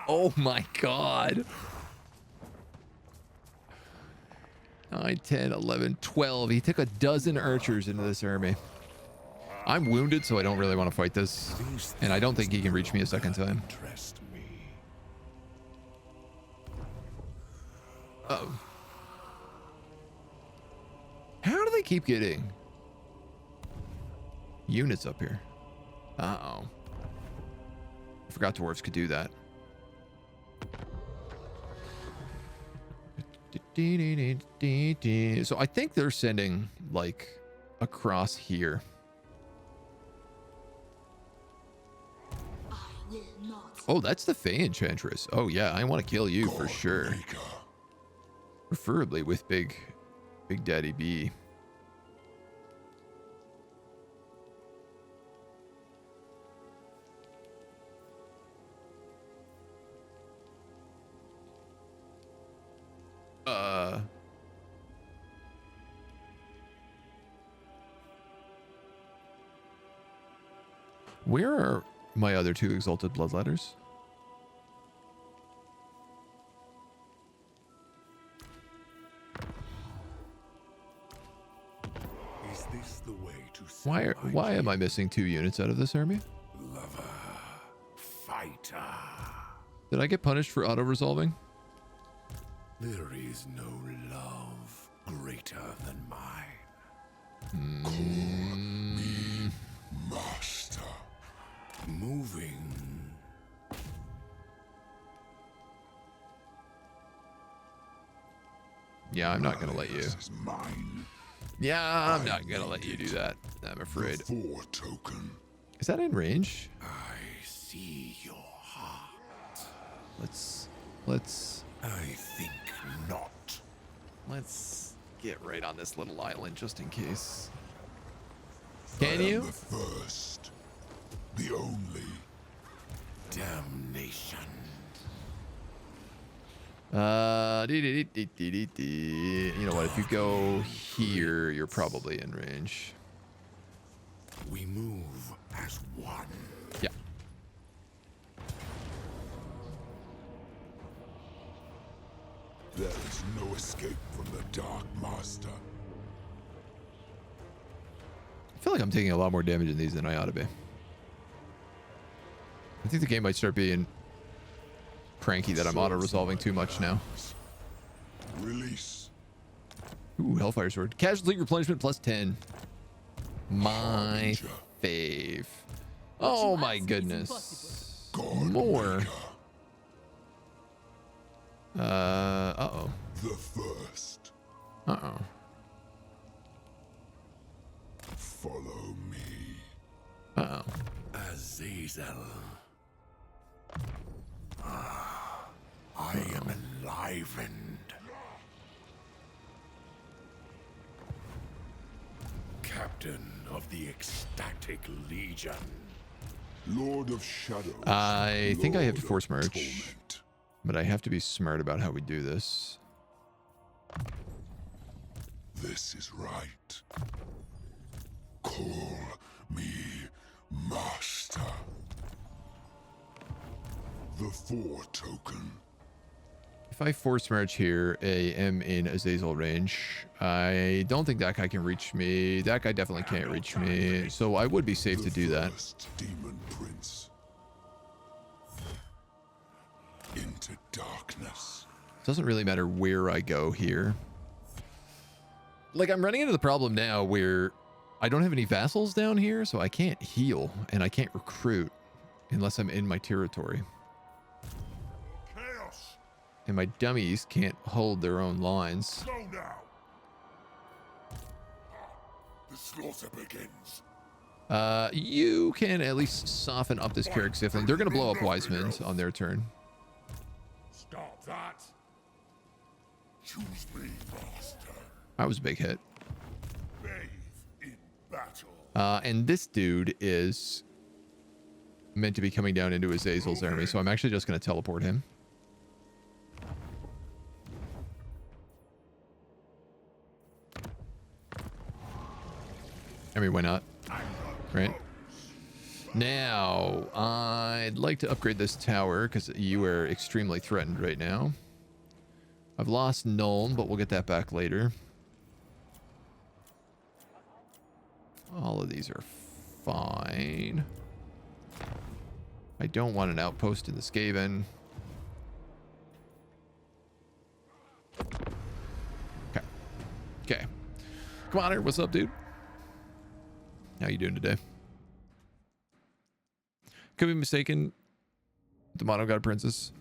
Oh my God. 9, 10, 11, 12. He took a dozen archers into this army. I'm wounded, so I don't really want to fight this. And I don't think he can reach me a second time. Uh-oh. How do they keep getting units up here? Uh-oh. I forgot dwarves could do that. So I think they're sending, like, across here. Oh, that's the Fey Enchantress. Oh, yeah, I want to kill you for sure. Preferably with Big Daddy B. Where are my other 2 exalted bloodletters? Is this the way to Why am I missing 2 units out of this army? Lover, fighter. Did I get punished for auto-resolving? There is no love greater than mine. Master. Moving. Yeah, I'm not gonna let you. This is mine. Yeah, I'm not gonna let you do that. I'm afraid. The 4 token. Is that in range? I see your heart. Let's. I think not. Let's get right on this little island just in case. I Can am you? the first. The only. Damnation. You know what? If you go here, you're probably in range. We move as one. Yeah. There is no escape from the Dark Master. I feel like I'm taking a lot more damage in these than I ought to be. I think the game might start being cranky that I'm auto-resolving too much now. Release. Ooh, Hellfire Sword. Casualty replenishment plus 10. My fave. Oh my goodness. More. Uh-oh. The first. Uh-oh. Follow me. Uh-oh. Azazel. I am enlivened. Captain of the Ecstatic Legion. Lord of Shadows. I think I have to Lord force of merge, Torment. but I have to be smart about how we do this. This is right. Call me Master. The 4 token. If I force merge here, I am in Azazel range. I don't think that guy can reach me. That guy definitely can't reach me. So I would be safe to do that. First Daemon Prince. Into darkness. Doesn't really matter where I go here. Like, I'm running into the problem now where I don't have any vassals down here, so I can't heal and I can't recruit unless I'm in my territory. Chaos. And my dummies can't hold their own lines. Go now. The slaughter begins. You can at least soften up this Carrick Siflin. They're going to blow up Wisemans on their turn. Stop that. Choose me, Master. That was a big hit. Bathe in battle. And this dude is meant to be coming down into Azazel's army, so I'm actually just going to teleport him. I mean, why not? Right? Now, I'd like to upgrade this tower because you are extremely threatened right now. I've lost Nuln, but we'll get that back later. All of these are fine. I don't want an outpost in the Skaven. Okay. Okay. Come on here. What's up, dude? How you doing today? Could be mistaken. The Mono God Princess.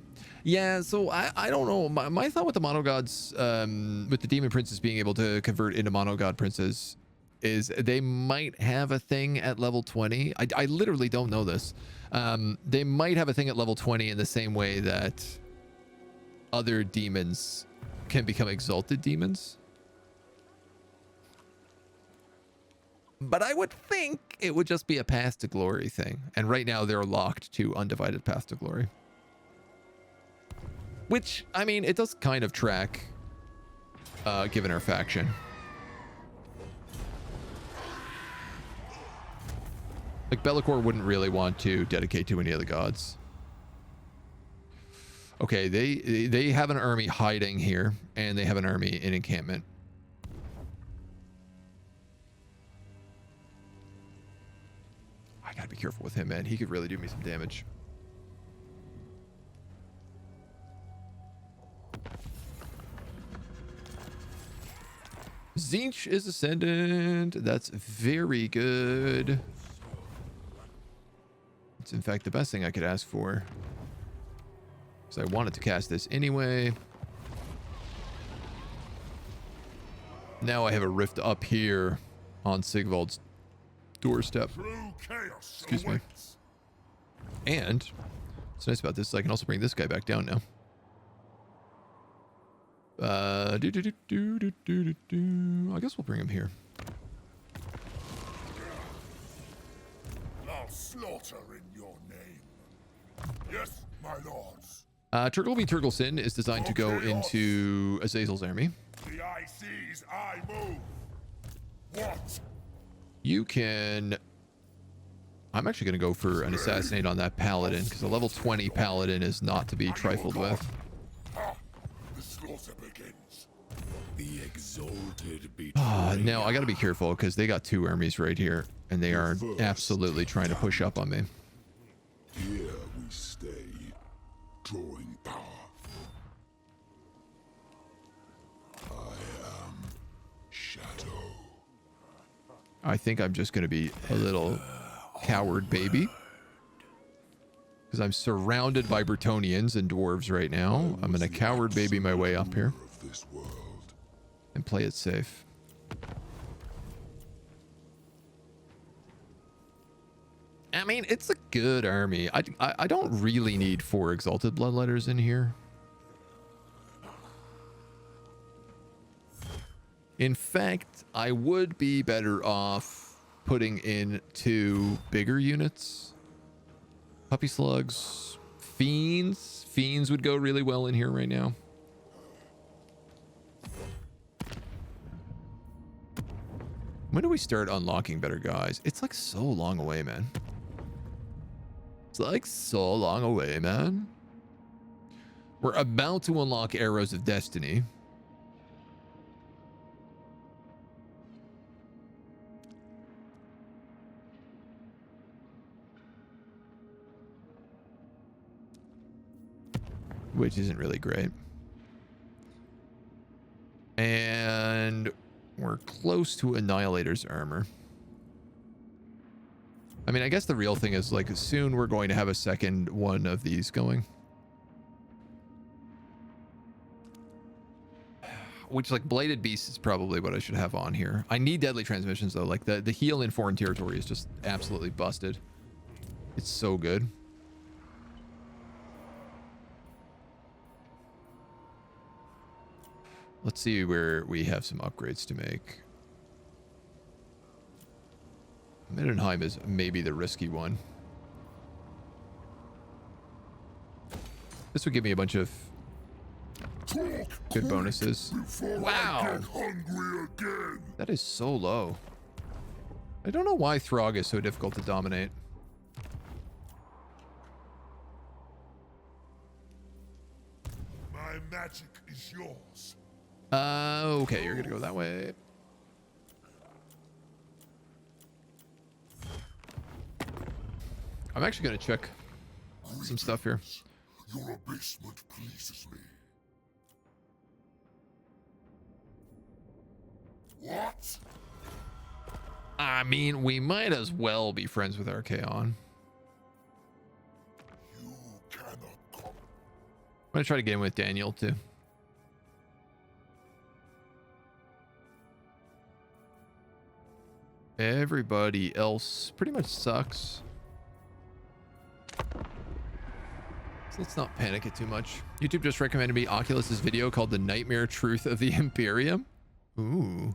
Yeah, so I don't know. My thought with the Mono Gods, with the Demon Princes being able to convert into Mono God Princes, is they might have a thing at level 20. I literally don't know this. They might have a thing at level 20 in the same way that other demons can become exalted demons. But I would think it would just be a path to glory thing. And right now they're locked to undivided path to glory. Which, I mean, it does kind of track, given our faction. Like, Be'lakor wouldn't really want to dedicate to any of the gods. Okay, they have an army hiding here, and they have an army in encampment. I gotta be careful with him, man. He could really do me some damage. Tzeentch is ascendant. That's very good. It's in fact the best thing I could ask for. Because I wanted to cast this anyway. Now I have a rift up here on Sigvald's doorstep. Excuse me. And what's nice about this is I can also bring this guy back down now. I guess we'll bring him here. I'll slaughter in your name. Yes, my lords. Turgle v. Turgleson is designed to go into Azazel's army. The eye sees, I move. What? You can... I'm actually going to go for an assassinate on that paladin, because a level 20 paladin is not to be trifled with. The slaughter begins. The exalted Now I got to be careful, because they got two armies right here, and they are absolutely trying to push up on me. Here we stay, drawing power. I am I think I'm just going to be a little coward baby. Because I'm surrounded by Bretonnians and dwarves right now. I'm going to coward baby my way up here. Of this world. And play it safe. I mean, it's a good army. I don't really need 4 Exalted Bloodletters in here. In fact, I would be better off putting in 2 bigger units. Puppy Slugs. Fiends. Fiends would go really well in here right now. When do we start unlocking better guys? It's like so long away, man. It's like so long away, man. We're about to unlock Arrows of Destiny. Which isn't really great. And we're close to Annihilator's armor. I mean, I guess the real thing is, like, soon we're going to have a second one of these going. Which, like, Bladed Beast is probably what I should have on here. I need Deadly Transmissions, though. Like, the heal in foreign territory is just absolutely busted. It's so good. Let's see where we have some upgrades to make. Middenheim is maybe the risky one. This would give me a bunch of good bonuses. Wow! That is so low. I don't know why Throg is so difficult to dominate. My magic is yours. Okay, you're gonna go that way. I'm actually gonna check some stuff here. Your abasement pleases me. What? I mean, we might as well be friends with Archaon. You cannot come. I'm gonna try to get in with Daniel too. Everybody else pretty much sucks. So let's not panic it too much. YouTube just recommended me Oculus's video called The Nightmare Truth of the Imperium. Ooh.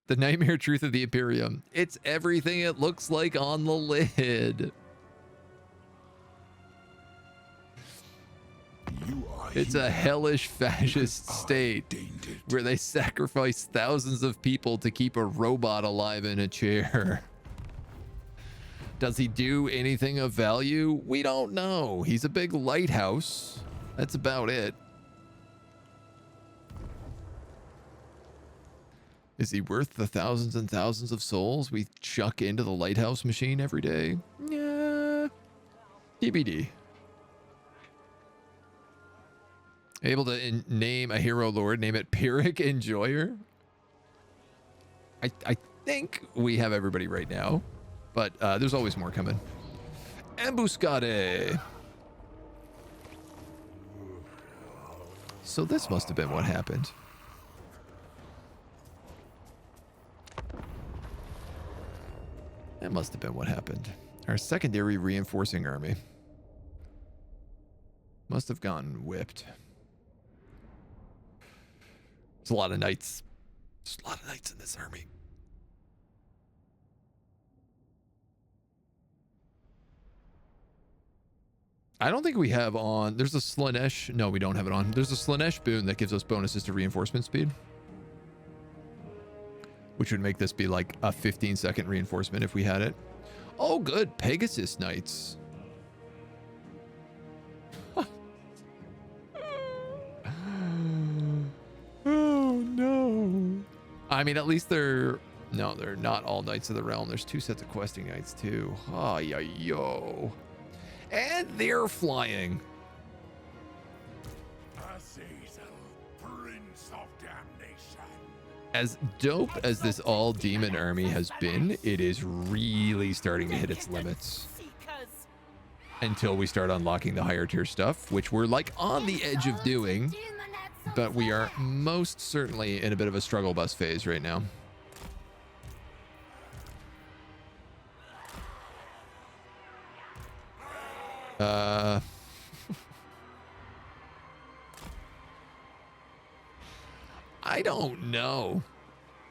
The Nightmare Truth of the Imperium. It's everything it looks like on the lid. It's a hellish fascist state where they sacrifice thousands of people to keep a robot alive in a chair. Does he do anything of value? We don't know. He's a big lighthouse. That's about it. Is he worth the thousands and thousands of souls we chuck into the lighthouse machine every day? Yeah. TBD. Able to name a hero lord, name it Pyrrhic Enjoyer. I think we have everybody right now, but there's always more coming. Embuscade. So this must have been what happened. That must have been what happened. Our secondary reinforcing army must have gotten whipped. There's a lot of knights. There's a lot of knights in this army. I don't think we have on... There's a Slaanesh... No, we don't have it on. There's a Slaanesh boon that gives us bonuses to reinforcement speed. Which would make this be like a 15-second reinforcement if we had it. Oh, good. Pegasus Knights. Oh, no. I mean, at least they're... No, they're not all Knights of the Realm. There's 2 sets of questing Knights, too. Oh, yeah, yo. And they're flying. Azazel, Prince of Damnation. As dope as this all demon army has been, it is really starting to hit its limits. Until we start unlocking the higher tier stuff, which we're like on the edge of doing, but we are most certainly in a bit of a struggle bus phase right now. I don't know.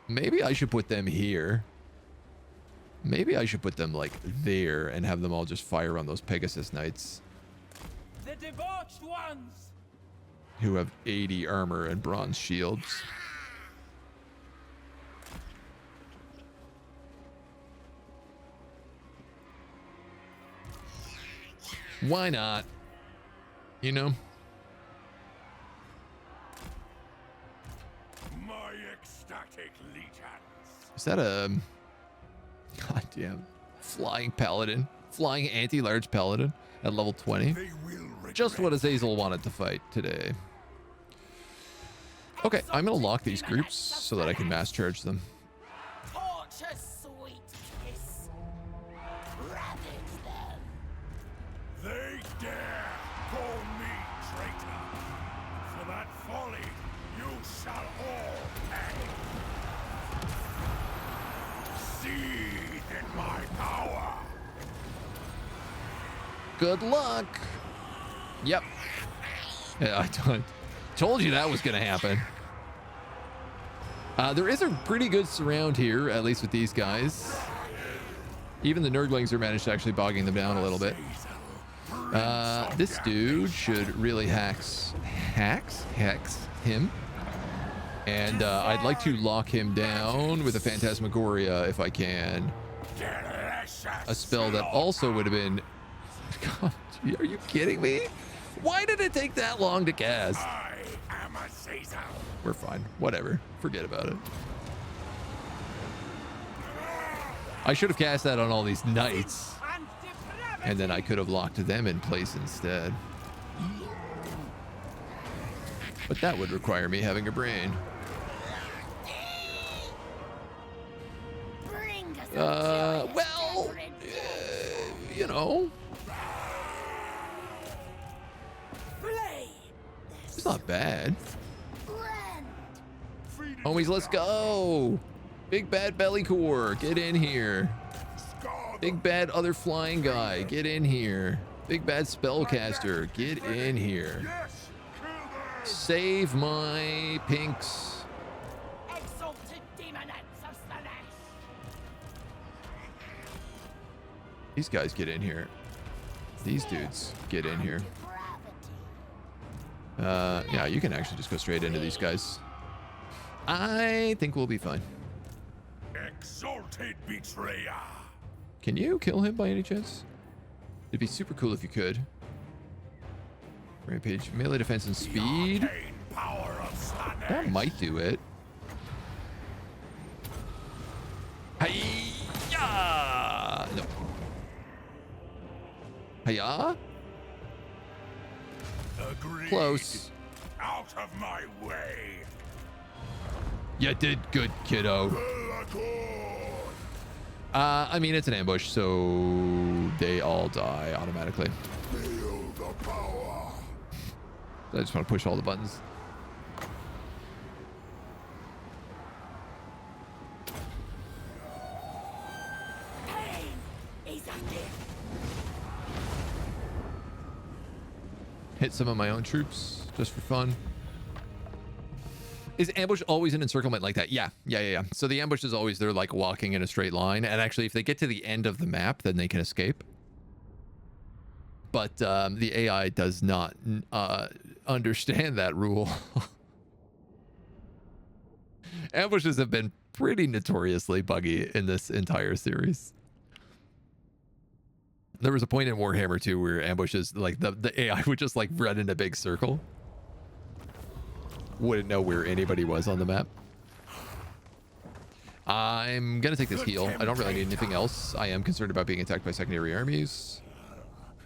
Maybe I should put them here. Maybe I should put them like there and have them all just fire on those Pegasus Knights. The debauched ones! Who have 80 armor and bronze shields. Why not? You know? My ecstatic legions. Is that a... goddamn flying paladin? Flying anti-large paladin at level 20? Just what Azazel wanted to fight today. Okay, I'm gonna lock these groups so that I can mass charge them. They dare call me traitor. For that folly, you shall all pay. Seethe in my power. Good luck. Yep. Yeah, I told you that was gonna happen. There is a pretty good surround here, at least with these guys. Even the Nurglings are managed to actually bogging them down a little bit. This dude should really hex him. And I'd like to lock him down with a Phantasmagoria if I can. A spell that also would have been... God, are you kidding me? Why did it take that long to cast? I am a Caesar. We're fine. Whatever. Forget about it. I should have cast that on all these knights. And then I could have locked them in place instead. But that would require me having a brain. Well, you know. It's not bad. Homies, let's go. Big bad belly core, get in here. Big bad other flying guy, get in here. Big bad spellcaster, get in here. Save my pinks. These guys get in here. These dudes get in here. Yeah, you can actually just go straight into these guys. I think we'll be fine. Exalted betrayer. Can you kill him by any chance? It'd be super cool if you could. Rampage, melee defense and speed. That might do it. Hiya! No. Hiya? Agreed. Close. Out of my way. You did good, kiddo. I mean, it's an ambush, so they all die automatically. Feel the power. I just want to push all the buttons. Hit some of my own troops just for fun. Is ambush always an encirclement like that? Yeah. So the ambush is always they're like walking in a straight line, and actually if they get to the end of the map, then they can escape. But the AI does not understand that rule. Ambushes have been pretty notoriously buggy in this entire series. There was a point in Warhammer 2 where ambushes, like the AI would just like run in a big circle. Wouldn't know where anybody was on the map. I'm gonna take this heal. I don't really need anything else. I am concerned about being attacked by secondary armies.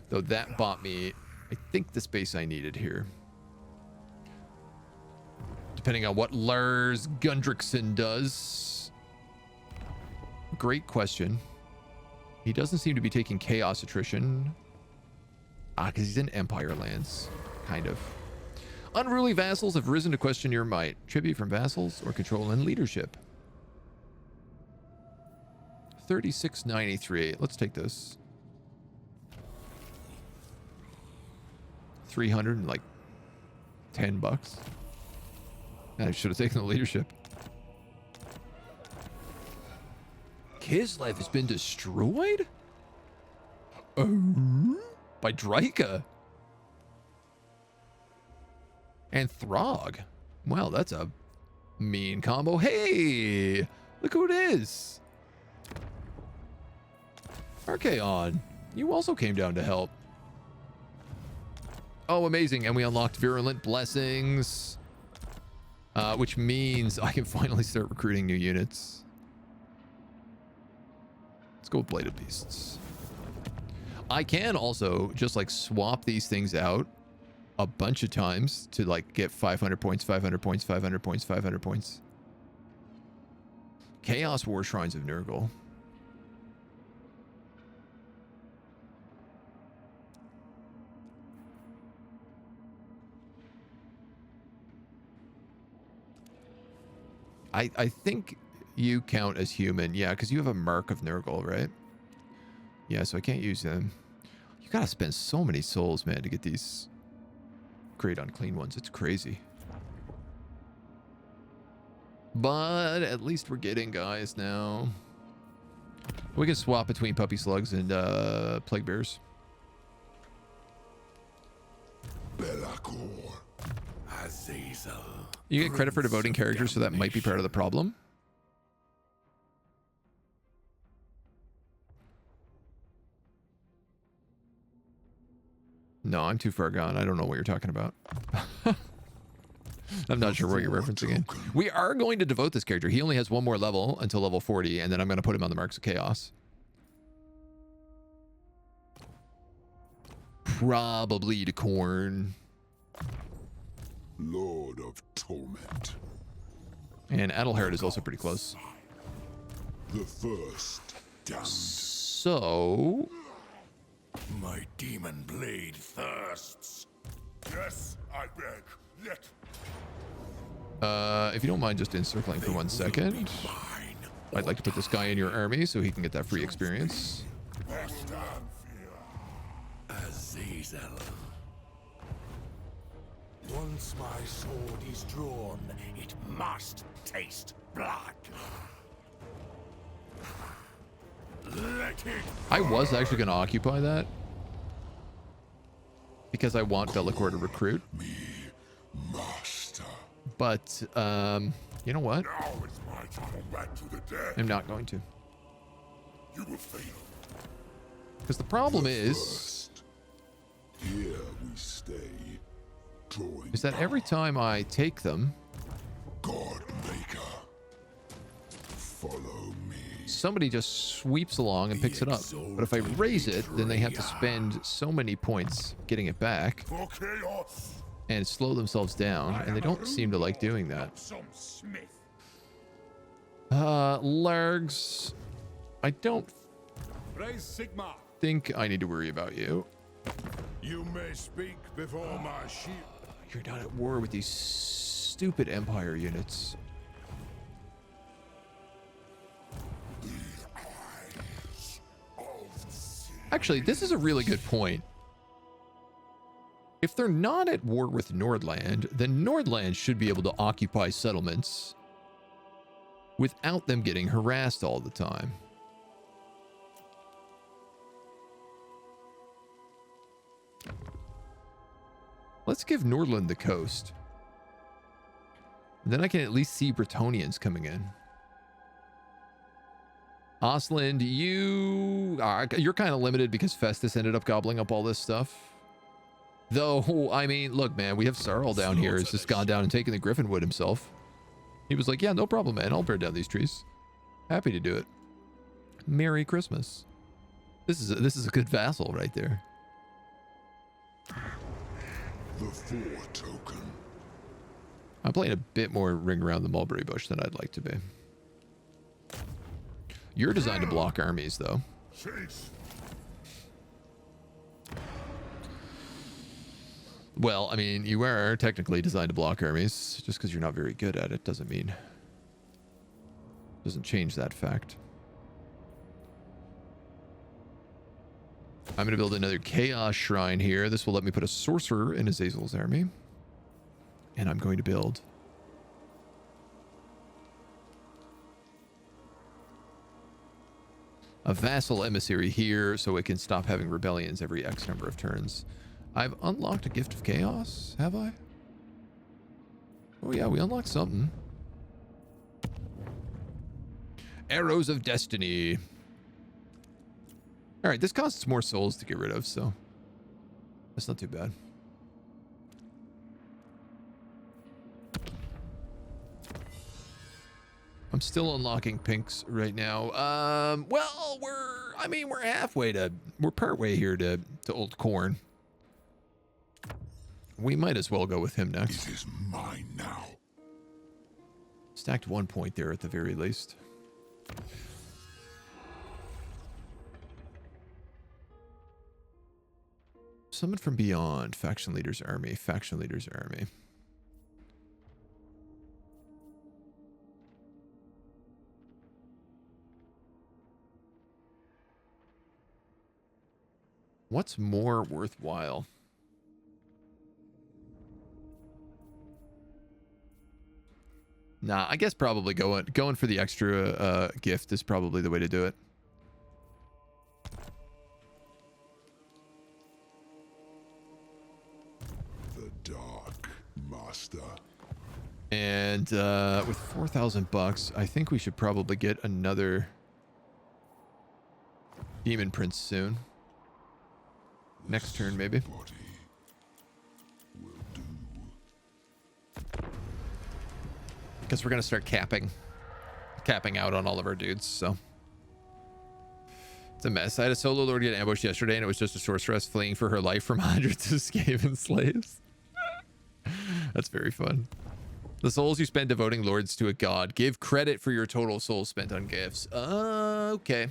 Though that bought me, I think, the space I needed here. depending on what Lars Gundrickson does. Great question. He doesn't seem to be taking chaos attrition. Because he's in Empire lands, kind of. Unruly vassals have risen to question your might. Tribute from vassals or control and leadership. 3693. Let's take this. 300 and like $10. I should have taken the leadership. Kislev has been destroyed? By Draika. And Throg. Wow, that's a mean combo. Hey! Look who it is. Archaon. You also came down to help. Oh, amazing. And we unlocked Virulent Blessings. Which means I can finally start recruiting new units. Let's go with Bladed Beasts. I can also just like swap these things out a bunch of times to like get 500 points, 500 points, 500 points, 500 points. Chaos War Shrines of Nurgle. I think you count as human. Yeah, because you have a Mark of Nurgle, right? Yeah, so I can't use them. You gotta spend so many souls, man, to get these great unclean ones. It's crazy. But at least we're getting guys now. We can swap between puppy slugs and plague bears. Belakor. Azazel. You get credit for devoting characters, so that might be part of the problem. No, I'm too far gone. I don't know what you're talking about. I'm not sure what you're referencing in. We are going to devote this character. He only has one more level until level 40, and then I'm going to put him on the Marks of Chaos. Probably to Khorne. Lord of Torment. And Adelhard is also pretty close. The first damned. So... My demon blade thirsts. Yes, I beg. Let. If you don't mind just encircling for 1 second. I'd like to put this guy in your army so he can get that free experience. Azazel. Once my sword is drawn, it must taste blood. Let it. I was actually going to occupy that. Because I want Belakor to recruit. Me, master. But, you know what? Now it's my tunnel back to the dead. I'm not going to. You will fail. Because the problem is... First. Here we stay. Drawing is that every time I take them... God Maker. Follow me. somebody just sweeps along and picks it up. But if I raise it, then they have to spend so many points getting it back and slow themselves down, and they don't seem to like doing that. Largs, I don't think I need to worry about you. You may speak before my shield. You're not at war with these stupid Empire units. Actually, this is a really good point. If they're not at war with Nordland, then Nordland should be able to occupy settlements without them getting harassed all the time. Let's give Nordland the coast. Then I can at least see Bretonnians coming in. Ostland, you're kind of limited because Festus ended up gobbling up all this stuff. Though, I mean, look, man, we have Sarl down here who's just gone down and taken the Griffinwood himself. He was like, yeah, no problem, man. I'll burn down these trees. Happy to do it. Merry Christmas. This is a good vassal right there. The 4 token. I'm playing a bit more ring around the mulberry bush than I'd like to be. You're designed to block armies, though. Chase. Well, I mean, you are technically designed to block armies. Just because you're not very good at it doesn't change that fact. I'm going to build another chaos shrine here. This will let me put a sorcerer in Azazel's army. And I'm going to build a vassal emissary here so it can stop having rebellions every X number of turns. I've unlocked a gift of chaos, have I? Oh yeah, we unlocked something. Arrows of Destiny. All right, this costs more souls to get rid of, so that's not too bad. I'm still unlocking pinks right now. Well, we're halfway to, we're partway here to old Khorne. We might as well go with him next. It is mine now. Stacked 1 point there at the very least. Summon from beyond. Faction leader's army. Faction leader's army. What's more worthwhile? Nah, I guess probably going for the extra gift is probably the way to do it. The Dark Master. And with 4,000 bucks, I think we should probably get another Daemon Prince soon. Next turn, maybe. Body will do. Because we're going to start capping out on all of our dudes, so. It's a mess. I had a solo lord get ambushed yesterday, and it was just a sorceress fleeing for her life from hundreds of Skaven slaves. That's very fun. The souls you spend devoting lords to a god. Give credit for your total souls spent on gifts. Okay.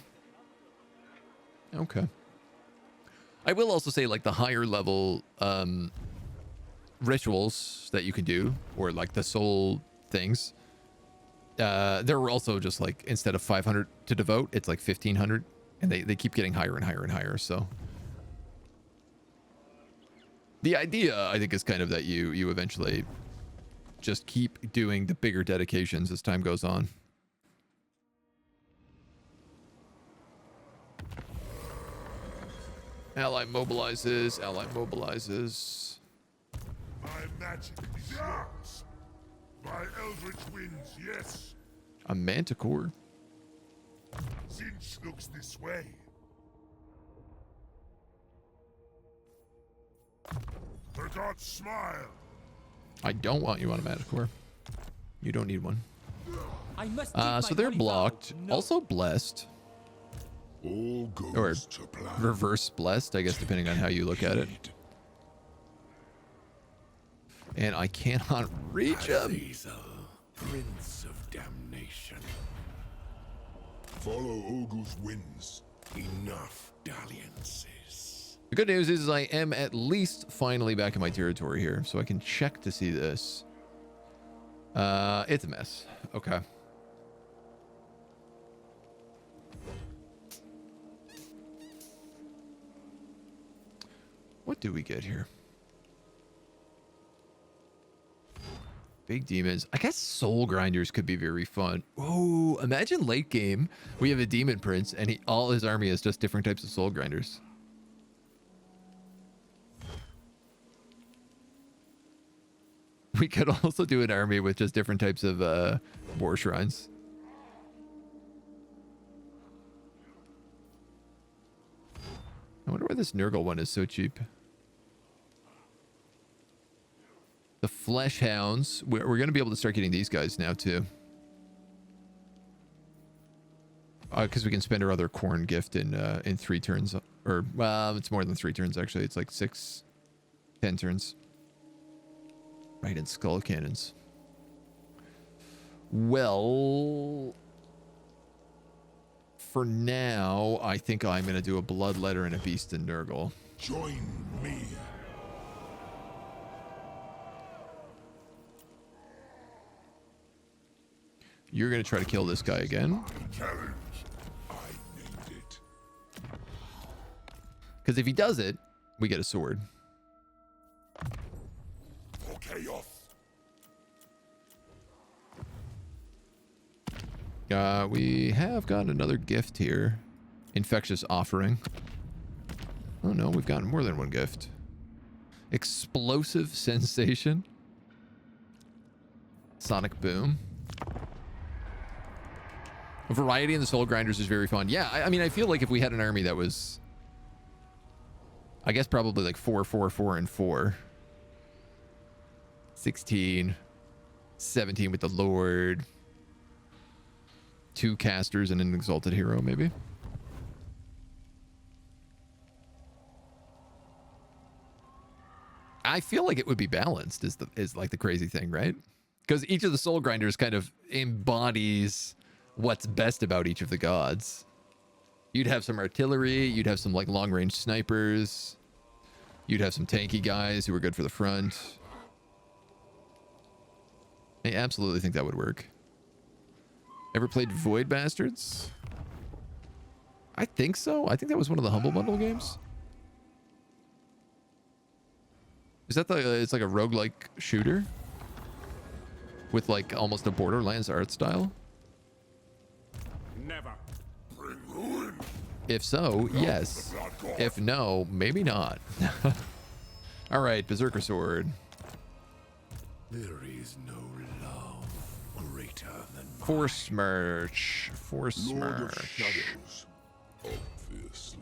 Okay. I will also say, like, the higher level rituals that you can do, or like the soul things, there were also just like, instead of 500 to devote, it's like 1,500, and they keep getting higher and higher and higher. So the idea, I think, is kind of that you eventually just keep doing the bigger dedications as time goes on. Ally mobilizes. Ally mobilizes. My magic is yours. My eldritch winds, yes. A manticore. Tzeentch looks this way. The gods smile. I don't want you on a manticore. You don't need one. I must So they're blocked. Also blessed. All goes Or to plan. reverse blessed, I guess, depending on how you look at it. And I cannot reach him. Azazel, Prince of Damnation. Follow Ogul's winds. Enough dalliances. The good news is I am at least finally back in my territory here, so I can check to see this. It's a mess. Okay. What do we get here? Big demons. I guess soul grinders could be very fun. Oh, imagine late game. We have a demon prince and all his army is just different types of soul grinders. We could also do an army with just different types of war shrines. I wonder why this Nurgle one is so cheap. The Flesh Hounds. We're going to be able to start getting these guys now, too. Because we can spend our other Khorne gift in 3 turns. Or, well, it's more than 3 turns, actually. It's like 10 turns. Right, and skull cannons. Well, for now, I think I'm going to do a bloodletter and a beast in Nurgle. Join me. You're going to try to kill this guy again. Challenge. I named it. Because if he does it, we get a sword. For chaos. We have got another gift here. Infectious offering. Oh no, we've gotten more than one gift. Explosive sensation. Sonic boom. Variety in the soul grinders is very fun. Yeah, I mean, I feel like if we had an army that was, I guess probably like 4, 4, 4, and 4. 16. 17 with the Lord. 2 casters and an exalted hero, maybe. I feel like it would be balanced is like the crazy thing, right? Because each of the soul grinders kind of embodies what's best about each of the gods. You'd have some artillery, you'd have some like long range snipers, you'd have some tanky guys who are good for the front. I absolutely think that would work. Ever played Void Bastards? I think so. I think that was one of the Humble Bundle games. Is that it's like a roguelike shooter? With like almost a Borderlands art style? Never. Bring ruin. If so, yes. If no, maybe not. Alright, Berserker Sword. There is no love greater than mine. Force Smirch. Force Lord of Smirch. Shadows. Obviously.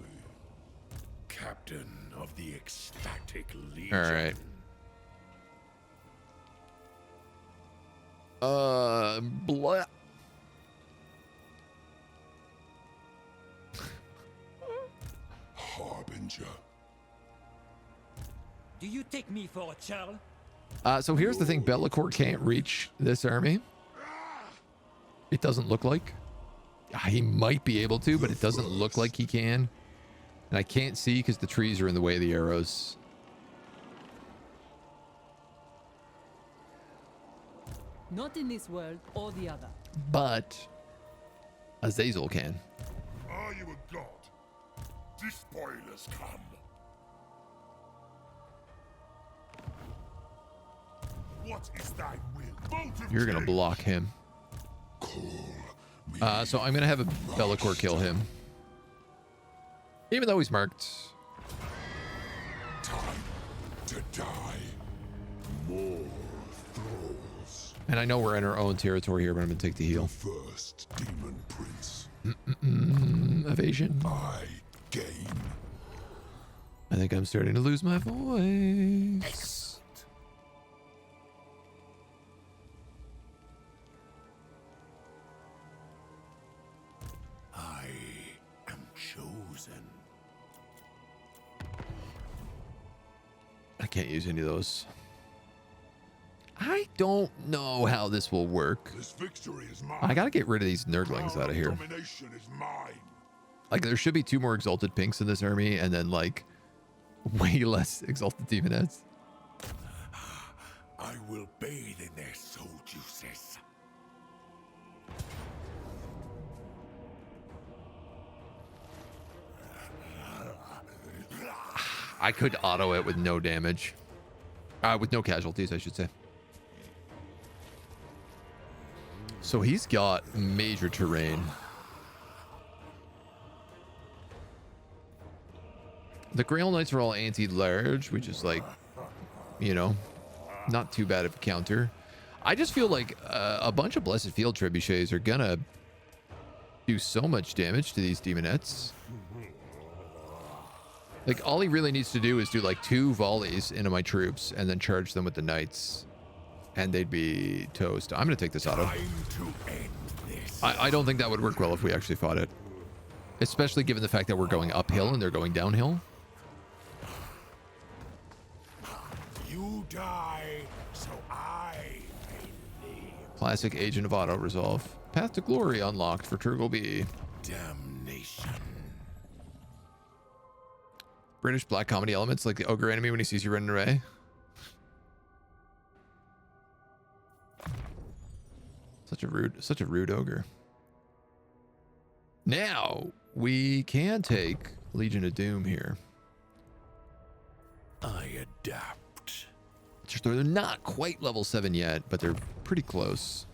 Captain of the Ecstatic Legion. Alright. Blah. Harbinger. Do you take me for a child? So here's the thing. Be'lakor can't reach this army. It doesn't look like. He might be able to, but it doesn't look like he can. And I can't see because the trees are in the way of the arrows. Not in this world or the other. But Azazel can. Are you a god? Despoilers come. What is thy will? You're going to block him. So I'm going to have a Be'lakor kill him. Even though he's marked. Time to die. More thralls. And I know we're in our own territory here, but I'm going to take the heal. First Demon Prince. Evasion. I gain. I think I'm starting to lose my voice. I am chosen. I can't use any of those. I don't know how this will work. This victory is mine. I gotta get rid of these Nurglings out of here. Domination is mine. Like, there should be 2 more Exalted Pinks in this army, and then, like, way less Exalted Demonettes. I will bathe in their soul juices. I could auto it with no damage. With no casualties, I should say. So he's got major terrain. The Grail Knights are all anti-large, which is like, you know, not too bad of a counter. I just feel like a bunch of Blessed Field Trebuchets are gonna do so much damage to these Demonettes. Like, all he really needs to do is do like 2 volleys into my troops and then charge them with the Knights. And they'd be toast. I'm gonna take this auto. I don't think that would work well if we actually fought it. Especially given the fact that we're going uphill and they're going downhill. You die, so I may live. Classic Agent of Auto Resolve. Path to Glory unlocked for Turgle B. Damnation. British black comedy elements like the ogre enemy when he sees you running away. Such a rude ogre. Now we can take Legion of Doom here. I adapt. They're not quite level 7 yet, but they're pretty close.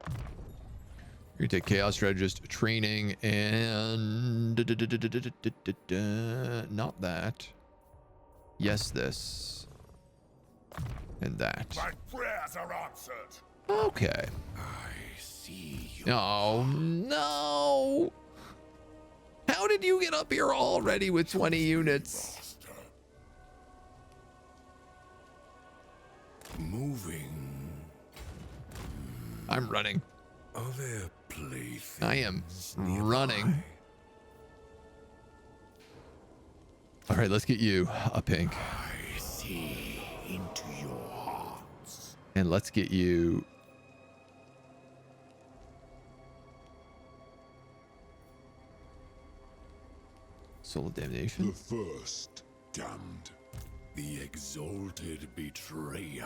You're gonna take Chaos Strategist training and not that. Yes, this. And that. My prayers are answered. Okay. I see you. Oh, no. How did you get up here already with 20 units? Master. Moving. I'm running. Are there playthings? I am nearby? running. All right, let's get you a pink. I see into your hearts. And let's get you... Soul of Damnation. The first damned. The exalted betrayer.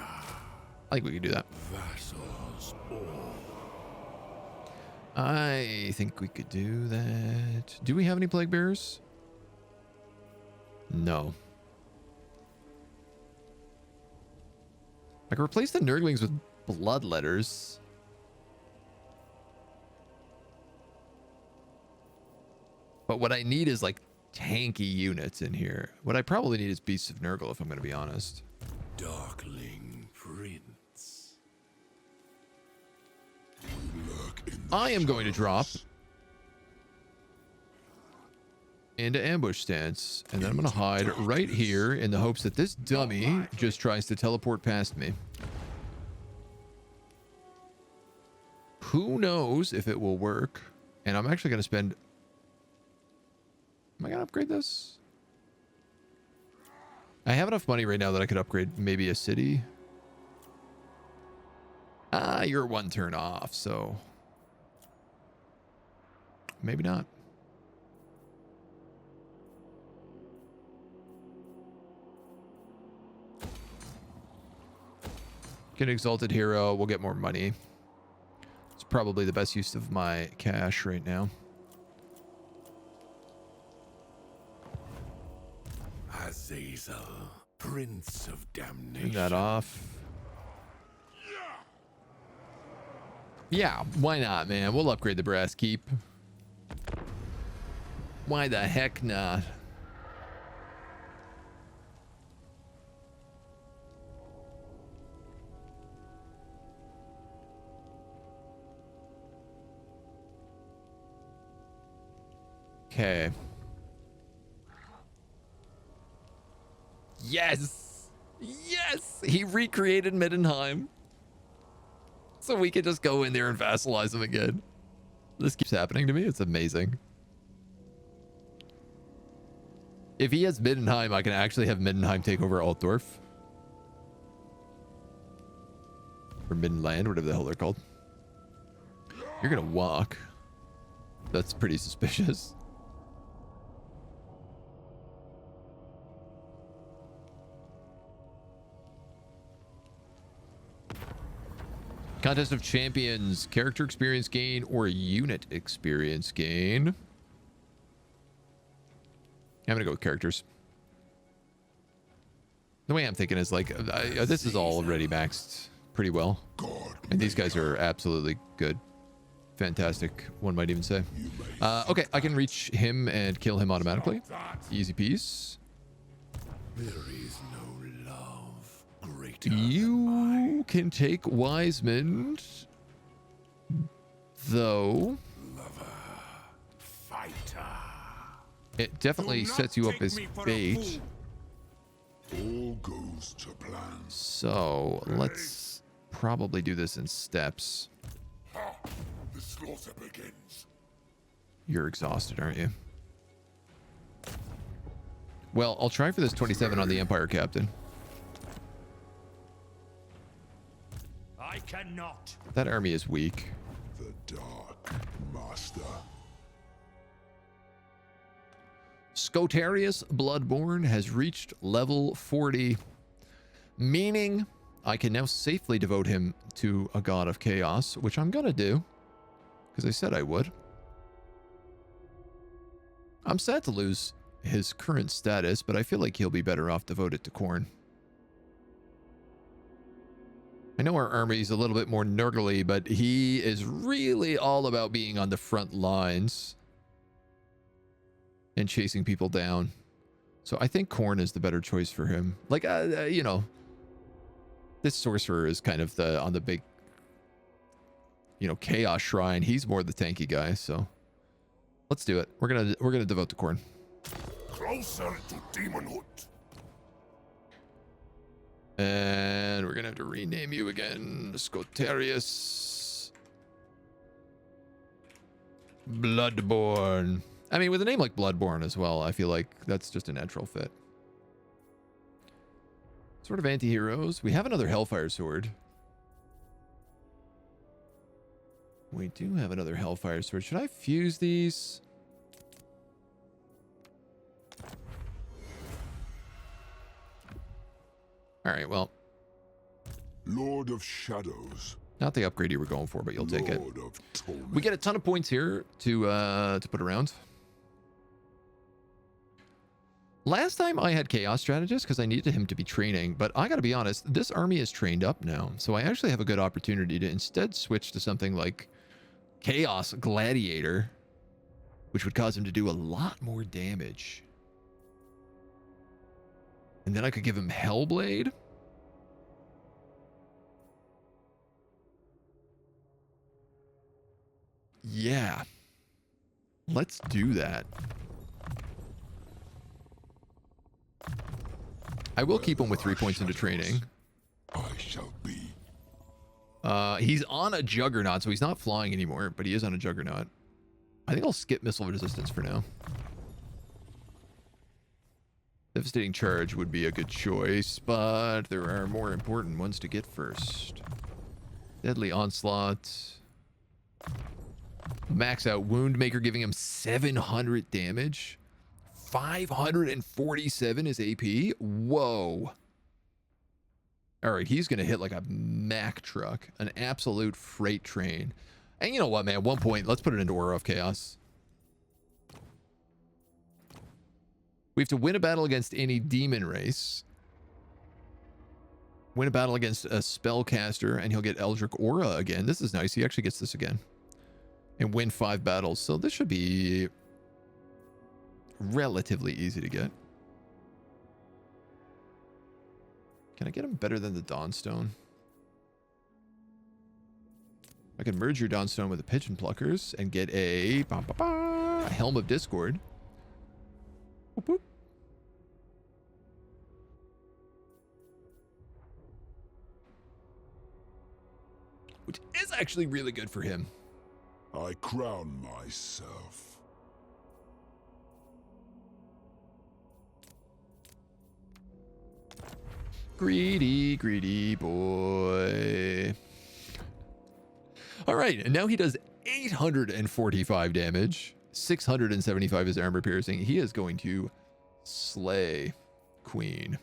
I think we can do that. Vassals all. I think we could do that. Do we have any Plague Bearers? No. I can replace the Nurglings with Bloodletters. But what I need is like tanky units in here. What I probably need is Beasts of Nurgle, if I'm going to be honest. Darkling Prince. I am going to drop into ambush stance, and then I'm going to hide right here in the hopes that this dummy just tries to teleport past me. Who knows if it will work? And I'm actually going to spend... Am I going to upgrade this? I have enough money right now that I could upgrade maybe a city. Ah, you're 1 turn off, so... Maybe not. Get an exalted hero. We'll get more money. It's probably the best use of my cash right now. Azazel, Prince of Damnation. Turn that off. Yeah, why not, man? We'll upgrade the brass keep. Why the heck not? Okay. Yes! Yes! He recreated Middenheim. So we can just go in there and vassalize him again. This keeps happening to me. It's amazing. If he has Middenheim, I can actually have Middenheim take over Altdorf. Or Middenland, whatever the hell they're called. You're gonna walk. That's pretty suspicious. Contest of Champions, character experience gain or unit experience gain. I'm gonna go with characters. The way I'm thinking is like, this is all already maxed pretty well. And these guys are absolutely good. Fantastic, one might even say. Okay, I can reach him and kill him automatically. Easy peasy. There is no love greater. You can take Wiseman, though. Lover, fighter. It definitely sets you up as bait. All goes to plan. So let's probably do this in steps. Ha! The slaughter begins. You're exhausted, aren't you? Well, I'll try for this 27 on the Empire Captain. I cannot. That army is weak. The Dark Master. Scotarius Bloodborne has reached level 40, meaning I can now safely devote him to a god of chaos, which I'm gonna do, because I said I would. I'm sad to lose his current status, but I feel like he'll be better off devoted to Khorne. I know our army's a little bit more Nurgle-y, but he is really all about being on the front lines and chasing people down. So I think Khorne is the better choice for him. Like, you know, this sorcerer is kind of on the big, you know, chaos shrine. He's more the tanky guy, so let's do it. We're gonna devote to Khorne. Closer to demonhood. And we're gonna have to rename you again, Scotarius Bloodborne. I mean, with a name like Bloodborne as well, I feel like that's just a natural fit. Sort of anti-heroes. We have another Hellfire Sword. We do have another Hellfire Sword. Should I fuse these? Alright, well. Lord of Shadows. Not the upgrade you were going for, but you'll take it. Lord of Torment. We get a ton of points here to put around. Last time I had Chaos Strategist because I needed him to be training, but I gotta be honest, this army is trained up now, so I actually have a good opportunity to instead switch to something like Chaos Gladiator, which would cause him to do a lot more damage. And then I could give him Hellblade. Yeah. Let's do that. I will keep him with 3 points into training. I shall be. He's on a Juggernaut, so he's not flying anymore, but he is on a Juggernaut. I think I'll skip missile resistance for now. Devastating Charge would be a good choice, but there are more important ones to get first. Deadly Onslaught. Max out Wound Maker, giving him 700 damage. 547 is AP. Whoa. All right, he's going to hit like a Mack truck. An absolute freight train. And you know what, man? At one point, let's put it into Aura of Chaos. We have to win a battle against any demon race. Win a battle against a spellcaster, and he'll get Eldritch Aura again. This is nice. He actually gets this again. And win 5 battles. So this should be relatively easy to get. Can I get him better than the Dawnstone? I can merge your Dawnstone with the Pigeon Pluckers and get a Helm of Discord. Boop, boop. Which is actually really good for him. I crown myself. Greedy, greedy boy. All right, and now he does 845 damage. 675 is armor piercing. He is going to slay Queen.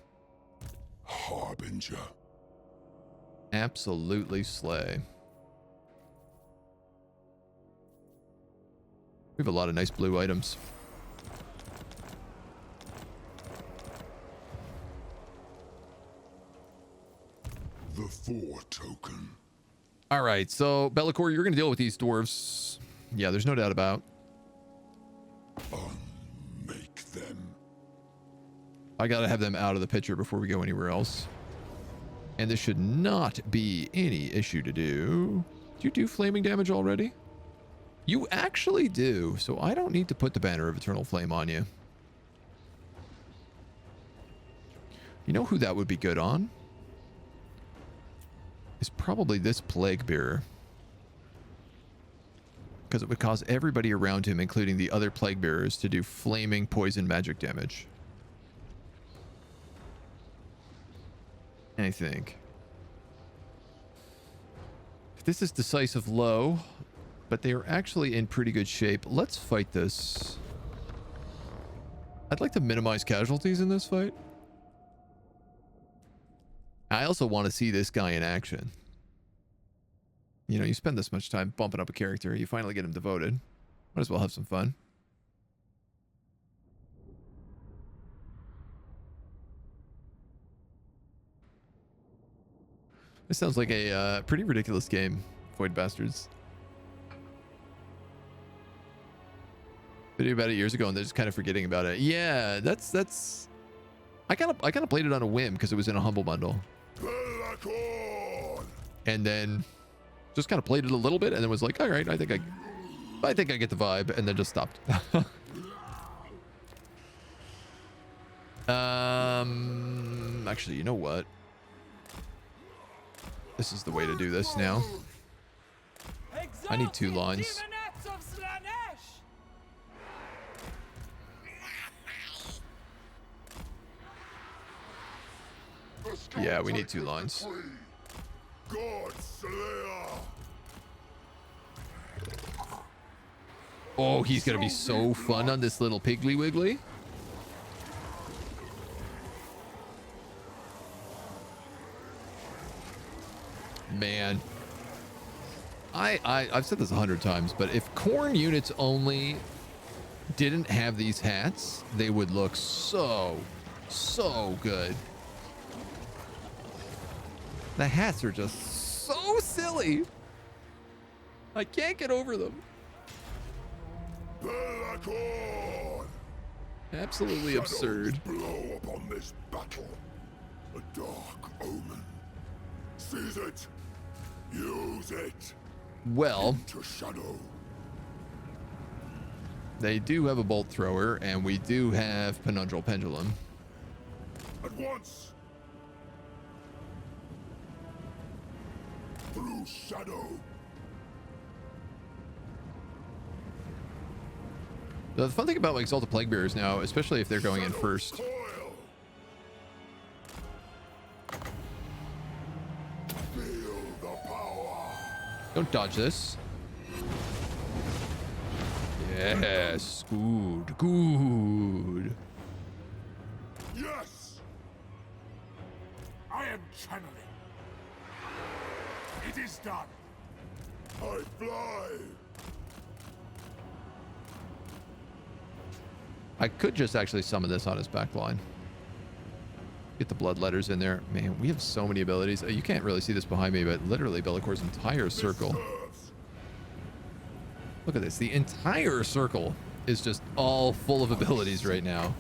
Harbinger. Absolutely slay. We have a lot of nice blue items. The 4 token. All right, so Be'lakor, you're going to deal with these dwarves. Yeah, there's no doubt about. Unmake them. I got to have them out of the picture before we go anywhere else. And this should not be any issue to do. Do you do flaming damage already? You actually do, so I don't need to put the Banner of Eternal Flame on you. You know who that would be good on? Is probably this Plague Bearer. Because it would cause everybody around him, including the other Plague Bearers, to do flaming poison magic damage. I think. This is decisive low, but they are actually in pretty good shape. Let's fight this. I'd like to minimize casualties in this fight. I also want to see this guy in action. You know, you spend this much time bumping up a character, you finally get him devoted. Might as well have some fun. This sounds like a pretty ridiculous game, Void Bastards. Video about it years ago, and they're just kind of forgetting about it. Yeah, that's. I kind of played it on a whim because it was in a humble bundle, and then just kind of played it a little bit, and then was like, all right, I think I get the vibe, and then just stopped. Actually, you know what? This is the way to do this now. I need 2 lines. Yeah, we need 2 lines. Oh, he's gonna be so fun on this little Piggly Wiggly. Man. I've said this 100 times, but if Khorne units only didn't have these hats, they would look so good. The hats are just so silly. I can't get over them. Absolutely absurd. Blow upon this battle. A dark omen. Seize it. Use it. Well, To shadow. they do have a bolt thrower, and we do have Penundral Pendulum. At once. Through shadow. The fun thing about like Exalted Plaguebearers now, especially if they're going in first. Toil. Feel the power. Don't dodge this. Yes, good. Yes. I am channeling. It is done. I fly. I could just actually summon this on his back line. Get the bloodletters in there. Man, we have so many abilities. You can't really see this behind me, but literally Bellacor's entire circle. Look at this. The entire circle is just all full of abilities right now.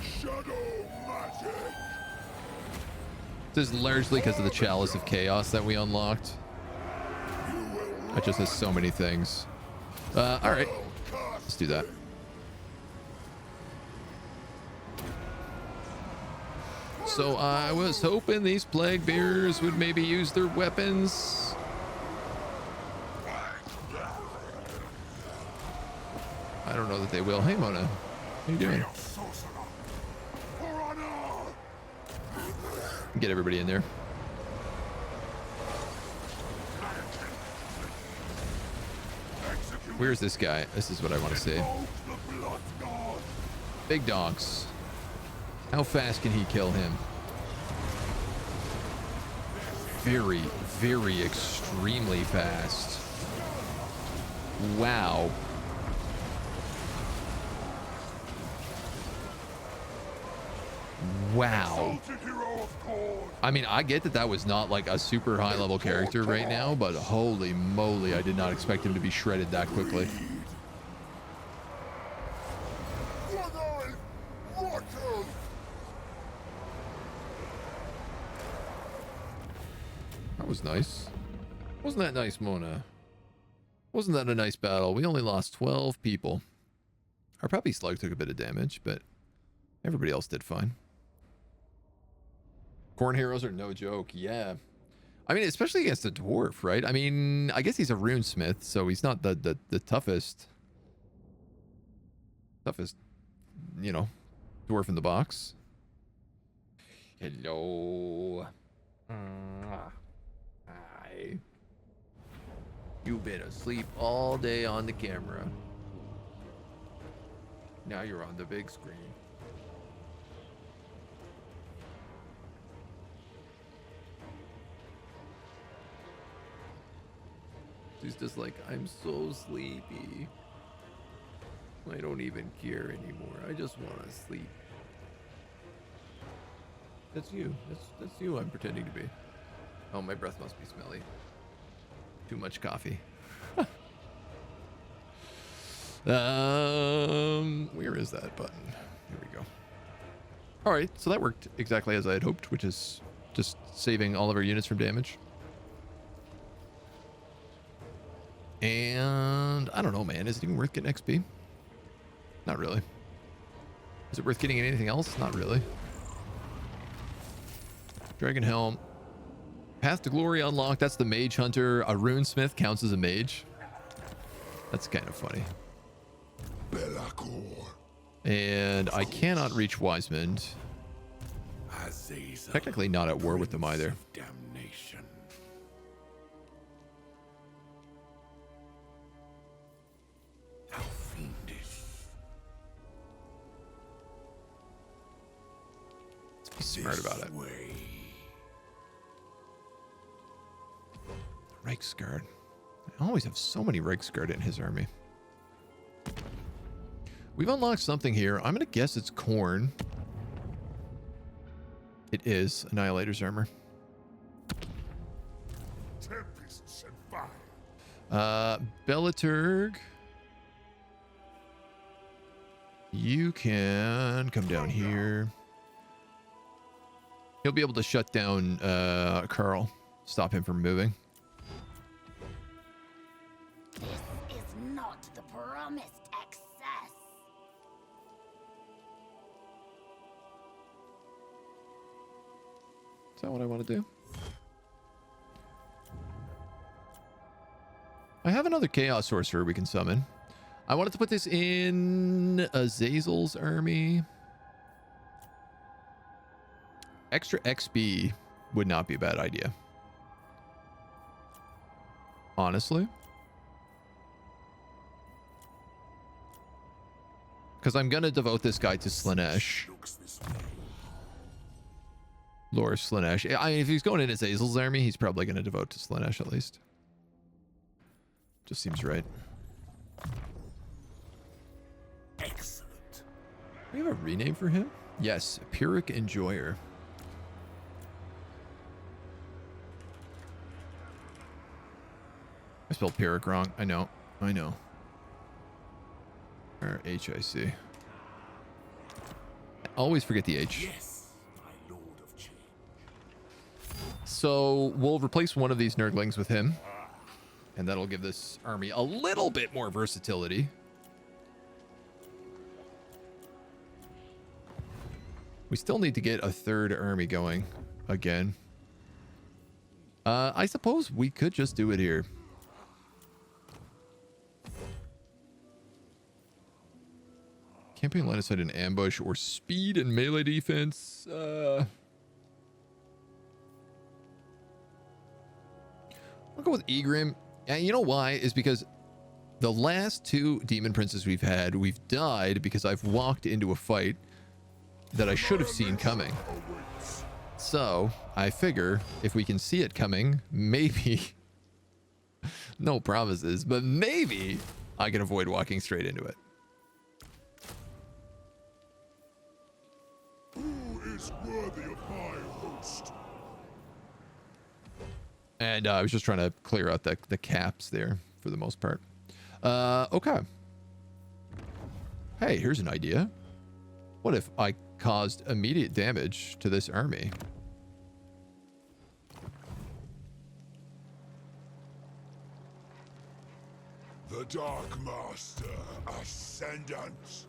Shadow magic. This is largely because of the Chalice of Chaos that we unlocked. It just has so many things. All right, let's do that. So I was hoping these plague bearers would maybe use their weapons. I don't know that they will. Hey, Mona, how you doing? Get everybody in there. Where's this guy? This is what I want to see. Big dogs. How fast can he kill him? Very, very extremely fast. Wow. Wow. I mean, I get that that was not like a super high level character right now, but holy moly, I did not expect him to be shredded that quickly. That was nice. Wasn't that nice, Mona? Wasn't that a nice battle? We only lost 12 people. Our puppy slug took a bit of damage, but everybody else did fine. Khorne heroes are no joke, yeah. I mean, especially against a dwarf, right? I mean, I guess he's a runesmith, so he's not the toughest, you know, dwarf in the box. Hello. Hi. You've been asleep all day on the camera. Now you're on the big screen. She's just like, I'm so sleepy. I don't even care anymore. I just want to sleep. That's you. That's you I'm pretending to be. Oh, my breath must be smelly. Too much coffee. Where is that button? Here we go. All right, so that worked exactly as I had hoped, which is just saving all of our units from damage. And I don't know, man. Is it even worth getting XP? Not really. Is it worth getting anything else? Not really. Dragon Helm. Path to Glory unlocked. That's the Mage Hunter. A Runesmith counts as a mage. That's kind of funny. And I cannot reach Wiseman. Technically not at war with them either. Damnation. How fiendish. Let's be smart about it. Reichsguard. I always have so many Reichsguard in his army. We've unlocked something here. I'm going to guess it's Khorne. It is Annihilator's armor. Tempests and fire. Bellaturg. You can come down here. He'll be able to shut down Carl. Stop him from moving. This is not the promised excess. Is that what I want to do? I have another Chaos Sorcerer we can summon. I wanted to put this in Azazel's army. Extra XP would not be a bad idea. Honestly. Because I'm going to devote this guy to Slaanesh. Lord Slaanesh. I mean, if he's going in Azazel's army, he's probably going to devote to Slaanesh at least. Just seems right. Excellent. We have a rename for him? Yes, Pyrrhic Enjoyer. I spelled Pyrrhic wrong. I know. I know. Or H-I-C. I always forget the H. Yes, my lord of change. So we'll replace one of these Nurglings with him. And that'll give this army a little bit more versatility. We still need to get a third army going again. I suppose we could just do it here. Campaign line of sight in ambush or speed and melee defense. I'll go with Egrim. And you know why? Is because the last two Demon Princes we've had, we've died because I've walked into a fight that I should have seen coming. So I figure if we can see it coming, maybe, no promises, but maybe I can avoid walking straight into it. Who is worthy of my host? And I was just trying to clear out the caps there for the most part. Okay. Hey, here's an idea. What if I caused immediate damage to this army? The Dark Master Ascendant.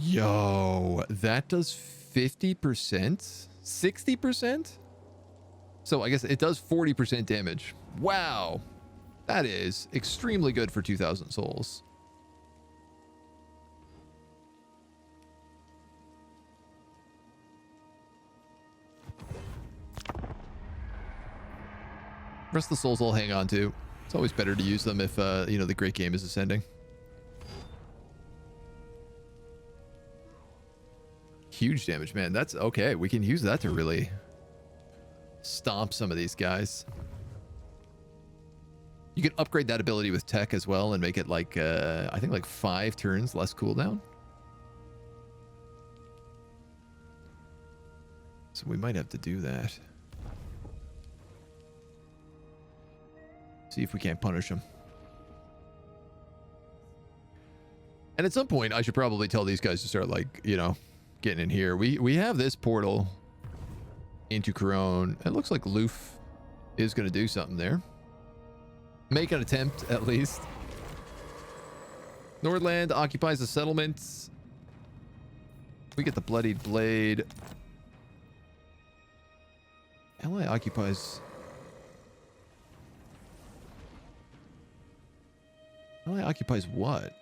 Yo, that does 50%? 60%? So I guess it does 40% damage. Wow. That is extremely good for 2,000 souls. Rest of the souls I'll hang on to. It's always better to use them if, you know, the great game is ascending. Huge damage, man. That's okay. We can use that to really stomp some of these guys. You can upgrade that ability with tech as well and make it like, I think like 5 turns less cooldown. So we might have to do that. See if we can't punish him. And at some point, I should probably tell these guys to start, like, you know, getting in here. We have this portal into Khorne. It looks like Loof is going to do something there. Make an attempt, at least. Nordland occupies the settlements. We get the Bloodied Blade. Ally occupies... Ally occupies what?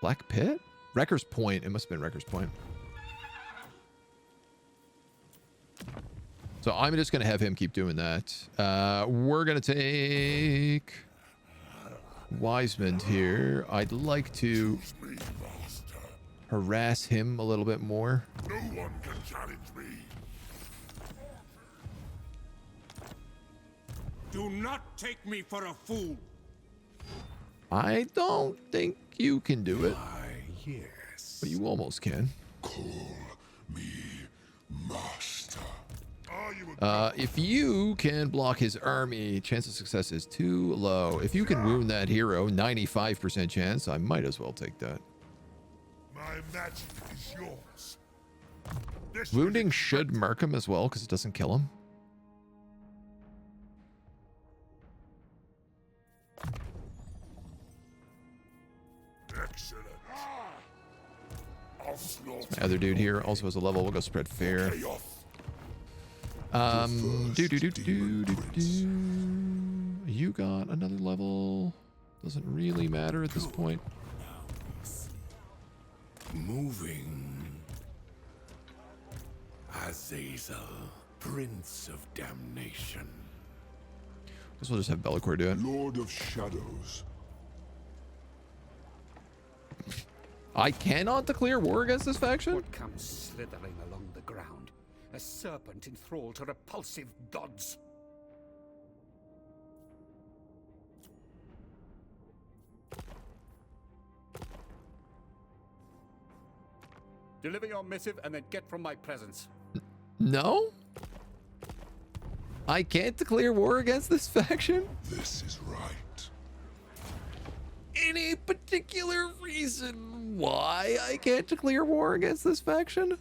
Black Pit? Wrecker's Point. It must have been Wrecker's Point. So I'm just going to have him keep doing that. We're going to take Wiseman here. I'd like to harass him a little bit more. No one can challenge me. Do not take me for a fool. I don't think you can do it, Yes. but you almost can. Call me master. Are you If you can block his army, chance of success is too low. If you can wound that hero, 95% chance, I might as well take that. My magic is yours. This Wounding should mark him as well, because it doesn't kill him. excellent. I'll slaughter My other dude here also has a level. We'll go spread fair. chaos. You got another level. Doesn't really matter at this point. Moving. Azazel, Prince of Damnation. Guess we'll just have Bellicor do it. Lord of Shadows. I cannot declare war against this faction? What comes slithering along the ground? A serpent enthralled to repulsive gods. Deliver your missive and then get from my presence. No? I can't declare war against this faction? This is right. Any particular reason why I can't declare war against this faction?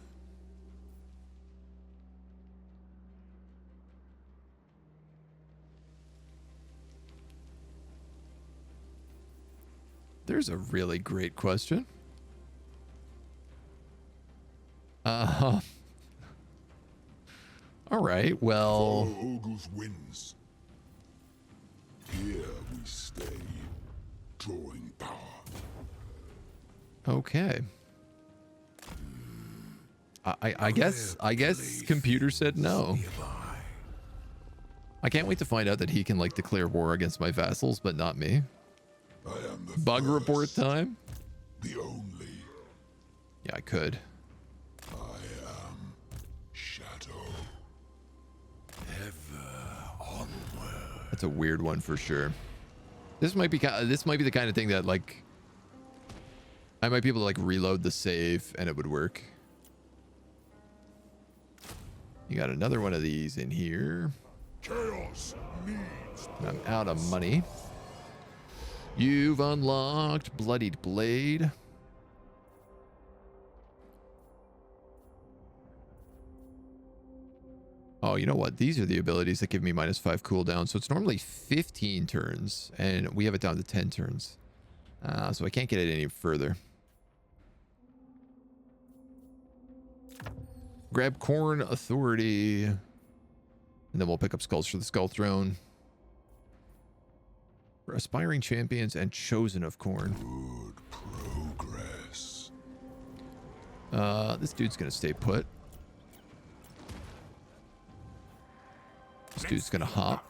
There's a really great question. All right, well... Follow Ogle's winds. Here we stay, drawing power. Okay. I guess computer said no. I can't wait to find out that he can, like, declare war against my vassals, but not me. I am the Bug first, report time? the only. Yeah, I could. I am Shadow. Ever onward. That's a weird one for sure. This might be the kind of thing that, like, I might be able to, like, reload the save and it would work. You got another one of these in here. Chaos needs. I'm out of money. You've unlocked Bloodied Blade. Oh, you know what? These are the abilities that give me -5 cooldown. So it's normally 15 turns, and we have it down to 10 turns. So I can't get it any further. Grab Khorne Authority. And then we'll pick up Skulls for the Skull Throne. For Aspiring Champions and Chosen of Khorne. Good progress. This dude's gonna stay put. This dude's gonna hop.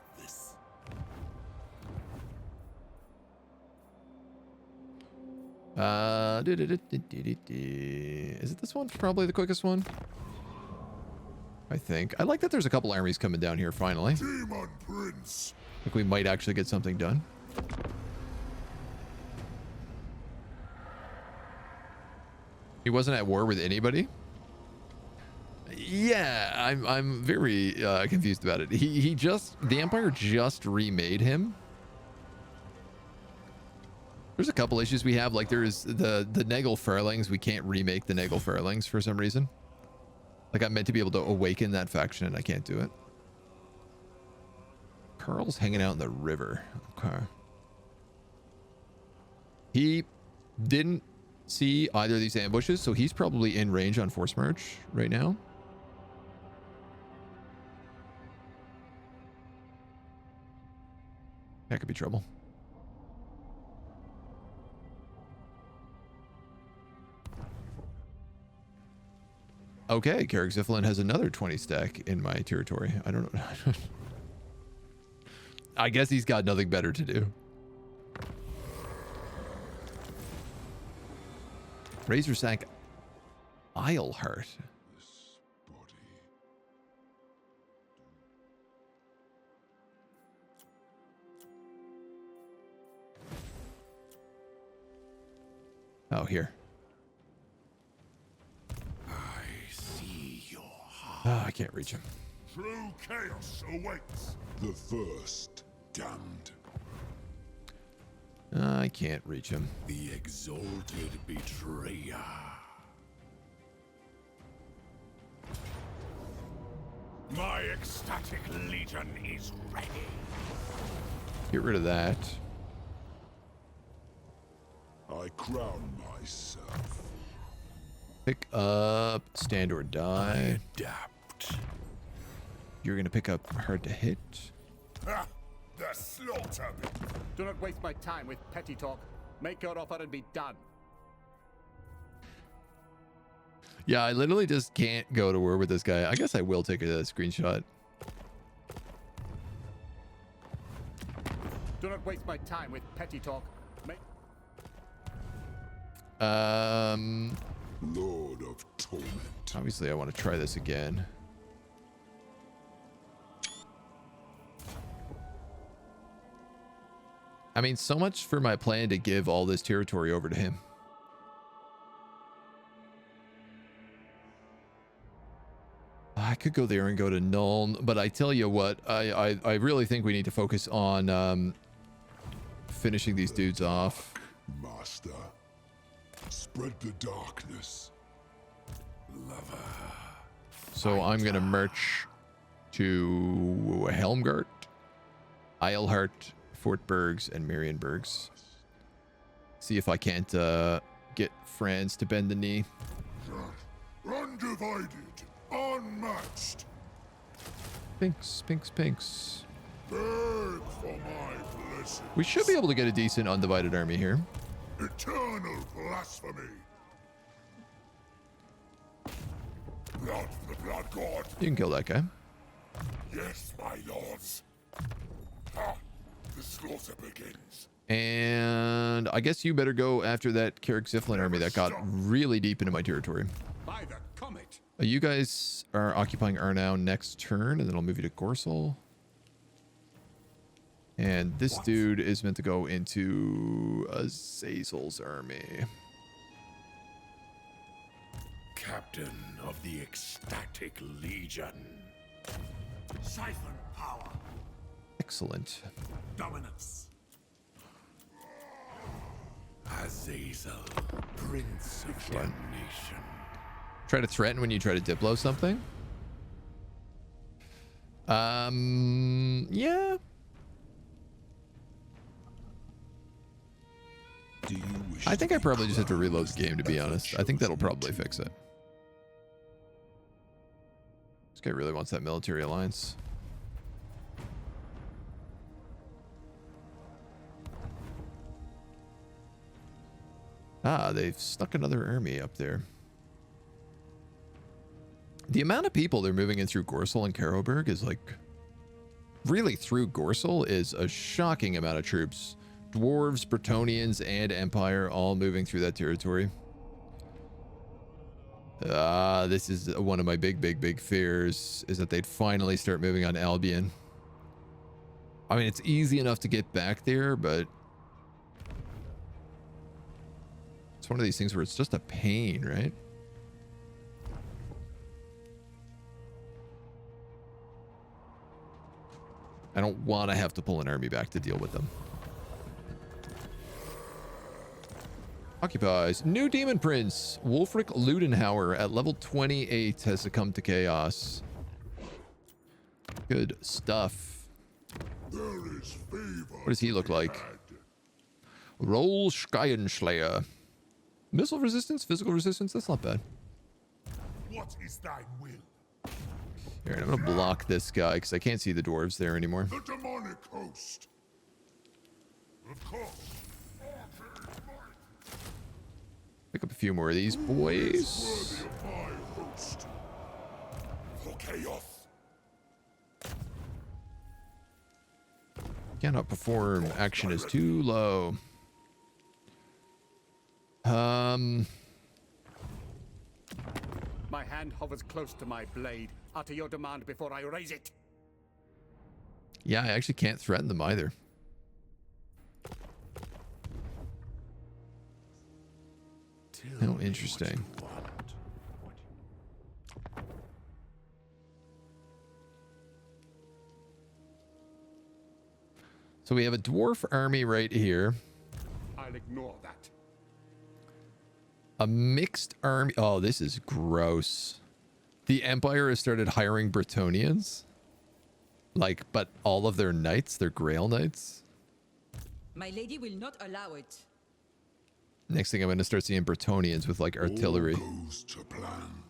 Is it this one? Probably the quickest one. I think. I like that there's a couple armies coming down here finally. Daemon Prince. I think we might actually get something done. He wasn't at war with anybody? Yeah, I'm very confused about it. The Empire just remade him. There's a couple issues we have, like there's the Nurgle Farlings. We can't remake the Nurgle Farlings for some reason. Like I'm meant to be able to awaken that faction and I can't do it. Carl's hanging out in the river. Okay. He didn't see either of these ambushes, so he's probably in range on Force March right now. That could be trouble. Okay, Carrick Ziflin has another 20 stack in my territory. I don't know. I guess he's got nothing better to do. Razor Sack Isleheart. Oh, here. I see your heart. Oh, I can't reach him. True chaos awaits. The first damned. I can't reach him. The exalted betrayer. My ecstatic legion is ready. Get rid of that. I crown myself. Pick up stand or die. Adapt. You're gonna pick up hard to hit. Ha! The slaughter pit. Do not waste my time with petty talk. Make your offer and be done. Yeah, I literally just can't go to war with this guy. I guess I will take a screenshot. Do not waste my time with petty talk. Lord of Torment. Obviously I want to try this again. I mean, so much for my plan to give all this territory over to him. I could go there and go to Nuln, but I tell you what, I really think we need to focus on finishing these dudes off. Master. Spread the darkness. Lover. So I'm going to march to Helmgart, Isleheart, Fort Bergs, and Marienbergs. See if I can't get France to bend the knee. Undivided. Unmatched. Pinks, pinks, pinks. Beg for my blessing. We should be able to get a decent undivided army here. Eternal blasphemy. Blood of the blood god. You can kill that guy. Yes, my lords. Ah, the slaughter begins. And I guess you better go after that Carrick Ziflin army that got really deep into my territory. By the comet. You guys are occupying Arnau next turn, and then I'll move you to Gorsel. And this dude is meant to go into Azazel's army. Captain of the ecstatic legion. Siphon power. Excellent. Dominance. Azazel, Prince of Damnation. Try to threaten when you try to Diplo something? Yeah. Do you wish I think I to be probably just have to reload crowned the game, to be as the honest. I think that'll chosen probably fix it. This guy really wants that military alliance. Ah, they've stuck another army up there. The amount of people they're moving in through Gorsel and Karoberg is like really through Gorsel is a shocking amount of troops. Dwarves, Bretonnians, and Empire all moving through that territory. This is one of my big fears, is that they'd finally start moving on Albion. I mean, it's easy enough to get back there, but it's one of these things where it's just a pain, right? I don't want to have to pull an army back to deal with them. Occupies. New Daemon Prince. Wulfric Ludenhauer at level 28 has succumbed to chaos. Good stuff. There is favor. What does he look like? Roll Skyenslayer. Missile resistance, physical resistance. That's not bad. What is thy will? Here, I'm gonna block this guy because I can't see the dwarves there anymore. The demonic host. Of course. Pick up a few more of these boys. Worthy of my host. For chaos. Cannot perform. Action is too low. My hand hovers close to my blade. Utter your demand before I raise it. Yeah, I actually can't threaten them either. Oh, interesting. So we have a dwarf army right here. I'll ignore that. A mixed army. Oh, this is gross. The Empire has started hiring Bretonnians. Like, but all of their knights, their Grail knights. My lady will not allow it. Next thing I'm going to start seeing Bretonnians with like artillery. All goes to plan.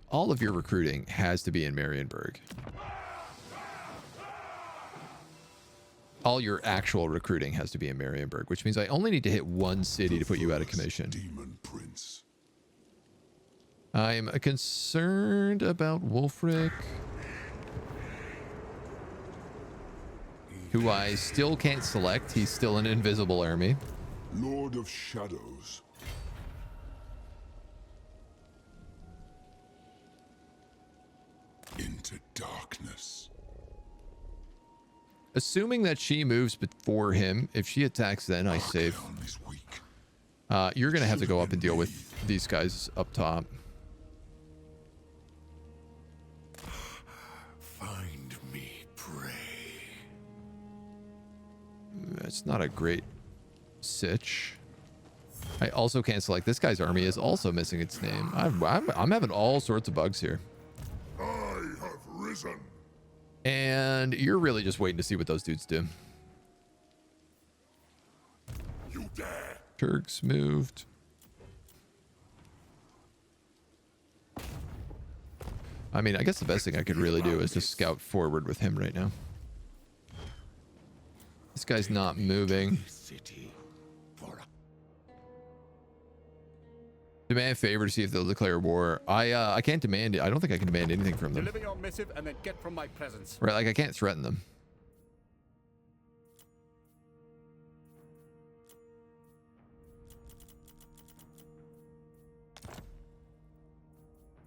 All of your recruiting has to be in Marienburg. All your actual recruiting has to be in Marienburg, which means I only need to hit one city to put you out of commission. Demon Prince. I'm concerned about Wulfric, who I still can't select. He's still an invisible army. Lord of Shadows. Into darkness. Assuming that she moves before him, if she attacks, then I save. Archaon is weak. You're going to have to go up and deal with these guys up top. Find me prey. It's not a great sitch. I also can't select. This guy's army is also missing its name. I'm having all sorts of bugs here. I have risen. And you're really just waiting to see what those dudes do. You dare. Turks moved. I mean, I guess the best thing I could really do is just scout forward with him right now. This guy's not moving. City for Demand favor to see if they'll declare war. I can't demand it. I don't think I can demand anything from them. Deliver your missive and then get from my presence. Right, like I can't threaten them.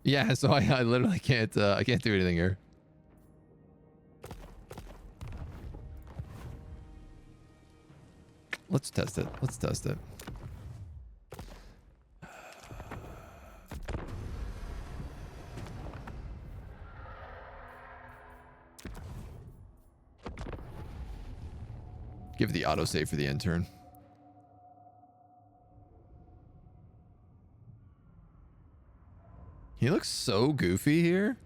Yeah, so I literally can't I can't do anything here. Let's test it. Let's test it. Give the autosave for the end turn. He looks so goofy here.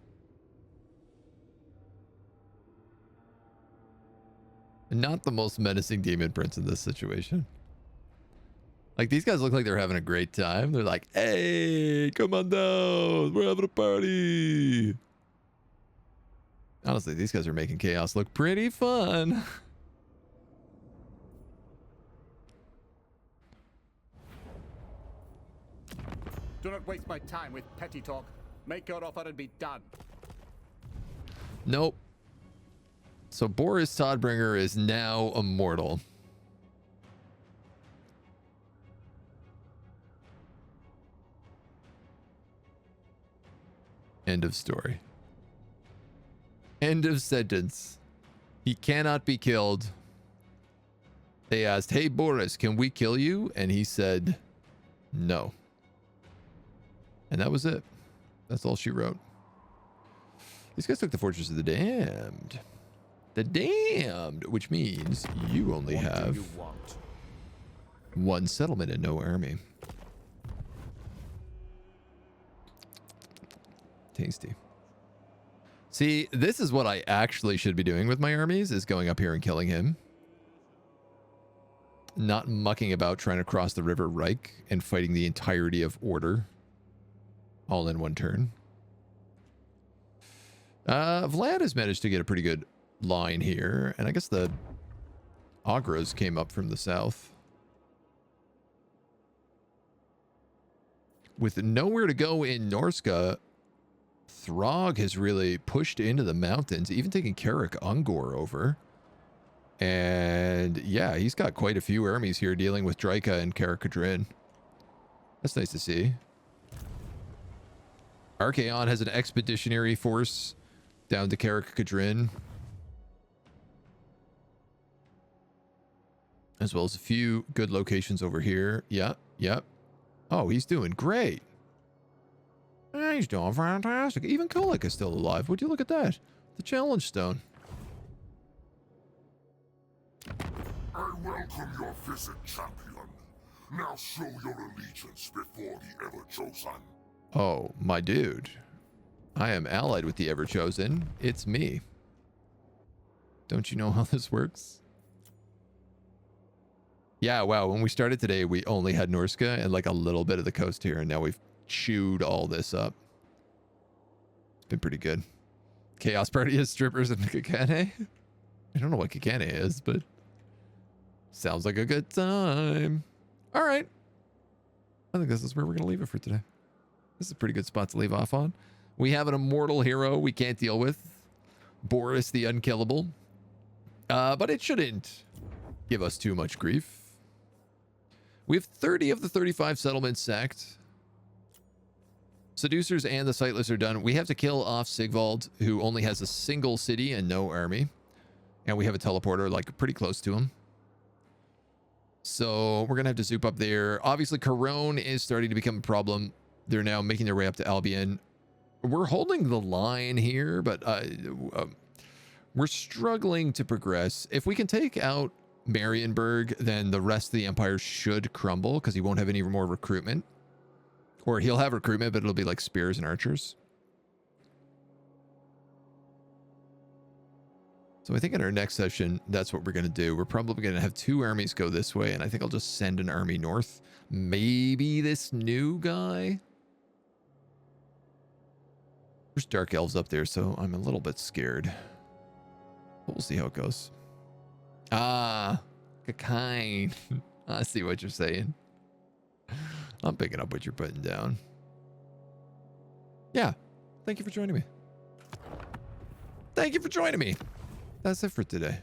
Not the most menacing Demon Prince in this situation. Like, these guys look like they're having a great time. They're like, hey, come on down. We're having a party. Honestly, these guys are making chaos look pretty fun. Do not waste my time with petty talk. Make your offer and be done. Nope. So Boris Todbringer is now immortal. End of story. End of sentence. He cannot be killed. They asked, hey, Boris, can we kill you? And he said, no. And that was it. That's all she wrote. These guys took the Fortress of the Damned. The Damned, which means you only have one settlement and no army. Tasty. See, this is what I actually should be doing with my armies, is going up here and killing him. Not mucking about trying to cross the River Reich and fighting the entirety of Order all in one turn. Vlad has managed to get a pretty good line here, and I guess the Agras came up from the south. With nowhere to go in Norska, Throg has really pushed into the mountains, even taking Carrick Ungor over. And yeah, he's got quite a few armies here dealing with Draika and Carrick Kadrin. That's nice to see. Archaon has an expeditionary force down to Carrick Kadrin, as well as a few good locations over here. Yep, yep. Oh, he's doing great. He's doing fantastic. Even Kolek is still alive. Would you look at that? The challenge stone. I welcome your visit, champion. Now show your allegiance before the Ever-Chosen. Oh, my dude. I am allied with the Ever-Chosen. It's me. Don't you know how this works? Yeah, wow. When we started today, we only had Norska and like a little bit of the coast here, and now we've chewed all this up. It's been pretty good. Chaos Party has strippers and Kakane. I don't know what Kakane is, but sounds like a good time. All right. I think this is where we're going to leave it for today. This is a pretty good spot to leave off on. We have an immortal hero we can't deal with. Boris the Unkillable. But it shouldn't give us too much grief. We have 30 of the 35 settlements sacked. Seducers and the Sightless are done. We have to kill off Sigvald, who only has a single city and no army. And we have a teleporter like pretty close to him. So we're going to have to zoop up there. Obviously, Khorne is starting to become a problem. They're now making their way up to Albion. We're holding the line here, but we're struggling to progress. If we can take out Marienburg, then the rest of the Empire should crumble because he won't have any more recruitment. Or he'll have recruitment, but it'll be like spears and archers. So I think in our next session, that's what we're going to do. We're probably going to have 2 armies go this way, and I think I'll just send an army north. Maybe this new guy. There's Dark Elves up there, so I'm a little bit scared. But we'll see how it goes. Ah, Kakine. I see what you're saying. I'm picking up what you're putting down. Yeah. Thank you for joining me. Thank you for joining me. That's it for today.